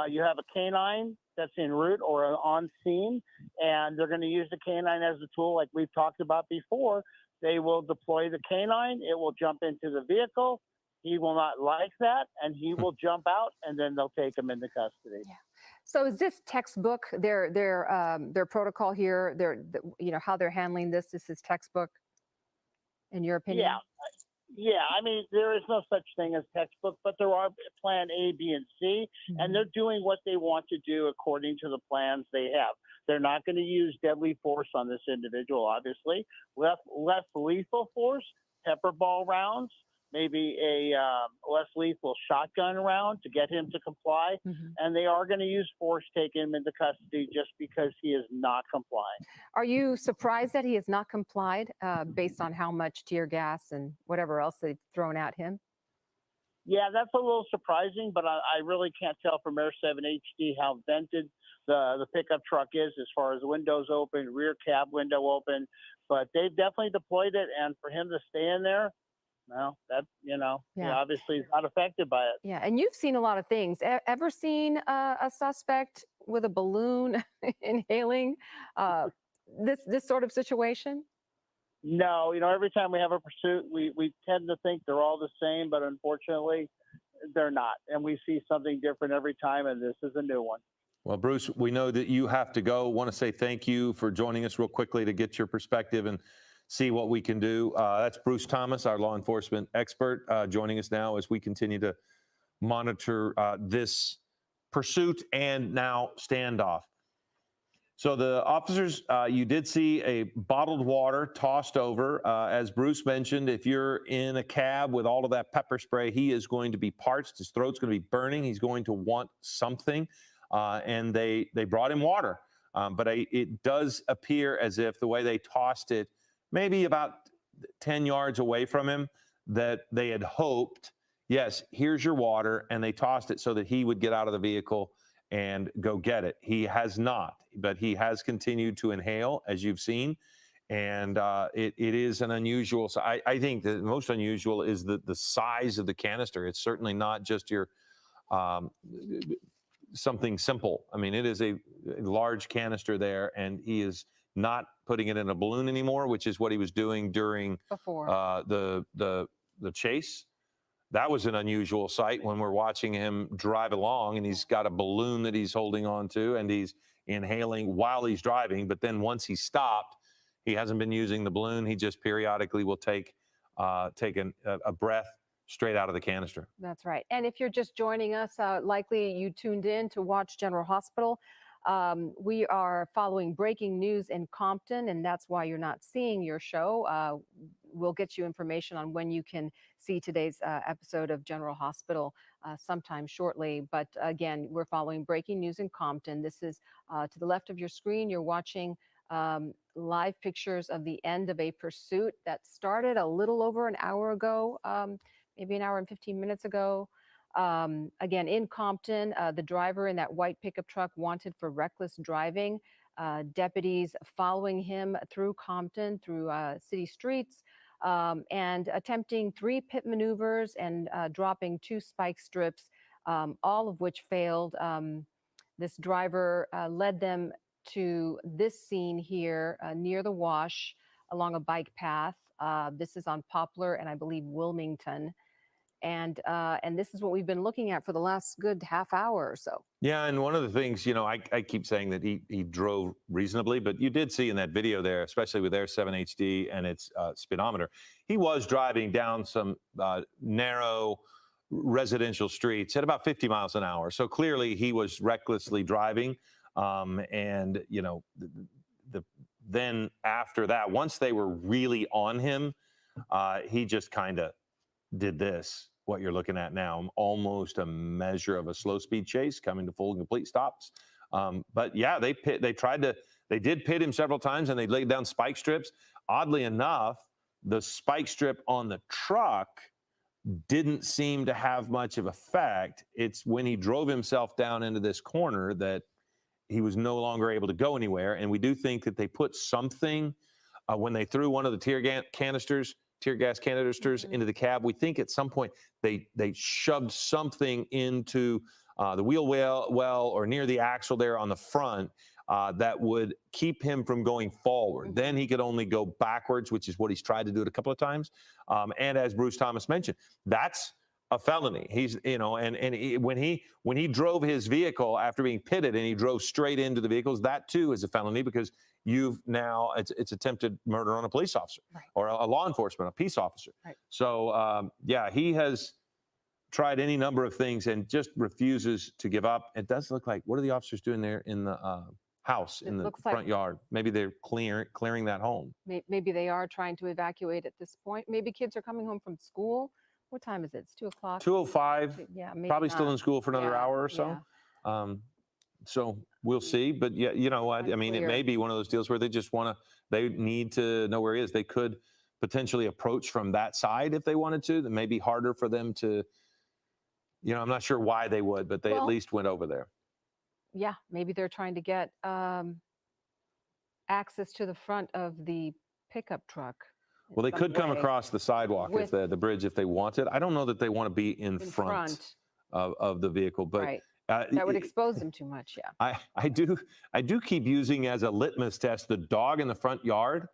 You have a canine that's en route or on scene, and they're going to use the canine as a tool like we've talked about before. They will deploy the canine. It will jump into the vehicle. He will not like that, and he will jump out, and then they'll take him into custody.
Yeah. So is this textbook their protocol here? How they're handling this. This is textbook, in your opinion?
Yeah. I mean, there is no such thing as textbook, but there are Plan A, B, and C, and they're doing what they want to do according to the plans they have. They're not going to use deadly force on this individual, obviously. Less lethal force, pepper ball rounds, maybe a less lethal shotgun round to get him to comply. And they are going to use force to take him into custody just because he is not complying.
Are you surprised that he has not complied based on how much tear gas and whatever else they've thrown at him?
Yeah, that's a little surprising, but I really can't tell from Air 7 HD how vented the pickup truck is as far as windows open, rear cab window open. But they've definitely deployed it, and for him to stay in there, well, that, he obviously is not affected by it.
Yeah, and you've seen a lot of things. Ever seen a suspect with a balloon inhaling this sort of situation?
No, every time we have a pursuit, we tend to think they're all the same, but unfortunately, they're not. And we see something different every time, and this is a new one.
Well, Bruce, we know that you have to go. Want to say thank you for joining us real quickly to get your perspective and see what we can do. That's Bruce Thomas, our law enforcement expert, joining us now as we continue to monitor this pursuit and now standoff. So the officers, you did see a bottled water tossed over. As Bruce mentioned, if you're in a cab with all of that pepper spray, he is going to be parched. His throat's going to be burning. He's going to want something. And they brought him water. But it does appear as if the way they tossed it, maybe about 10 yards away from him, that they had hoped, yes, here's your water. And they tossed it so that he would get out of the vehicle and go get it. He has not, but he has continued to inhale, as you've seen. And it is an unusual. So I think the most unusual is the size of the canister. It's certainly not just your something simple. I mean, it is a large canister there, and he is not putting it in a balloon anymore, which is what he was doing during
before
the chase. That was an unusual sight when we're watching him drive along, and he's got a balloon that he's holding on to, and he's inhaling while he's driving. But then once he stopped, he hasn't been using the balloon. He just periodically will take a breath straight out of the canister.
That's right. And if you're just joining us, likely you tuned in to watch General Hospital. We are following breaking news in Compton, and that's why you're not seeing your show. We'll get you information on when you can see today's episode of General Hospital sometime shortly. But again, we're following breaking news in Compton. This is to the left of your screen. You're watching live pictures of the end of a pursuit that started a little over an hour ago, maybe an hour and 15 minutes ago. Again, in Compton, the driver in that white pickup truck wanted for reckless driving. Deputies following him through Compton, through city streets, and attempting 3 pit maneuvers and dropping 2 spike strips, all of which failed. This driver led them to this scene here near the wash along a bike path. This is on Poplar and I believe Wilmington. And this is what we've been looking at for the last good half hour or so.
Yeah, and one of the things, I keep saying that he drove reasonably, but you did see in that video there, especially with Air 7 HD and its speedometer, he was driving down some narrow residential streets at about 50 miles an hour. So clearly he was recklessly driving. Then after that, once they were really on him, he just kind of did this, what you're looking at now, almost a measure of a slow speed chase coming to full and complete stops. But yeah, they did pit him several times, and they laid down spike strips. Oddly enough, the spike strip on the truck didn't seem to have much of effect. It's when he drove himself down into this corner that he was no longer able to go anywhere. And we do think that they put something when they threw one of the tear gas canisters into the cab. We think at some point they shoved something into the wheel well or near the axle there on the front that would keep him from going forward. Then he could only go backwards, which is what he's tried to do it a couple of times. And as Bruce Thomas mentioned, that's a felony. He's, when he drove his vehicle after being pitted and he drove straight into the vehicles, that too is a felony because it's attempted murder on a police officer or a law enforcement, a peace officer.
Right.
So he has tried any number of things and just refuses to give up. It does look like, what are the officers doing there in the house in the front yard? Maybe they're clearing that home.
Maybe they are trying to evacuate at this point. Maybe kids are coming home from school. What time is it? It's 2 o'clock.
2:05.
Yeah, maybe
probably
not.
still in school for another hour or so.
Yeah.
So we'll see. But yeah, you know what? I mean, it may be one of those deals where they need to know where he is. They could potentially approach from that side if they wanted to. That may be harder for them to, I'm not sure why they would, but they at least went over there.
Yeah, maybe they're trying to get access to the front of the pickup truck.
Well, they could come across the sidewalk if the bridge if they wanted. I don't know that they want to be in front of the vehicle, but
that would expose them too much. Yeah,
I do keep using as a litmus test the dog in the front yard.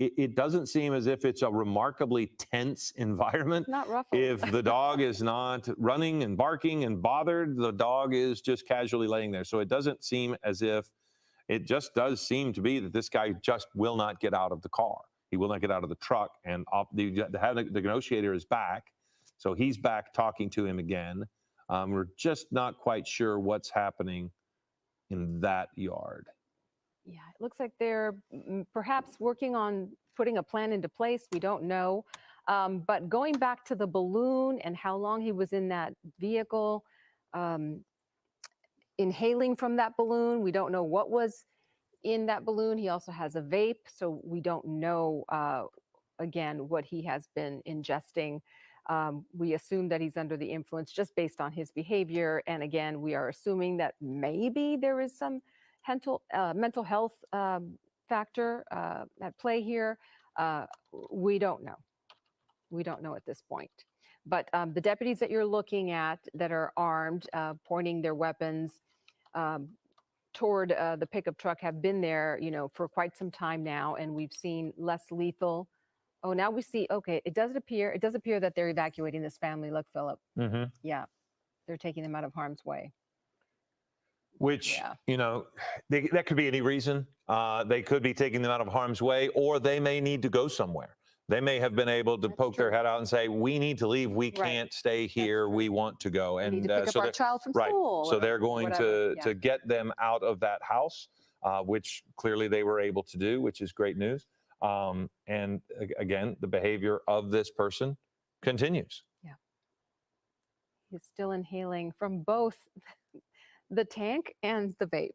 It doesn't seem as if it's a remarkably tense environment.
It's not rough.
If the dog is not running and barking and bothered, the dog is just casually laying there. So it doesn't seem as if it just does seem to be that this guy just will not get out of the car. He will not get out of the truck, and the negotiator is back. So he's back talking to him again. We're just not quite sure what's happening in that yard.
Yeah, it looks like they're perhaps working on putting a plan into place. We don't know. But going back to the balloon and how long he was in that vehicle, inhaling from that balloon, we don't know what was in that balloon. He also has a vape, so we don't know, again, what he has been ingesting. We assume that he's under the influence just based on his behavior. And again, we are assuming that maybe there is some mental health factor at play here. We don't know. We don't know at this point. But the deputies that you're looking at that are armed, pointing their weapons toward the pickup truck have been there, for quite some time now, and we've seen less lethal. Oh, now we see. Okay, it does appear that they're evacuating this family. Look, Philip.
Mm-hmm.
Yeah, they're taking them out of harm's way.
Which, that could be any reason. They could be taking them out of harm's way, or they may need to go somewhere. They may have been able to poke their head out and say, we need to leave. We can't stay here. We want to go. And
we need to pick up our child from school.
So they're going to get them out of that house, which clearly they were able to do, which is great news. And again, the behavior of this person continues.
Yeah. He's still inhaling from both the tank and the vape.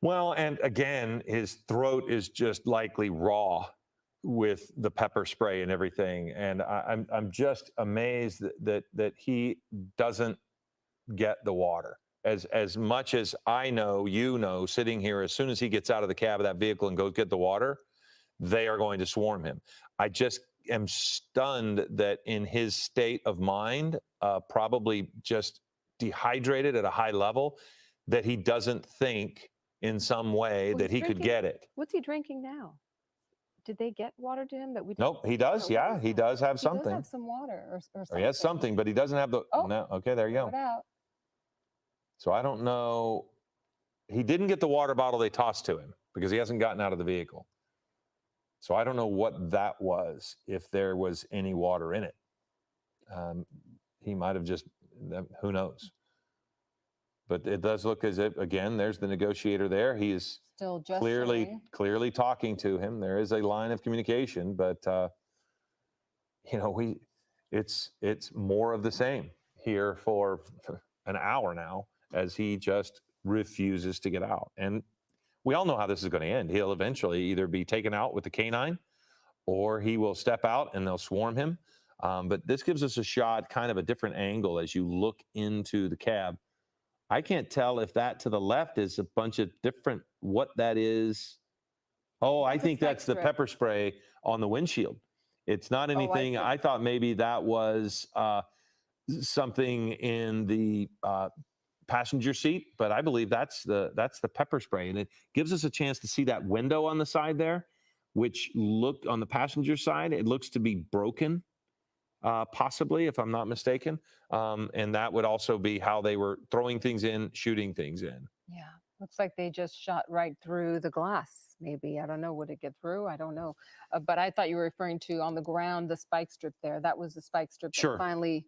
Well, and again, his throat is just likely raw with the pepper spray and everything. And I'm just amazed that he doesn't get the water. As much as I know, sitting here, as soon as he gets out of the cab of that vehicle and goes get the water, they are going to swarm him. I just am stunned that in his state of mind, probably just dehydrated at a high level, that he doesn't think in some way that he could get it.
What's he drinking now? Did they get water to him that we?
Nope, he does. Yeah, he does have something.
He does have some water or something.
Or he has something, but he doesn't have the.
Oh,
no. Okay, there you go.
It out.
So I don't know. He didn't get the water bottle they tossed to him because he hasn't gotten out of the vehicle. So I don't know what that was, if there was any water in it. He might have just, who knows? But it does look as if, again, there's the negotiator there. He is
still just
clearly talking to him. There is a line of communication, but it's more of the same here for an hour now, as he just refuses to get out. And we all know how this is going to end. He'll eventually either be taken out with the canine, or he will step out and they'll swarm him. But this gives us a shot, kind of a different angle as you look into the cab. I can't tell if that to the left is a bunch of different, what that is. Oh, I think that's the pepper spray on the windshield. It's not anything. I thought maybe that was something in the passenger seat, but I believe that's the pepper spray. And it gives us a chance to see that window on the side there, which looked on the passenger side, it looks to be broken. possibly, if I'm not mistaken. And that would also be how they were throwing things in, shooting things in.
Yeah, looks like they just shot right through the glass. Maybe, I don't know. Would it get through? I don't know. But I thought you were referring to on the ground, the spike strip there. That was the spike strip
Sure.
that finally.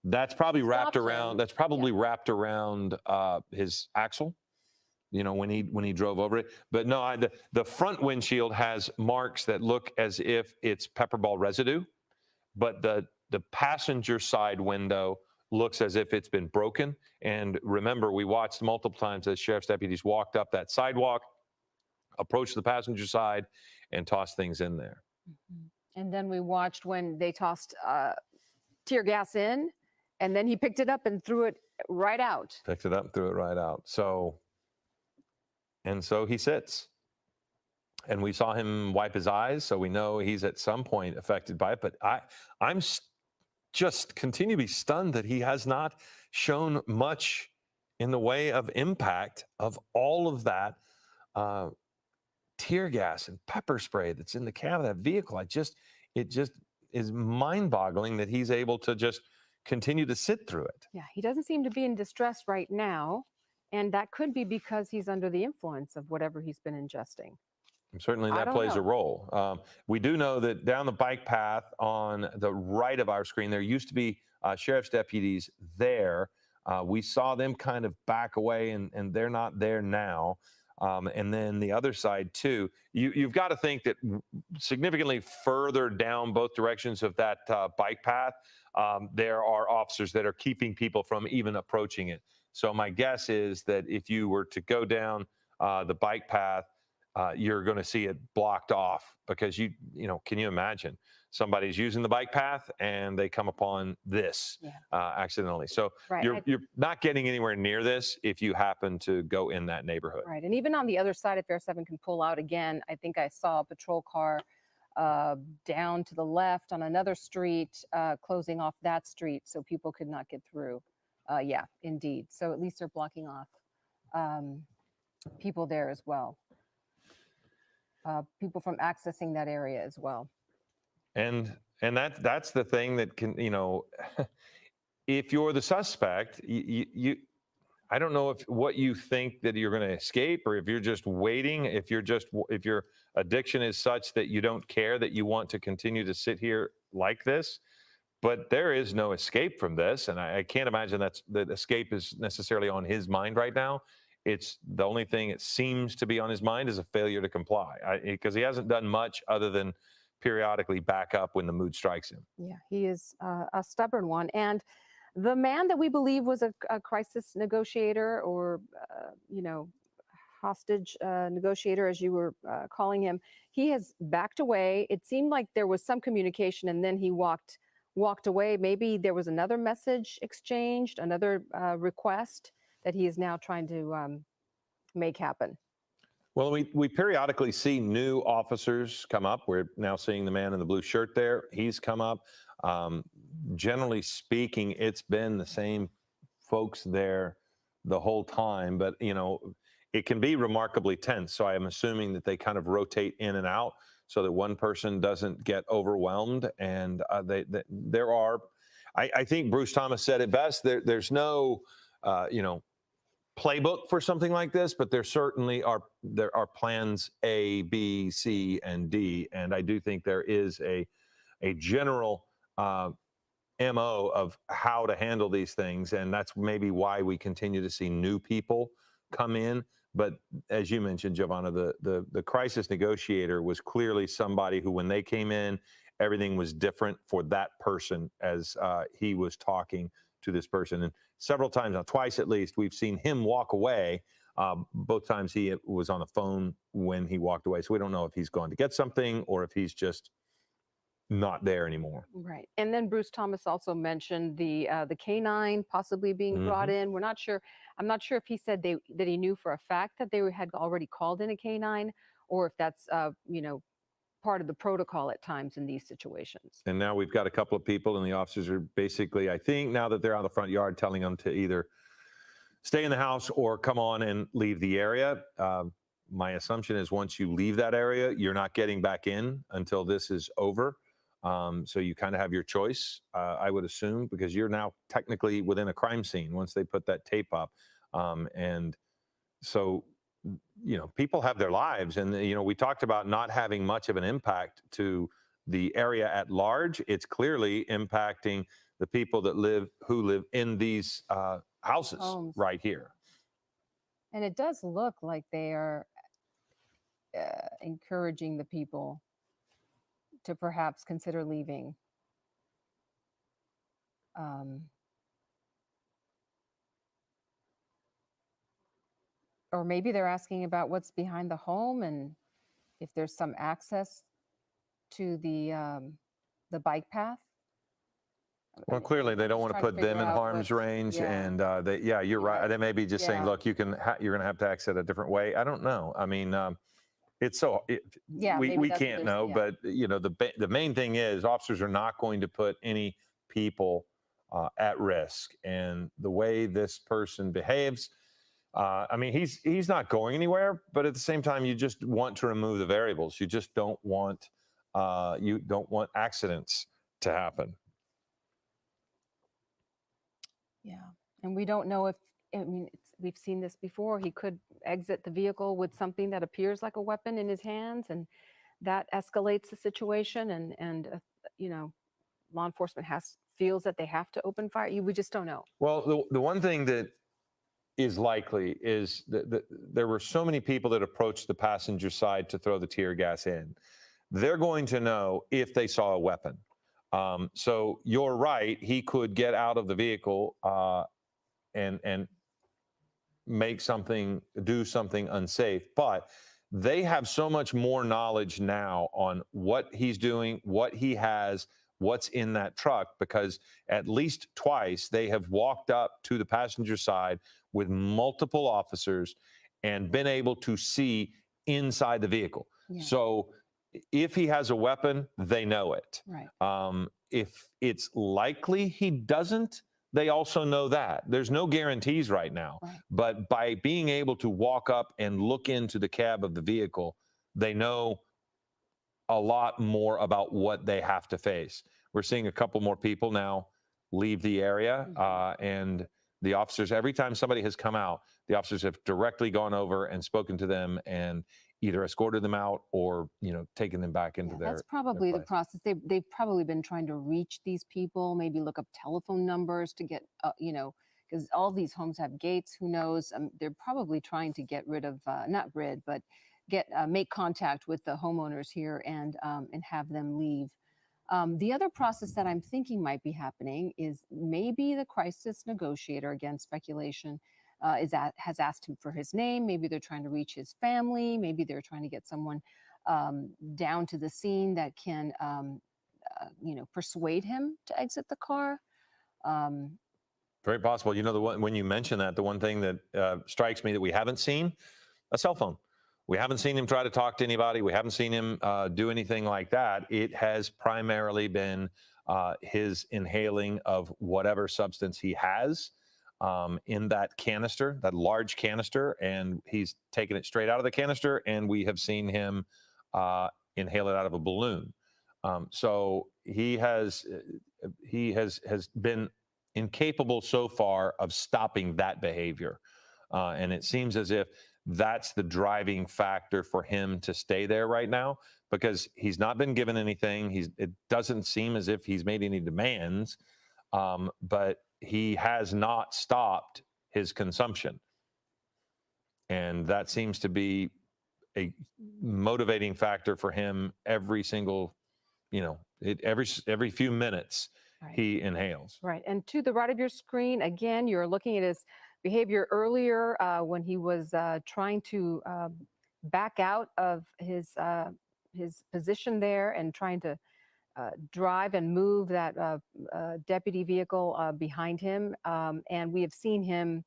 That's probably wrapped
stopped him.
around. That's probably wrapped around his axle. You know, when he drove over it. But no, the front windshield has marks that look as if it's pepper ball residue, but the passenger side window looks as if it's been broken. And remember, we watched multiple times as sheriff's deputies walked up that sidewalk, approached the passenger side, and tossed things in there.
And then we watched when they tossed tear gas in, and then he picked it up and threw it right out.
Picked it up, threw it right out. So he sits. And we saw him wipe his eyes, so we know he's at some point affected by it. But I'm just continue to be stunned that he has not shown much in the way of impact of all of that tear gas and pepper spray that's in the cab of that vehicle. It just is mind-boggling that he's able to just continue to sit through it.
Yeah, he doesn't seem to be in distress right now, and that could be because he's under the influence of whatever he's been ingesting.
Certainly that plays a role. We do know that down the bike path on the right of our screen, there used to be sheriff's deputies there. We saw them kind of back away, and they're not there now. And then the other side, too, you've got to think that significantly further down both directions of that bike path, there are officers that are keeping people from even approaching it. So my guess is that if you were to go down the bike path, you're going to see it blocked off because you know, can you imagine somebody's using the bike path and they come upon this accidentally? So you're not getting anywhere near this if you happen to go in that neighborhood.
Right. And even on the other side, if Air 7 can pull out again, I think I saw a patrol car down to the left on another street, closing off that street so people could not get through. Yeah, indeed. So at least they're blocking off people there as well. People from accessing that area as well.
And that's the thing that can, you know, if you're the suspect, I don't know what you think that you're going to escape, or if you're just waiting, if your addiction is such that you don't care, that you want to continue to sit here like this. But there is no escape from this, and I can't imagine that escape is necessarily on his mind right now. It's the only thing it seems to be on his mind is a failure to comply, because he hasn't done much other than periodically back up when the mood strikes him.
Yeah, he is a stubborn one. And the man that we believe was a crisis negotiator, or, you know, hostage negotiator, as you were calling him, he has backed away. It seemed like there was some communication, and then he walked away. Maybe there was another message exchanged, another request that he is now trying to make happen.
Well, we periodically see new officers come up. We're now seeing the man in the blue shirt there. He's come up. Generally speaking, it's been the same folks there the whole time, but you know, it can be remarkably tense. So I am assuming that they kind of rotate in and out so that one person doesn't get overwhelmed. And there are, I think Bruce Thomas said it best. There's no, you know, playbook for something like this, but there certainly are plans A, B, C, and D, and I do think there is a general MO of how to handle these things, and that's maybe why we continue to see new people come in. But as you mentioned, Giovanna, the crisis negotiator was clearly somebody who, when they came in, everything was different for that person as he was talking to this person. And several times, now twice at least, we've seen him walk away. Both times he was on the phone when he walked away. So we don't know if he's gone to get something or if he's just not there anymore.
Right. And then Bruce Thomas also mentioned the canine possibly being brought in. We're not sure. I'm not sure if he said that he knew for a fact that they had already called in a canine, or if that's you know, part of the protocol at times in these situations.
And now we've got a couple of people, and the officers are basically, I think now that they're out of the front yard, telling them to either stay in the house or come on and leave the area. My assumption is once you leave that area, you're not getting back in until this is over. So you kind of have your choice, I would assume, because you're now technically within a crime scene once they put that tape up. And so, people have their lives. And, we talked about not having much of an impact to the area at large. It's clearly impacting the people who live in these houses
Homes.
right here.
And it does look like they are encouraging the people to perhaps consider leaving. Or maybe they're asking about what's behind the home and if there's some access to the bike path.
Well, clearly they don't want to
trying to
put them
figure
in
out
harm's range,
yeah.
and you're right. They may be just saying, "Look, you're going to have to exit a different way." I don't know. I mean, we can't know, but the main thing is officers are not going to put any people at risk, and the way this person behaves. I mean, he's not going anywhere, but at the same time, you just want to remove the variables. You just don't want accidents to happen.
Yeah, and we don't know if, we've seen this before. He could exit the vehicle with something that appears like a weapon in his hands, and that escalates the situation. And law enforcement feels that they have to open fire. We just don't know.
Well, the one thing that is likely is that there were so many people that approached the passenger side to throw the tear gas in. They're going to know if they saw a weapon. So you're right. He could get out of the vehicle and do something unsafe. But they have so much more knowledge now on what he's doing, what he has, what's in that truck, because at least twice they have walked up to the passenger side with multiple officers and been able to see inside the vehicle. Yeah. So if he has a weapon, they know it.
Right.
If it's likely he doesn't, they also know that. There's no guarantees right now.
Right.
But by being able to walk up and look into the cab of the vehicle, they know a lot more about what they have to face. We're seeing a couple more people now leave the area, and the officers, every time somebody has come out, the officers have directly gone over and spoken to them and either escorted them out or, taken them back into their.
That's probably the process. They've probably been trying to reach these people, maybe look up telephone numbers to get, because all these homes have gates. Who knows? They're probably trying to get rid of, but make contact with the homeowners here and have them leave. The other process that I'm thinking might be happening is maybe the crisis negotiator, again, speculation, has asked him for his name. Maybe they're trying to reach his family. Maybe they're trying to get someone down to the scene that can, persuade him to exit the car.
Very possible. When you mention that, the one thing that strikes me that we haven't seen, a cell phone. We haven't seen him try to talk to anybody. We haven't seen him do anything like that. It has primarily been his inhaling of whatever substance he has in that canister, that large canister, and he's taken it straight out of the canister, and we have seen him inhale it out of a balloon. So he has been incapable so far of stopping that behavior. And it seems as if that's the driving factor for him to stay there right now, because he's not been given anything. It doesn't seem as if he's made any demands, but he has not stopped his consumption. And that seems to be a motivating factor for him every single, every few minutes. Right. He inhales.
Right. And to the right of your screen, again, you're looking at his behavior earlier when he was trying to back out of his position there and trying to drive and move that deputy vehicle behind him. And we have seen him,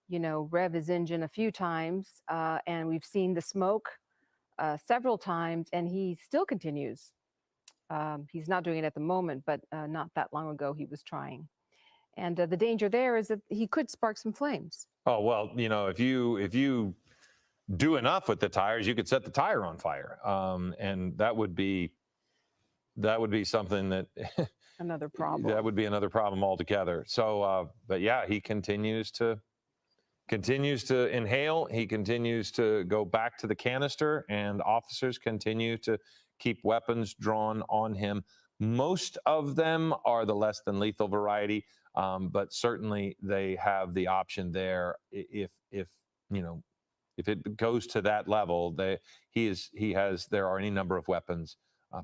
rev his engine a few times, and we've seen the smoke several times, and he still continues. He's not doing it at the moment, but not that long ago he was trying. And the danger there is that he could spark some flames.
Oh, well, if you do enough with the tires, you could set the tire on fire. And that would be that would be something that
Another problem.
that would be another problem altogether. So, but yeah, he continues to inhale. He continues to go back to the canister, and officers continue to keep weapons drawn on him. Most of them are the less than lethal variety, but certainly they have the option there if you know, if it goes to that level. There are any number of weapons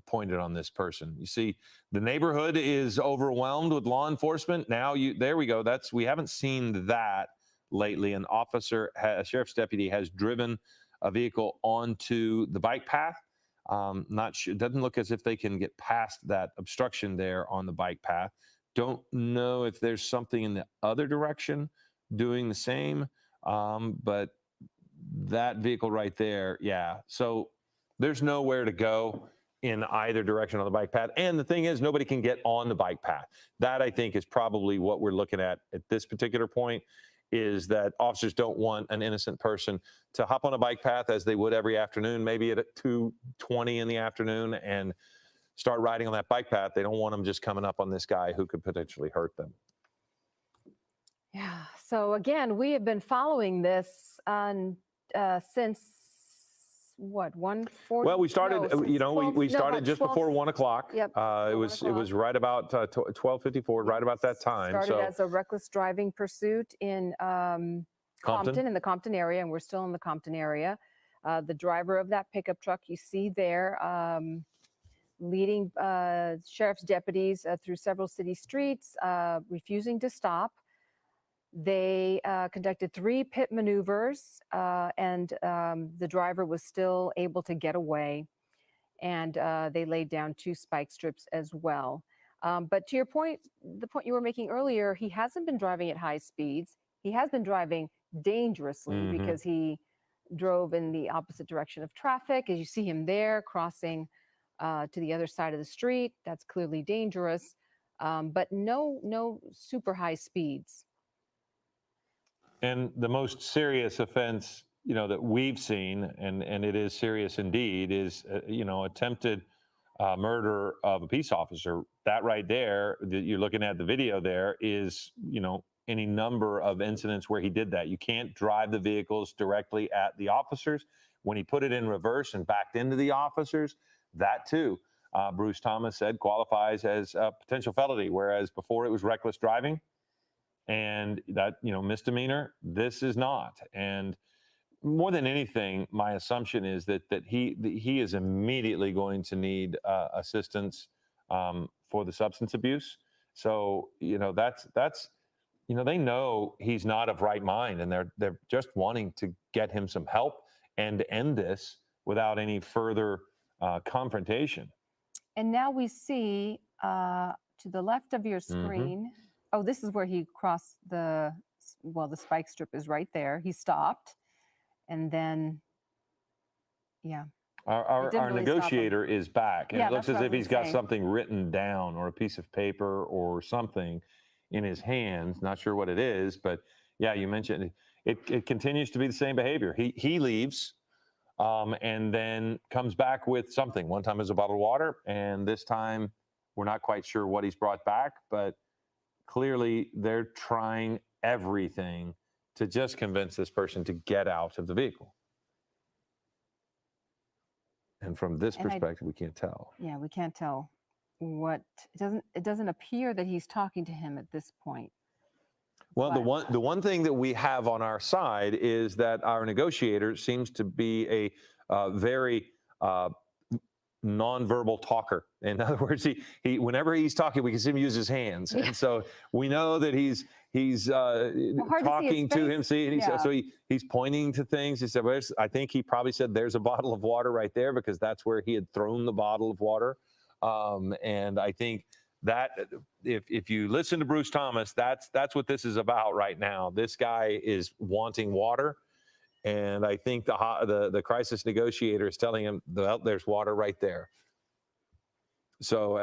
pointed on this person. You see, the neighborhood is overwhelmed with law enforcement. Now, there we go. We haven't seen that lately. A sheriff's deputy has driven a vehicle onto the bike path. Not sure. It doesn't look as if they can get past that obstruction there on the bike path. Don't know if there's something in the other direction doing the same. But that vehicle right there, yeah. So there's nowhere to go in either direction on the bike path. And the thing is, nobody can get on the bike path. That, I think, is probably what we're looking at this particular point, is that officers don't want an innocent person to hop on a bike path as they would every afternoon, maybe at 2:20 in the afternoon, and start riding on that bike path. They don't want them just coming up on this guy who could potentially hurt them.
Yeah. So again, we have been following this since what, 1:40?
Well, we started, we started just
12,
before 1 o'clock.
Yep.
It was right about 12:54, right about that time.
Started as a reckless driving pursuit in Compton, in the Compton area, and we're still in the Compton area. The driver of that pickup truck you see there, leading sheriff's deputies through several city streets, refusing to stop. They conducted 3 pit maneuvers, and the driver was still able to get away. And they laid down 2 spike strips as well. But to your point, the point you were making earlier, he hasn't been driving at high speeds. He has been driving dangerously because he drove in the opposite direction of traffic. As you see him there crossing to the other side of the street, that's clearly dangerous, but no super high speeds.
And the most serious offense, that we've seen, and it is serious indeed, is, attempted murder of a peace officer. That right there, you're looking at the video there, is, any number of incidents where he did that. You can't drive the vehicles directly at the officers. When he put it in reverse and backed into the officers, that too, Bruce Thomas said, qualifies as a potential felony, whereas before it was reckless driving. And that, misdemeanor, this is not. And more than anything, my assumption is that he is immediately going to need assistance for the substance abuse. So, that's they know he's not of right mind, and they're just wanting to get him some help and end this without any further confrontation.
And now we see to the left of your screen. Oh, this is where he crossed the spike strip is right there. He stopped, and then, yeah.
Our
really
negotiator is back, and
Yeah,
it looks
that's
as
what I
if
was
he's got
saying.
something written down or a piece of paper or something in his hands. Not sure what it is, but yeah, you mentioned it continues to be the same behavior. He leaves and then comes back with something. One time it was a bottle of water, and this time we're not quite sure what he's brought back, but clearly they're trying everything to just convince this person to get out of the vehicle. And from this perspective, we can't tell.
Yeah, we can't tell what it doesn't appear that he's talking to him at this point.
Well, the one thing that we have on our side is that our negotiator seems to be a very nonverbal talker. In other words, he whenever he's talking, we can see him use his hands, and so we know that he's talking to him. So he's pointing to things. He said, I think he probably said, "There's a bottle of water right there," because that's where he had thrown the bottle of water. And I think that if you listen to Bruce Thomas, that's what this is about right now. This guy is wanting water. And I think the crisis negotiator is telling him, there's water right there. So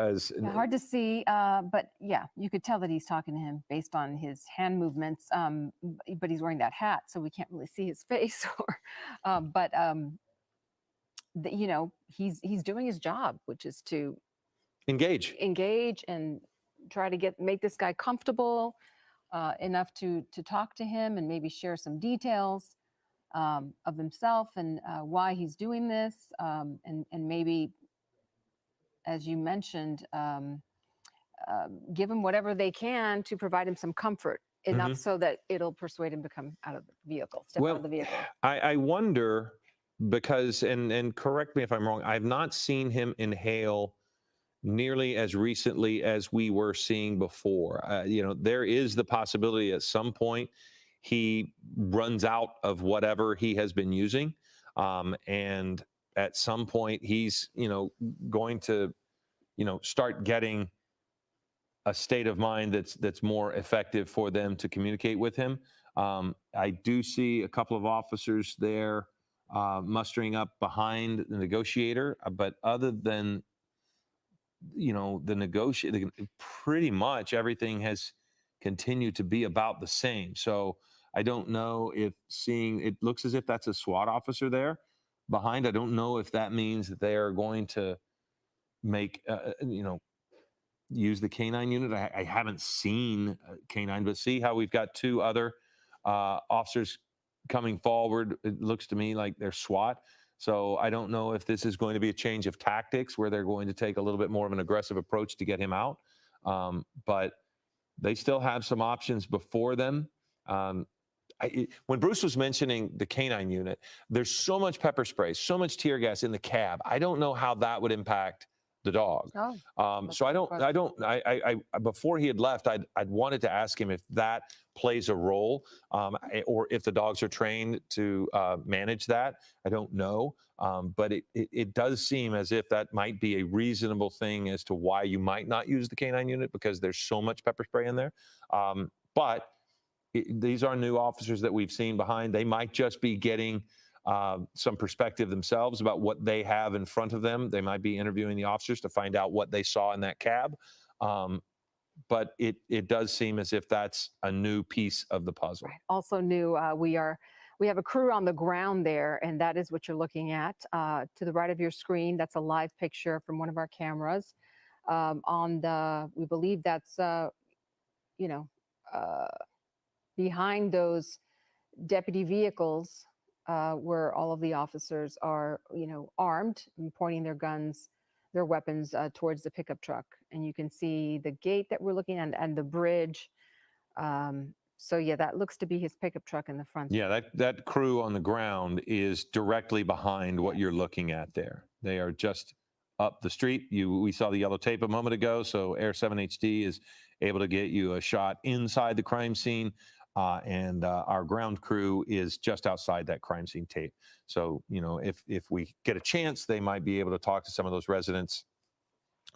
hard to see, but yeah, you could tell that he's talking to him based on his hand movements. But he's wearing that hat, so we can't really see his face. He's doing his job, which is to
engage
and try to make this guy comfortable enough to talk to him and maybe share some details of himself and why he's doing this, and maybe, as you mentioned, give him whatever they can to provide him some comfort enough so that it'll persuade him to come out of the vehicle, step out of the vehicle.
I wonder, because, and correct me if I'm wrong, I've not seen him inhale nearly as recently as we were seeing before. There is the possibility at some point he runs out of whatever he has been using, and at some point he's going to start getting a state of mind that's more effective for them to communicate with him. I do see a couple of officers there mustering up behind the negotiator, but other than the negotiator, pretty much everything has continued to be about the same. So I don't know if it looks as if that's a SWAT officer there behind. I don't know if that means that they are going to make use the canine unit. I haven't seen canine, but see how we've got two other officers coming forward. It looks to me like they're SWAT. So I don't know if this is going to be a change of tactics where they're going to take a little bit more of an aggressive approach to get him out. But they still have some options before them. When Bruce was mentioning the canine unit, there's so much pepper spray, so much tear gas in the cab. I don't know how that would impact the dog. So I before he had left, I'd wanted to ask him if that plays a role, or if the dogs are trained to manage that. I don't know, but it does seem as if that might be a reasonable thing as to why you might not use the canine unit, because there's so much pepper spray in there. But these are new officers that we've seen behind. They might just be getting some perspective themselves about what they have in front of them. They might be interviewing the officers to find out what they saw in that cab. But it does seem as if that's a new piece of the puzzle.
Right. Also new, we have a crew on the ground there, and that is what you're looking at. To the right of your screen, that's a live picture from one of our cameras. We believe that's, behind those deputy vehicles, where all of the officers are, armed and pointing their guns, their weapons towards the pickup truck. And you can see the gate that we're looking at and the bridge. So yeah, that looks to be his pickup truck in the front.
Yeah, that crew on the ground is directly behind what you're looking at there. They are just up the street. We saw the yellow tape a moment ago, so Air 7 HD is able to get you a shot inside the crime scene. And our ground crew is just outside that crime scene tape. So, if we get a chance, they might be able to talk to some of those residents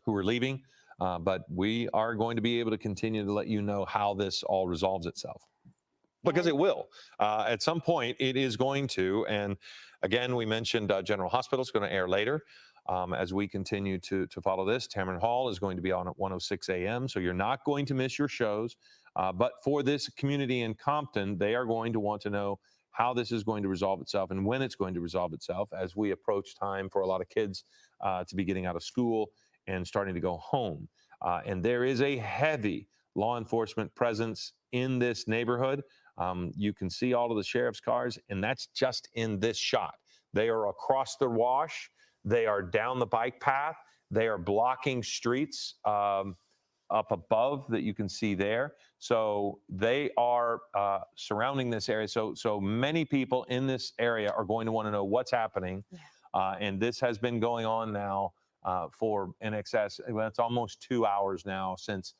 who are leaving. But we are going to be able to continue to let you know how this all resolves itself. Because it will. At some point, it is going to. And again, we mentioned General Hospital is going to air later. As we continue to follow this, Tamron Hall is going to be on at 1:06 a.m. So you're not going to miss your shows. But for this community in Compton, they are going to want to know how this is going to resolve itself and when it's going to resolve itself as we approach time for a lot of kids to be getting out of school and starting to go home. And there is a heavy law enforcement presence in this neighborhood. You can see all of the sheriff's cars, and that's just in this shot. They are across the wash. They are down the bike path. They are blocking streets up above that you can see there. So they are surrounding this area. So many people in this area are going to want to know what's happening. And this has been going on now for in excess, well, it's almost 2 hours now since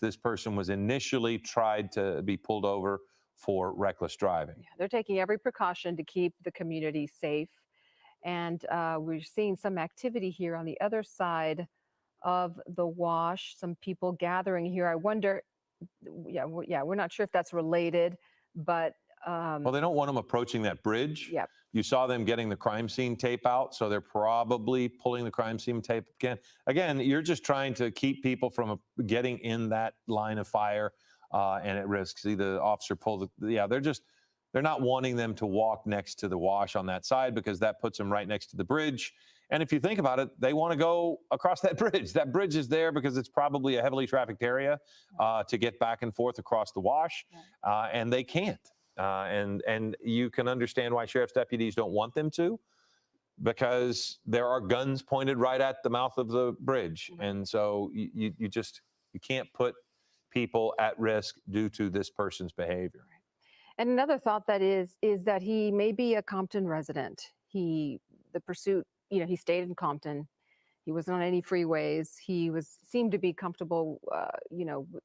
this person was initially tried to be pulled over for reckless driving.
Yeah, they're taking every precaution to keep the community safe. And we're seeing some activity here on the other side of the wash, some people gathering here. I wonder, we're not sure if that's related, but
well, they don't want them approaching that bridge.
Yep.
You saw them getting the crime scene tape out, so they're probably pulling the crime scene tape again. Again, you're just trying to keep people from getting in that line of fire and at risk. See the officer pull they're not wanting them to walk next to the wash on that side because that puts them right next to the bridge. And if you think about it, they want to go across that bridge. That bridge is there because it's probably a heavily trafficked area to get back and forth across the wash, and they can't. And you can understand why sheriff's deputies don't want them to, because there are guns pointed right at the mouth of the bridge. And so you can't put people at risk due to this person's behavior.
And another thought that is that he may be a Compton resident. The pursuit, he stayed in Compton. He wasn't on any freeways. He seemed to be comfortable,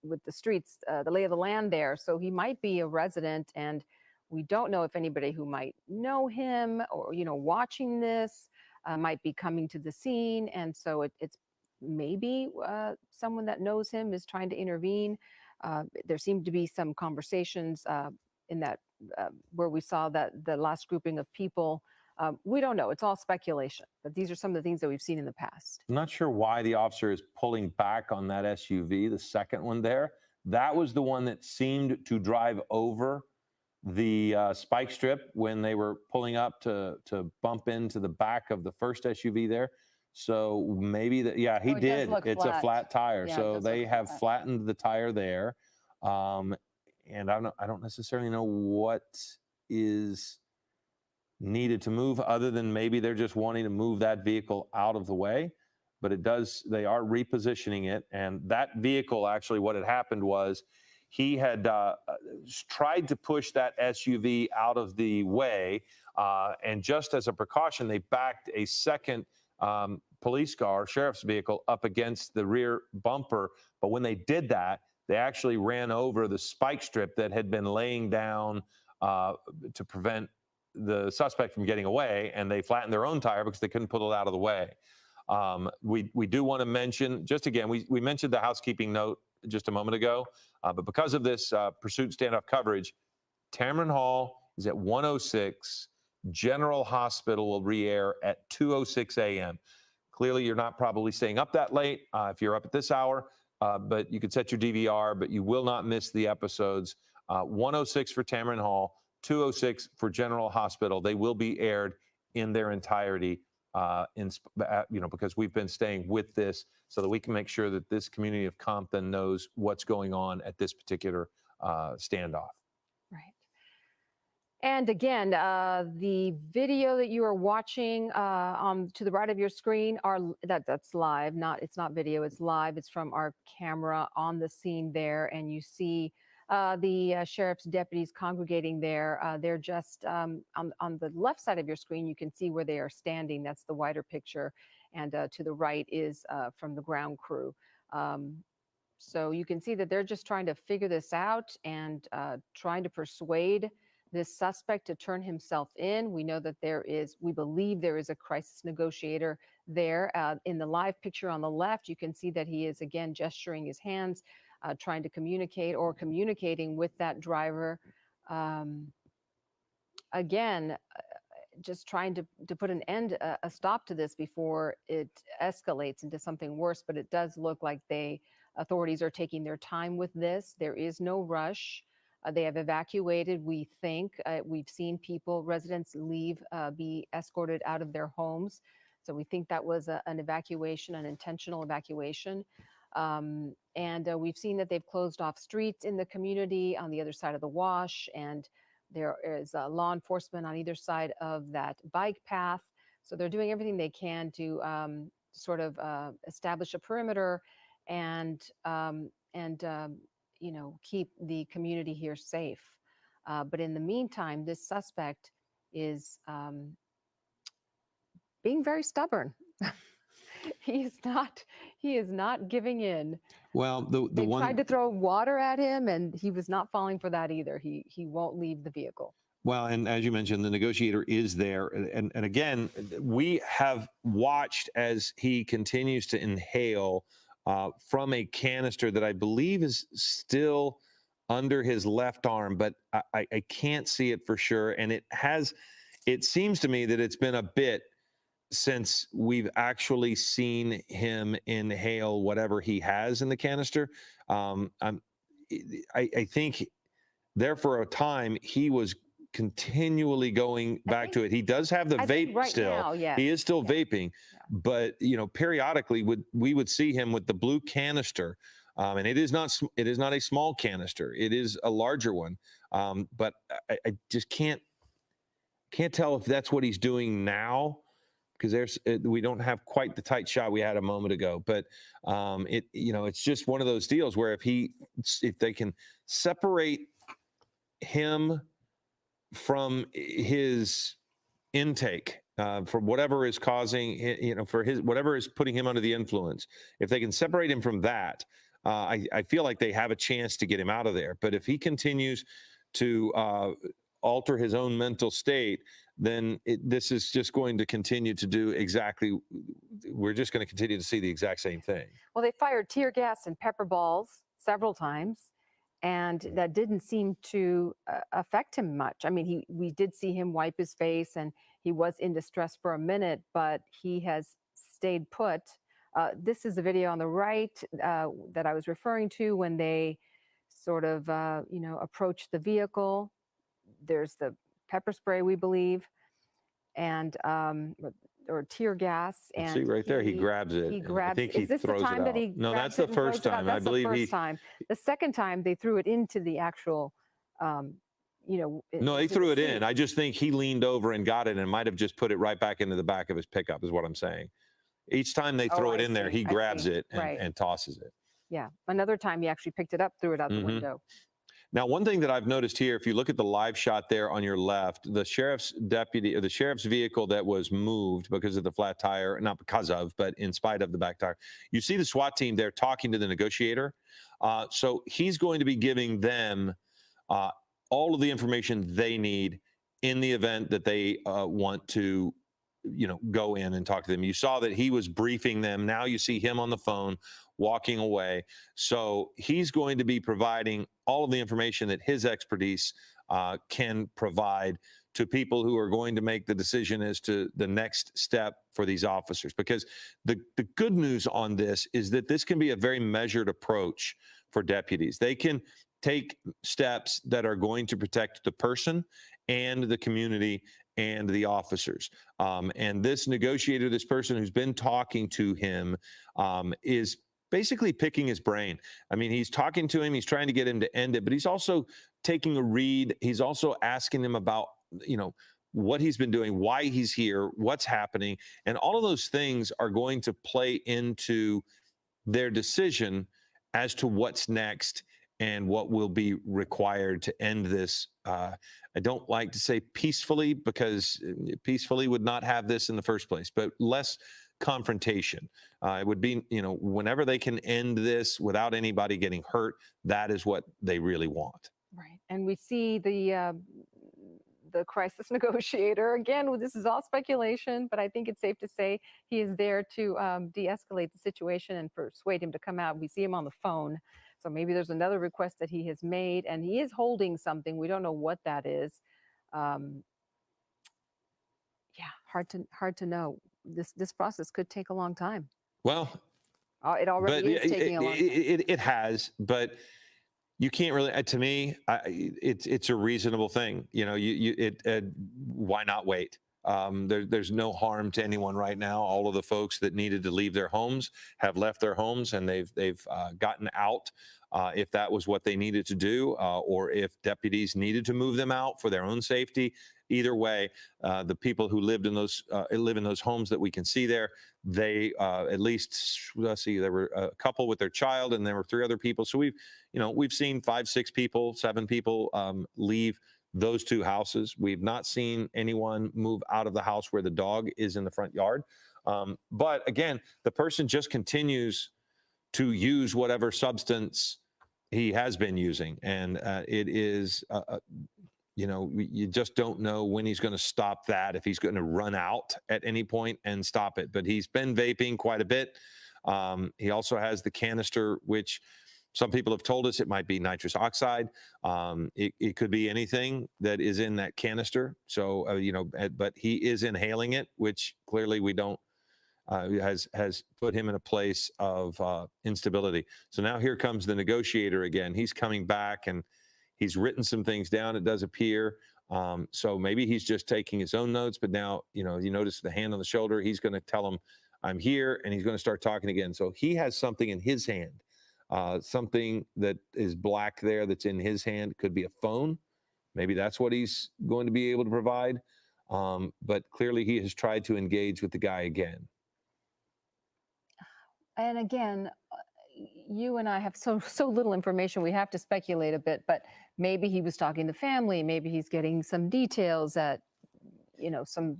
with the streets, the lay of the land there. So he might be a resident, and we don't know if anybody who might know him or, watching this might be coming to the scene. And so it's maybe someone that knows him is trying to intervene. There seemed to be some conversations in that where we saw that the last grouping of people. We don't know. It's all speculation. But these are some of the things that we've seen in the past.
I'm not sure why the officer is pulling back on that SUV, the second one there. That was the one that seemed to drive over the spike strip when they were pulling up to bump into the back of the first SUV there. So maybe he did. It's a flat tire.
Yeah,
so they have flattened the tire there. And I don't necessarily know what is needed to move, other than maybe they're just wanting to move that vehicle out of the way. But they are repositioning it. And that vehicle, actually, what had happened was he had tried to push that SUV out of the way. And just as a precaution, they backed a second police car, sheriff's vehicle, up against the rear bumper. But when they did that, they actually ran over the spike strip that had been laying down to prevent the suspect from getting away, and they flattened their own tire because they couldn't pull it out of the way. We do want to mention, just again, we mentioned the housekeeping note just a moment ago, but because of this pursuit standoff coverage, Tamron Hall is at 1:06. General Hospital will re-air at 2:06 a.m. Clearly, you're not probably staying up that late if you're up at this hour, but you could set your DVR, but you will not miss the episodes. 1:06 for Tamron Hall, 2:06 for General Hospital. They will be aired in their entirety, because we've been staying with this so that we can make sure that this community of Compton knows what's going on at this particular standoff.
Right. And again, the video that you are watching to the right of your screen that's live. It's not video. It's live. It's from our camera on the scene there, and you see the sheriff's deputies congregating there. They're just on the left side of your screen. You can see where they are standing. That's the wider picture. And to the right is from the ground crew. So you can see that they're just trying to figure this out and trying to persuade this suspect to turn himself in. We know that we believe there is a crisis negotiator there. In the live picture on the left, you can see that he is again gesturing his hands, trying to communicate or communicating with that driver. Again, just trying to put an end, a stop to this before it escalates into something worse. But it does look like authorities are taking their time with this. There is no rush. They have evacuated, we think. We've seen residents leave, be escorted out of their homes. So we think that was an evacuation, an intentional evacuation. And we've seen that they've closed off streets in the community on the other side of the wash, and there is law enforcement on either side of that bike path. So they're doing everything they can to sort of establish a perimeter and keep the community here safe. But in the meantime, this suspect is being very stubborn. He is not giving in.
Well,
they tried to throw water at him, and he was not falling for that either. He won't leave the vehicle.
Well, and as you mentioned, the negotiator is there. And again, we have watched as he continues to inhale from a canister that I believe is still under his left arm, but I can't see it for sure. And it seems to me that it's been a bit since we've actually seen him inhale whatever he has in the canister. I think there for a time he was continually going back to it. He does have the vape
right
still.
now, yes.
He is still vaping, but periodically we would see him with the blue canister, and it is not a small canister. It is a larger one, but I just can't tell if that's what he's doing now, because we don't have quite the tight shot we had a moment ago. But it's just one of those deals where if they can separate him from his intake, from whatever is causing, whatever is putting him under the influence, if they can separate him from that, I feel like they have a chance to get him out of there. But if he continues to alter his own mental state, then this is just going to continue to do exactly. We're just going to continue to see the exact same thing.
Well, they fired tear gas and pepper balls several times, and that didn't seem to affect him much. I mean, we did see him wipe his face, and he was in distress for a minute, but he has stayed put. This is a video on the right that I was referring to when they sort of, approached the vehicle. There's the pepper spray, we believe, and or tear gas. And
see right there, he grabs it.
He grabs.
I think he
Is this the
throws
time
it
that
out.
he?
No,
grabs
that's the
it and throws
first
it out?
time.
That's
I believe
the first time. The second time they threw it into the actual,
No, they threw it in. I just think he leaned over and got it, and might have just put it right back into the back of his pickup, is what I'm saying. Each time they throw it in there, he grabs it and tosses it.
Yeah. Another time he actually picked it up, threw it out the window.
Now, one thing that I've noticed here, if you look at the live shot there on your left, the sheriff's deputy, or the sheriff's vehicle that was moved because of the flat tire, not because of, but in spite of the back tire, you see the SWAT team there talking to the negotiator. So he's going to be giving them all of the information they need in the event that they want to go in and talk to them. You saw that he was briefing them. Now you see him on the phone walking away. So he's going to be providing all of the information that his expertise can provide to people who are going to make the decision as to the next step for these officers. Because the good news on this is that this can be a very measured approach for deputies. They can take steps that are going to protect the person and the community and the officers. And this negotiator, this person who's been talking to him, is basically picking his brain. I mean, he's talking to him, he's trying to get him to end it, but he's also taking a read. He's also asking him about, what he's been doing, why he's here, what's happening. And all of those things are going to play into their decision as to what's next and what will be required to end this. I don't like to say peacefully, because peacefully would not have this in the first place, but less confrontation. It would be, whenever they can end this without anybody getting hurt, that is what they really want.
Right. And we see the crisis negotiator, again, this is all speculation, but I think it's safe to say he is there to de-escalate the situation and persuade him to come out. We see him on the phone. So maybe there's another request that he has made, and he is holding something. We don't know what that is. Hard to know. This process could take a long time.
Well,
it already is taking a long time.
It has, but you can't really. To me, it's a reasonable thing. Why not wait? There's no harm to anyone right now. All of the folks that needed to leave their homes have left their homes, and they've gotten out. If that was what they needed to do, or if deputies needed to move them out for their own safety, either way, the people who live in those homes that we can see there, they at least, let's see, there were a couple with their child, and there were 3 other people. So we've seen 5, 6 people, 7 people leave those 2 houses. We've not seen anyone move out of the house where the dog is in the front yard. But again, the person just continues to use whatever substance he has been using. And it is, you just don't know when he's going to stop that, if he's going to run out at any point and stop it. But he's been vaping quite a bit. He also has the canister, which some people have told us it might be nitrous oxide. It could be anything that is in that canister. So, but he is inhaling it, which clearly we don't, has put him in a place of instability. So now here comes the negotiator again. He's coming back, and he's written some things down, it does appear. So maybe he's just taking his own notes, but now, you notice the hand on the shoulder. He's going to tell him, I'm here, and he's going to start talking again. So he has something in his hand, something that is black there that's in his hand. Could be a phone. Maybe that's what he's going to be able to provide. But clearly he has tried to engage with the guy again.
And again, you and I have so little information. We have to speculate a bit, but maybe he was talking to family. Maybe he's getting some details that, some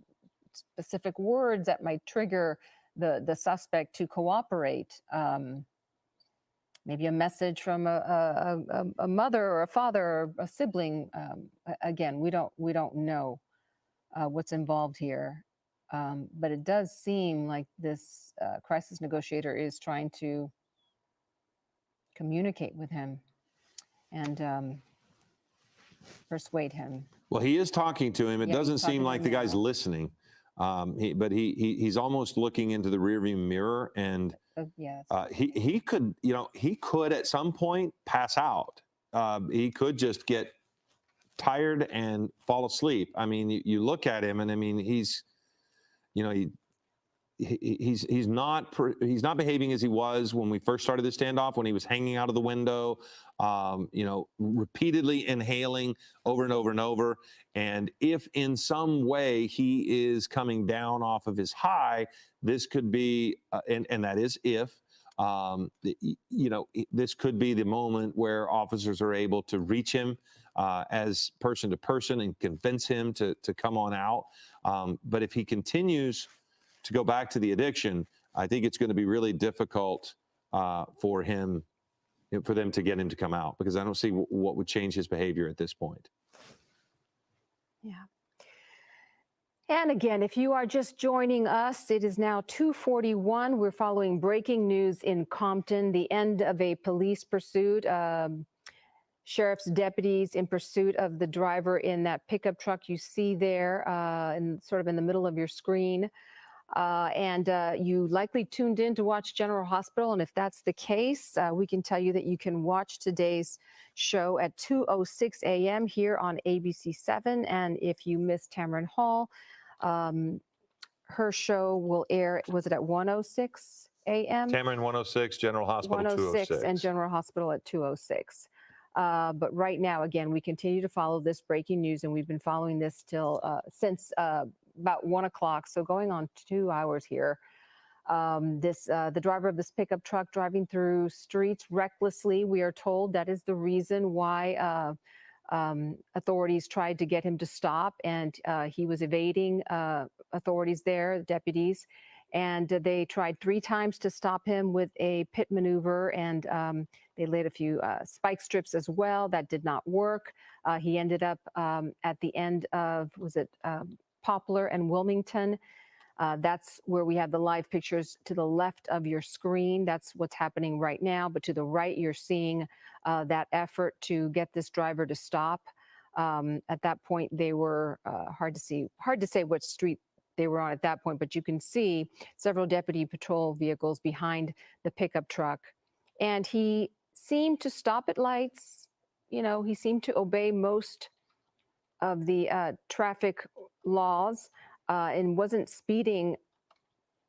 specific words that might trigger the suspect to cooperate. Maybe a message from a mother or a father or a sibling. Again, we don't know what's involved here. But it does seem like this crisis negotiator is trying to communicate with him and persuade him.
Well, he is talking to him. It doesn't seem like the guy's listening. But he's almost looking into the rearview mirror, and he could, he could at some point pass out. He could just get tired and fall asleep. I mean, you look at him, and I mean, he's not behaving as he was when we first started the standoff, when he was hanging out of the window, repeatedly inhaling over and over and over. And if in some way he is coming down off of his high, this could be, and that is if, this could be the moment where officers are able to reach him as person to person and convince him to come on out. But if he continues to go back to the addiction, I think it's going to be really difficult for them to get him to come out, because I don't see what would change his behavior at this point.
Yeah. And again, if you are just joining us, it is now 2:41. We're following breaking news in Compton, the end of a police pursuit. Sheriff's deputies in pursuit of the driver in that pickup truck you see there, sort of in the middle of your screen. You likely tuned in to watch General Hospital, and if that's the case, we can tell you that you can watch today's show at 2:06 a.m. here on ABC7. And if you missed Tamron Hall, her show will air, was it at 1:06 a.m.?
Tamron 106, General Hospital 206.
And General Hospital at 2:06. But right now, again, we continue to follow this breaking news, and we've been following this since about 1 o'clock, so going on 2 hours here. The driver of this pickup truck driving through streets recklessly, we are told that is the reason why authorities tried to get him to stop, and he was evading authorities there, deputies, and they tried 3 times to stop him with a pit maneuver, and they laid a few spike strips as well. That did not work. He ended up at the end of, Poplar and Wilmington. That's where we have the live pictures to the left of your screen. That's what's happening right now. But to the right, you're seeing that effort to get this driver to stop. At that point, they were hard to say what street they were on at that point, but you can see several deputy patrol vehicles behind the pickup truck. And he seemed to stop at lights. He seemed to obey most of the traffic laws and wasn't speeding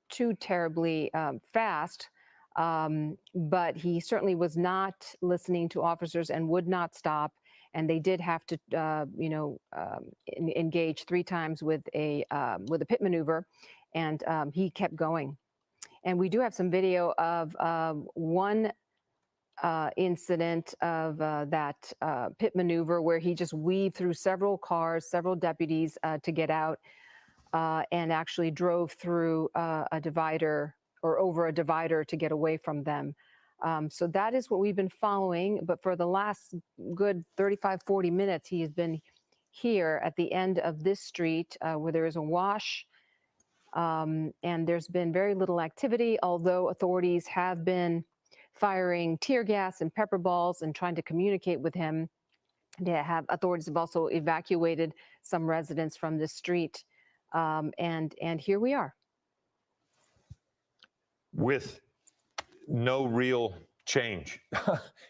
too terribly fast, but he certainly was not listening to officers and would not stop. And they did have to, engage 3 times with a pit maneuver, and he kept going. And we do have some video of one incident of that pit maneuver where he just weaved through several cars, several deputies to get out, and actually drove through a divider or over a divider to get away from them. So that is what we've been following. But for the last good 35, 40 minutes, he has been here at the end of this street where there is a wash. And there's been very little activity, although authorities have been firing tear gas and pepper balls and trying to communicate with him. Authorities have also evacuated some residents from this street. And here we are.
With no real change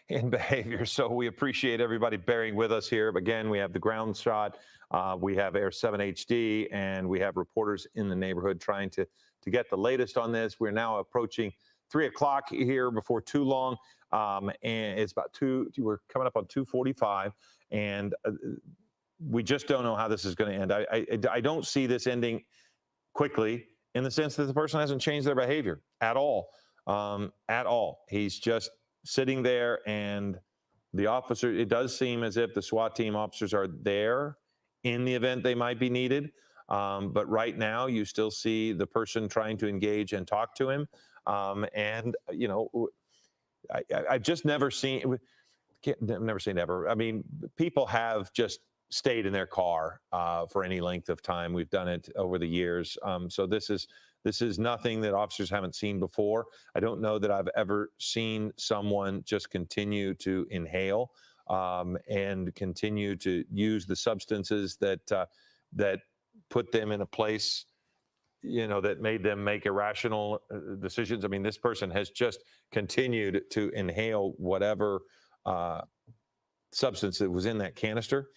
in behavior. So we appreciate everybody bearing with us here. Again, we have the ground shot We have Air 7 HD, and we have reporters in the neighborhood trying to get the latest on this. We're now approaching 3 o'clock here before too long, and it's about we're coming up on 2:45, and we just don't know how this is going to end. I don't see this ending quickly in the sense that the person hasn't changed their behavior at all. At all. He's just sitting there, and the officer, it does seem as if the SWAT team officers are there in the event they might be needed. But right now, you still see the person trying to engage and talk to him. And, you know, I've just never seen, never say never. I mean, people have just stayed in their car for any length of time. We've done it over the years. So this is nothing that officers haven't seen before. I don't know that I've ever seen someone just continue to inhale and continue to use the substances that put them in a place, you know, that made them make irrational decisions. I mean, this person has just continued to inhale whatever substance that was in that canister.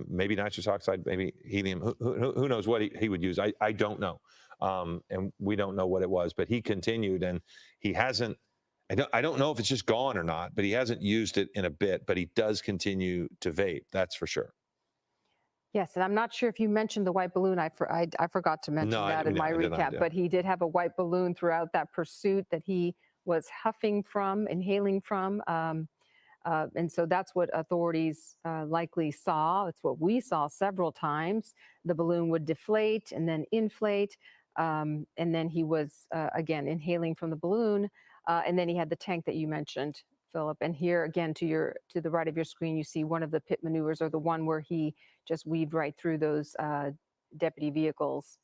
Maybe nitrous oxide, maybe helium. Who knows what he would use? I don't know. And we don't know what it was, but he continued, and he hasn't, I don't know if it's just gone or not, but he hasn't used it in a bit, but he does continue to vape. That's for sure.
Yes, and I'm not sure if you mentioned the white balloon. I forgot to mention that in my recap, but he did have a white balloon throughout that pursuit that he was huffing from, inhaling from. And so that's what authorities likely saw. It's what we saw several times. The balloon would deflate and then inflate. And then he was, again, inhaling from the balloon. And then he had the tank that you mentioned, Philip. And here again, to the right of your screen, you see one of the pit maneuvers, or the one where he just weaved right through those deputy vehicles.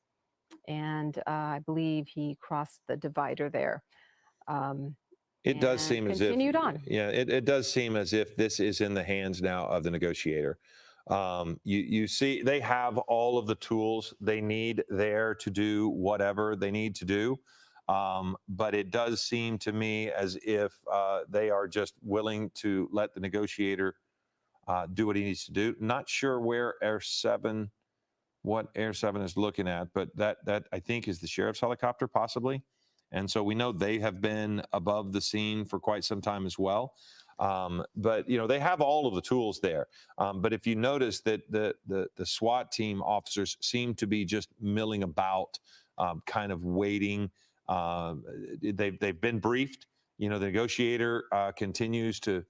And I believe he crossed the divider there.
It does seem as if
continued on.
Yeah, it does seem as if this is in the hands now of the negotiator. You see, they have all of the tools they need there to do whatever they need to do. But it does seem to me as if they are just willing to let the negotiator do what he needs to do. Not sure where what Air 7 is looking at, but that I think is the sheriff's helicopter possibly. And so we know they have been above the scene for quite some time as well. But, you know, they have all of the tools there. But if you notice that the SWAT team officers seem to be just milling about, kind of waiting. They've been briefed. You know, the negotiator continues to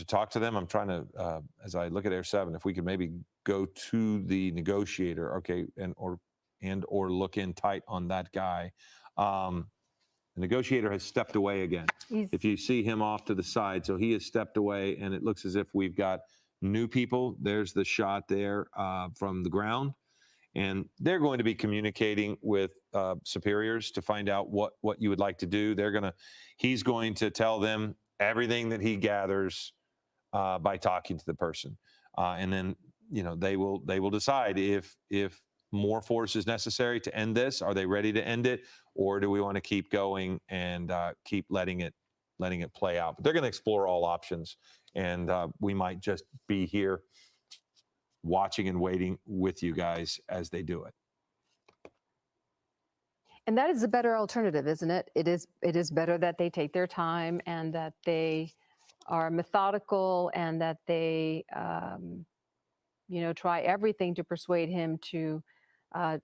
talk to them. I'm trying to, as I look at Air 7, if we could maybe go to the negotiator, okay, or look in tight on that guy. The negotiator has stepped away again. If you see him off to the side, so he has stepped away, and it looks as if we've got new people. There's the shot there from the ground, and they're going to be communicating with superiors to find out what you would like to do. He's going to tell them everything that he gathers by talking to the person, and then, you know, they will decide if more force is necessary to end this. Are they ready to end it, or do we want to keep going and keep letting it play out? But they're going to explore all options, and we might just be here watching and waiting with you guys as they do it.
And that is a better alternative, isn't it? It is better that they take their time, and that they are methodical, and that they you know, try everything to persuade him to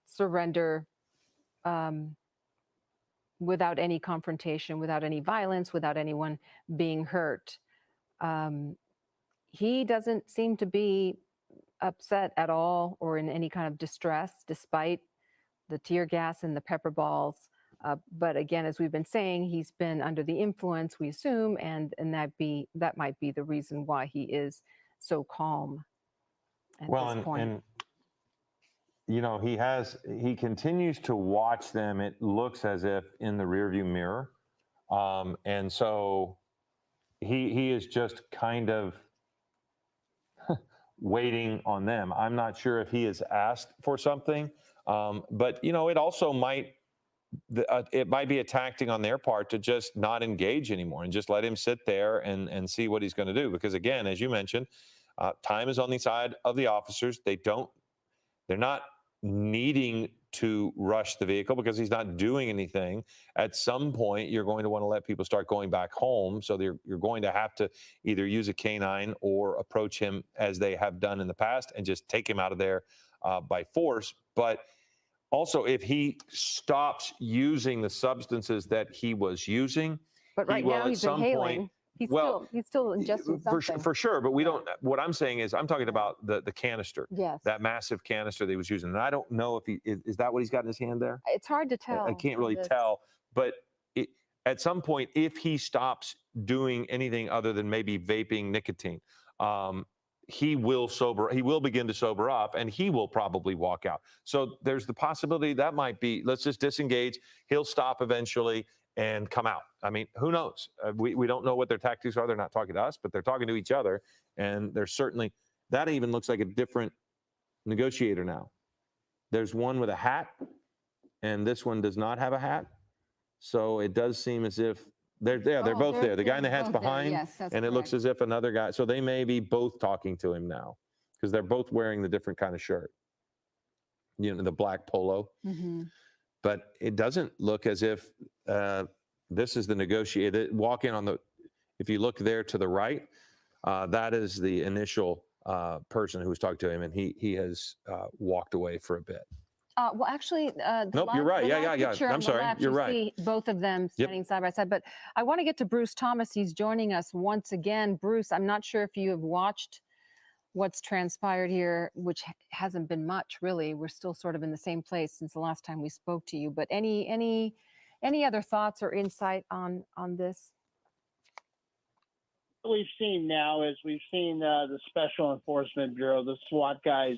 surrender without any confrontation, without any violence, without anyone being hurt. He doesn't seem to be upset at all or in any kind of distress, despite the tear gas and the pepper balls. But again, as we've been saying, he's been under the influence, we assume, and that might be the reason why he is so calm at this point.
And you know, he continues to watch them. It looks as if in the rearview mirror, and so he is just kind of waiting on them. I'm not sure if he has asked for something, but you know, it also might be a tactic on their part to just not engage anymore and just let him sit there and see what he's going to do. Because again, as you mentioned, Time is on the side of the officers. They're not needing to rush the vehicle because he's not doing anything. At some point, you're going to want to let people start going back home. So you're going to have to either use a canine or approach him as they have done in the past and just take him out of there by force. But also, if he stops using the substances that he was using,
But right
he will
now
at
he's
some
inhaling.
point.
He's
Well,
still ingesting something.
For sure, but we don't. What I'm saying is, I'm talking about the canister.
Yes.
That massive canister that he was using, and I don't know if is that what he's got in his hand there.
It's hard to tell.
I can't really tell, but at some point, if he stops doing anything other than maybe vaping nicotine, he will begin to sober up, and he will probably walk out. So there's the possibility that might be. Let's just disengage. He'll stop eventually and come out. I mean, who knows? We don't know what their tactics are. They're not talking to us, but they're talking to each other. And there's certainly, that even looks like a different negotiator now. There's one with a hat, and this one does not have a hat. So it does seem as if they're both there. The guy in the hat's behind,
yes, that's
and it looks as if another guy. So they may be both talking to him now because they're both wearing the different kind of shirt. You know, the black polo.
Mm-hmm.
But it doesn't look as if this is the negotiator. Walk in on the, if you look there to the right, that is the initial person who was talking to him, and he has walked away for a bit.
Well, actually,
Nope, you're right. Yeah.
Picture
I'm
on the
sorry.
left,
You're
you
right.
see both of them standing side by side. But I want to get to Bruce Thomas. He's joining us once again. Bruce, I'm not sure if you have watched what's transpired here, which hasn't been much, really. We're still sort of in the same place since the last time we spoke to you. But any other thoughts or insight on this?
What we've seen now is the Special Enforcement Bureau, the SWAT guys,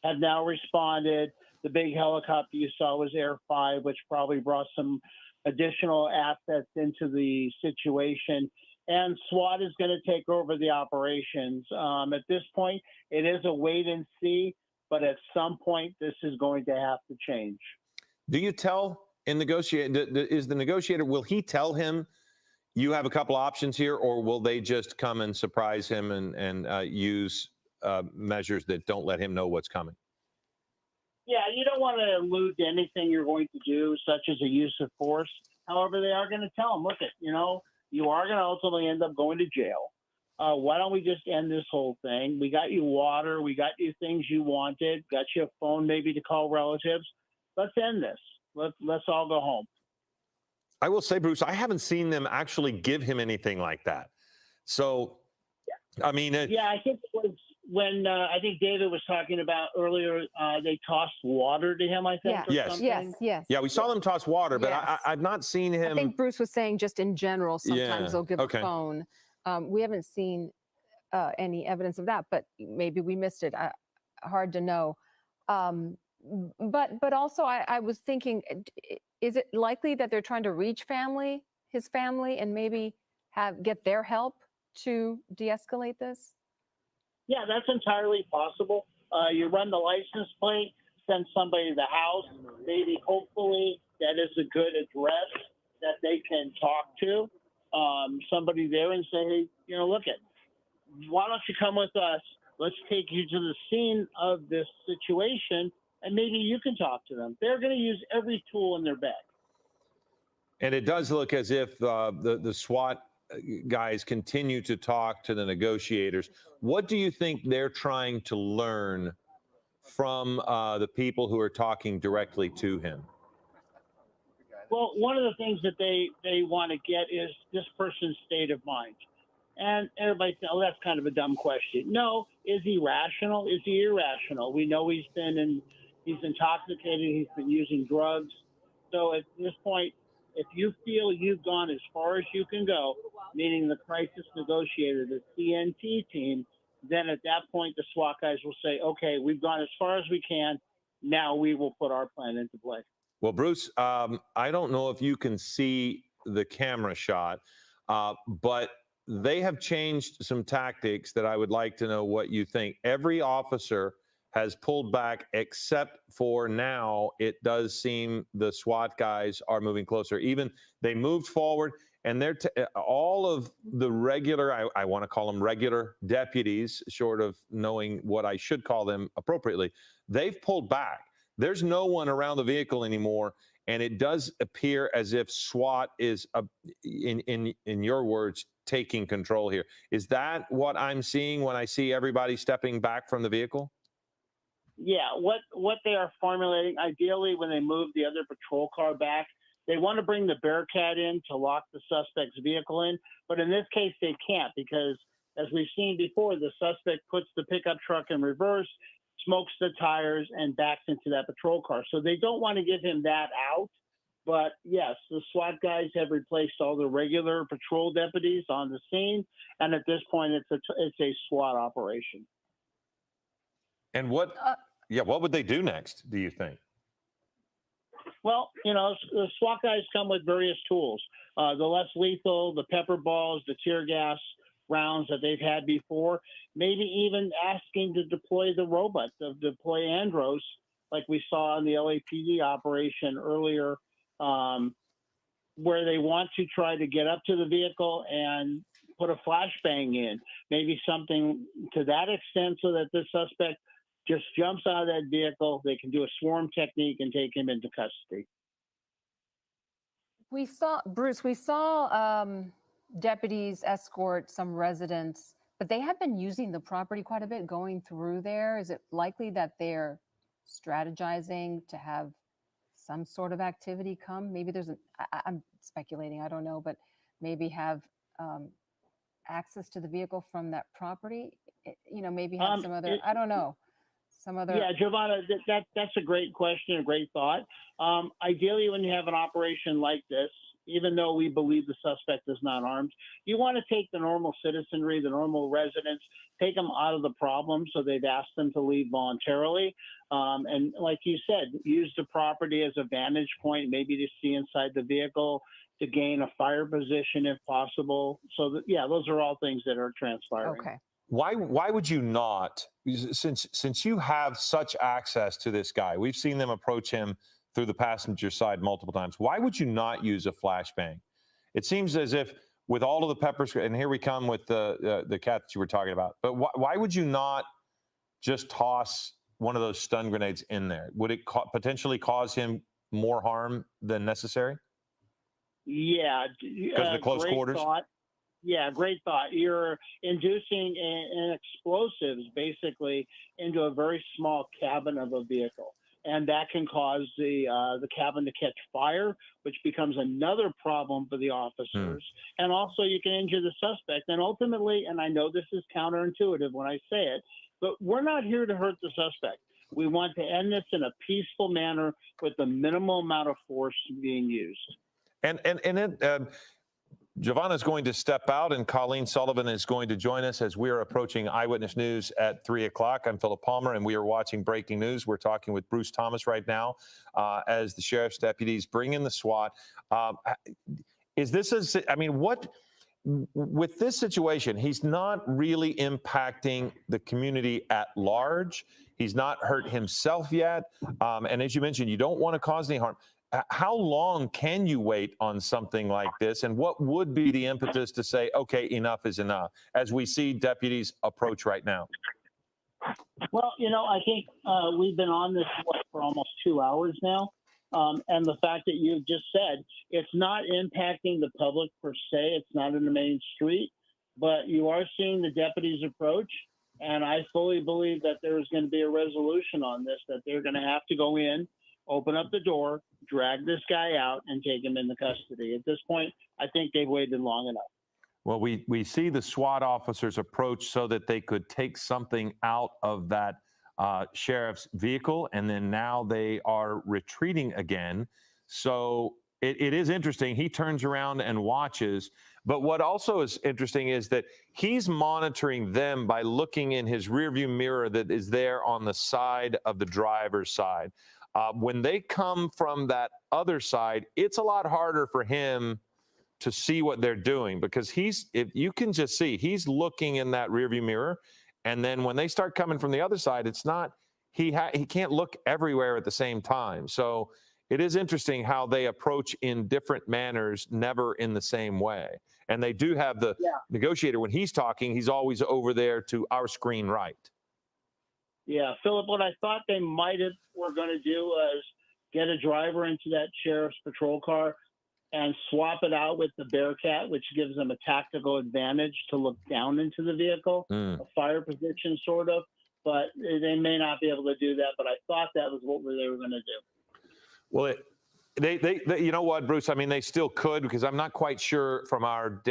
have now responded. The big helicopter you saw was Air 5, which probably brought some additional assets into the situation. And SWAT is going to take over the operations. At this point, it is a wait and see, but at some point, this is going to have to change.
Do you tell in negotiate? Is the negotiator? Will he tell him you have a couple options here, or will they just come and surprise him and use measures that don't let him know what's coming?
Yeah, you don't want to allude to anything you're going to do, such as a use of force. However, they are going to tell him, look, you are going to ultimately end up going to jail. Why don't we just end this whole thing? We got you water. We got you things you wanted. Got you a phone maybe to call relatives. Let's end this. Let's all go home.
I will say, Bruce, I haven't seen them actually give him anything like that. So, I mean,
I think it was when I think David was talking about earlier. They tossed water to him, I think.
Yeah.
Or something.
Yes.
Yeah, we saw them toss water, but
Yes.
I've not seen him.
I think Bruce was saying just in general, sometimes
Yeah,
they'll give
okay.
a phone. We haven't seen any evidence of that, but maybe we missed it. Hard to know. But also I was thinking, is it likely that they're trying to reach his family, and maybe get their help to de-escalate this?
Yeah, that's entirely possible. You run the license plate, send somebody to the house, maybe hopefully that is a good address that they can talk to somebody there and say, hey, look why don't you come with us? Let's take you to the scene of this situation, and maybe you can talk to them. They're going to use every tool in their bag.
And it does look as if the SWAT guys continue to talk to the negotiators. What do you think they're trying to learn from the people who are talking directly to him?
Well, one of the things that they want to get is this person's state of mind. And everybody says, oh, that's kind of a dumb question. No, is he rational? Is he irrational? We know he's intoxicated. He's been using drugs. So at this point, if you feel you've gone as far as you can go, meaning the crisis negotiator, the CNT team, then at that point, the SWAT guys will say, okay, we've gone as far as we can. Now we will put our plan into play.
Well, Bruce, I don't know if you can see the camera shot, but they have changed some tactics that I would like to know what you think. Every officer has pulled back except for now. It does seem the SWAT guys are moving closer. Even they moved forward and they're all of the regular, I want to call them regular deputies, short of knowing what I should call them appropriately, they've pulled back. There's no one around the vehicle anymore, and it does appear as if SWAT is, in your words, taking control here. Is that what I'm seeing when I see everybody stepping back from the vehicle?
Yeah, what they are formulating, ideally when they move the other patrol car back, they want to bring the Bearcat in to lock the suspect's vehicle in, but in this case they can't because, as we've seen before, the suspect puts the pickup truck in reverse, smokes the tires, and backs into that patrol car. So they don't want to give him that out. But yes, the SWAT guys have replaced all the regular patrol deputies on the scene, and at this point, it's a SWAT operation.
And what would they do next, do you think?
Well, the SWAT guys come with various tools. The less lethal, the pepper balls, the tear gas rounds that they've had before, maybe even asking to deploy the robot, to deploy Andros, like we saw in the LAPD operation earlier, where they want to try to get up to the vehicle and put a flashbang in, maybe something to that extent so that the suspect just jumps out of that vehicle. They can do a swarm technique and take him into custody.
We saw, Bruce, deputies escort some residents, but they have been using the property quite a bit going through there. Is it likely that they're strategizing to have some sort of activity come? Maybe there's I'm speculating, I don't know, but maybe have access to the vehicle from that property, maybe have some other, I don't know.
Yeah, Giovanna, that's a great question, a great thought. Ideally, when you have an operation like this, even though we believe the suspect is not armed, you want to take the normal citizenry, the normal residents, take them out of the problem so they've asked them to leave voluntarily. And like you said, use the property as a vantage point, maybe to see inside the vehicle, to gain a fire position if possible. So, those are all things that are transpiring.
Okay.
Why would you not, since you have such access to this guy, we've seen them approach him through the passenger side multiple times, why would you not use a flashbang? It seems as if with all of the pepper spray, and here we come with the cat that you were talking about, but why would you not just toss one of those stun grenades in there? Would it potentially cause him more harm than necessary?
Yeah.
Because of the close quarters?
Thought. Yeah, great thought. You're inducing an explosives basically into a very small cabin of a vehicle, and that can cause the cabin to catch fire, which becomes another problem for the officers. And also, you can injure the suspect. And ultimately, and I know this is counterintuitive when I say it, but we're not here to hurt the suspect. We want to end this in a peaceful manner with the minimal amount of force being used.
Giovanna is going to step out, and Colleen Sullivan is going to join us as we are approaching Eyewitness News at 3 o'clock. I'm Philip Palmer, and we are watching Breaking News. We're talking with Bruce Thomas right now as the sheriff's deputies bring in the SWAT. Is this with this situation, he's not really impacting the community at large. He's not hurt himself yet. And as you mentioned, you don't want to cause any harm. How long can you wait on something like this? And what would be the impetus to say, okay, enough is enough, as we see deputies approach right now?
Well, I think we've been on this for almost 2 hours now. And the fact that you've just said, it's not impacting the public per se, it's not in the main street, but you are seeing the deputies approach. And I fully believe that there is going to be a resolution on this, that they're going to have to go in, open up the door, drag this guy out, and take him into custody. At this point, I think they've waited long enough.
Well, we see the SWAT officers approach so that they could take something out of that sheriff's vehicle, and then now they are retreating again. So it is interesting. He turns around and watches. But what also is interesting is that he's monitoring them by looking in his rearview mirror that is there on the side of the driver's side. When they come from that other side, it's a lot harder for him to see what they're doing, because if you can just see, he's looking in that rearview mirror. And then when they start coming from the other side, it's not, he can't look everywhere at the same time. So it is interesting how they approach in different manners, never in the same way. And they do have the negotiator, when he's talking, he's always over there to our screen right.
Yeah, Philip, what I thought they were going to do was get a driver into that sheriff's patrol car and swap it out with the Bearcat, which gives them a tactical advantage to look down into the vehicle, a fire position sort of. But they may not be able to do that. But I thought that was what they were going to do.
Well, they you know what, Bruce? I mean, they still could, because I'm not quite sure from our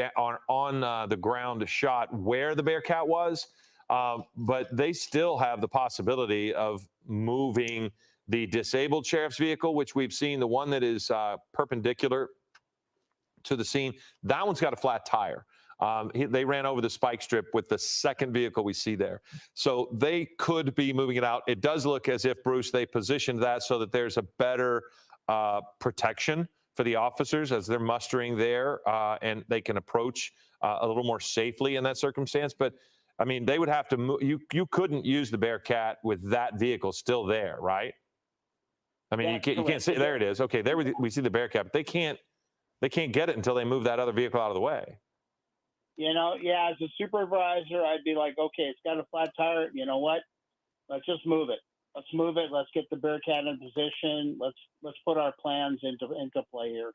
on the ground shot where the Bearcat was, but they still have the possibility of moving the disabled sheriff's vehicle, which we've seen, the one that is perpendicular to the scene. That one's got a flat tire. They ran over the spike strip with the second vehicle we see there. So they could be moving it out. It does look as if, Bruce, they positioned that so that there's a better protection for the officers as they're mustering there, and they can approach a little more safely in that circumstance. But I mean, they would have to move. You couldn't use the Bearcat with that vehicle still there, right? I mean, you can't see. There it is. Okay, there we see the Bearcat, but they can't get it until they move that other vehicle out of the way.
You know, yeah, as a supervisor, I'd be like, okay, it's got a flat tire. You know what? Let's just move it. Let's move it. Let's get the Bearcat in position. Let's put our plans into play here.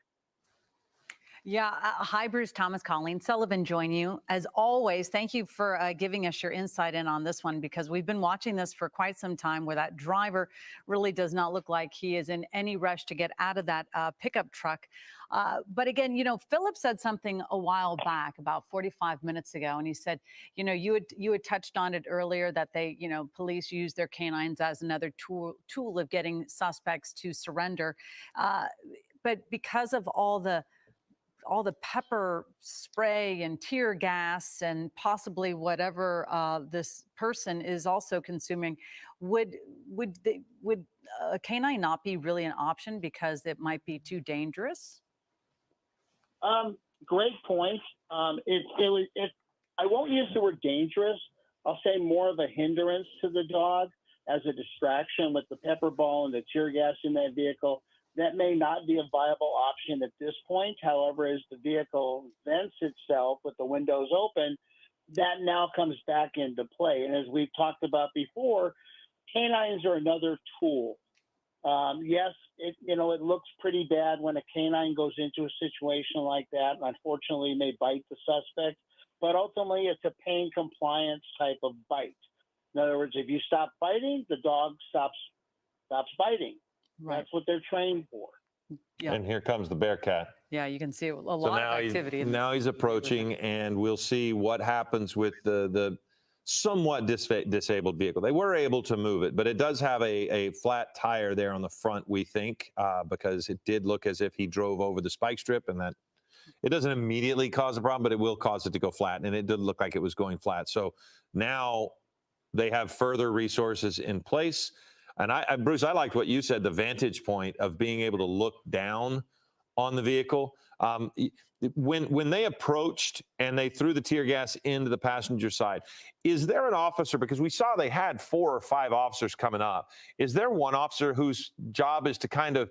Yeah. Hi, Bruce. Thomas, Colleen Sullivan join you. As always, thank you for giving us your insight in on this one, because we've been watching this for quite some time, where that driver really does not look like he is in any rush to get out of that pickup truck. But again, you know, Philip said something a while back, about 45 minutes ago, and he said, you know, you had touched on it earlier, that they, you know, police use their canines as another tool of getting suspects to surrender. But because of all the pepper spray and tear gas and possibly whatever this person is also consuming, would a canine not be really an option because it might be too dangerous?
Great point. I won't use the word dangerous. I'll say more of a hindrance to the dog, as a distraction with the pepper ball and the tear gas in that vehicle. That may not be a viable option at this point. However, as the vehicle vents itself with the windows open, that now comes back into play. And as we've talked about before, canines are another tool. Yes, it looks pretty bad when a canine goes into a situation like that, and unfortunately may bite the suspect. But ultimately, it's a pain compliance type of bite. In other words, if you stop biting, the dog stops biting. Right. That's what they're trained for.
Yeah.
And here comes the Bearcat.
Yeah, you can see a lot of activity.
Now he's approaching, and we'll see what happens with the somewhat disabled vehicle. They were able to move it, but it does have a flat tire there on the front, we think, because it did look as if he drove over the spike strip, and that it doesn't immediately cause a problem, but it will cause it to go flat, and it did look like it was going flat. So now they have further resources in place. And Bruce, I liked what you said, the vantage point of being able to look down on the vehicle. When they approached and they threw the tear gas into the passenger side, is there an officer, because we saw they had 4 or 5 officers coming up, is there one officer whose job is to kind of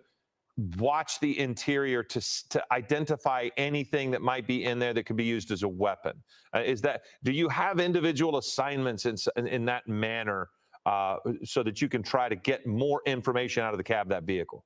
watch the interior to identify anything that might be in there that could be used as a weapon? Do you have individual assignments in that manner, so that you can try to get more information out of the cab of that vehicle?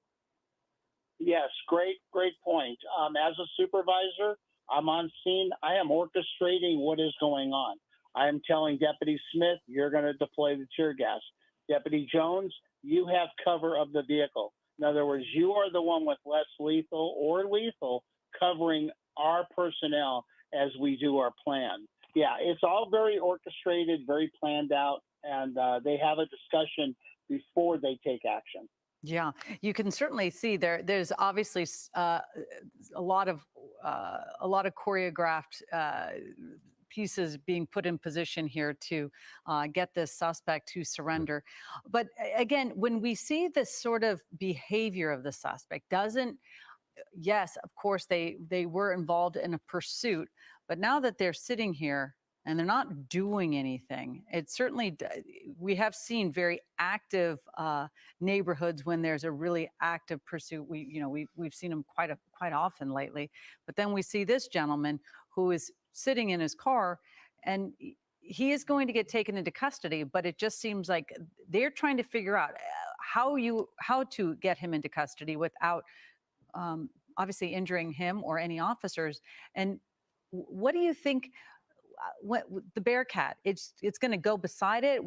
Yes, great point. As a supervisor, I'm on scene. I am orchestrating what is going on. I am telling Deputy Smith, you're going to deploy the tear gas. Deputy Jones, you have cover of the vehicle. In other words, you are the one with less lethal or lethal covering our personnel as we do our plan. Yeah, it's all very orchestrated, very planned out, and they have a discussion before they take action.
Yeah, you can certainly see there's obviously a lot of choreographed pieces being put in position here to get this suspect to surrender. But again, when we see this sort of behavior of the suspect, yes, of course, they were involved in a pursuit, but now that they're sitting here, and they're not doing anything. It certainly, we have seen very active neighborhoods when there's a really active pursuit. We've seen them quite often lately. But then we see this gentleman who is sitting in his car, and he is going to get taken into custody. But it just seems like they're trying to figure out how to get him into custody without obviously injuring him or any officers. And what do you think? What the Bearcat, it's going to go beside it.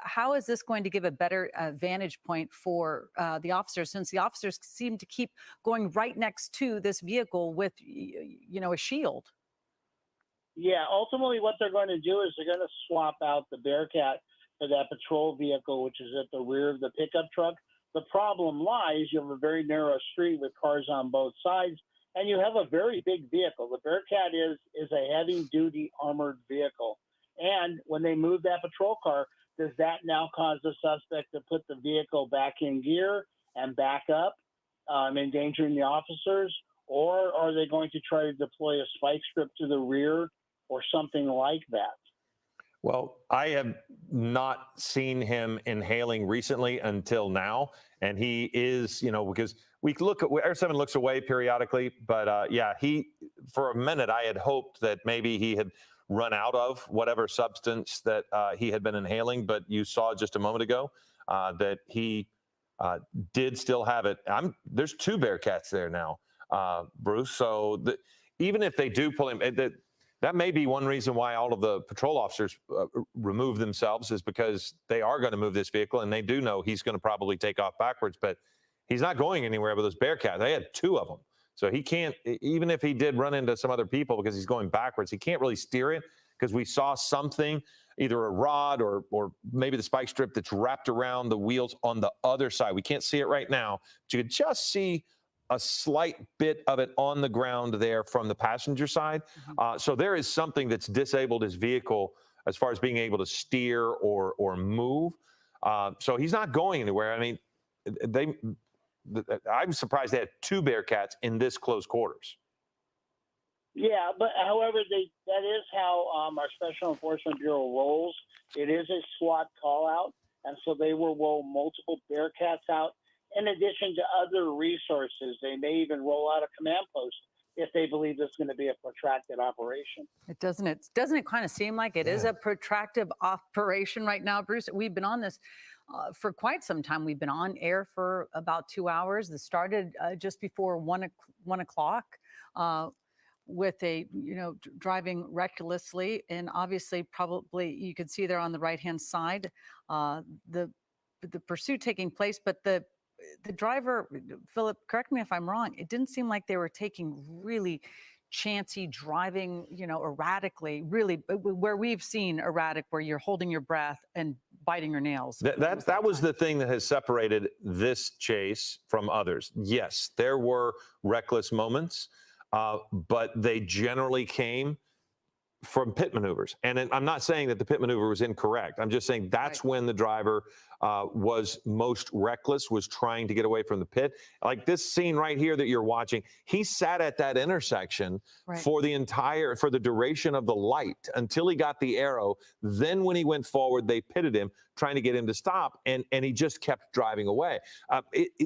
How is this going to give a better vantage point for the officers, since the officers seem to keep going right next to this vehicle with a shield?
Yeah, ultimately what they're going to do is they're going to swap out the Bearcat for that patrol vehicle, which is at the rear of the pickup truck. The problem lies, you have a very narrow street with cars on both sides, and you have a very big vehicle. The Bearcat is a heavy-duty armored vehicle. And when they move that patrol car, does that now cause the suspect to put the vehicle back in gear and back up, endangering the officers? Or are they going to try to deploy a spike strip to the rear or something like that?
Well, I have not seen him inhaling recently until now. And he is, because we look at, Air 7 looks away periodically, but yeah, for a minute, I had hoped that maybe he had run out of whatever substance that he had been inhaling. But you saw just a moment ago that he did still have it. There's 2 Bearcats there now, Bruce. So even if they do pull him, that may be one reason why all of the patrol officers remove themselves, is because they are going to move this vehicle and they do know he's going to probably take off backwards, but he's not going anywhere with those Bearcats. They had 2 of them. So he can't, even if he did run into some other people because he's going backwards, he can't really steer it, because we saw something, either a rod or maybe the spike strip that's wrapped around the wheels on the other side. We can't see it right now, but you could just see a slight bit of it on the ground there from the passenger side. So there is something that's disabled his vehicle as far as being able to steer or move. So he's not going anywhere. I mean, I'm surprised they had 2 Bearcats in this close quarters.
Yeah, but however, that is how our Special Enforcement Bureau rolls. It is a SWAT call out, and so they will roll multiple Bearcats out. In addition to other resources, they may even roll out a command post if they believe it's going to be a protracted operation.
Doesn't it kind of seem like it is a protracted operation right now, Bruce? We've been on this for quite some time. We've been on air for about 2 hours. This started just before 1 o'clock with driving recklessly, and obviously probably you could see there on the right-hand side the pursuit taking place, but the driver, Philip, correct me if I'm wrong, it didn't seem like they were taking really chancy driving, erratically, really, where we've seen erratic, where you're holding your breath and biting your nails.
That was the thing that has separated this chase from others. Yes, there were reckless moments, but they generally came from pit maneuvers. And I'm not saying that the pit maneuver was incorrect. I'm just saying that's when the driver was most reckless, was trying to get away from the pit. Like this scene right here that you're watching, he sat at that intersection for the duration of the light until he got the arrow. Then when he went forward, they pitted him, trying to get him to stop, and he just kept driving away.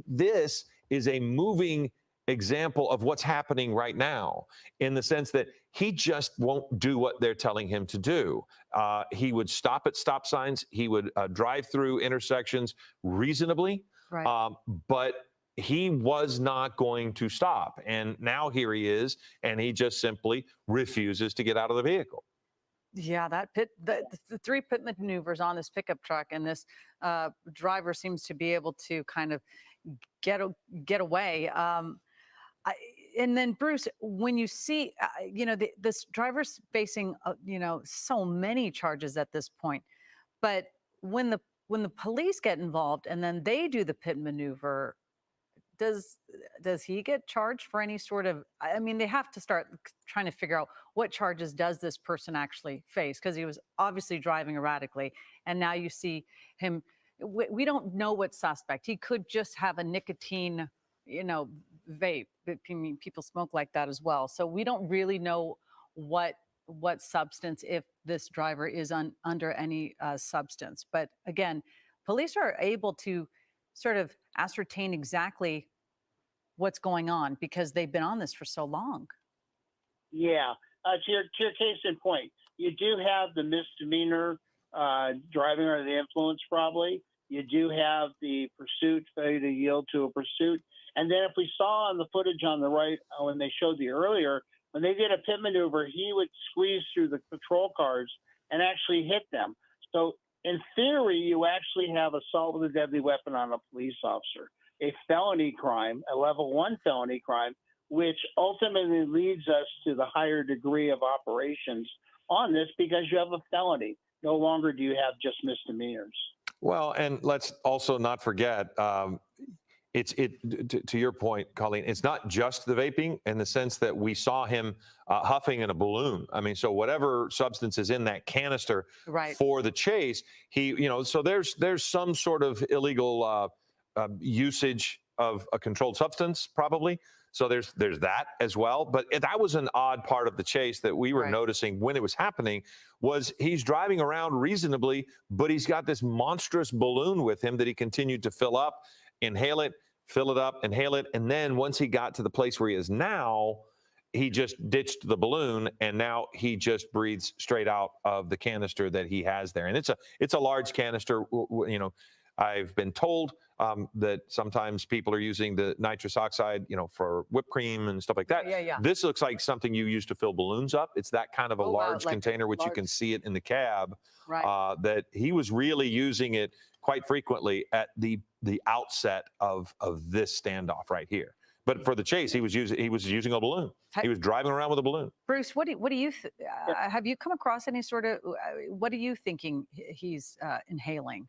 This is a moving example of what's happening right now, in the sense that he just won't do what they're telling him to do. He would stop at stop signs. He would drive through intersections reasonably, but he was not going to stop. And now here he is, and he just simply refuses to get out of the vehicle.
Yeah, the 3 pit maneuvers on this pickup truck, and this driver seems to be able to kind of get away. And then, Bruce, when you see, this driver's facing, so many charges at this point, but when the police get involved and then they do the pit maneuver, does he get charged for any sort of? I mean, they have to start trying to figure out what charges does this person actually face, because he was obviously driving erratically, and now you see him. We don't know what suspect. He could just have a nicotine, vape. I mean, people smoke like that as well. So we don't really know what substance, if this driver is under any substance. But again, police are able to sort of ascertain exactly what's going on because they've been on this for so long.
Yeah. To your case in point, you do have the misdemeanor driving under the influence probably. You do have the pursuit, failure to yield to a pursuit. And then if we saw on the footage on the right, when they showed the earlier, when they did a pit maneuver, he would squeeze through the patrol cars and actually hit them. So in theory, you actually have assault with a deadly weapon on a police officer, a felony crime, a level 1 felony crime, which ultimately leads us to the higher degree of operations on this because you have a felony. No longer do you have just misdemeanors.
Well, and let's also not forget, to your point, Colleen, it's not just the vaping in the sense that we saw him huffing in a balloon. I mean, so whatever substance is in that canister for the chase, so there's some sort of illegal usage of a controlled substance probably. So there's that as well. But that was an odd part of the chase that we were noticing when it was happening was he's driving around reasonably, but he's got this monstrous balloon with him that he continued to fill up, inhale it, fill it up, inhale it. And then once he got to the place where he is now, he just ditched the balloon and now he just breathes straight out of the canister that he has there. And it's a large canister, I've been told that sometimes people are using the nitrous oxide, for whipped cream and stuff like that.
Yeah.
This looks like something you use to fill balloons up. It's that kind of a large container, which you can see it in the cab, that he was really using it quite frequently at the outset of this standoff right here. But for the chase, he was using a balloon. He was driving around with a balloon.
Bruce, what do you have you come across any sort of what are you thinking he's inhaling?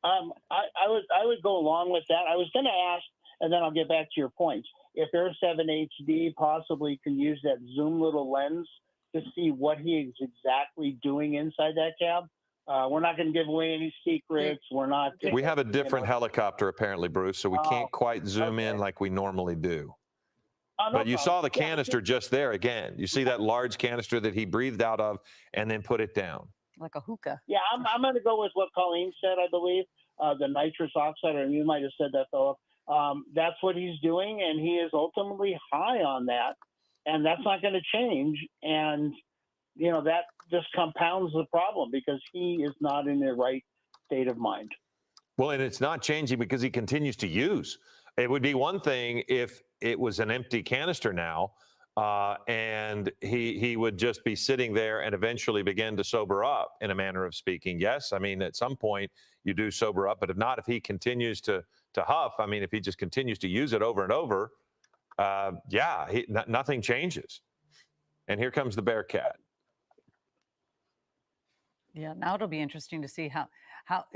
I would go along with that. I was going to ask, and then I'll get back to your points. If Air 7 HD possibly can use that zoom little lens to see what he is exactly doing inside that cab. We're not going to give away any secrets. We're not.
We have a different helicopter apparently, Bruce, so we can't quite zoom in like we normally do. But you saw the canister just there again. You see that large canister that he breathed out of and then put it down.
Like a hookah.
Yeah, I'm going to go with what Colleen said, I believe. The nitrous oxide, or you might have said that, Philip. That's what he's doing, and he is ultimately high on that, and that's not going to change. And, that just compounds the problem because he is not in the right state of mind.
Well, and it's not changing because he continues to use. It would be one thing if it was an empty canister now, and he would just be sitting there and eventually begin to sober up in a manner of speaking. Yes, I mean, at some point you do sober up, but if not, if he continues to huff, I mean, if he just continues to use it over and over, nothing changes. And here comes the Bearcat.
Yeah, now it'll be interesting to see how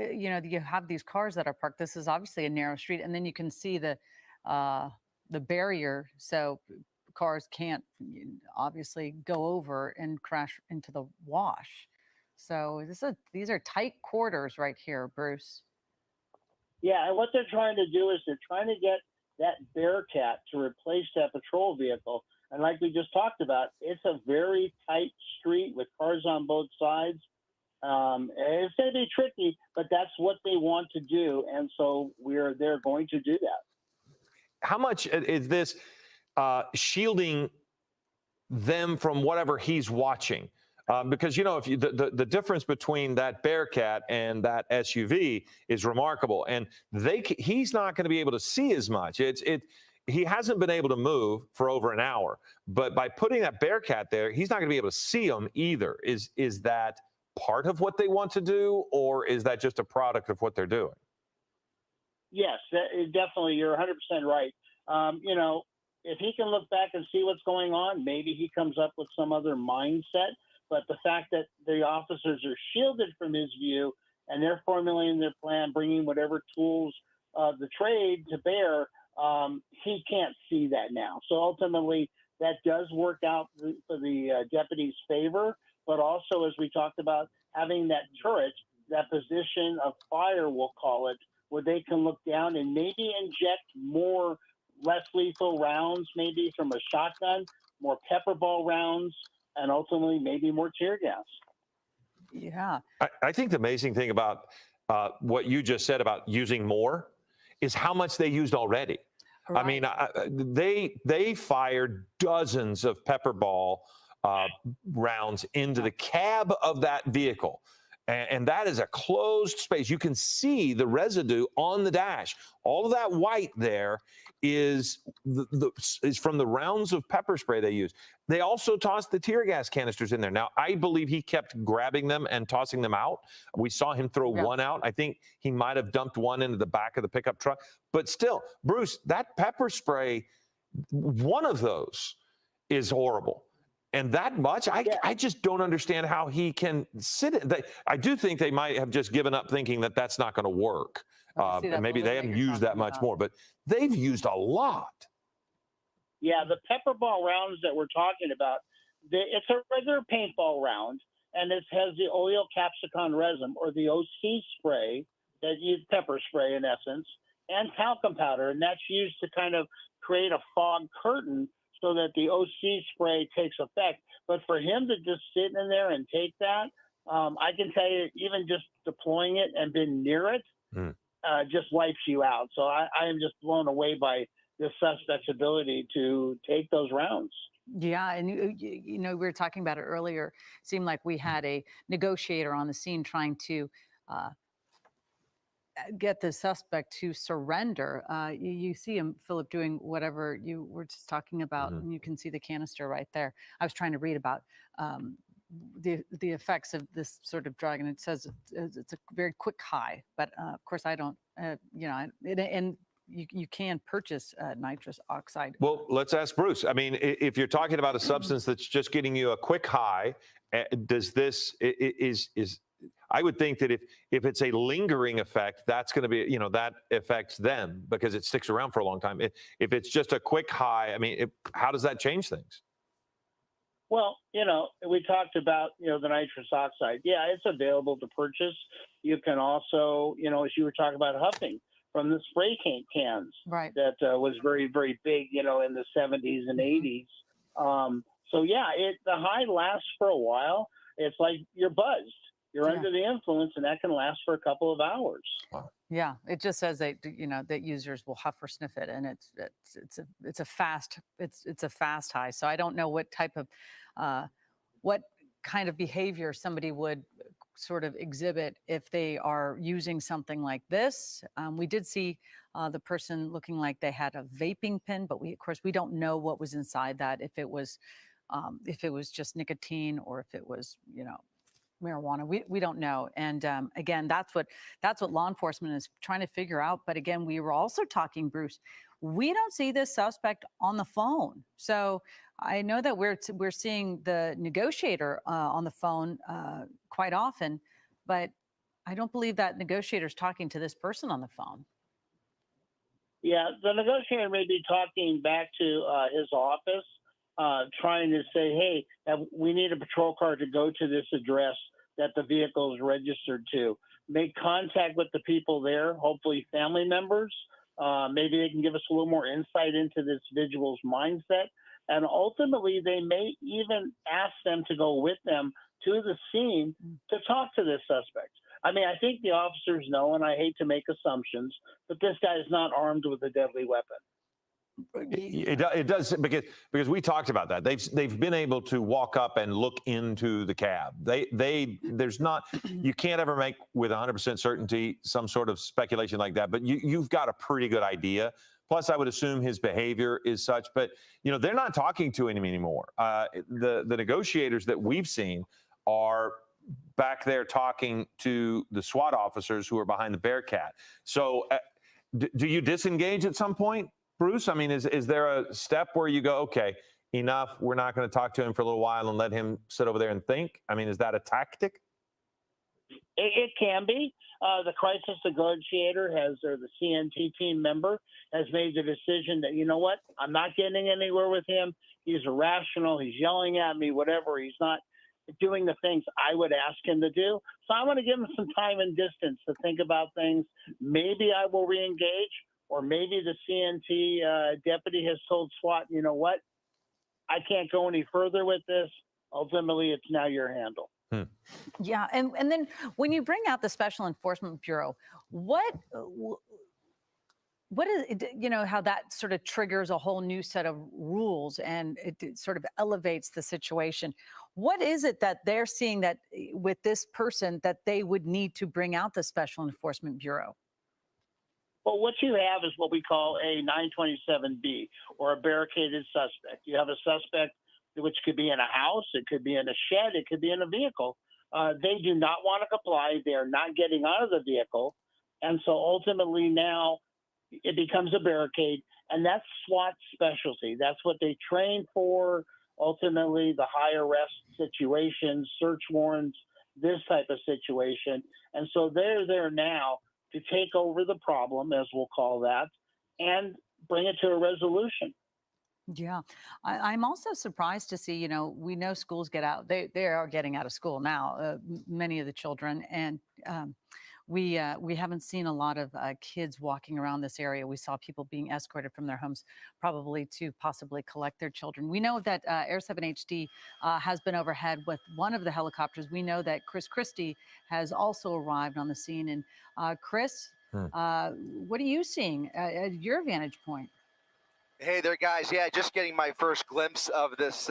you have these cars that are parked. This is obviously a narrow street, and then you can see the barrier, so cars can't obviously go over and crash into the wash. So these are tight quarters right here, Bruce.
Yeah, and what they're trying to do is they're trying to get that Bearcat to replace that patrol vehicle. And like we just talked about, it's a very tight street with cars on both sides. It's going to be tricky, but that's what they want to do. And so they're going to do that.
How much is this shielding them from whatever he's watching? Because, if the difference between that Bearcat and that SUV is remarkable. And he's not going to be able to see as much. He hasn't been able to move for over an hour. But by putting that Bearcat there, he's not going to be able to see them either. Is that part of what they want to do, or is that just a product of what they're doing?
Yes, definitely. You're 100% right. If he can look back and see what's going on, maybe he comes up with some other mindset. But the fact that the officers are shielded from his view and they're formulating their plan, bringing whatever tools of the trade to bear, he can't see that now. So ultimately, that does work out for the deputy's favor. But also, as we talked about, having that turret, that position of fire, we'll call it, where they can look down and maybe inject more less lethal rounds, maybe from a shotgun, more pepper ball rounds, and ultimately maybe more tear gas.
Yeah.
I think the amazing thing about what you just said about using more is how much they used already. I mean, they fired dozens of pepper ball rounds into the cab of that vehicle. And that is a closed space. You can see the residue on the dash. All of that white there is from the rounds of pepper spray they used. They also tossed the tear gas canisters in there. Now, I believe he kept grabbing them and tossing them out. We saw him throw one out. I think he might have dumped one into the back of the pickup truck. But still, Bruce, that pepper spray, one of those is horrible. And that much, I just don't understand how he can sit it. I do think they might have just given up thinking that that's not going to work. And maybe they haven't used that much more, but they've used a lot.
Yeah, the pepper ball rounds that we're talking about, it's a regular paintball round, and it has the oil capsicum resin, or the OC spray, that you pepper spray in essence, and talcum powder, and that's used to kind of create a fog curtain so that the OC spray takes effect. But for him to just sit in there and take that, I can tell you, even just deploying it and being near it, just wipes you out. So I am just blown away by the suspect's ability to take those rounds.
Yeah, and you know, we were talking about it earlier. It seemed like we had a negotiator on the scene trying to get the suspect to surrender. You see him, Philip, doing whatever you were just talking about, and you can see the canister right there. I was trying to read about the effects of this sort of drug, and it says it's a very quick high. But of course, I don't, you know, and you can purchase nitrous oxide.
Well, let's ask Bruce. I mean, if you're talking about a substance that's just getting you a quick high, does this is I would think that if it's a lingering effect, that's going to be, you know, that affects them because it sticks around for a long time. If it's just a quick high, I mean, how does that change things?
Well, you know, we talked about, you know, the nitrous oxide. Yeah, it's available to purchase. You can also, you know, as you were talking about huffing from the spray cans,
right?
That was very, very big, you know, in the 70s and 80s. So yeah, the high lasts for a while. It's like you're buzzed. You're under the influence, and that can last for a couple of hours.
Wow.
Yeah, it just says that, you know, that users will huff or sniff it, and it's a fast high. So I don't know what type of what kind of behavior somebody would sort of exhibit if they are using something like this. We did see the person looking like they had a vaping pen, but of course we don't know what was inside that, if it was just nicotine or if it was, you know, marijuana. We don't know. And again, that's what law enforcement is trying to figure out. But again, we were also talking, Bruce, we don't see this suspect on the phone. So I know that we're seeing the negotiator on the phone quite often, but I don't believe that negotiator's talking to this person on the phone.
Yeah, the negotiator may be talking back to his office, trying to say, hey, we need a patrol car to go to this address that the vehicle is registered to. Make contact with the people there, hopefully family members. Maybe they can give us a little more insight into this individual's mindset. And ultimately, they may even ask them to go with them to the scene to talk to this suspect. I mean, I think the officers know, and I hate to make assumptions, but this guy is not armed with a deadly weapon.
It does, because we talked about that. They've been able to walk up and look into the cab. There's not, you can't ever make with 100% certainty some sort of speculation like that, but you've got a pretty good idea. Plus, I would assume his behavior is such, but you know, they're not talking to him anymore. The negotiators that we've seen are back there talking to the SWAT officers who are behind the Bearcat. So do you disengage at some point, Bruce? I mean, is there a step where you go, okay, enough, we're not going to talk to him for a little while and let him sit over there and think? I mean, is that a tactic?
It can be. The crisis negotiator or the CNT team member has made the decision that, you know what, I'm not getting anywhere with him. He's irrational. He's yelling at me, whatever. He's not doing the things I would ask him to do. So I want to give him some time and distance to think about things. Maybe I will reengage, or maybe the CNT deputy has told SWAT, you know what, I can't go any further with this. Ultimately, it's now your handle.
Yeah, and then when you bring out the Special Enforcement Bureau, what is it, you know, how that sort of triggers a whole new set of rules and it sort of elevates the situation. What is it that they're seeing that with this person that they would need to bring out the Special Enforcement Bureau?
Well, what you have is what we call a 927B, or a barricaded suspect. You have a suspect which could be in a house, it could be in a shed, it could be in a vehicle. They do not want to comply. They are not getting out of the vehicle. And so ultimately now it becomes a barricade, and that's SWAT specialty. That's what they train for. Ultimately, the high arrest situations, search warrants, this type of situation. And so they're there now to take over the problem, as we'll call that, and bring it to a resolution.
Yeah, I'm also surprised to see, you know, we know schools get out. They are getting out of school now, many of the children, and we haven't seen a lot of kids walking around this area. We saw people being escorted from their homes, probably to possibly collect their children. We know that Air 7 HD has been overhead with one of the helicopters. We know that Chris Christie has also arrived on the scene. And Chris, what are you seeing at your vantage point?
Hey there, guys. Yeah, just getting my first glimpse of this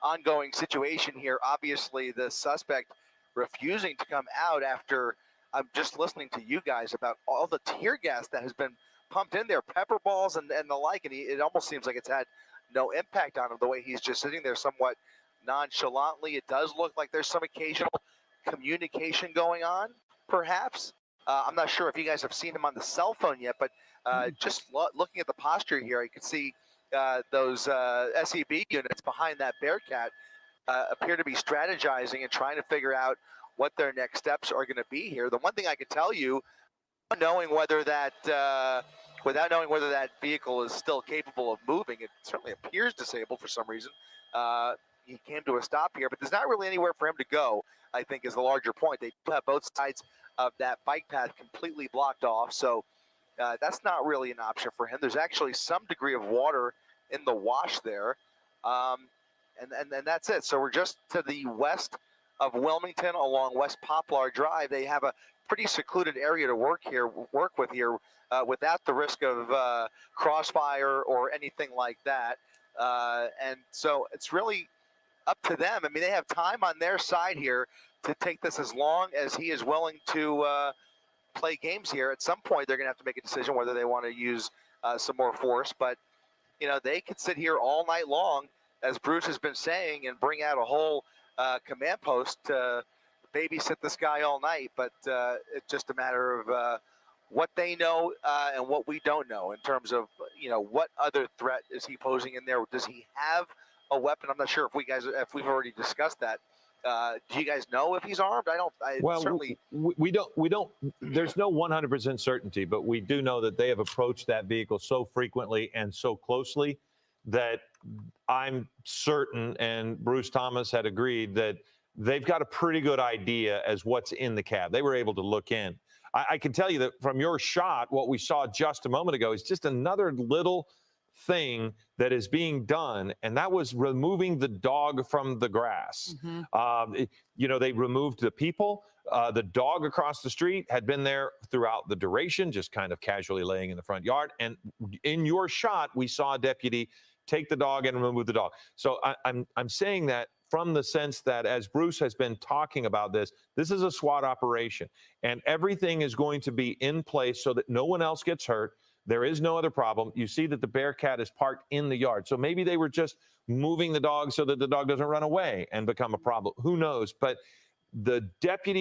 ongoing situation here. Obviously, the suspect refusing to come out after I'm just listening to you guys about all the tear gas that has been pumped in there, pepper balls and the like, and it almost seems like it's had no impact on him the way he's just sitting there somewhat nonchalantly. It does look like there's some occasional communication going on, perhaps. I'm not sure if you guys have seen him on the cell phone yet, but just looking at the posture here, I could see those SEB units behind that Bearcat appear to be strategizing and trying to figure out what their next steps are going to be here. The one thing I can tell you, without knowing whether that vehicle is still capable of moving, it certainly appears disabled for some reason. He came to a stop here, but there's not really anywhere for him to go, I think, is the larger point. They do have both sides of that bike path completely blocked off, so that's not really an option for him. There's actually some degree of water in the wash there, and that's it. So we're just to the west of Wilmington along West Poplar Drive. They have a pretty secluded area to work with here without the risk of crossfire or anything like that. And so it's really up to them. I mean, they have time on their side here to take this as long as he is willing to play games here. At some point, they're going to have to make a decision whether they want to use some more force. But, you know, they could sit here all night long, as Bruce has been saying, and bring out a whole command post to babysit this guy all night. But it's just a matter of what they know and what we don't know in terms of, you know, what other threat is he posing in there? Does he have a weapon? I'm not sure if we've already discussed that. Do you guys know if he's armed? Certainly.
We don't. There's no 100% certainty, but we do know that they have approached that vehicle so frequently and so closely that I'm certain, and Bruce Thomas had agreed, that they've got a pretty good idea as what's in the cab. They were able to look in. I can tell you that from your shot, what we saw just a moment ago is just another little thing that is being done, and that was removing the dog from the grass. You know, they removed the people. The dog across the street had been there throughout the duration, just kind of casually laying in the front yard. And in your shot, we saw a deputy take the dog and remove the dog. So I'm saying that from the sense that, as Bruce has been talking about this is a SWAT operation, and everything is going to be in place so that no one else gets hurt. There is no other problem. You see that the Bearcat is parked in the yard. So maybe they were just moving the dog so that the dog doesn't run away and become a problem. Who knows? But the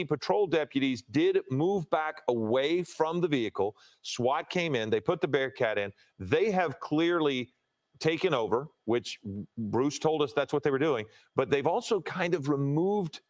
patrol deputies did move back away from the vehicle. SWAT came in. They put the Bearcat in. They have clearly taken over, which Bruce told us that's what they were doing. But they've also kind of removed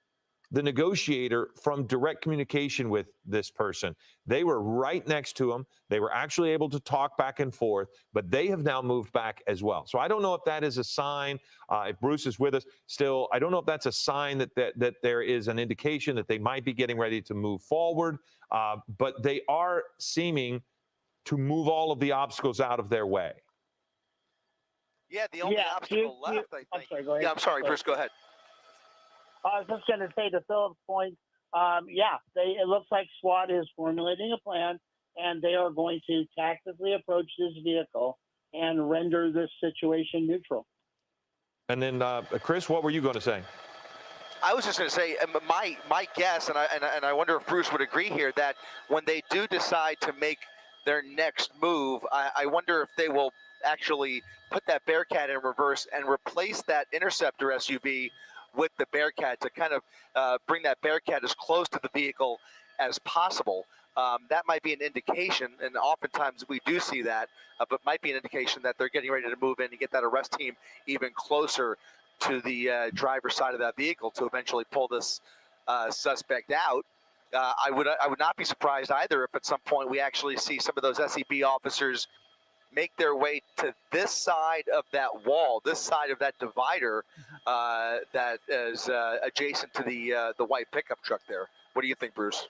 the negotiator from direct communication with this person. They were right next to him. They were actually able to talk back and forth, but they have now moved back as well. So I don't know if that is a sign, if Bruce is with us still, I don't know if that's a sign that there is an indication that they might be getting ready to move forward, but they are seeming to move all of the obstacles out of their way.
Yeah, the only obstacle left, I think.
I'm sorry, go ahead.
Yeah, I'm sorry, Bruce, go ahead.
I was just going to say to Philip's point, it looks like SWAT is formulating a plan, and they are going to tactically approach this vehicle and render this situation neutral.
And then, Chris, what were you going to say?
I was just going to say, my guess, and I wonder if Bruce would agree here, that when they do decide to make their next move, I wonder if they will actually put that Bearcat in reverse and replace that Interceptor SUV with the Bearcat to kind of bring that Bearcat as close to the vehicle as possible. That might be an indication, and oftentimes we do see that, but might be an indication that they're getting ready to move in and get that arrest team even closer to the driver's side of that vehicle to eventually pull this suspect out. I would not be surprised either if at some point we actually see some of those SEB officers make their way to this side of that wall, this side of that divider that is adjacent to the white pickup truck there. What do you think, Bruce?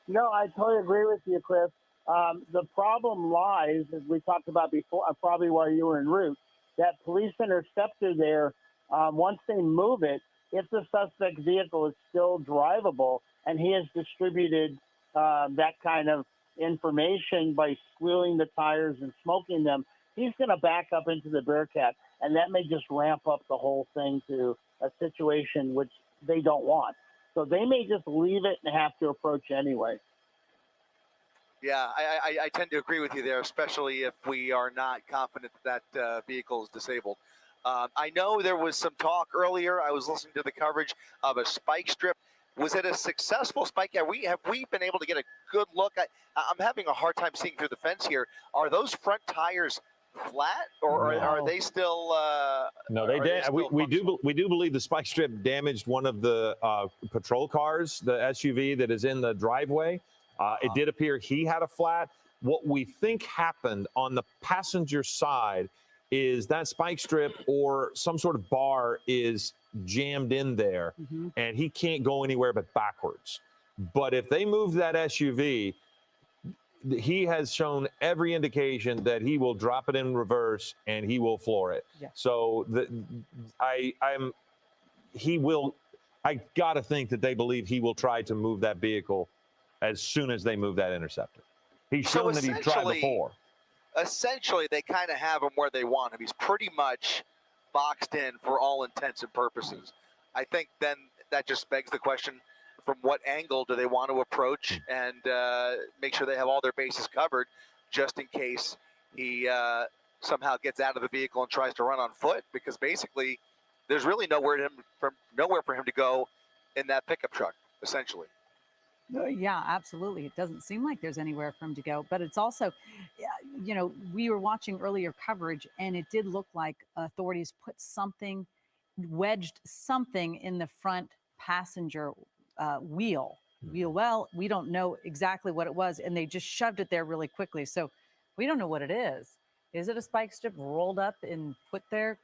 No, I totally agree with you, Chris. The problem lies, as we talked about before, probably while you were en route, that police interceptor there, once they move it, if the suspect vehicle is still drivable and he has distributed that kind of information by squealing the tires and smoking them, he's going to back up into the Bearcat, and that may just ramp up the whole thing to a situation which they don't want. So they may just leave it and have to approach anyway.
Yeah, I tend to agree with you there, especially if we are not confident that vehicle is disabled. I know there was some talk earlier. I was listening to the coverage of a spike strip. Was it a successful spike? Have we been able to get a good look? I'm having a hard time seeing through the fence here. Are those front tires flat, or are they still?
No, we do believe the spike strip damaged one of the patrol cars, the SUV that is in the driveway. It did appear he had a flat. What we think happened on the passenger side is that spike strip or some sort of bar is jammed in there, and he can't go anywhere but backwards. But if they move that SUV, he has shown every indication that he will drop it in reverse and he will floor it.
Yeah.
So I gotta think that they believe he will try to move that vehicle as soon as they move that Interceptor. He's shown that he's tried before.
Essentially, they kind of have him where they want him. He's pretty much boxed in for all intents and purposes. I think then that just begs the question, from what angle do they want to approach and make sure they have all their bases covered just in case he somehow gets out of the vehicle and tries to run on foot, because basically there's really nowhere for him to go in that pickup truck, essentially.
Yeah, absolutely. It doesn't seem like there's anywhere for him to go, but it's also, we were watching earlier coverage and it did look like authorities wedged something in the front passenger wheel. Well, we don't know exactly what it was, and they just shoved it there really quickly. So we don't know what it is. Is it a spike strip rolled up and put there?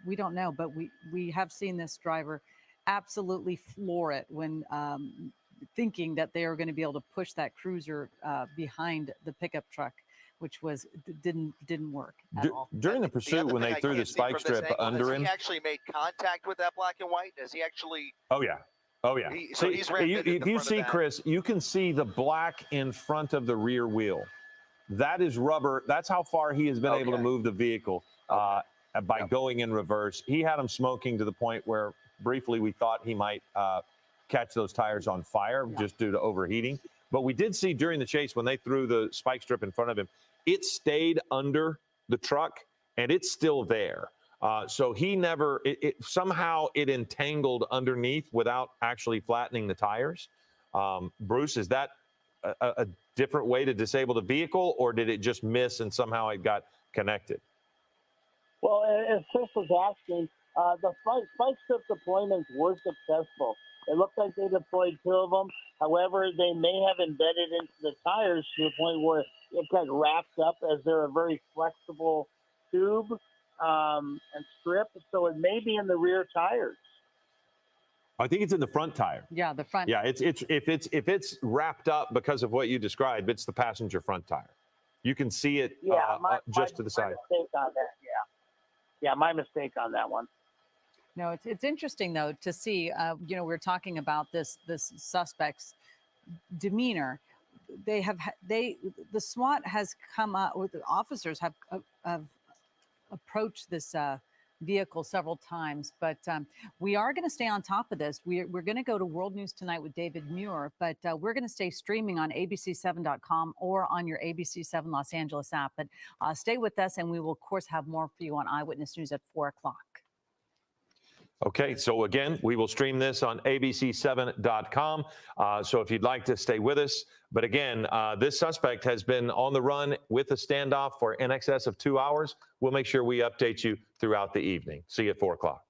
We don't know, but we have seen this driver absolutely floor it when thinking that they were going to be able to push that cruiser behind the pickup truck, which didn't work at all.
During the pursuit, when they threw the spike strip under him,
he actually made contact with that black and white. Has he actually?
Oh yeah. If you see, Chris, you can see the black in front of the rear wheel. That is rubber. That's how far he has been able to move the vehicle by going in reverse. He had him smoking to the point where briefly we thought he might catch those tires on fire just due to overheating. But we did see during the chase when they threw the spike strip in front of him, it stayed under the truck and it's still there. So he never, somehow it entangled underneath without actually flattening the tires. Bruce, is that a different way to disable the vehicle, or did it just miss and somehow it got connected?
Well, as Chris was asking, the spike strip deployments were successful. It looked like they deployed 2 of them. However, they may have embedded into the tires to the point where it got wrapped up, as they're a very flexible tube and strip. So it may be in the rear tires.
I think it's in the front tire.
Yeah, the front.
Yeah, if it's wrapped up because of what you described, it's the passenger front tire. You can see it just to the side.
My mistake on that. Yeah, my mistake on that one.
No, it's interesting though to see. We're talking about this suspect's demeanor. The SWAT has come up with, the officers have approached this vehicle several times, but we are going to stay on top of this. We're going to go to World News Tonight with David Muir, but we're going to stay streaming on abc7.com or on your ABC7 Los Angeles app. But stay with us, and we will, of course, have more for you on Eyewitness News at 4 o'clock.
Okay, so again, we will stream this on abc7.com. So if you'd like to stay with us. But again, this suspect has been on the run with a standoff for in excess of 2 hours. We'll make sure we update you throughout the evening. See you at 4 o'clock.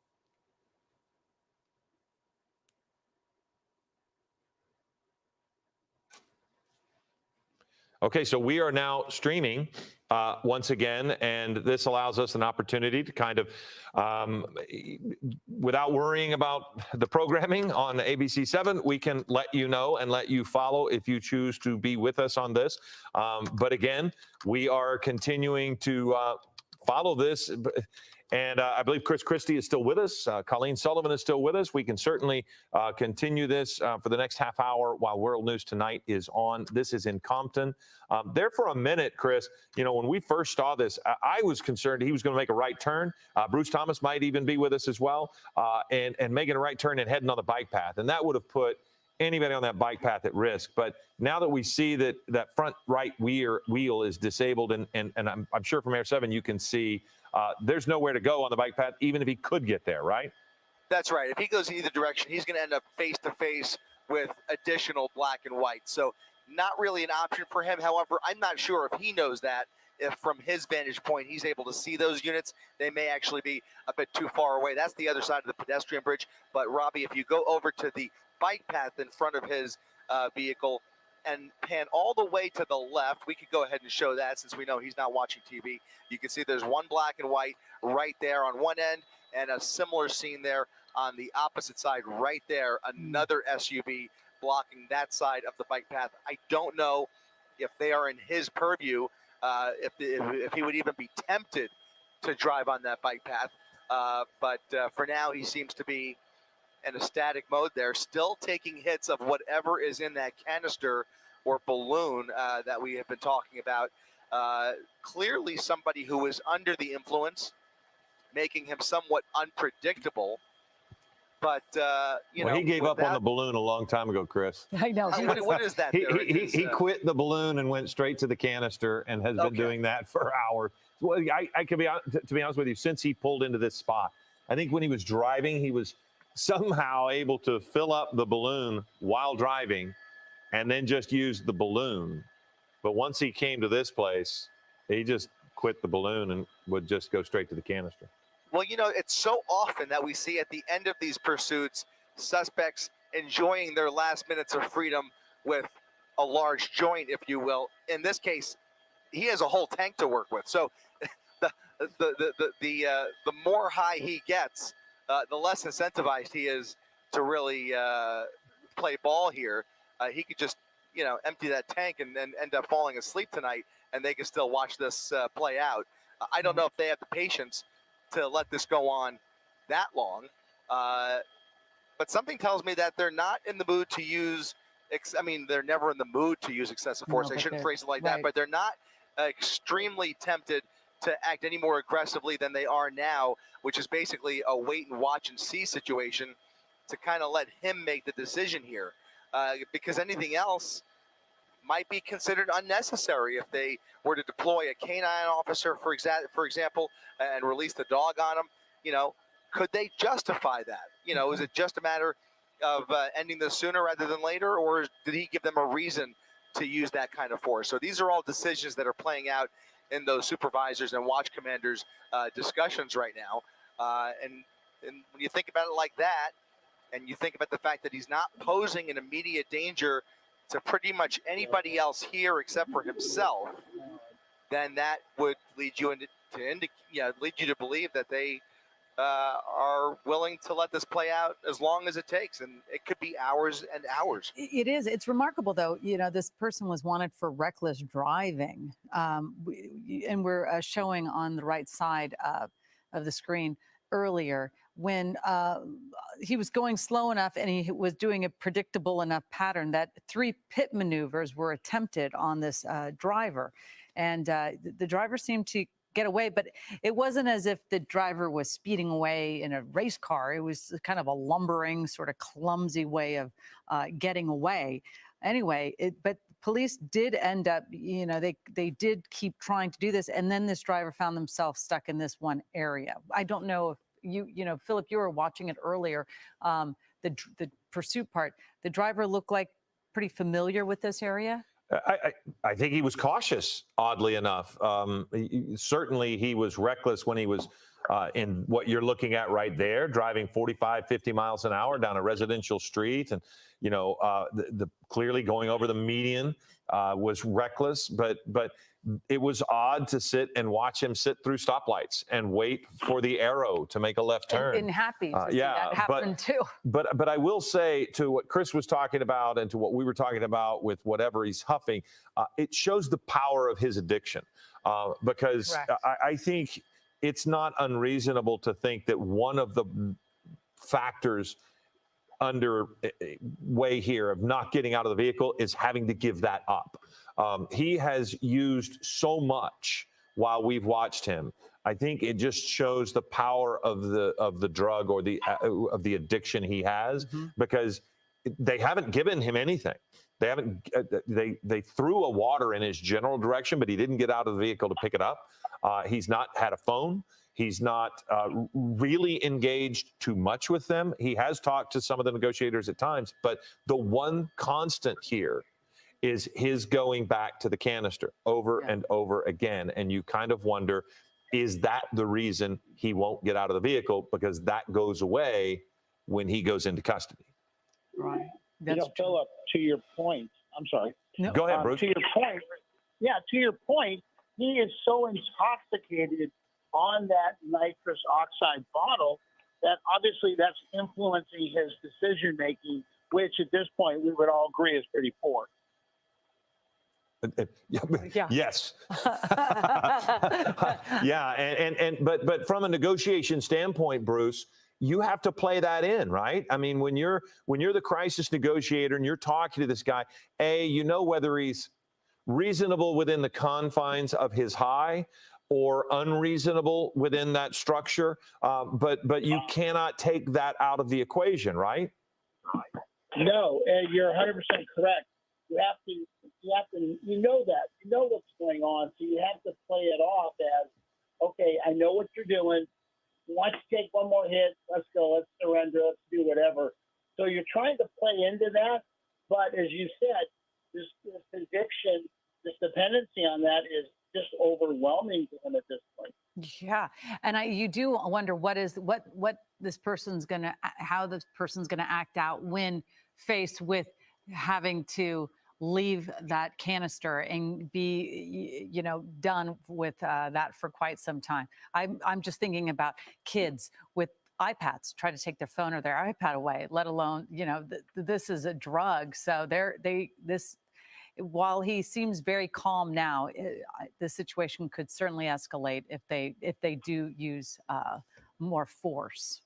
Okay, so we are now streaming once again, and this allows us an opportunity to kind of, without worrying about the programming on ABC7, we can let you know and let you follow if you choose to be with us on this. But again, we are continuing to follow this. And I believe Chris Christie is still with us. Colleen Sullivan is still with us. We can certainly continue this for the next half hour while World News Tonight is on. This is in Compton. There for a minute, Chris, when we first saw this, I was concerned he was going to make a right turn. Bruce Thomas might even be with us as well, and making a right turn and heading on the bike path. And that would have put anybody on that bike path at risk. But now that we see that front right wheel is disabled, and I'm sure from Air 7 you can see there's nowhere to go on the bike path, even if he could get there, right?
That's right. If he goes either direction, he's going to end up face to face with additional black and white. So not really an option for him. However, I'm not sure if he knows that. If from his vantage point he's able to see those units, they may actually be a bit too far away. That's the other side of the pedestrian bridge. But Robbie, if you go over to the bike path in front of his vehicle and pan all the way to the left, we could go ahead and show that since we know he's not watching TV. You can see there's one black and white right there on one end, and a similar scene there on the opposite side right there, another SUV blocking that side of the bike path. I don't know if they are in his purview, if he would even be tempted to drive on that bike path. But for now, he seems to be in a static mode there, still taking hits of whatever is in that canister or balloon that we have been talking about. Clearly somebody who is under the influence, making him somewhat unpredictable. But,
he gave up on the balloon a long time ago, Chris.
I know.
What is that?
He quit the balloon and went straight to the canister and has been doing that for hours. Well, I could be to be honest with you, since he pulled into this spot, I think when he was driving, he was somehow able to fill up the balloon while driving and then just use the balloon. But once he came to this place, he just quit the balloon and would just go straight to the canister.
Well, it's so often that we see at the end of these pursuits, suspects enjoying their last minutes of freedom with a large joint, if you will. In this case, he has a whole tank to work with. So the more high he gets, the less incentivized he is to really play ball here. He could just, empty that tank and then end up falling asleep tonight, and they can still watch this play out. I don't know if they have the patience to let this go on that long. But something tells me that they're not in the mood to use, they're never in the mood to use excessive force. I shouldn't phrase it like that, but they're not extremely tempted to act any more aggressively than they are now, which is basically a wait and watch and see situation to kind of let him make the decision here. Because anything else might be considered unnecessary if they were to deploy a canine officer, for example, and release the dog on him. Could they justify that? Is it just a matter of ending this sooner rather than later, or did he give them a reason to use that kind of force? So these are all decisions that are playing out in those supervisors and watch commanders discussions right now. And when you think about it like that, and you think about the fact that he's not posing an immediate danger to pretty much anybody else here except for himself, then that would lead you to believe that they are willing to let this play out as long as it takes, and it could be hours and hours.
It is. It's remarkable, though. This person was wanted for reckless driving, and we're showing on the right side of the screen earlier when he was going slow enough and he was doing a predictable enough pattern that 3 pit maneuvers were attempted on this driver. And the driver seemed to get away, but it wasn't as if the driver was speeding away in a race car. It was kind of a lumbering, sort of clumsy way of getting away. Anyway, but police did end up, they did keep trying to do this. And then this driver found themselves stuck in this one area. I don't know if Philip, you were watching it earlier, the pursuit part. The driver looked like pretty familiar with this area.
I think he was cautious, oddly enough. Certainly, he was reckless when he was in what you're looking at right there, driving 45, 50 miles an hour down a residential street. And, the clearly going over the median was reckless. But it was odd to sit and watch him sit through stoplights and wait for the arrow to make a left turn.
And happy to see that happen too.
But I will say, to what Chris was talking about and to what we were talking about with whatever he's huffing, it shows the power of his addiction. Because I think it's not unreasonable to think that one of the factors underway here of not getting out of the vehicle is having to give that up. He has used so much while we've watched him. I think it just shows the power of the drug or of the addiction he has, because they haven't given him anything. They haven't. They threw a water in his general direction, but he didn't get out of the vehicle to pick it up. He's not had a phone. He's not really engaged too much with them. He has talked to some of the negotiators at times, but the one constant here is his going back to the canister over and over again. And you kind of wonder, is that the reason he won't get out of the vehicle? Because that goes away when he goes into custody.
Right. Philip, to your point, I'm sorry.
No. Go ahead, Bruce.
To your point, he is so intoxicated on that nitrous oxide bottle that obviously that's influencing his decision making, which at this point we would all agree is pretty poor.
Yes. But from a negotiation standpoint, Bruce, you have to play that in, right? I mean, when you're the crisis negotiator and you're talking to this guy, whether he's reasonable within the confines of his high or unreasonable within that structure, but you cannot take that out of the equation, right?
No, you're 100% correct. You have to, you know what's going on, so you have to play it off as, okay, I know what you're doing. Once you take one more hit, let's go, let's surrender, let's do whatever. So you're trying to play into that, but as you said, this addiction, this dependency on that is just overwhelming to him at this point.
Yeah, and you do wonder how this person's gonna act out when faced with having to leave that canister and be done with that for quite some time. I'm just thinking about kids with iPads try to take their phone or their iPad away, let alone this is a drug. So while he seems very calm now, the situation could certainly escalate if they do use more force.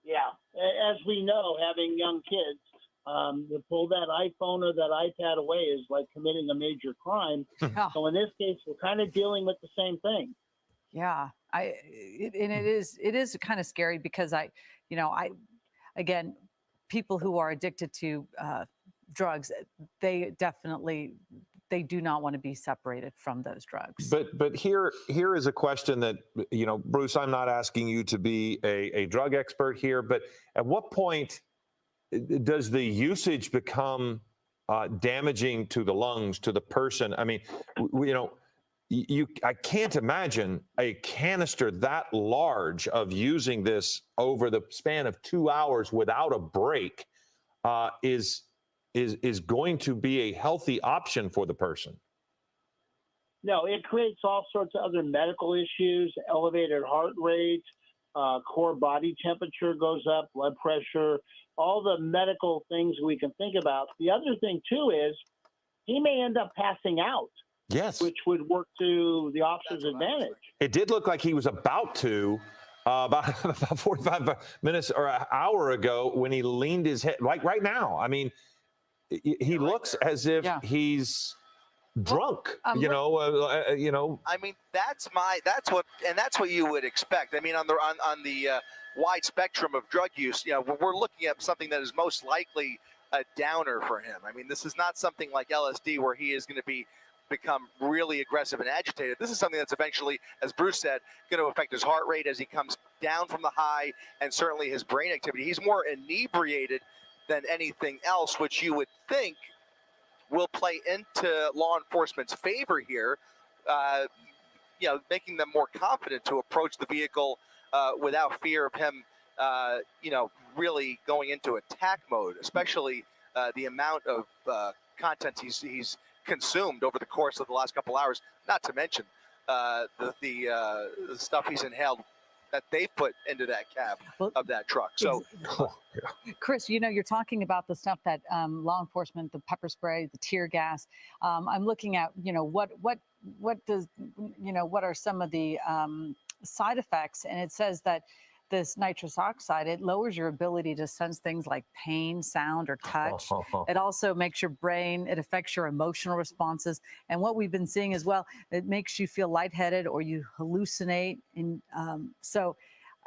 Yeah, as we know, having young kids, to pull that iPhone or that iPad away is like committing a major crime. So in this case, we're kind of dealing with the same thing.
Yeah, it is kind of scary because again, people who are addicted to drugs, they do not want to be separated from those drugs.
But here is a question that, Bruce, I'm not asking you to be a drug expert here, but at what point does the usage become damaging to the lungs, to the person? I mean, I can't imagine a canister that large of using this over the span of 2 hours without a break is going to be a healthy option for the person.
No, it creates all sorts of other medical issues, elevated heart rate, core body temperature goes up, blood pressure, all the medical things we can think about. The other thing, too, is he may end up passing out.
Yes.
which would work to the officer's advantage.
It did look like he was about to about 45 minutes or an hour ago when he leaned his head, like right now. I mean, he looks as if he's drunk, you know.
I mean, that's what you would expect. I mean, on the wide spectrum of drug use, you know, we're looking at something that is most likely a downer for him. I mean, this is not something like LSD where he is going to become really aggressive and agitated. This is something that's eventually, as Bruce said, going to affect his heart rate as he comes down from the high, and certainly his brain activity. He's more inebriated than anything else, which you would think will play into law enforcement's favor here, you know, making them more confident to approach the vehicle without fear of him, you know, really going into attack mode, especially the amount of content he's consumed over the course of the last couple hours, not to mention the stuff he's inhaled that they put into that cab of that truck. So,
Chris, you know, you're talking about the stuff that law enforcement, the pepper spray, the tear gas. I'm looking at, you know, what does, you know, what are some of the side effects? And it says that this nitrous oxide, it lowers your ability to sense things like pain, sound, or touch. It also makes your brain, it affects your emotional responses. And what we've been seeing as well, it makes you feel lightheaded or you hallucinate. And so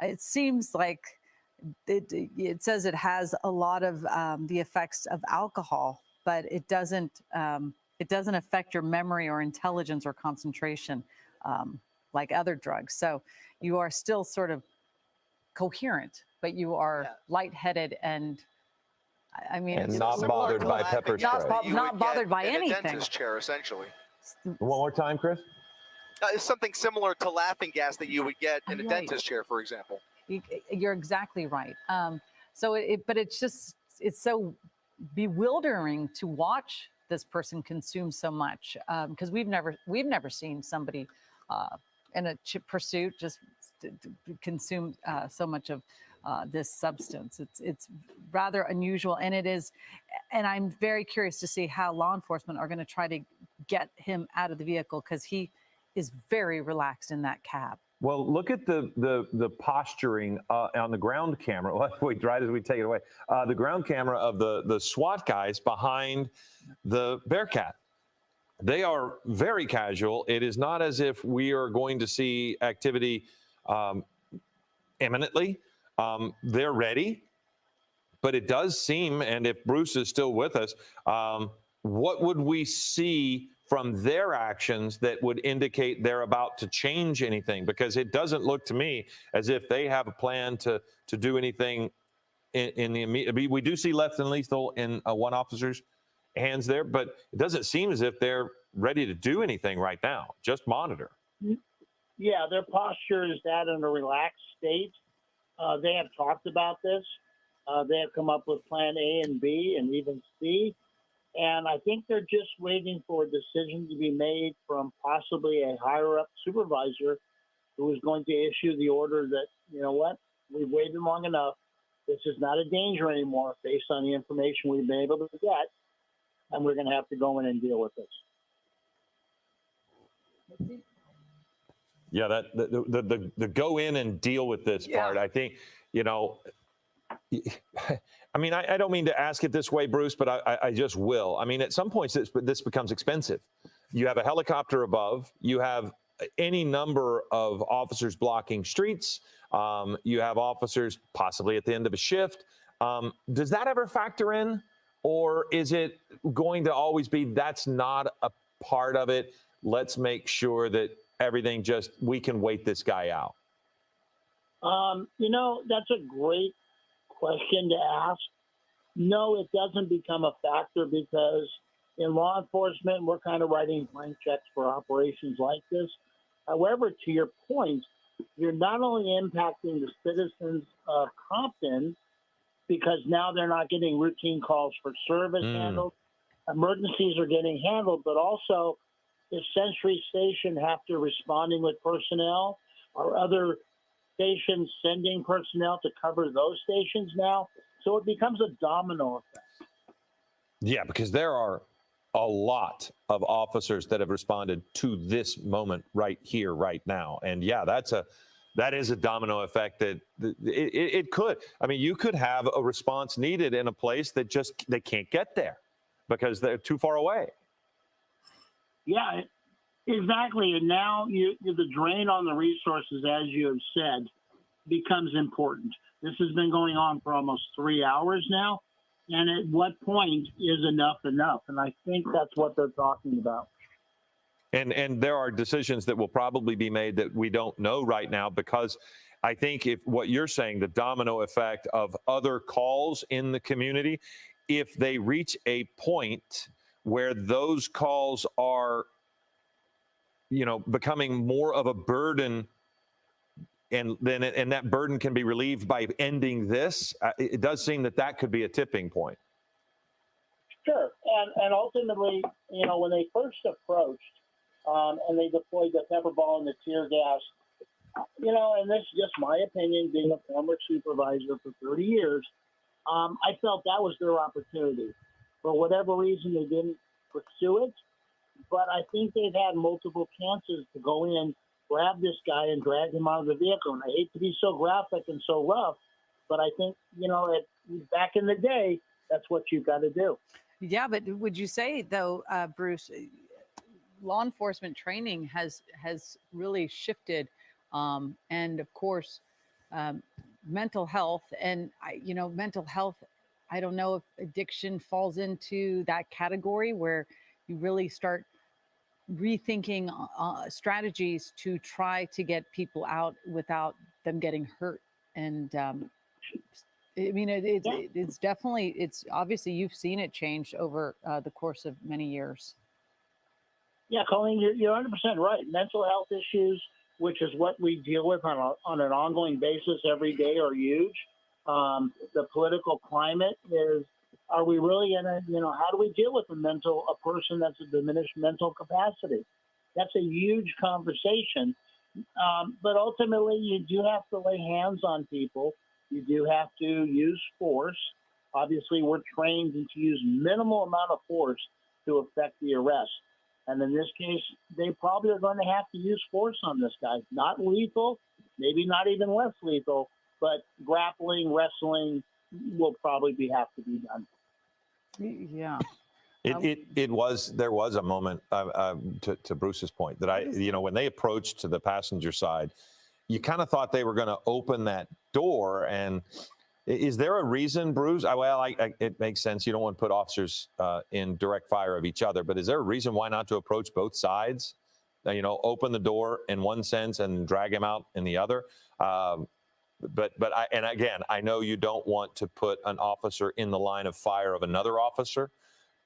it seems like it says it has a lot of the effects of alcohol, but it doesn't affect your memory or intelligence or concentration like other drugs. So you are still sort of coherent, but you are lightheaded and I mean,
and not bothered by pepper spray.
Not bothered by anything.
In a dentist chair, essentially.
One more time, Chris.
It's something similar to laughing gas that you would get in a dentist chair, for example.
You're exactly right. But it's just, it's so bewildering to watch this person consume so much because we've never seen somebody in a pursuit just consume so much of this substance. It's rather unusual, and it is. And I'm very curious to see how law enforcement are going to try to get him out of the vehicle because he is very relaxed in that cab.
Well, look at the posturing on the ground camera. Wait, right as we take it away, the ground camera of the SWAT guys behind the Bearcat. They are very casual. It is not as if we are going to see activity imminently. They're ready, but it does seem, and if Bruce is still with us, what would we see from their actions that would indicate they're about to change anything? Because it doesn't look to me as if they have a plan to do anything in the immediate. We do see less than lethal in one officer's hands there, but it doesn't seem as if they're ready to do anything right now. Just monitor.
Yeah, their posture is that in a relaxed state. They have talked about this. They have come up with plan A and B and even C. And I think they're just waiting for a decision to be made from possibly a higher up supervisor who is going to issue the order that, you know what, we've waited long enough. This is not a danger anymore based on the information we've been able to get. And we're going to have to go in and deal with this.
Yeah, that the go in and deal with this part. I think, you know, I mean, I don't mean to ask it this way, Bruce, but I just will. I mean, at some points this becomes expensive. You have a helicopter above. You have any number of officers blocking streets. You have officers possibly at the end of a shift. Does that ever factor in? Or is it going to always be that's not a part of it? Let's make sure that everything we can wait this guy out.
You know, that's a great question to ask. No, it doesn't become a factor because in law enforcement, we're kind of writing blank checks for operations like this. However, to your point, you're not only impacting the citizens of Compton because now they're not getting routine calls for service handled, emergencies are getting handled, but also if Century Station have to responding with personnel or other stations sending personnel to cover those stations now. So it becomes a domino effect.
Yeah, because there are a lot of officers that have responded to this moment right here, right now. And yeah, that is a domino effect that it could. I mean, you could have a response needed in a place that just they can't get there because they're too far away.
Yeah, exactly. And now the drain on the resources, as you have said, becomes important. This has been going on for almost 3 hours now. And at what point is enough enough? And I think that's what they're talking about.
And there are decisions that will probably be made that we don't know right now, because I think if what you're saying, the domino effect of other calls in the community, if they reach a point where those calls are, becoming more of a burden, and that burden can be relieved by ending this, it does seem that could be a tipping point.
Sure. And ultimately, when they first approached, and they deployed the pepper ball and the tear gas, and this is just my opinion, being a former supervisor for 30 years, I felt that was their opportunity. For whatever reason, they didn't pursue it, but I think they've had multiple chances to go in, grab this guy, and drag him out of the vehicle. And I hate to be so graphic and so rough, but I think, back in the day, that's what you've got to do.
Yeah, but would you say, though, Bruce, law enforcement training has really shifted, and of course, mental health, and mental health. I don't know if addiction falls into that category where you really start rethinking strategies to try to get people out without them getting hurt. And I mean, it's definitely, it's obviously you've seen it change over the course of many years.
Yeah, Colleen, you're 100% right. Mental health issues, which is what we deal with on an ongoing basis every day, are huge. The political climate is, are we really in a, how do we deal with a person that's a diminished mental capacity? That's a huge conversation. But ultimately, you do have to lay hands on people. You do have to use force. Obviously, we're trained to use minimal amount of force to effect the arrest. And in this case, they probably are going to have to use force on this guy. Not lethal, maybe not even less lethal, but grappling, wrestling will probably have to be done.
Yeah.
There was a moment, to Bruce's point, that when they approached to the passenger side, you kind of thought they were going to open that door. And is there a reason, Bruce? It makes sense. You don't want to put officers in direct fire of each other, but is there a reason why not to approach both sides? Open the door in one sense and drag him out in the other. I know you don't want to put an officer in the line of fire of another officer,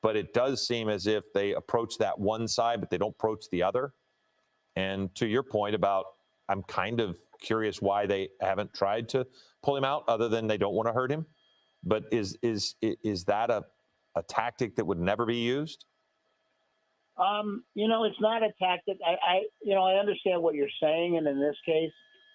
but it does seem as if they approach that one side, but they don't approach the other. And to your point about, I'm kind of curious why they haven't tried to pull him out, other than they don't want to hurt him. But is that a tactic that would never be used?
It's not a tactic. I understand what you're saying, and in this case,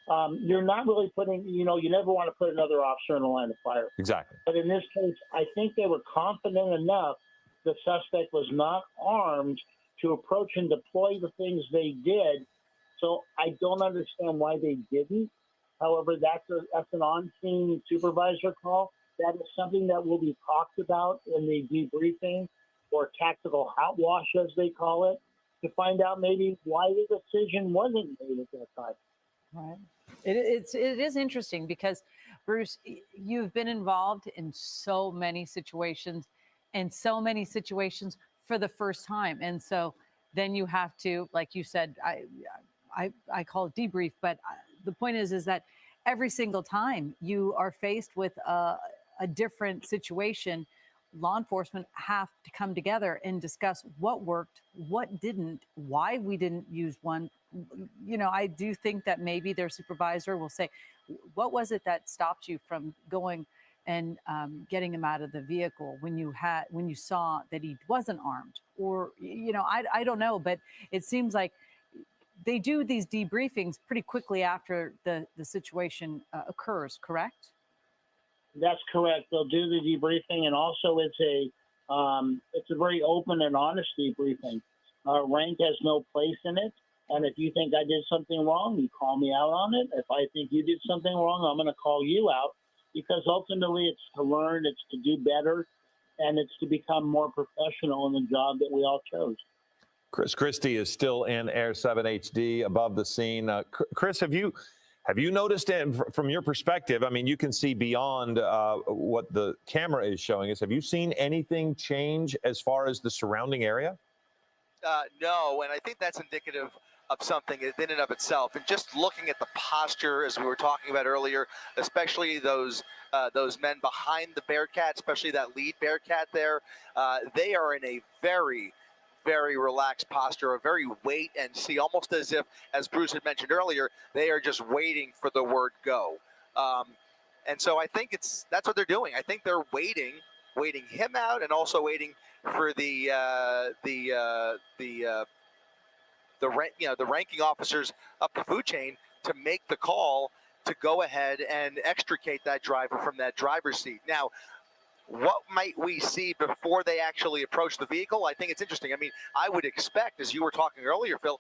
you're not really putting, you never want to put another officer in the line of fire.
Exactly.
But in this case, I think they were confident enough the suspect was not armed to approach and deploy the things they did. So I don't understand why they didn't. However, that's an on-scene supervisor call. That is something that will be talked about in the debriefing, or tactical hot wash, as they call it, to find out maybe why the decision wasn't made at that time.
Right. It is interesting because, Bruce, you've been involved in so many situations, and so many situations for the first time. And so then you have to, like you said, I call it debrief, but the point is that every single time you are faced with a different situation, law enforcement have to come together and discuss what worked, what didn't, why we didn't use one. I do think that maybe their supervisor will say, what was it that stopped you from going and getting him out of the vehicle when you saw that he wasn't armed? Or, I don't know, but it seems like they do these debriefings pretty quickly after the situation occurs, correct?
That's correct. They'll do the debriefing, and also it's a It's a very open and honest debriefing. Rank has no place in it. And if you think I did something wrong, you call me out on it. If I think you did something wrong, I'm going to call you out, because ultimately it's to learn, it's to do better, and it's to become more professional in the job that we all chose.
Chris Christie is still in Air 7 HD above the scene. Chris, have you noticed, from your perspective, I mean, you can see beyond what the camera is showing us. Have you seen anything change as far as the surrounding area?
No, and I think that's indicative of something in and of itself. And just looking at the posture, as we were talking about earlier, especially those men behind the Bearcat, especially that lead Bearcat there, they are in a very, very relaxed posture, a very wait and see, almost as if, as Bruce had mentioned earlier, they are just waiting for the word go. And so I think that's what they're doing. I think they're waiting him out, and also waiting for the ranking officers up the food chain to make the call to go ahead and extricate that driver from that driver's seat. Now, what might we see before they actually approach the vehicle? I think it's interesting. I mean, I would expect, as you were talking earlier, Phil,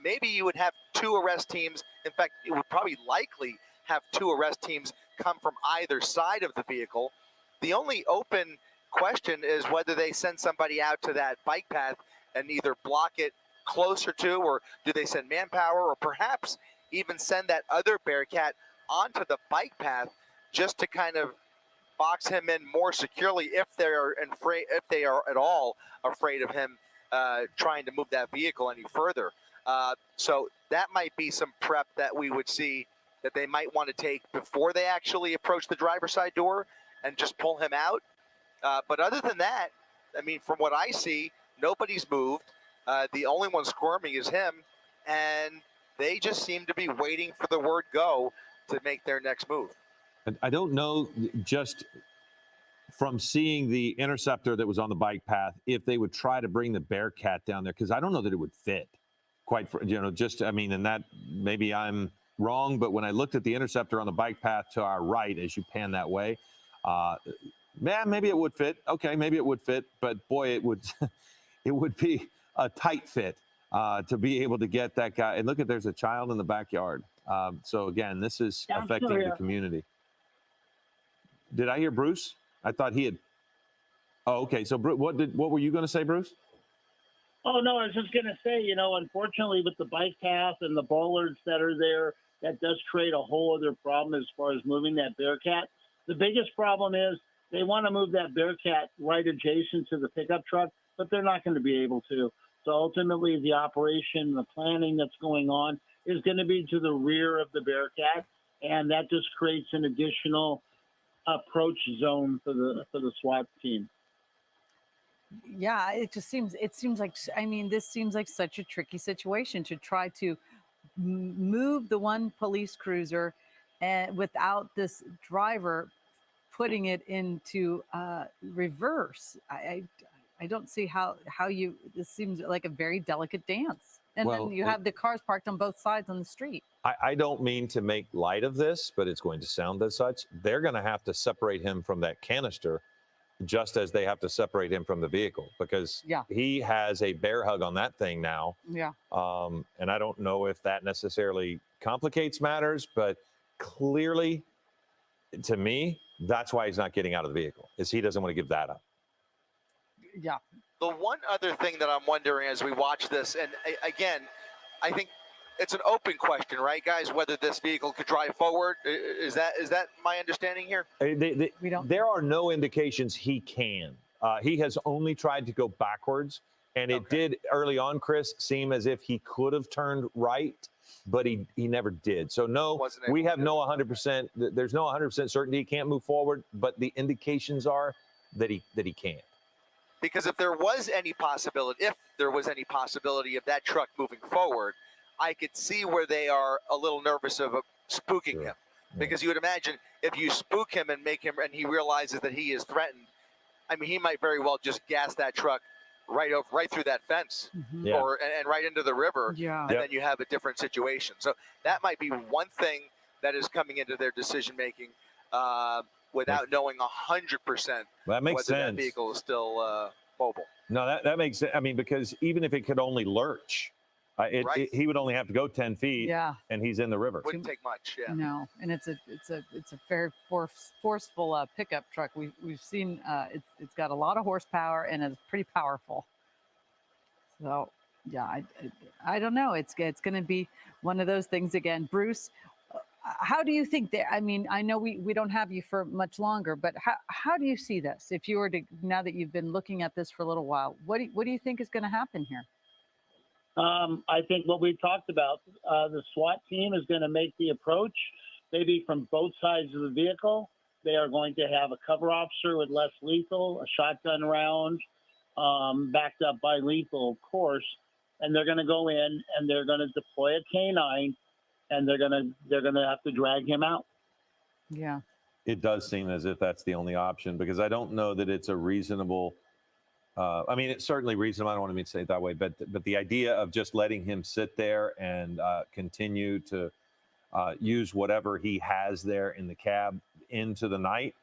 maybe you would have 2 arrest teams. In fact, it would probably likely have 2 arrest teams come from either side of the vehicle. The only open question is whether they send somebody out to that bike path and either block it closer to, or do they send manpower, or perhaps even send that other Bearcat onto the bike path just to kind of box him in more securely if they are at all afraid of him trying to move that vehicle any further. So that might be some prep that we would see that they might want to take before they actually approach the driver's side door and just pull him out. But other than that, I mean, from what I see, nobody's moved. The only one squirming is him, and they just seem to be waiting for the word go to make their next move.
I don't know, just from seeing the Interceptor that was on the bike path, if they would try to bring the Bearcat down there, because I don't know that it would fit. And that, maybe I'm wrong, but when I looked at the Interceptor on the bike path to our right, as you pan that way, maybe it would fit. Okay, maybe it would fit, but boy, it would be a tight fit to be able to get that guy. And look, there's a child in the backyard. So again, this is affecting the community. Did I hear Bruce? I thought he had. Oh, okay. So what were you going to say, Bruce?
Oh, no, I was just going to say, unfortunately with the bike path and the bollards that are there, that does create a whole other problem as far as moving that Bearcat. The biggest problem is they want to move that Bearcat right adjacent to the pickup truck, but they're not going to be able to. So ultimately the operation, the planning that's going on is going to be to the rear of the Bearcat, and that just creates an additional approach zone for the SWAT team.
Yeah, it seems like, this seems like such a tricky situation to try to move the one police cruiser and without this driver putting it into reverse. I don't see how this seems like a very delicate dance. And then you have the cars parked on both sides on the street.
I don't mean to make light of this, but it's going to sound as such. They're going to have to separate him from that canister, just as they have to separate him from the vehicle, because he has a bear hug on that thing now.
Yeah.
And I don't know if that necessarily complicates matters, but clearly, to me, that's why he's not getting out of the vehicle, is he doesn't want to give that up.
Yeah.
The one other thing that I'm wondering as we watch this, and again, I think it's an open question, right, guys? Whether this vehicle could drive forward, is that my understanding here?
There are no indications he can. He has only tried to go backwards, and it did early on, Chris, seem as if he could have turned right, but he never did. So no, we have no 100%. There's no 100% certainty he can't move forward, but the indications are that he can't.
Because if there was any possibility of that truck moving forward, I could see where they are a little nervous of spooking him. Because you would imagine if you spook him and make him, and he realizes that he is threatened, I mean, he might very well just gas that truck right through that fence, and right into the river, and then you have a different situation. So that might be one thing that is coming into their decision making. without knowing 100%
That makes
whether
sense.
that vehicle is still mobile.
No, that makes sense. I mean, because even if it could only lurch, he would only have to go 10 feet,
Yeah.
and he's in the river.
Wouldn't take much, yeah.
No, and it's a very forceful pickup truck. We've seen it's got a lot of horsepower and it's pretty powerful. So yeah, I don't know. It's going to be one of those things again. Bruce, how do you think that? I mean, I know we don't have you for much longer, but how do you see this? If you were to, now that you've been looking at this for a little while, what do you think is going to happen here?
I think what we talked about, the SWAT team is going to make the approach, maybe from both sides of the vehicle. They are going to have a cover officer with less lethal, a shotgun round, backed up by lethal, of course, and they're going to go in and they're going to deploy a K-9, and they're going to have to drag him out.
Yeah.
It does seem as if that's the only option, because I don't know that it's a reasonable. I mean, it's certainly reasonable. I don't want to say it that way, but the idea of just letting him sit there and continue to use whatever he has there in the cab into the night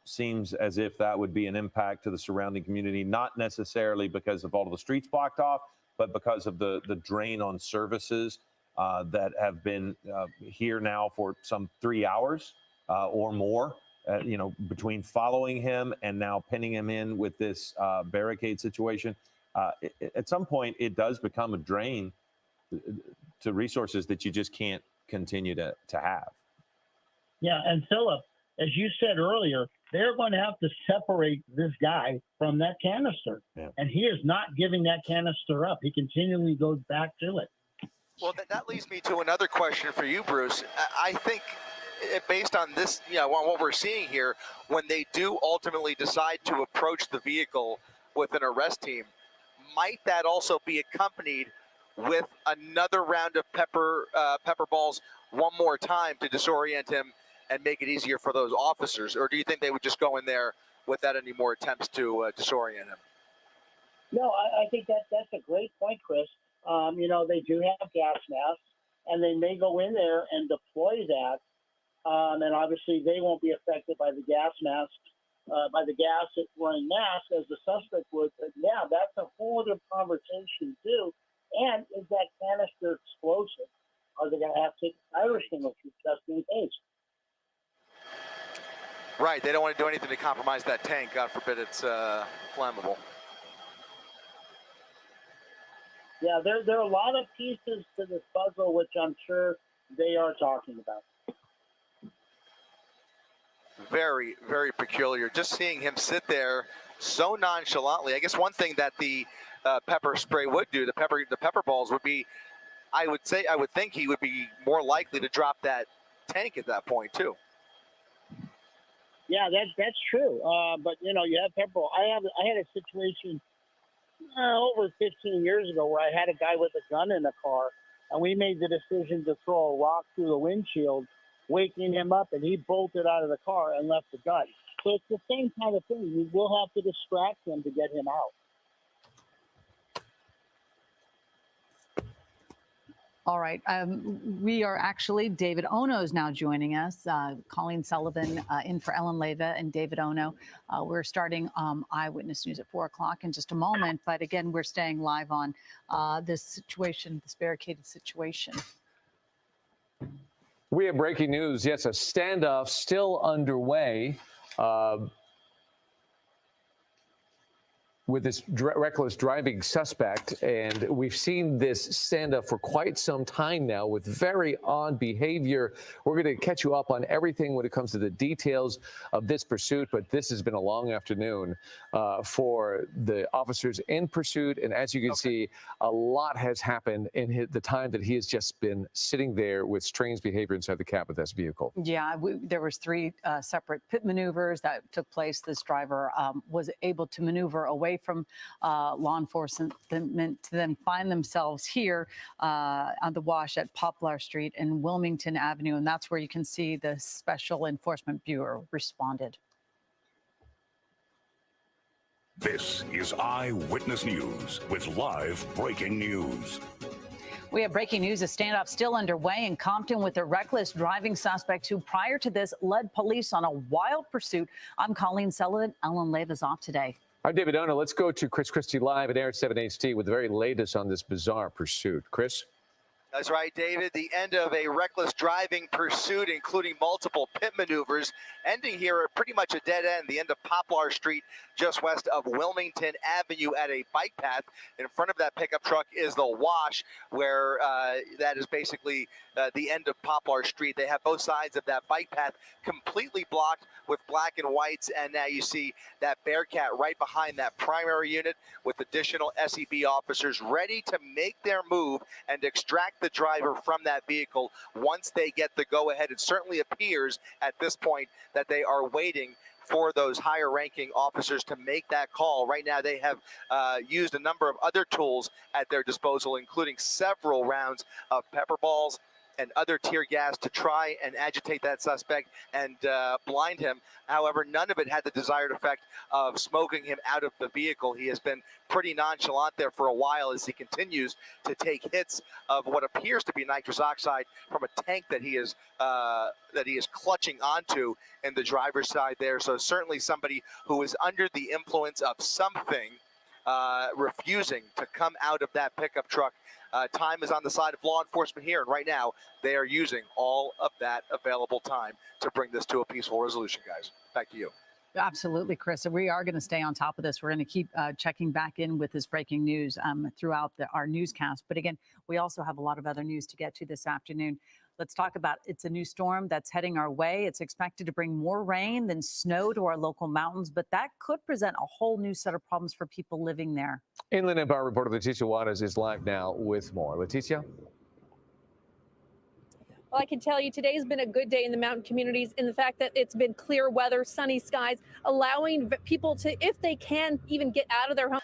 seems as if that would be an impact to the surrounding community, not necessarily because of all of the streets blocked off, but because of the drain on services that have been here now for some 3 hours or more. Between following him and now pinning him in with this barricade situation, at some point it does become a drain to resources that you just can't continue to have.
Yeah, and Philip, as you said earlier, they're going to have to separate this guy from that canister.
Yeah.
And he is not giving that canister up. He continually goes back to it.
Well, that leads me to another question for you, Bruce. I think based on this, on what we're seeing here, when they do ultimately decide to approach the vehicle with an arrest team, might that also be accompanied with another round of pepper balls one more time to disorient him and make it easier for those officers? Or do you think they would just go in there without any more attempts to disorient him?
No, I think that's a great point, Chris. They do have gas masks, and they may go in there and deploy that. And obviously, they won't be affected by the gas mask, by the gas running mask as the suspect would. But yeah, that's a whole other conversation too. And is that canister explosive? Are they going to have to take a fire extinguisher just in case?
Right. They don't want to do anything to compromise that tank. God forbid it's flammable.
Yeah, there are a lot of pieces to this puzzle, which I'm sure they are talking about.
Very, very peculiar. Just seeing him sit there so nonchalantly. I guess one thing that the pepper spray would do, the pepper balls would be, I would think he would be more likely to drop that tank at that point too.
Yeah, that's true. But you have pepper ball. I had a situation over 15 years ago where I had a guy with a gun in the car, and we made the decision to throw a rock through the windshield, waking him up, and he bolted out of the car and left the gun. So it's the same kind of thing. You will have to distract him to get him out.
All right. We are actually, David Ono is now joining us. Colleen Sullivan in for Ellen Leyva and David Ono. We're starting Eyewitness News at 4 o'clock in just a moment. But again, we're staying live on this situation, this barricaded situation.
We have breaking news. Yes, a standoff still underway with this reckless driving suspect. And we've seen this standoff for quite some time now with very odd behavior. We're going to catch you up on everything when it comes to the details of this pursuit. But this has been a long afternoon for the officers in pursuit. And as you can see, a lot has happened in the time that he has just been sitting there with strange behavior inside the cab of this vehicle.
Yeah, there was 3 separate pit maneuvers that took place. This driver was able to maneuver away from law enforcement to then find themselves here on the Wash at Poplar Street and Wilmington Avenue. And that's where you can see the Special Enforcement Bureau responded.
This is Eyewitness News with live breaking news.
We have breaking news. A standoff still underway in Compton with a reckless driving suspect who prior to this led police on a wild pursuit. I'm Colleen Sullivan. Ellen Lave is off today.
All right, David Ona, let's go to Chris Christie live at Air 7 HD with the very latest on this bizarre pursuit. Chris?
That's right, David. The end of a reckless driving pursuit, including multiple pit maneuvers, ending here at pretty much a dead end, the end of Poplar Street, just west of Wilmington Avenue at a bike path. In front of that pickup truck is the wash, where that is basically the end of Poplar Street. They have both sides of that bike path completely blocked with black and whites, and now you see that Bearcat right behind that primary unit with additional SEB officers ready to make their move and extract the driver from that vehicle once they get the go-ahead. It certainly appears at this point that they are waiting for those higher ranking officers to make that call. Right now they have used a number of other tools at their disposal, including several rounds of pepper balls and other tear gas to try and agitate that suspect and blind him. However, none of it had the desired effect of smoking him out of the vehicle. He has been pretty nonchalant there for a while as he continues to take hits of what appears to be nitrous oxide from a tank that he is clutching onto in the driver's side there. So certainly somebody who is under the influence of something, refusing to come out of that pickup truck. Time is on the side of law enforcement here, and right now they are using all of that available time to bring this to a peaceful resolution, guys. Back to you.
Absolutely, Chris. We are going to stay on top of this. We're going to keep checking back in with this breaking news throughout our newscast. But again, we also have a lot of other news to get to this afternoon. Let's talk about it's a new storm that's heading our way. It's expected to bring more rain than snow to our local mountains, but that could present a whole new set of problems for people living there.
Inland Empire reporter Leticia Juarez is live now with more. Leticia?
Well, I can tell you today's been a good day in the mountain communities in the fact that it's been clear weather, sunny skies, allowing people to, if they can, even get out of their home.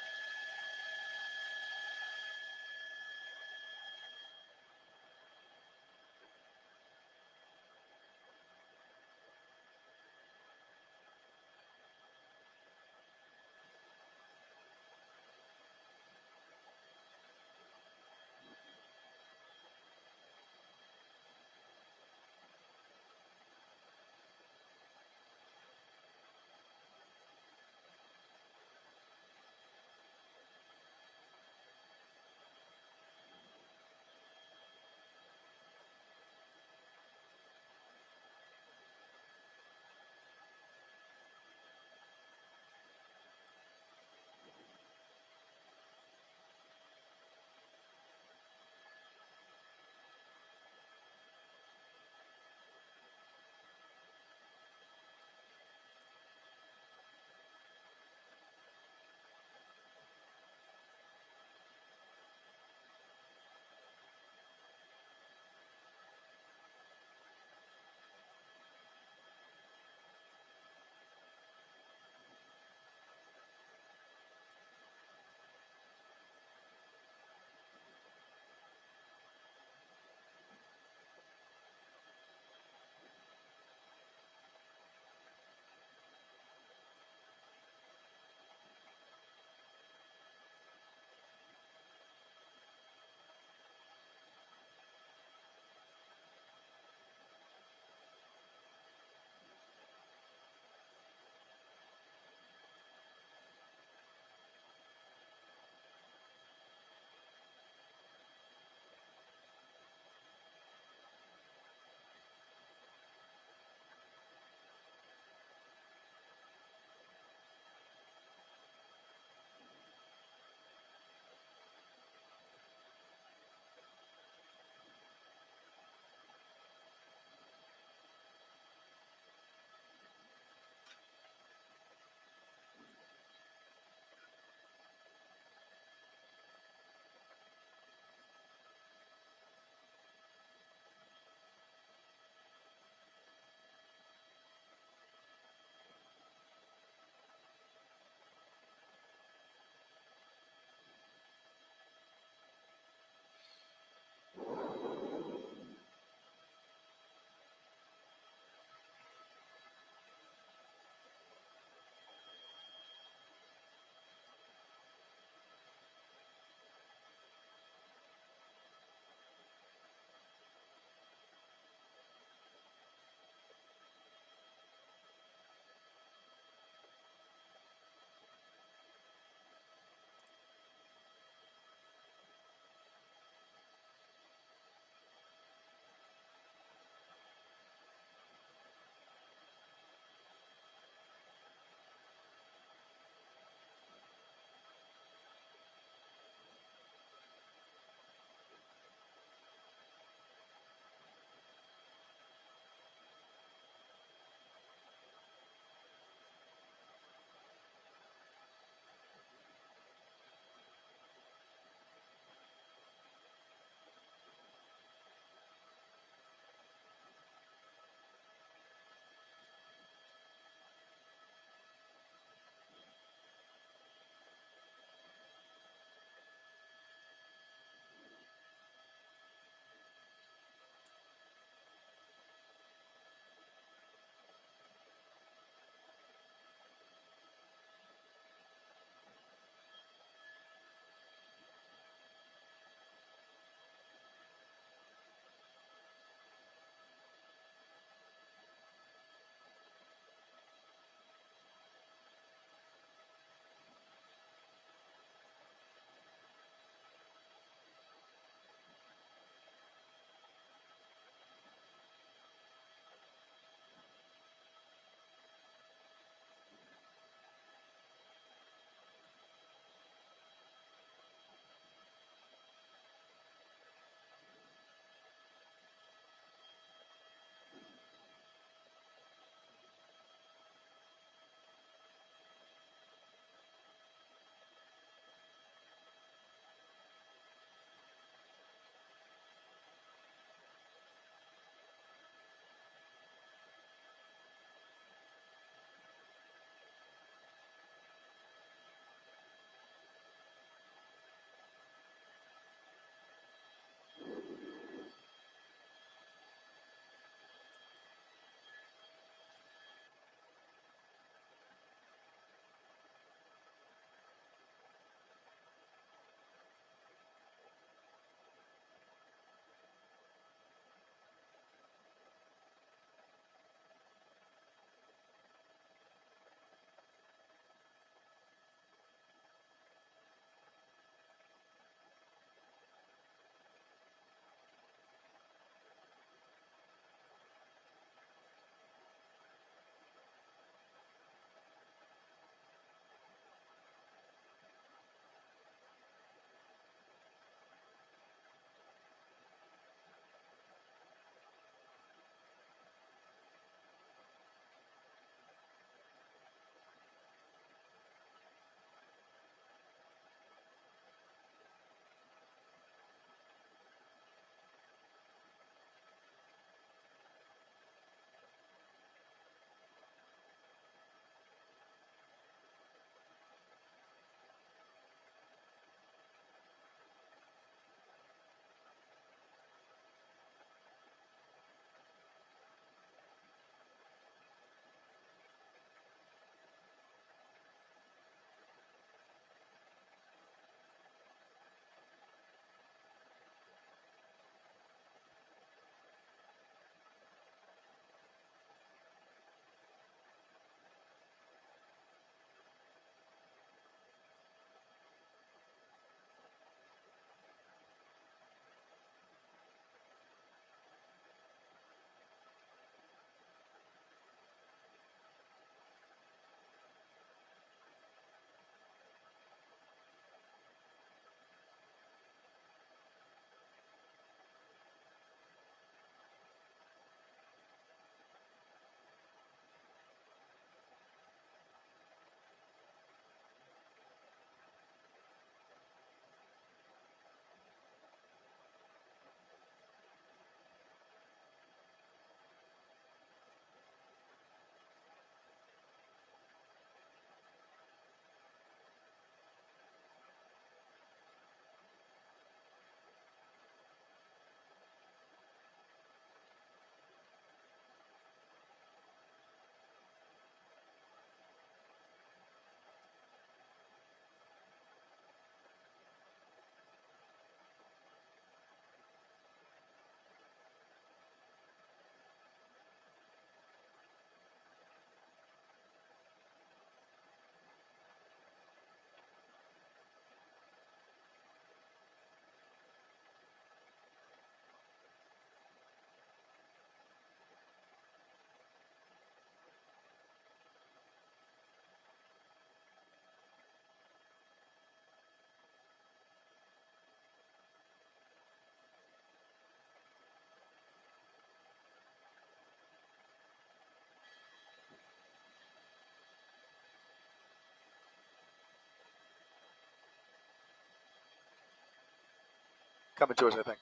coming to us, I think.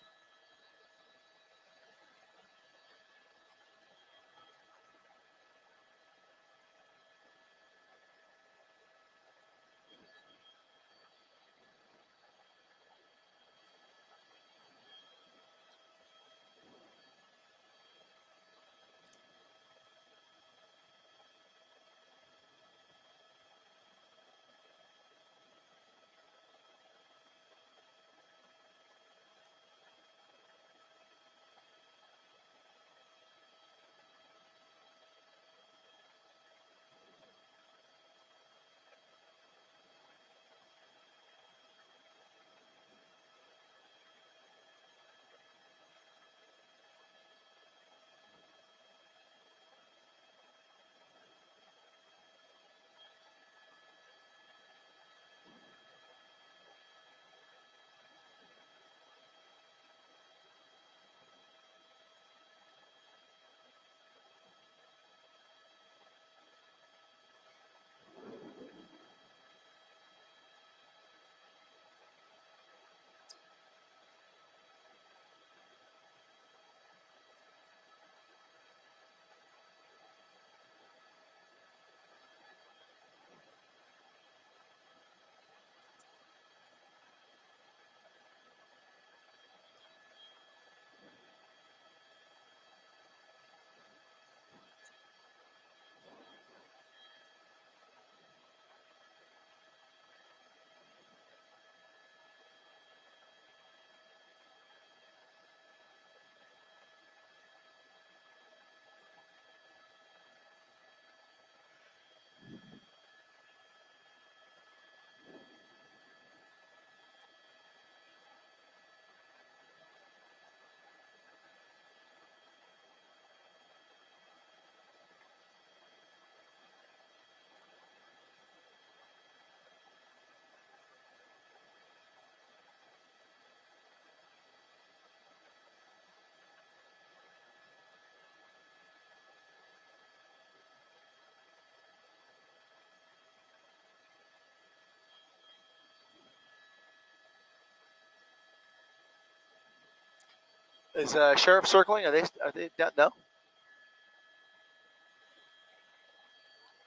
Is sheriff circling? Are they down? No.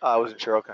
I wasn't sure. Okay.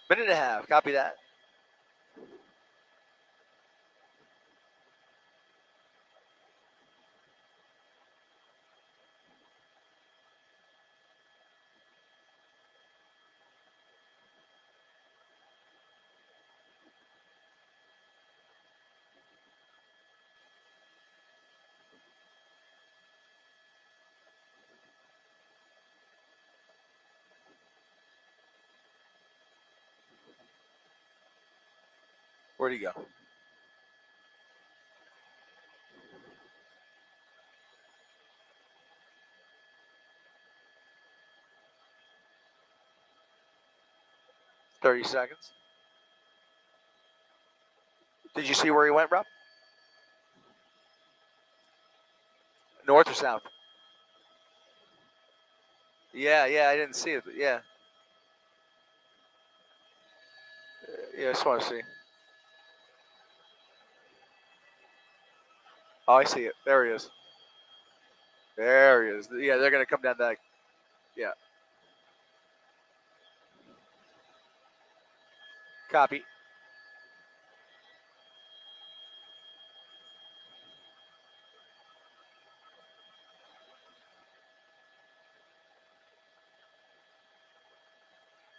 Minute and a half. Copy that. Where'd he go? $30 seconds. Did you see where he went, Rob? North or south? Yeah, I didn't see it, but yeah. Yeah, I just want to see. Oh, I see it. There he is. There he is. Yeah, they're going to come down that. Yeah. Copy.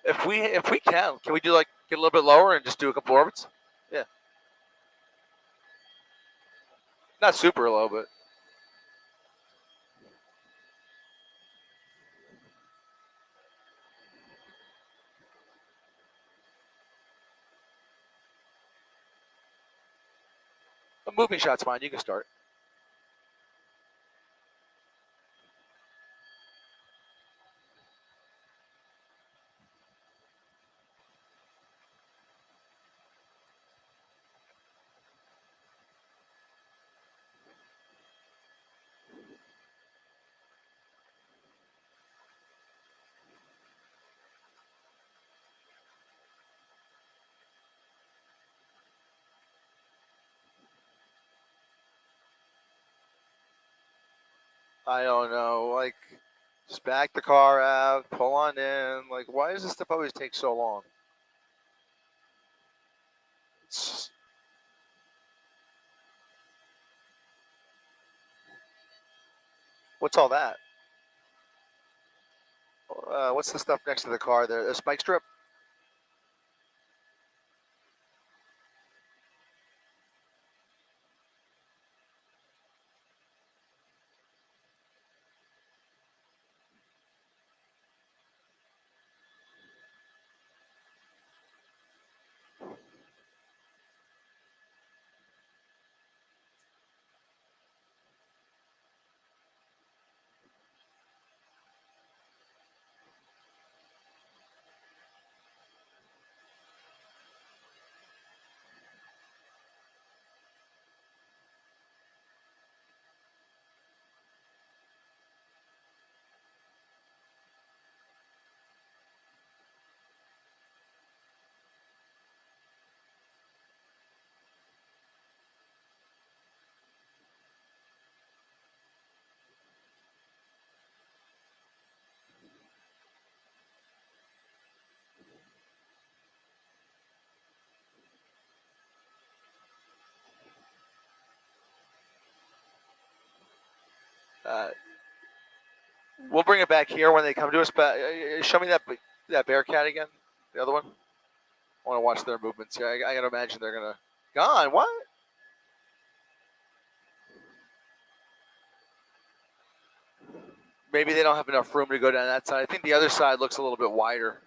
If we can we do like get a little bit lower and just do a couple orbits? Yeah. Not super low, but a moving shot's fine. You can start. I don't know. Like, just back the car out, pull on in. Like, why does this stuff always take so long? What's all that? What's the stuff next to the car there? A spike strip? We'll bring it back here when they come to us. But show me that Bearcat again. The other one. I want to watch their movements here. I gotta imagine they're gonna gone. What? Maybe they don't have enough room to go down that side. I think the other side looks a little bit wider.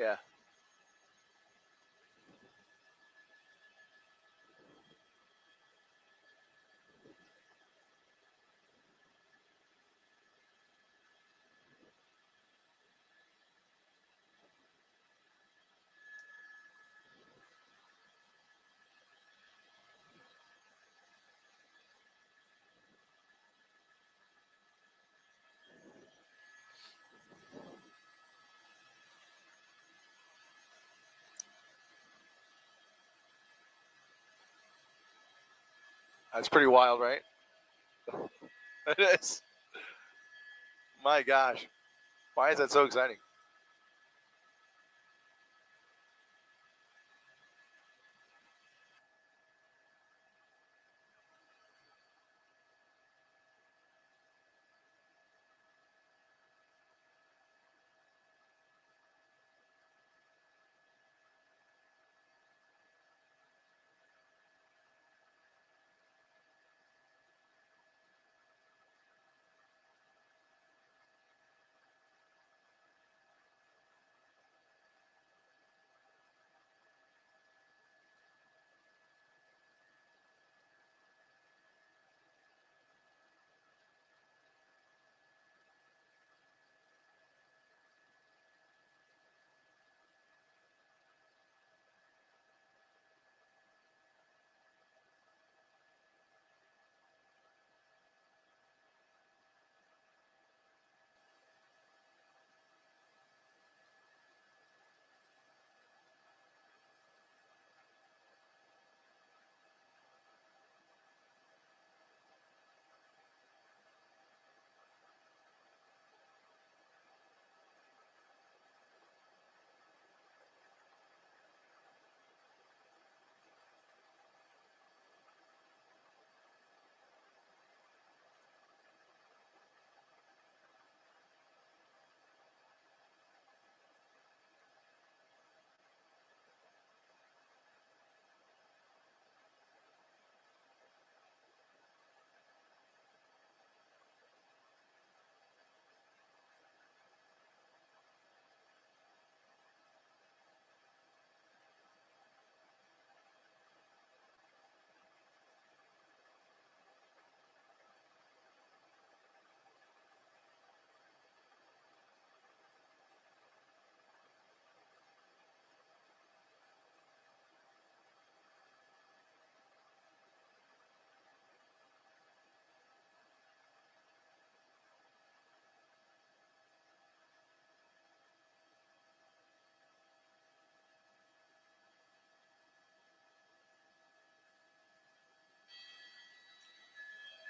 Yeah. That's pretty wild, right? It is. My gosh. Why is that so exciting?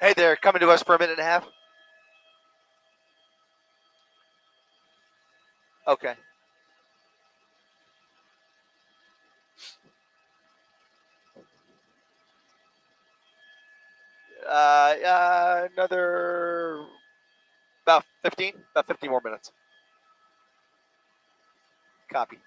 Hey there, coming to us for a minute and a half. Okay. Another about 15 more minutes. Copy.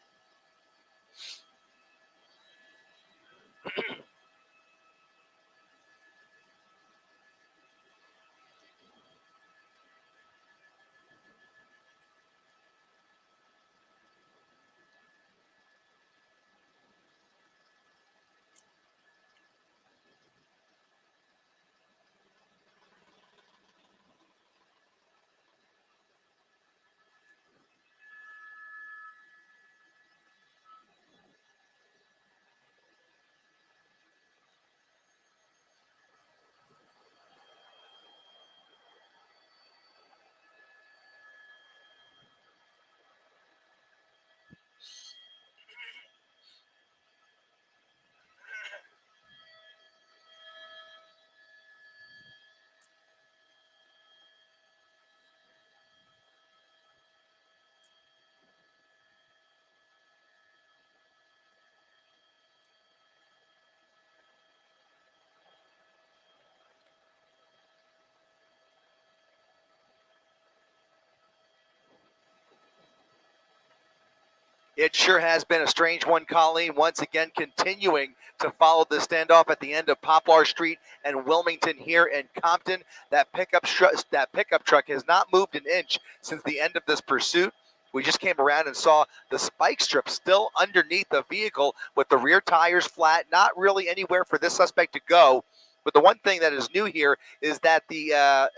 It sure has been a strange one, Colleen. Once again, continuing to follow the standoff at the end of Poplar Street and Wilmington here in Compton. That pickup truck has not moved an inch since the end of this pursuit. We just came around and saw the spike strip still underneath the vehicle with the rear tires flat, not really anywhere for this suspect to go. But the one thing that is new here is that the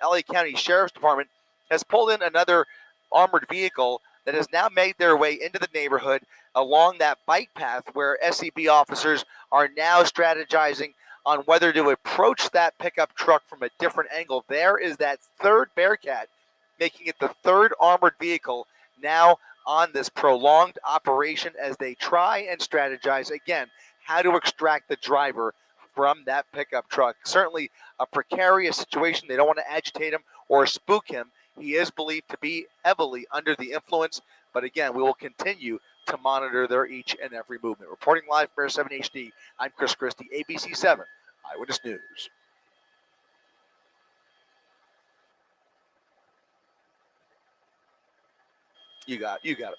LA County Sheriff's Department has pulled in another armored vehicle that has now made their way into the neighborhood along that bike path where SCB officers are now strategizing on whether to approach that pickup truck from a different angle. There is that third Bearcat, making it the third armored vehicle now on this prolonged operation as they try and strategize, again, how to extract the driver from that pickup truck. Certainly a precarious situation. They don't want to agitate him or spook him. He is believed to be heavily under the influence, but again, we will continue to monitor their each and every movement. Reporting live from Air 7 HD, I'm Chris Christie, ABC 7 Eyewitness News. You got it.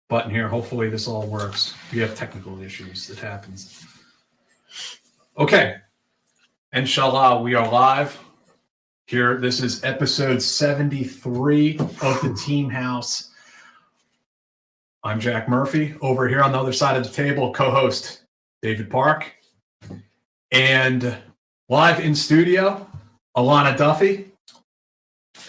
button here. Hopefully this all works. We have technical issues. It happens. Okay. Inshallah, we are live here. This is episode 73 of the Team House. I'm Jack Murphy. Over here on the other side of the table, co-host David Park. And live in studio, Alana Duffy,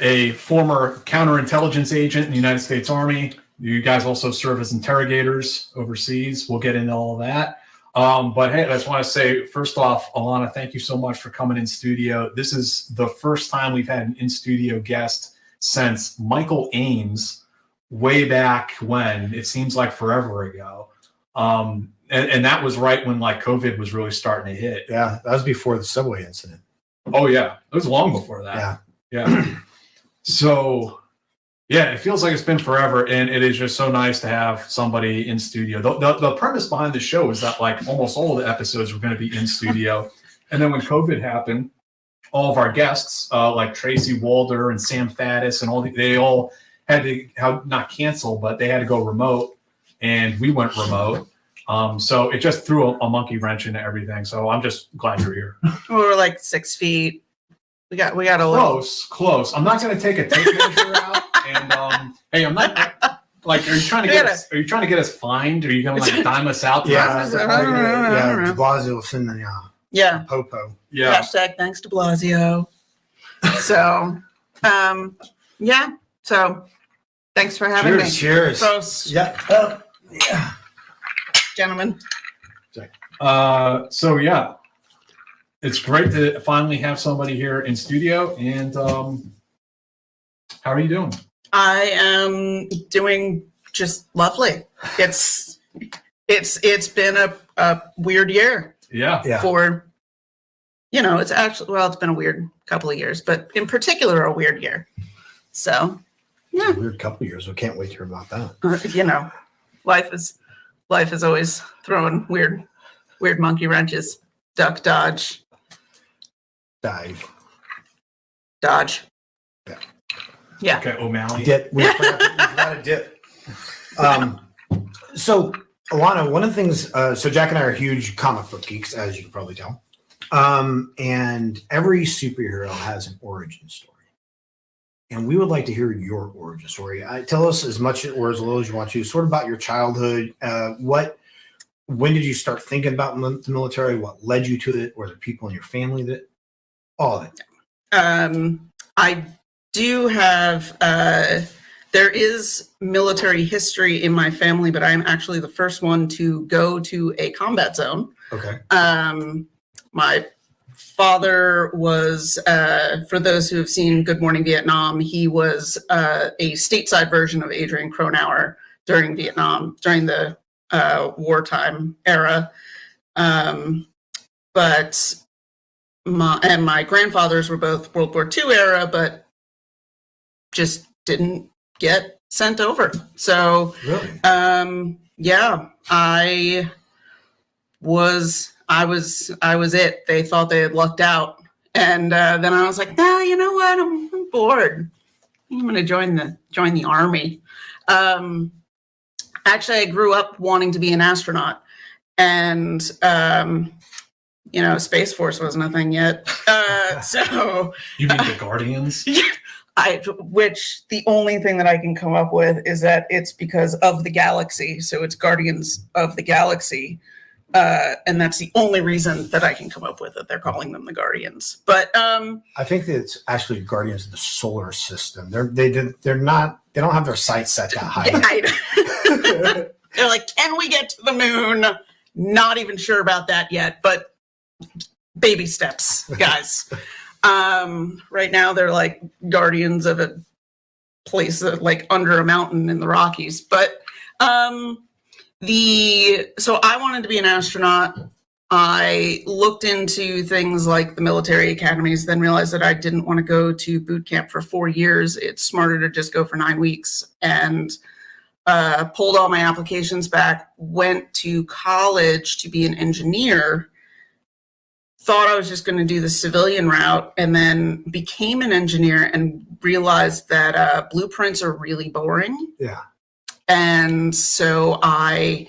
a former counterintelligence agent in the United States Army. You guys also serve as interrogators overseas. We'll get into all of that. But hey, I just want to say, first off, Alana, thank you so much for coming in studio. This is the first time we've had an in-studio guest since Michael Ames, way back when. It seems like forever ago. And that was right when like COVID was really starting to hit.
Yeah, that was before the subway incident.
Oh yeah, it was long before that. Yeah. So yeah, it feels like it's been forever, and it is just so nice to have somebody in studio. The premise behind the show is that like almost all of the episodes were going to be in studio, and then when COVID happened, all of our guests like Tracy Walder and Sam Faddis and they all had to not cancel, but they had to go remote, and we went remote. So it just threw a monkey wrench into everything. So I'm just glad you're here.
We were like 6 feet. We got a little
close. I'm not going to take a tape measure out. And hey, I'm not like. Are you trying to get us? Are you trying to get us fined? Are you going to like dime us out?
Yeah, De Blasio will send the popo.
Yeah.
Hashtag thanks to Blasio. So, yeah. So, thanks for having me.
Cheers.
Toast.
Yeah.
Gentlemen.
So yeah, it's great to finally have somebody here in studio. And how are you doing?
I am doing just lovely. It's been a weird year.
Yeah.
For it's actually it's been a weird couple of years, but in particular a weird year. So yeah.
Weird couple of years. We can't wait to hear about that.
Life is always throwing weird monkey wrenches. Duck, dodge,
dive,
dodge. Yeah.
Okay, O'Malley.
Dip. We forgot a dip. So, Alana, one of the things, so Jack and I are huge comic book geeks, as you can probably tell. And every superhero has an origin story. And we would like to hear your origin story. Tell us as much or as little as you want to, sort of about your childhood. When did you start thinking about the military? What led you to it? Were there people in your family that, all of it?
I do have, there is military history in my family, but I'm actually the first one to go to a combat zone.
Okay.
My father was, for those who have seen Good Morning Vietnam, he was a stateside version of Adrian Cronauer during Vietnam, during the wartime era. But my grandfathers were both World War II era, but just didn't get sent over. So,
really?
Yeah, I was it. They thought they had lucked out. And then I was like, nah, you know what? I'm bored. I'm going to join the Army. Actually, I grew up wanting to be an astronaut. And, Space Force wasn't a thing yet. So
you mean the Guardians?
Which the only thing that I can come up with is that it's because of the galaxy. So it's Guardians of the Galaxy. And that's the only reason that I can come up with it. They're calling them the Guardians. But
I think that it's actually Guardians of the Solar System. They don't have their sights set that high.
They're like, can we get to the moon? Not even sure about that yet, but baby steps, guys. Right now they're like guardians of a place that, like under a mountain in the Rockies. But so I wanted to be an astronaut. I looked into things like the military academies, then realized that I didn't want to go to boot camp for 4 years. It's smarter to just go for 9 weeks, and pulled all my applications back, went to college to be an engineer, thought I was just going to do the civilian route, and then became an engineer and realized that blueprints are really boring.
Yeah.
And so I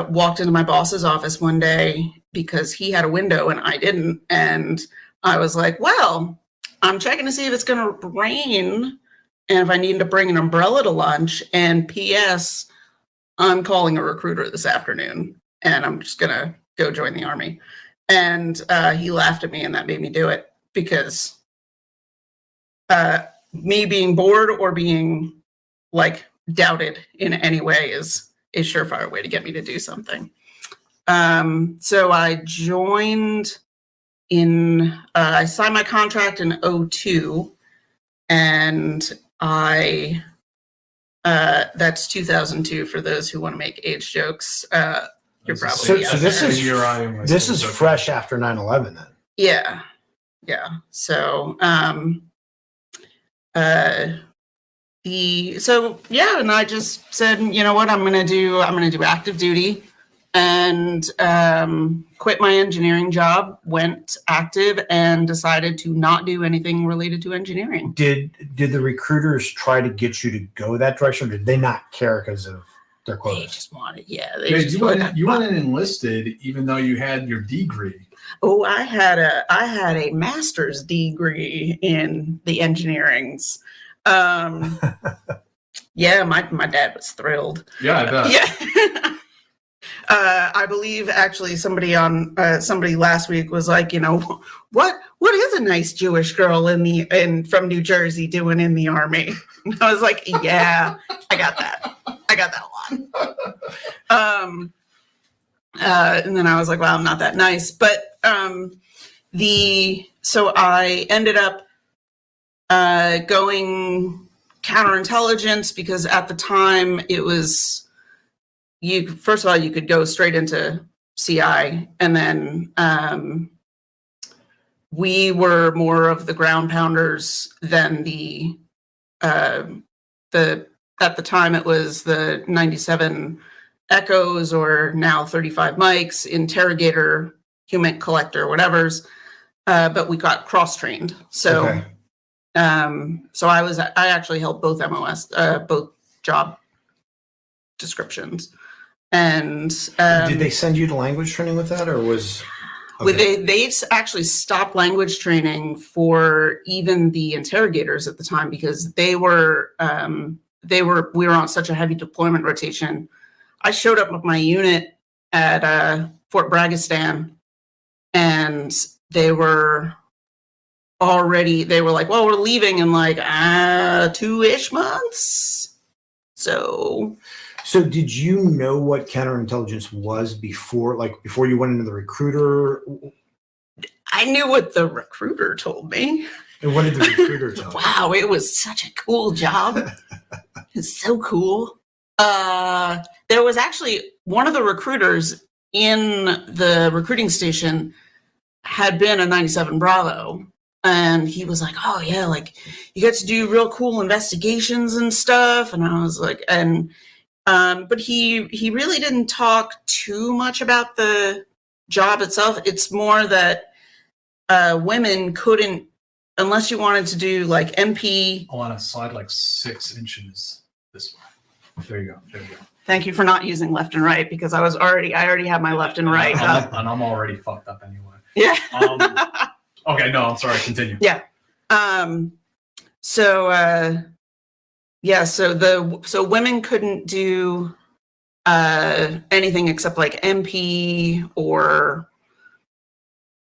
walked into my boss's office one day because he had a window and I didn't. And I was like, well, I'm checking to see if it's going to rain and if I need to bring an umbrella to lunch. And P.S., I'm calling a recruiter this afternoon and I'm just going to go join the Army. And he laughed at me and that made me do it because me being bored or being like doubted in any way is a surefire way to get me to do something. So I joined I signed my contract in 2002 and that's 2002 for those who want to make age jokes. You're probably
So this is fresh after 9/11 then.
Yeah. So and I just said, you know what, I'm gonna do active duty and quit my engineering job, went active and decided to not do anything related to engineering.
Did the recruiters try to get you to go that direction, or did they not care because of their quotas?
They just wanted,
you went and enlisted even though you had your degree.
Oh, I had a master's degree in the engineerings. Yeah, my dad was thrilled.
Yeah, I bet.
Yeah. I believe actually somebody last week was like, you know, what is a nice Jewish girl from New Jersey doing in the Army? And I was like, yeah, I got that one. And then I was like, well, I'm not that nice, but so I ended up going counterintelligence because at the time it was first of all, you could go straight into CI, and then we were more of the ground pounders than at the time it was the 97 Echoes or now 35 mics, interrogator, human collector, whatever's, but we got cross-trained. So,
Okay.
So I actually held both MOS, both job descriptions. And
did they send you to language training with that, or was
they actually stopped language training for even the interrogators at the time because we were on such a heavy deployment rotation. I showed up with my unit at Fort Bragistan, and they were like, well, we're leaving in like 2-ish months.
So did you know what counterintelligence was before you went into the recruiter?
I knew what the recruiter told me.
And what did the recruiter tell you?
Wow, it was such a cool job. It's so cool. There was actually one of the recruiters in the recruiting station had been a 97 Bravo. And he was like, oh yeah, like you get to do real cool investigations and stuff. And I was like, but he really didn't talk too much about the job itself. It's more that women couldn't, unless you wanted to do like MP.
I want to slide like 6 inches this way. There you go.
Thank you for not using left and right because I already had my left and right.
And I'm already fucked up anyway.
Yeah.
Okay, no, I'm sorry. Continue.
Yeah. So women couldn't do anything except like MP or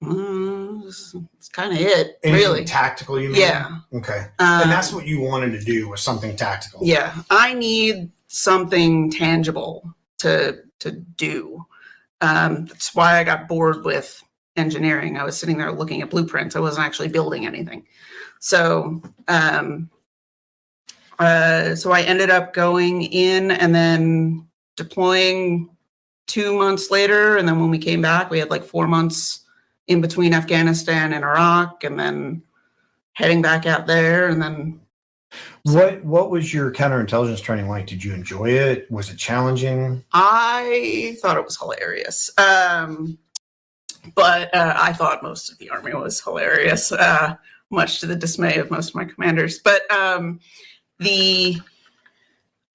it's kind of it.
Anything
really
tactical, you mean?
Yeah.
Okay. And that's what you wanted to do, was something tactical.
Yeah. I need something tangible to do. That's why I got bored with engineering. I was sitting there looking at blueprints. I wasn't actually building anything. So so I ended up going in and then deploying 2 months later. And then when we came back, we had like 4 months in between Afghanistan and Iraq, and then heading back out there. And then
what was your counterintelligence training like? Did you enjoy it? Was it challenging?
I thought it was hilarious. But I thought most of the Army was hilarious, much to the dismay of most of my commanders. But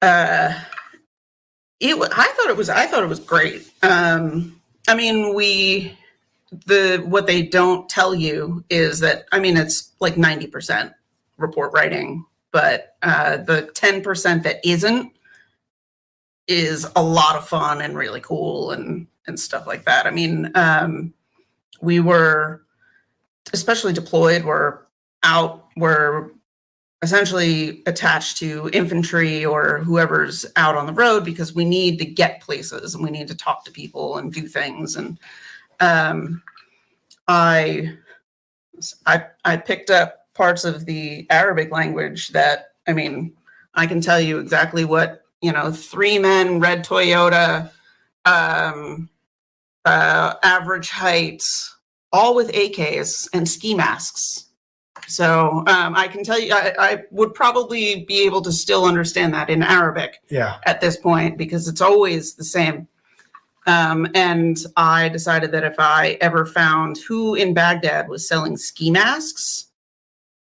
I thought it was great. I mean, what they don't tell you is that, I mean, it's like 90% report writing, but the 10% that isn't is a lot of fun and really cool and stuff like that. I mean, we were, especially deployed, we're essentially attached to infantry or whoever's out on the road because we need to get places and we need to talk to people and do things. And I picked up parts of the Arabic language that, I mean, I can tell you exactly what, 3 men, red Toyota, average height, all with AKs and ski masks. So I can tell you, I would probably be able to still understand that in Arabic at this point because it's always the same. And I decided that if I ever found who in Baghdad was selling ski masks,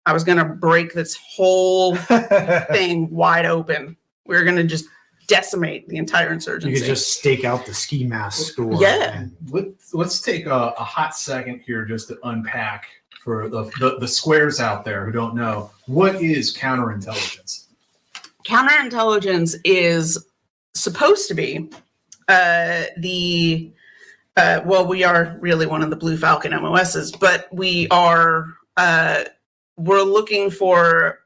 I was going to break this whole thing wide open. We were going to just decimate the entire insurgency.
You could just stake out the ski mask store.
Yeah.
Let's take a hot second here just to unpack for the squares out there who don't know, what is counterintelligence?
Counterintelligence is supposed to be well, we are really one of the Blue Falcon MOSs, but we're looking for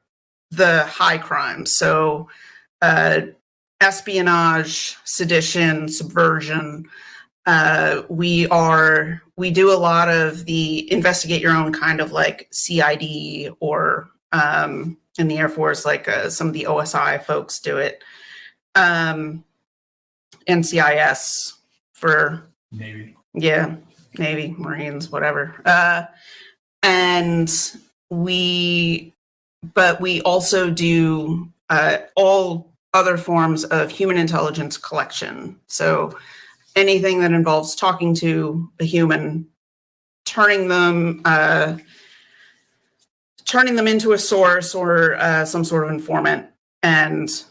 the high crimes. So espionage, sedition, subversion. We do a lot of the investigate your own kind of like CID or in the Air Force, like some of the OSI folks do it. NCIS for
Navy.
Yeah, Navy, Marines, whatever. But we also do all other forms of human intelligence collection. So anything that involves talking to a human, turning them into a source or some sort of informant, and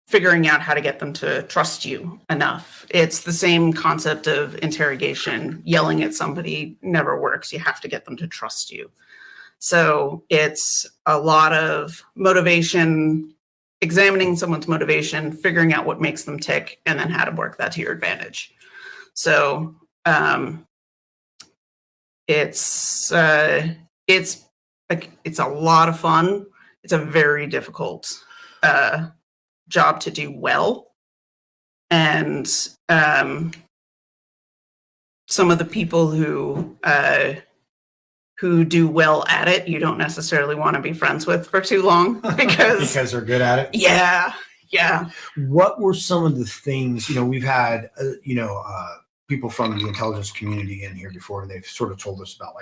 figuring out how to get them to trust you enough. It's the same concept of interrogation. Yelling at somebody never works. You have to get them to trust you. So it's a lot of motivation, examining someone's motivation, figuring out what makes them tick, and then how to work that to your advantage. So it's a lot of fun. It's a very difficult job to do well. And some of the people who do well at it, you don't necessarily want to be friends with for too long because
they're good at it.
Yeah.
What were some of the things, we've had, people from the intelligence community in here before, and they've sort of told us about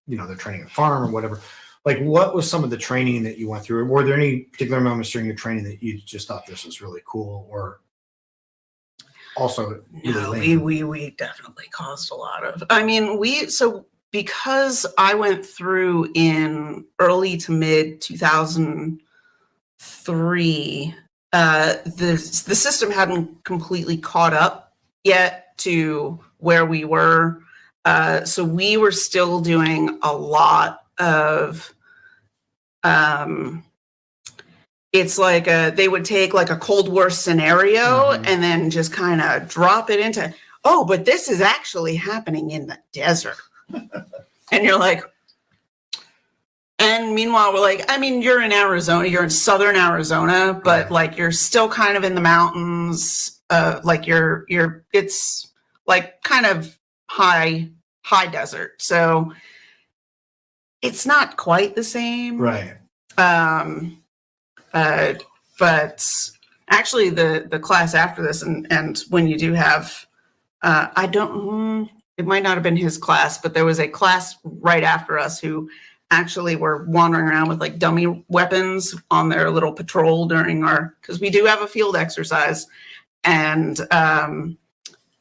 they're training a farm or whatever. Like, what was some of the training that you went through? Were there any particular moments during your training that you just thought this was really cool, or also really
we definitely caused a lot of, because I went through in early to mid 2003, the system hadn't completely caught up yet to where we were. So we were still doing a lot of, it's like they would take like a Cold War scenario and then just kind of drop it into, but this is actually happening in the desert. And you're like, and meanwhile, we're like, you're in Arizona, you're in southern Arizona, but like you're still kind of in the mountains. It's like kind of high desert. So it's not quite the same.
Right.
But actually the class after this and when you do have, it might not have been his class, but there was a class right after us who actually were wandering around with like dummy weapons on their little patrol during because we do have a field exercise, and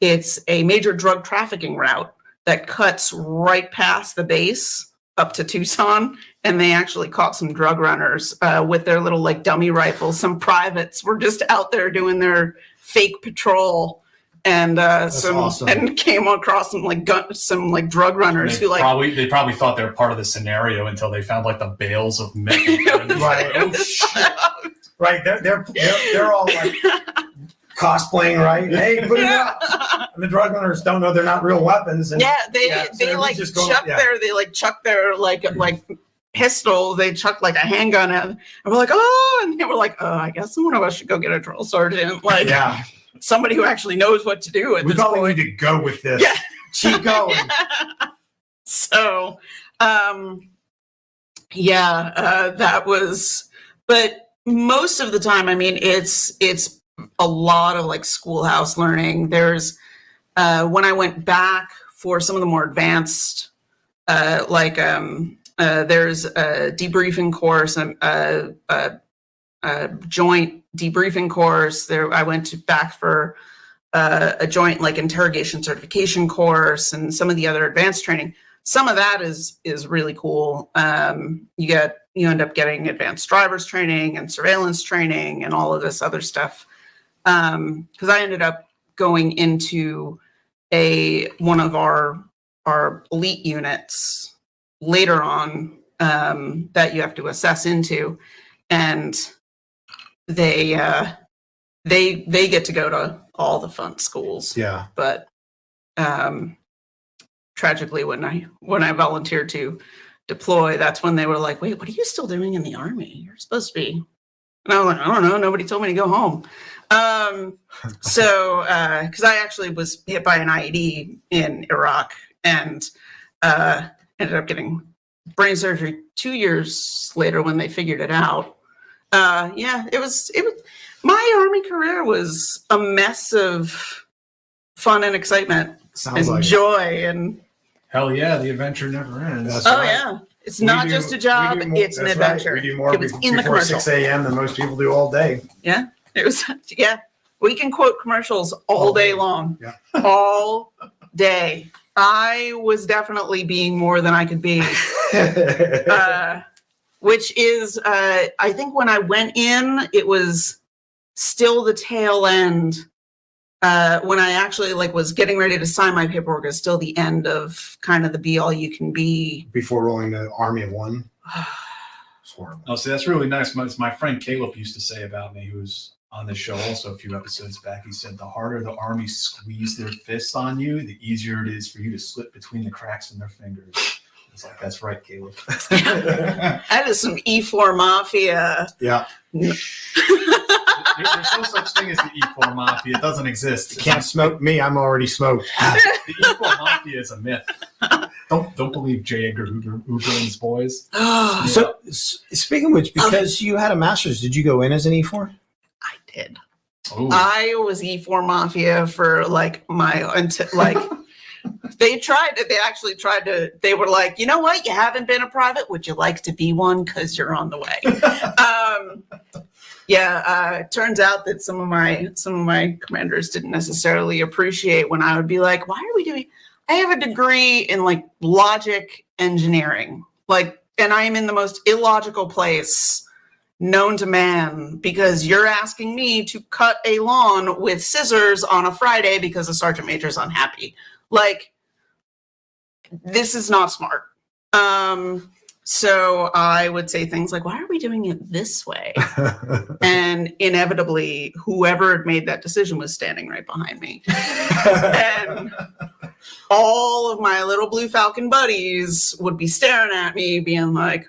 it's a major drug trafficking route that cuts right past the base up to Tucson, and they actually caught some drug runners with their little like dummy rifles. Some privates were just out there doing their fake patrol, and
awesome.
and came across some like drug runners who like
they probably thought they were part of the scenario until they found like the bales of men.
Right. Oh shit. Right. They're all like cosplaying, right? Hey, put it out. And the drug runners don't know they're not real weapons. And,
they like chuck their like pistol. They chuck like a handgun at, and we're like, oh, and they were like, oh, I guess one of us should go get a drill sergeant. Like, somebody who actually knows what to do.
We probably need to go with this.
Yeah.
Keep going.
So, that was, but most of the time, I mean, it's a lot of like schoolhouse learning. There's, when I went back for some of the more advanced, there's a debriefing course, a joint debriefing course. There, I went back for a joint like interrogation certification course and some of the other advanced training. Some of that is really cool. You end up getting advanced driver's training and surveillance training and all of this other stuff. Because I ended up going into one of our elite units later on that you have to assess into, and they get to go to all the fun schools.
Yeah.
But tragically, when I volunteered to deploy, that's when they were like, "Wait, what are you still doing in the Army? You're supposed to be." And I was like, "I don't know. Nobody told me to go home." So, because I actually was hit by an IED in Iraq and ended up getting brain surgery 2 years later when they figured it out. It was. My Army career was a mess of fun and excitement and joy and.
Hell yeah, the adventure never ends.
That's right. Yeah. It's not just a job, it's an adventure.
Right. We do more
in the
before
commercial.
6 a.m. than most people do all day.
Yeah. It was, we can quote commercials all day long.
Yeah.
All day. I was definitely being more than I could be. Which is, I think when I went in, it was still the tail end. When I actually was getting ready to sign my paperwork, it's still the end of kind of the be all you can be.
Before rolling the Army of One. It's horrible.
Oh, see, that's really nice. My friend Caleb used to say about me, who's on this show also a few episodes back. He said, the harder the Army squeeze their fist on you, the easier it is for you to slip between the cracks in their fingers. It's like, that's right, Caleb.
That is some E4 Mafia.
Yeah.
There's no such thing as the E4 Mafia. It doesn't exist.
You can't smoke me. I'm already smoked.
The E4 Mafia is a myth. Don't believe J. Edgar Hoover and his boys.
So, speaking of which, because you had a master's, did you go in as an E4?
I did.
Ooh.
I was E4 Mafia for they actually tried to, they were like, you know what? You haven't been a private. Would you like to be one? Because you're on the way. It turns out that some of my commanders didn't necessarily appreciate when I would be like, why are we doing, I have a degree in logic engineering, and I am in the most illogical place known to man because you're asking me to cut a lawn with scissors on a Friday because the sergeant major's unhappy. This is not smart. So I would say things like, why are we doing it this way? And inevitably, whoever had made that decision was standing right behind me. And all of my little Blue Falcon buddies would be staring at me being like,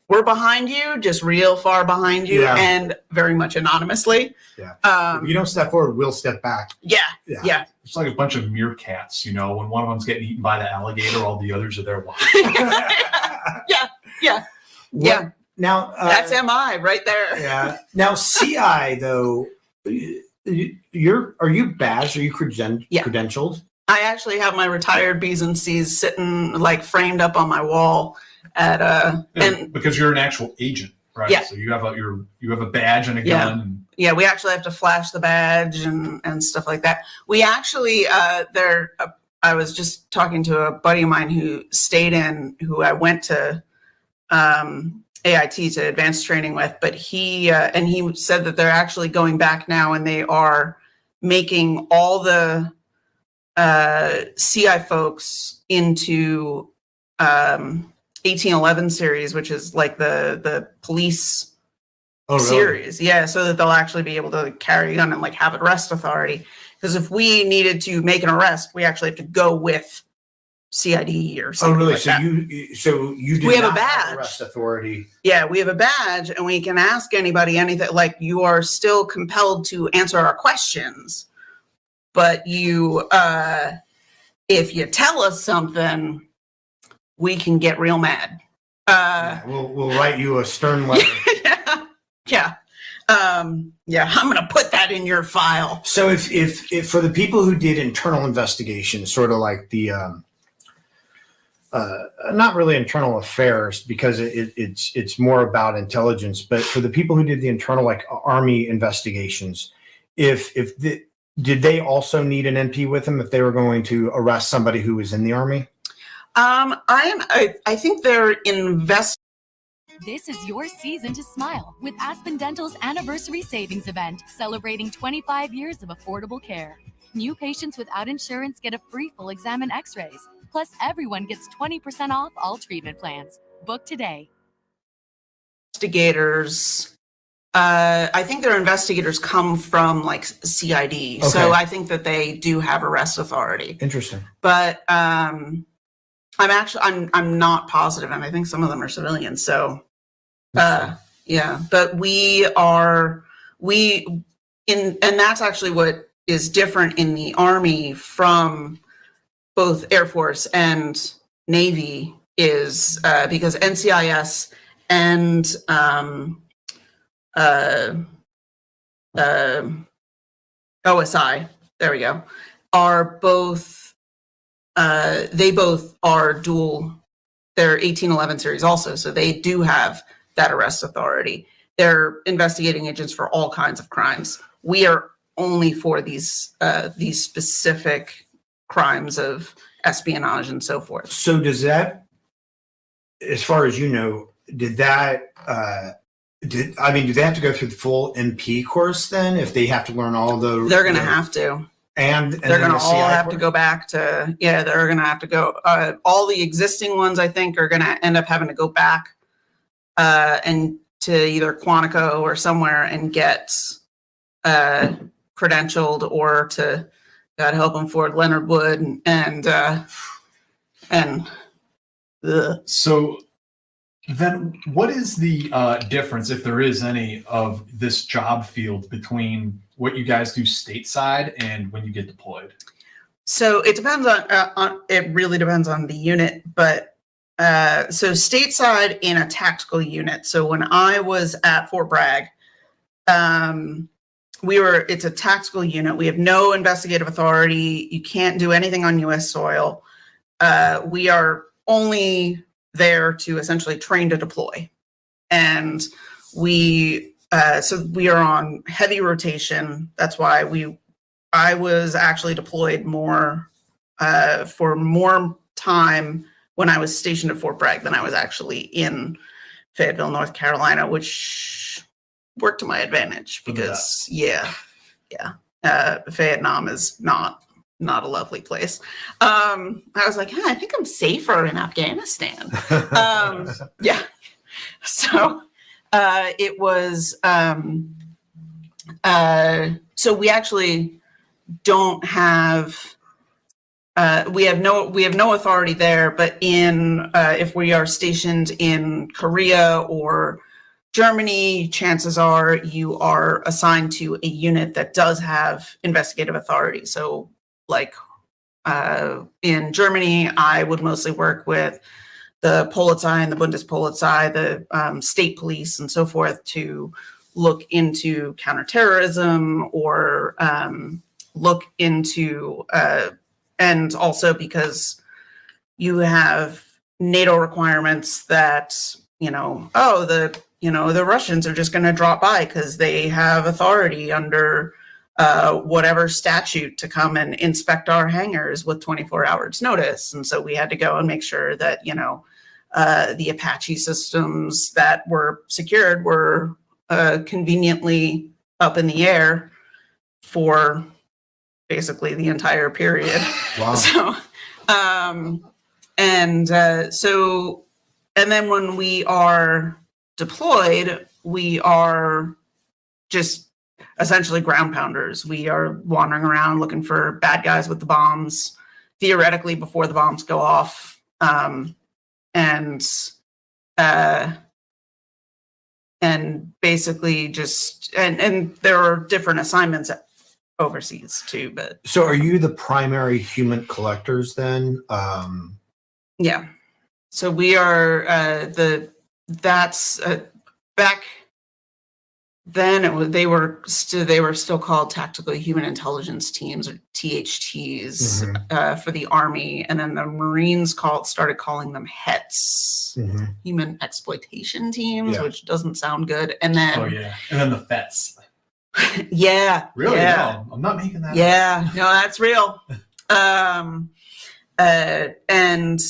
we're behind you, just real far behind you, and very much anonymously.
Yeah. If you don't step forward, we'll step back.
Yeah.
It's like a bunch of meerkats, when one of them's getting eaten by the alligator, all the others are there watching.
Yeah.
Now
that's MI right there.
Yeah. Now CI though, are you badged? Are you credentialed?
I actually have my retired B's and C's sitting framed up on my wall at and
because you're an actual agent, right?
Yeah.
So you have a badge and a gun. And...
Yeah, we actually have to flash the badge and stuff like that. We actually I was just talking to a buddy of mine who stayed in, who I went to AIT to advanced training with, but he said that they're actually going back now and they are making all the CI folks into 1811 series, which is like the police series. Yeah, so that they'll actually be able to carry a gun and like have arrest authority. Because if we needed to make an arrest, we actually have to go with CID or something.
Oh, really?
Like that.
You do
we have
not
a badge.
have arrest authority.
Yeah, we have a badge, and we can ask anybody anything. Like, you are still compelled to answer our questions, but you, if you tell us something, we can get real mad.
We'll write you a stern letter.
Yeah. I'm gonna put that in your file.
So if for the people who did internal investigations, sort of like the not really internal affairs, because it's more about intelligence, but for the people who did the internal, like Army investigations, did they also need an NP with them if they were going to arrest somebody who was in the Army?
I think they're
This is your season to smile with Aspen Dental's anniversary savings event, celebrating 25 years of affordable care. New patients without insurance get a free full exam and x-rays. Plus, everyone gets 20% off all treatment plans. Book today.
investigators. I think their investigators come from like CID. So I think that they do have arrest authority.
Interesting.
But I'm not positive, and I think some of them are civilians. So yeah, but and that's actually what is different in the Army from both Air Force and Navy is because NCIS and OSI, there we go, are both they both are dual. They're 1811 series also, so they do have that arrest authority. They're investigating agents for all kinds of crimes. We are only for these specific crimes of espionage and so forth.
So does that, as far as you know, do they have to go through the full MP course then if they have to learn all the?
They're going to have to.
And
they're going to all have to go back to, they're going to have to go. All the existing ones, I think, are going to end up having to go back and to either Quantico or somewhere and get credentialed, or to, God help them, Fort Leonard Wood and
So then what is the difference, if there is any, of this job field between what you guys do stateside and when you get deployed?
So it depends on it really depends on the unit, but so stateside in a tactical unit. So when I was at Fort Bragg, it's a tactical unit. We have no investigative authority. You can't do anything on U.S. soil. We are only there to essentially train to deploy. And so we are on heavy rotation. That's why I was actually deployed more for more time when I was stationed at Fort Bragg than I was actually in Fayetteville, North Carolina, which worked to my advantage because Vietnam is not a lovely place. I was like, I think I'm safer in Afghanistan. So it was so we actually don't have we have no authority there, but if we are stationed in Korea or Germany, chances are you are assigned to a unit that does have investigative authority. So like in Germany, I would mostly work with the Polizei and the Bundespolizei, the state police and so forth, to look into counterterrorism or look into, and also because you have NATO requirements that, the Russians are just going to drop by because they have authority under whatever statute to come and inspect our hangars with 24 hours notice. And so we had to go and make sure that, The Apache systems that were secured were conveniently up in the air for basically the entire period.
Wow.
So, and then when we are deployed, we are just essentially ground pounders. We are wandering around looking for bad guys with the bombs, theoretically before the bombs go off. And basically just, and there are different assignments overseas too, but.
So are you the primary human collectors then?
Yeah. So we are back then they were still called Tactical Human Intelligence Teams, or THTs, for the Army, and then the Marines started calling them HETs, Human Exploitation Teams, which doesn't sound good. And then
and then the FETs.
Yeah.
Really?
Yeah.
No, I'm not making that up.
Yeah, no, that's real. And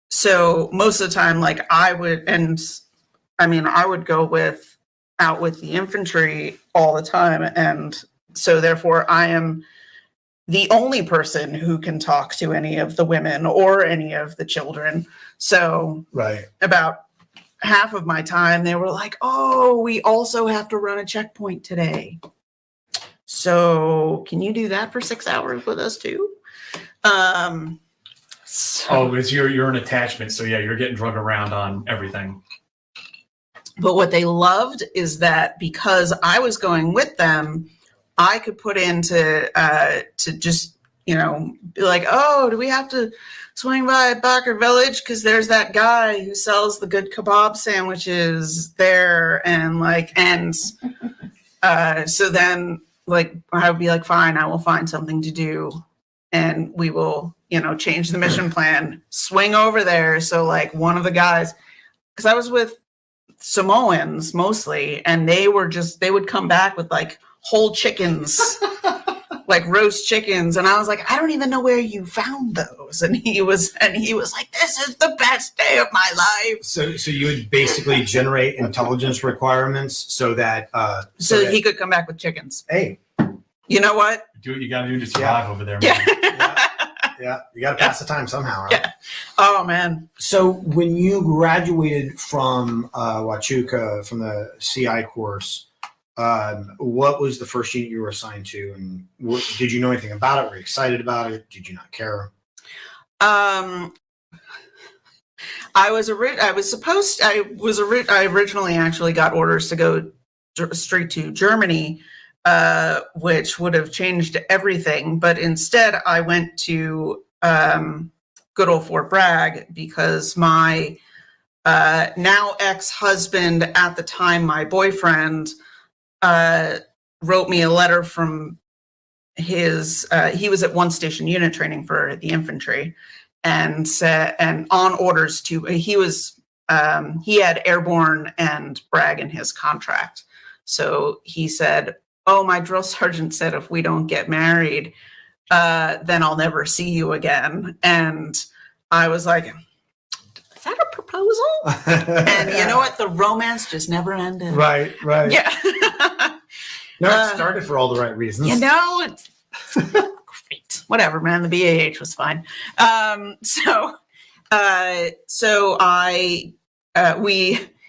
so most of the time, like I would go out with the infantry all the time. And so therefore I am the only person who can talk to any of the women or any of the children. So about half of my time, they were like, oh, we also have to run a checkpoint today. So can you do that for 6 hours with us too?
It's you're an attachment. So yeah, you're getting drug around on everything.
But what they loved is that because I was going with them, I could put into to just, be like, oh, do we have to swing by Baker Village? Because there's that guy who sells the good kebab sandwiches there. And so then I would be like, fine, I will find something to do. And we will, change the mission plan, swing over there. So one of the guys, because I was with Samoans mostly, and they would come back with whole chickens, like roast chickens, and I was like, I don't even know where you found those. And he was like, this is the best day of my life.
So you would basically generate intelligence requirements so that
he could come back with chickens.
Hey,
you know what?
Do what you got to do to survive over there, man.
Yeah, you got to pass the time somehow, right?
Yeah. Oh man.
So when you graduated from Huachuca, from the CI course, what was the first unit you were assigned to, and did you know anything about it? Were you excited about it? Did you not care?
I originally actually got orders to go straight to Germany, which would have changed everything. But instead, I went to good old Fort Bragg because my now ex-husband, at the time my boyfriend, wrote me a letter from his. He was at one station unit training for the infantry, and on orders to he had airborne and Bragg in his contract. So he said, oh, my drill sergeant said if we don't get married, then I'll never see you again. And I was like, is that a proposal? And you know what? The romance just never ended.
Right.
Yeah.
No, it started for all the right reasons.
It's great. Whatever, man. The BAH was fine.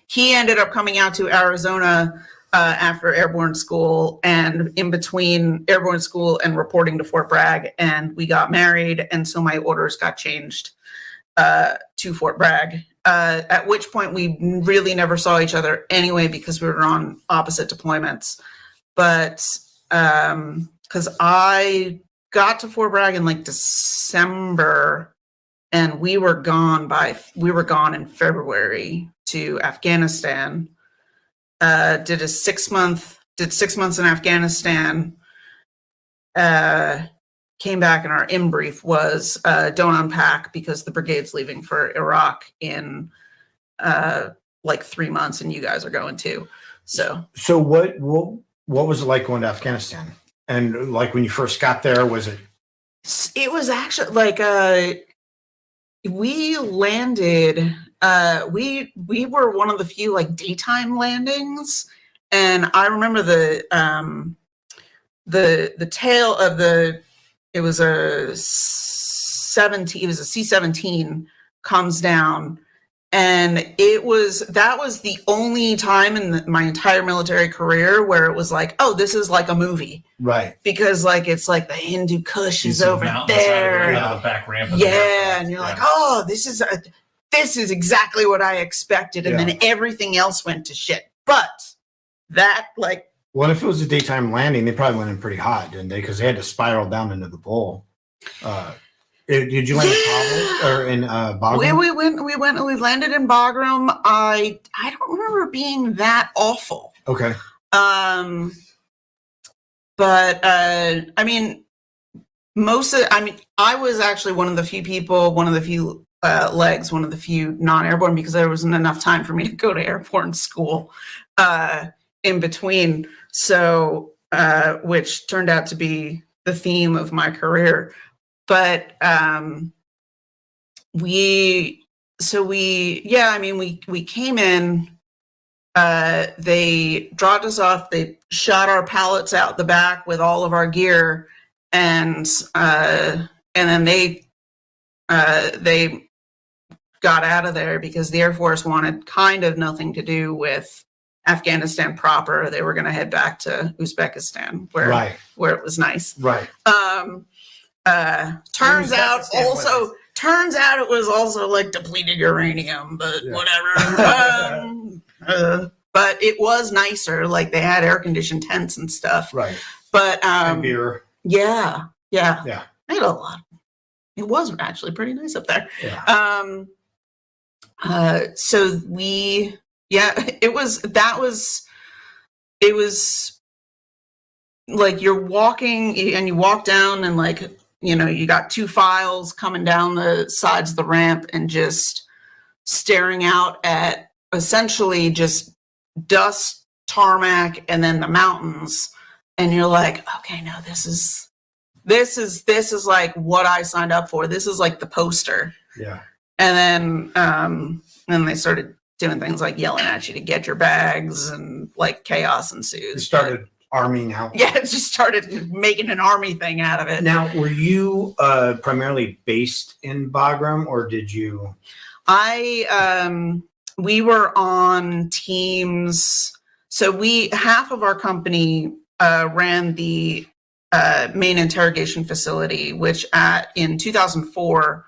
He ended up coming out to Arizona after airborne school, and in between airborne school and reporting to Fort Bragg, and we got married, and so my orders got changed to Fort Bragg, at which point we really never saw each other anyway because we were on opposite deployments. But because I got to Fort Bragg in December, and we were gone in February to Afghanistan. Did 6 months in Afghanistan, came back, and our in-brief was don't unpack because the brigade's leaving for Iraq in 3 months, and you guys are going too. So
what was it like going to Afghanistan? And when you first got there, was it?
It was actually we landed we were one of the few like daytime landings, and I remember the tail of it was a C-17 comes down, and that was the only time in my entire military career where it was like, oh, this is like a movie.
Right.
Because like it's like the Hindu Kush is over there.
The back ramp.
Yeah, and you're like, oh, this is exactly what I expected, and then everything else went to shit. But that like,
well, if it was a daytime landing, they probably went in pretty hot, didn't they? Because they had to spiral down into the bowl. Did you land in Kabul or in Bagram?
We landed in Bagram. I don't remember being that awful.
Okay.
But I mean, I was actually one of the few people, one of the few legs, one of the few non-airborne, because there wasn't enough time for me to go to airborne school in between. So, which turned out to be the theme of my career. But we came in, they dropped us off, they shot our pallets out the back with all of our gear, and then they got out of there because the Air Force wanted kind of nothing to do with Afghanistan proper. They were going to head back to Uzbekistan where it was nice.
Right.
Turns out it was also like depleted uranium, but whatever. But it was nicer. Like they had air conditioned tents and stuff.
Right.
But
and beer.
Yeah.
Yeah.
I had a lot. It was actually pretty nice up there.
Yeah.
So it was like you're walking and you walk down and like, you got two files coming down the sides of the ramp and just staring out at essentially just dust, tarmac, and then the mountains. And you're like, okay, no, this is like what I signed up for. This is like the poster.
Yeah.
And then they started doing things like yelling at you to get your bags, and like chaos ensues.
It started arming out.
Yeah, it just started making an army thing out of it.
Now, were you primarily based in Bagram, or did you?
We were on teams. So half of our company ran the main interrogation facility, which in 2004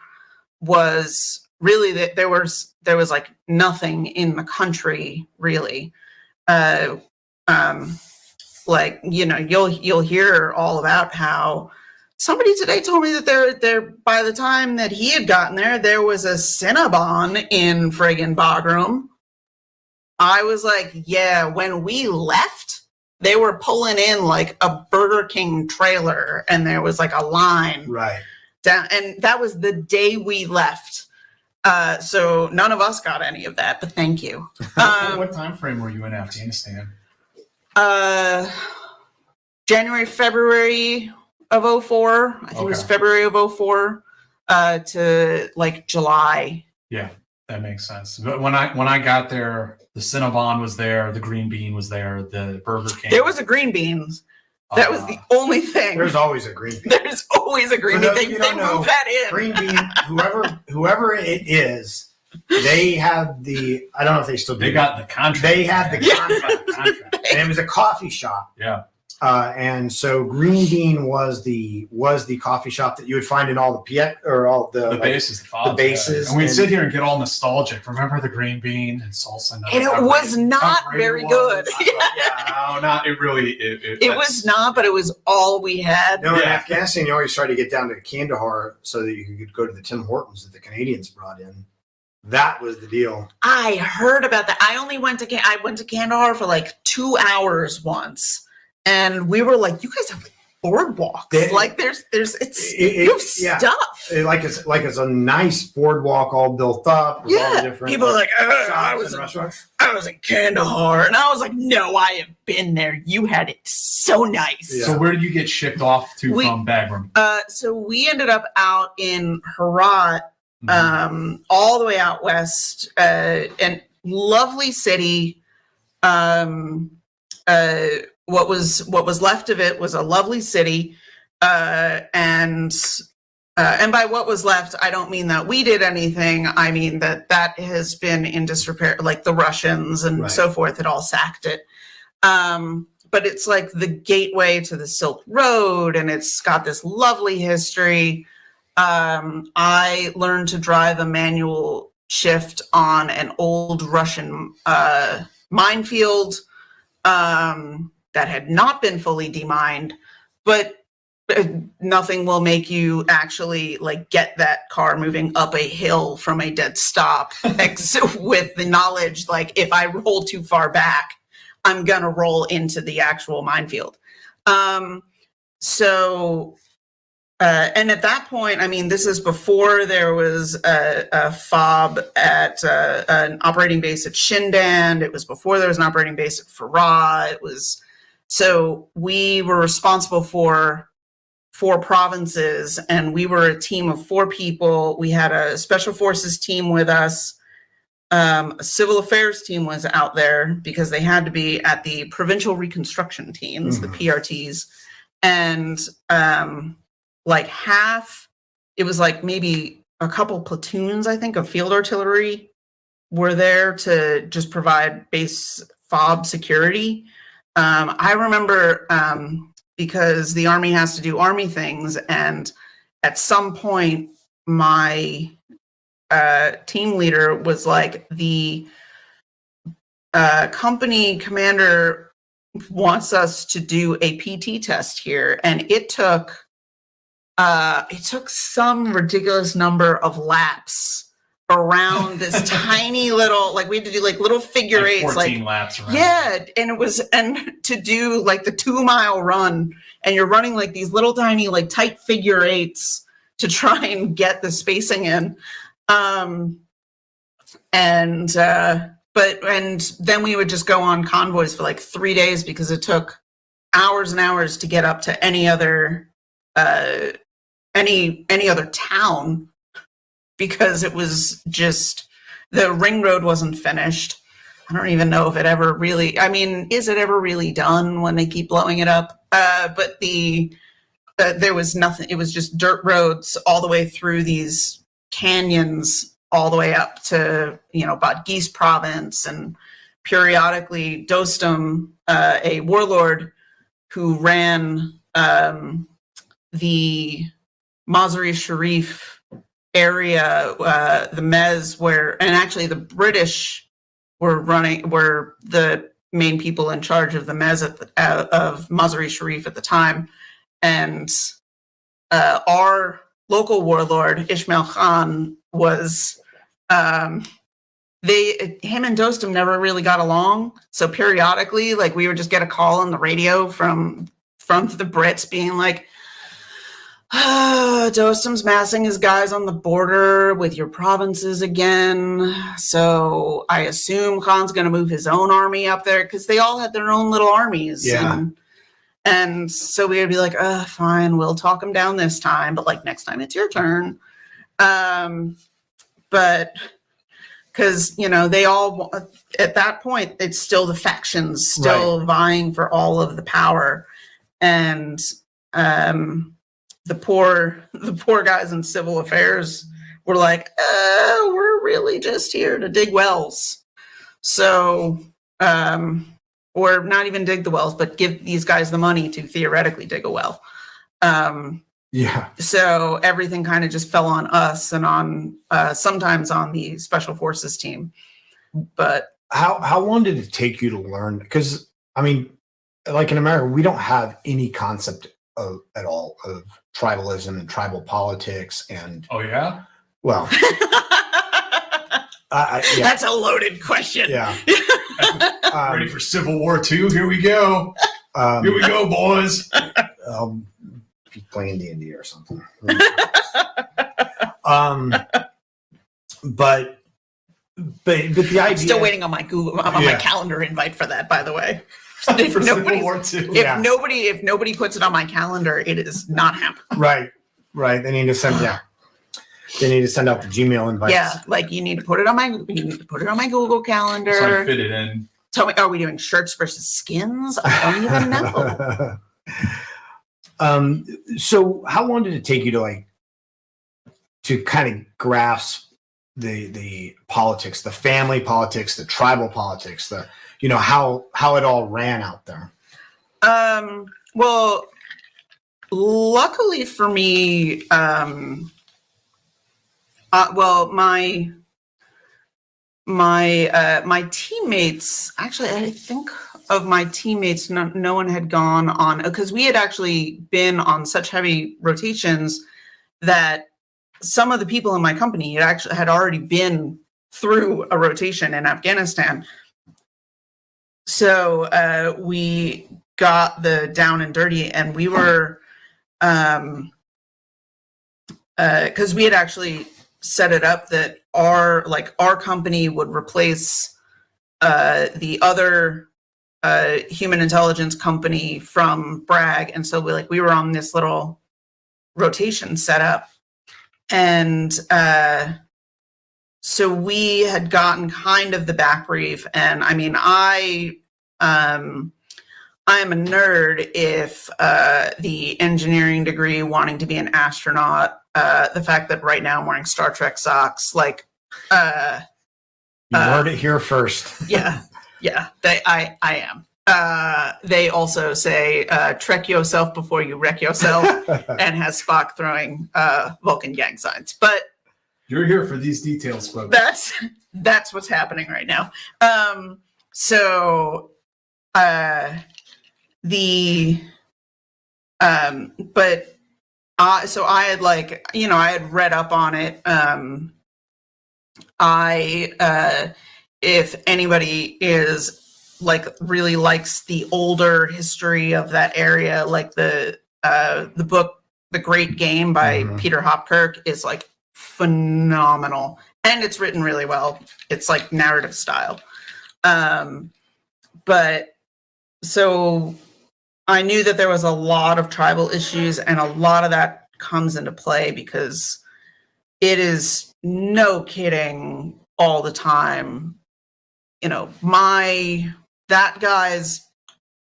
was really that there was like nothing in the country really. Like, you'll hear all about how somebody today told me that there by the time that he had gotten there was a Cinnabon in friggin' Bagram. I was like, yeah, when we left, they were pulling in like a Burger King trailer, and there was like a line down, and that was the day we left. So none of us got any of that, but thank you.
What time frame were you in Afghanistan?
January, February of 2004. I think it was February of 2004 to like July.
Yeah, that makes sense. But when I got there, the Cinnabon was there, the green bean was there, the Burger King.
There was a green beans. That was the only thing.
There's always a green bean.
There's always a green bean. They move that in.
Green bean, whoever it is, they had I don't know if they still do.
They got the contract.
They had the contract. And it was a coffee shop.
Yeah.
And so Green Bean was the coffee shop that you would find in all the
bases.
The bases.
Yeah. And we'd sit here and get all nostalgic. Remember the Green Bean and salsa?
And it was not very good.
No, not it really.
It was not, but it was all we had.
No, in Afghanistan, you always tried to get down to Kandahar so that you could go to the Tim Hortons that the Canadians brought in. That was the deal.
I heard about that. I went to Kandahar for like 2 hours once. And we were like, you guys have like boardwalks. Stuff.
Like it's a nice boardwalk all built up. With all the different,
people are like, I was in Kandahar. And I was like, no, I have been there. You had it so nice.
Yeah. So where did you get shipped off to from Bagram?
So we ended up out in Herat, all the way out west, and lovely city. What was left of it was a lovely city, and by what was left, I don't mean that we did anything. I mean that has been in disrepair, like the Russians and so forth had all sacked it. But it's like the gateway to the Silk Road, and it's got this lovely history. I learned to drive a manual shift on an old Russian minefield that had not been fully demined, but nothing will make you actually like get that car moving up a hill from a dead stop with the knowledge, like if I roll too far back, I'm gonna roll into the actual minefield. And at that point, I mean, this is before there was a FOB at an operating base at Shindan. It was before there was an operating base at Farah. So we were responsible for 4 provinces, and we were a team of 4 people. We had a special forces team with us. A civil affairs team was out there because they had to be at the provincial reconstruction teams, the PRTs. And like half, it was like maybe a couple platoons, I think, of field artillery were there to just provide base FOB security. I remember because the Army has to do Army things, and at some point my team leader was like, the company commander wants us to do a PT test here, and it took some ridiculous number of laps around this tiny little, like we had to do like little figure eights,
14
like
laps around.
yeah, and to do like the 2-mile run, and you're running like these little tiny like tight figure eights to try and get the spacing in. And then we would just go on convoys for like 3 days because it took hours and hours to get up to any other town, because it was just, the ring road wasn't finished. I don't even know if it ever really, I mean, is it ever really done when they keep blowing it up? But there was nothing. It was just dirt roads all the way through these canyons, all the way up to, Badghis province. And periodically Dostum, a warlord who ran the Mazar-e Sharif area, the Mez, and actually the British were the main people in charge of the Mez of Mazar-e Sharif at the time. And our local warlord, Ismail Khan, was, him and Dostum never really got along. So periodically, like, we would just get a call on the radio from the Brits being like, Dostum's massing his guys on the border with your provinces again. So I assume Khan's going to move his own army up there, because they all had their own little armies.
Yeah.
And so we would be like, fine, we'll talk him down this time, but like next time it's your turn. But because, they all, at that point, it's still the factions still vying for all of the power. And the poor guys in civil affairs were like, we're really just here to dig wells. So, or not even dig the wells, but give these guys the money to theoretically dig a well.
Yeah.
So everything kind of just fell on us and on sometimes on the special forces team. But
how long did it take you to learn? Because I mean, like in America, we don't have any concept at all of tribalism and tribal politics. And
oh yeah,
well, yeah.
That's a loaded question.
Yeah.
Ready for Civil War II? Here we go. Here we go, boys.
Be playing D&D or something. But the idea.
I'm still waiting on my my calendar invite for that, by the way. If nobody puts it on my calendar, it is not happening.
Right. They need to send. Yeah. They need to send out the Gmail invites.
Yeah, like you need to put it on my Google Calendar.
It's like fit it in.
Tell me, are we doing shirts versus skins? I don't even know.
So how long did it take you to kind of grasp the politics, the family politics, the tribal politics, how it all ran out there?
Well, luckily for me, my teammates, actually, I think of my teammates, no one had gone on, because we had actually been on such heavy rotations that some of the people in my company had already been through a rotation in Afghanistan. So we got the down and dirty, and we were, because we had actually set it up that our company would replace the other human intelligence company from Bragg, and so we were on this little rotation setup, and so we had gotten kind of the back brief. And I mean, I am a nerd. If the engineering degree, wanting to be an astronaut, the fact that right now I'm wearing Star Trek socks,
You heard it here first.
yeah, I am. They also say, trek yourself before you wreck yourself, and has Spock throwing Vulcan gang signs. But
You're here for these details, folks.
that's what's happening right now. So I had I had read up on it. If anybody is really likes the older history of that area, like the book The Great Game by Peter Hopkirk is phenomenal, and it's written really well. It's narrative style. But so I knew that there was a lot of tribal issues, and a lot of that comes into play because it is no kidding all the time. That guy's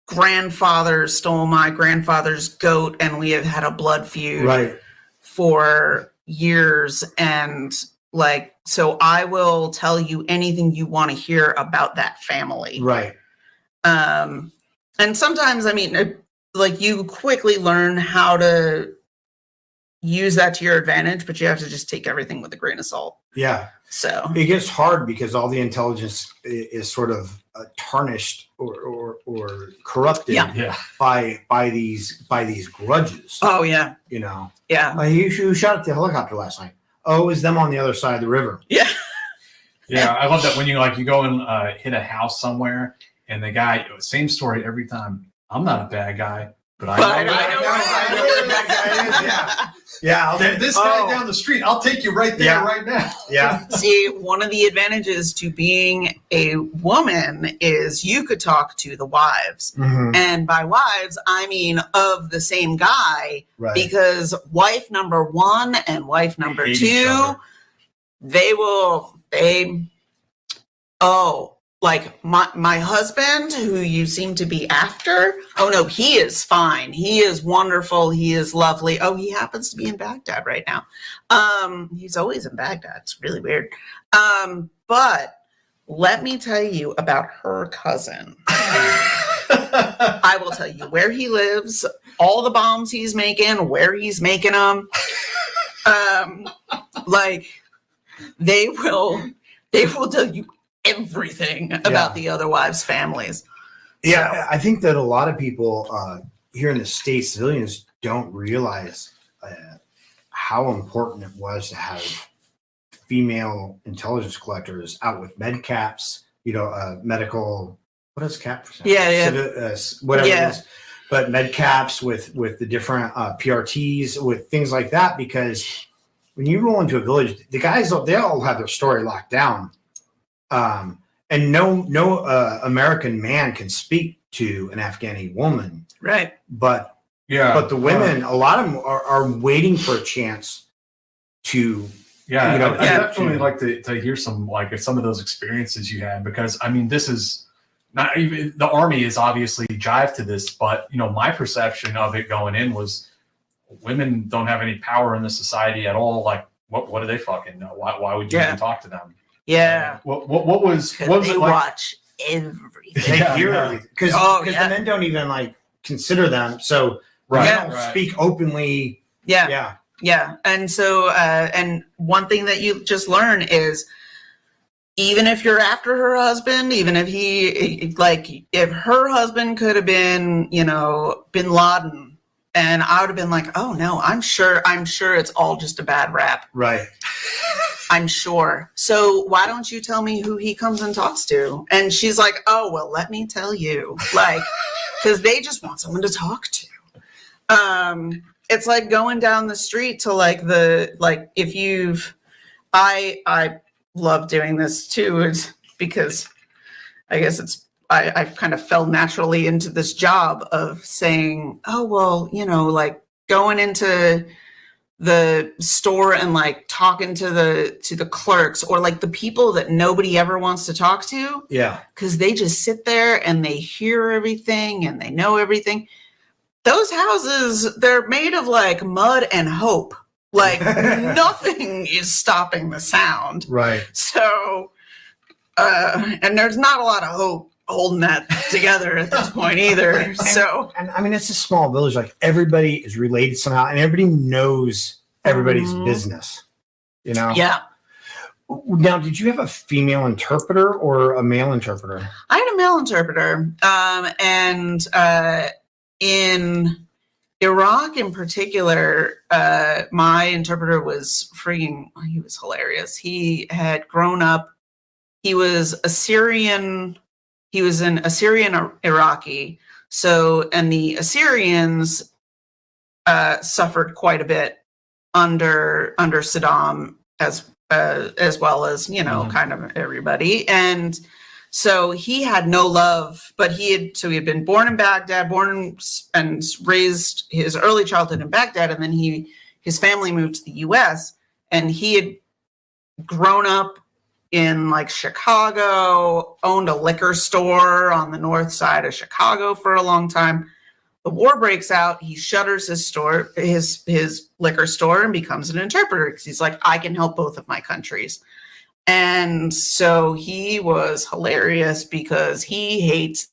grandfather stole my grandfather's goat, and we have had a blood feud for years. And so I will tell you anything you want to hear about that family.
Right.
And sometimes, you quickly learn how to use that to your advantage, but you have to just take everything with a grain of salt.
Yeah.
So
it gets hard because all the intelligence is sort of tarnished or corrupted by these grudges.
Oh yeah.
Yeah. Who shot at the helicopter last night? Oh, it was them on the other side of the river.
Yeah.
Yeah, I love that when you go and hit a house somewhere, and the guy, same story every time. I'm not a bad guy, but I know where that guy is. Yeah. Yeah, this guy down the street, I'll take you right there right now.
Yeah.
See, one of the advantages to being a woman is you could talk to the wives.
Mhm.
And by wives, I mean of the same guy, because wife number one and wife number two, my husband, who you seem to be after, oh no, he is fine. He is wonderful. He is lovely. Oh, he happens to be in Baghdad right now. He's always in Baghdad. It's really weird. But let me tell you about her cousin. I will tell you where he lives, all the bombs he's making, where he's making them. They will tell you everything about the other wives' families.
Yeah, I think that a lot of people here in the States, civilians, don't realize how important it was to have female intelligence collectors out with med caps, medical, what is cap? Whatever it is. But med caps with the different PRTs, with things like that, because when you roll into a village, the guys, they all have their story locked down. And no American man can speak to an Afghani woman.
Right.
But the women, a lot of them are waiting for a chance to
Yeah,
you know,
I definitely like to hear some of those experiences you had, because I mean, this is not even, the Army is obviously jive to this, but you know, my perception of it going in was women don't have any power in this society at all. Like, what do they fucking know? Why would you even talk to them?
Yeah.
What was
they
it like?
watch everything.
They hear everything because the men don't even like consider them, so they don't speak openly.
Yeah. And so, and one thing that you just learn is, even if you're after her husband, even if if her husband could have been, you know, Bin Laden, and I would have been like, oh no, I'm sure it's all just a bad rap.
Right.
I'm sure. So why don't you tell me who he comes and talks to? And she's like, oh, well, let me tell you, like, because they just want someone to talk to. It's like going down the street to I love doing this too, is because I guess I kind of fell naturally into this job of saying, oh, well, you know, like going into the store and like talking to the clerks, or like the people that nobody ever wants to talk to.
Yeah.
Because they just sit there and they hear everything and they know everything. Those houses, they're made of like mud and hope. Like nothing is stopping the sound.
Right.
So, and there's not a lot of hope holding that together at this point either. So,
and I mean, it's a small village. Like everybody is related somehow, and everybody knows everybody's business. You know.
Yeah.
Now, did you have a female interpreter or a male interpreter?
I had a male interpreter, and in Iraq in particular, my interpreter was he was hilarious. He had grown up, he was an Assyrian Iraqi. So, and the Assyrians suffered quite a bit under Saddam, as well as, you know, kind of everybody. And so he had no love, but he had been born in Baghdad, and raised his early childhood in Baghdad. And then his family moved to the US, and he had grown up in like Chicago, owned a liquor store on the north side of Chicago for a long time. The war breaks out. He shutters his store, his liquor store, and becomes an interpreter because he's like, I can help both of my countries. And so he was hilarious because he hates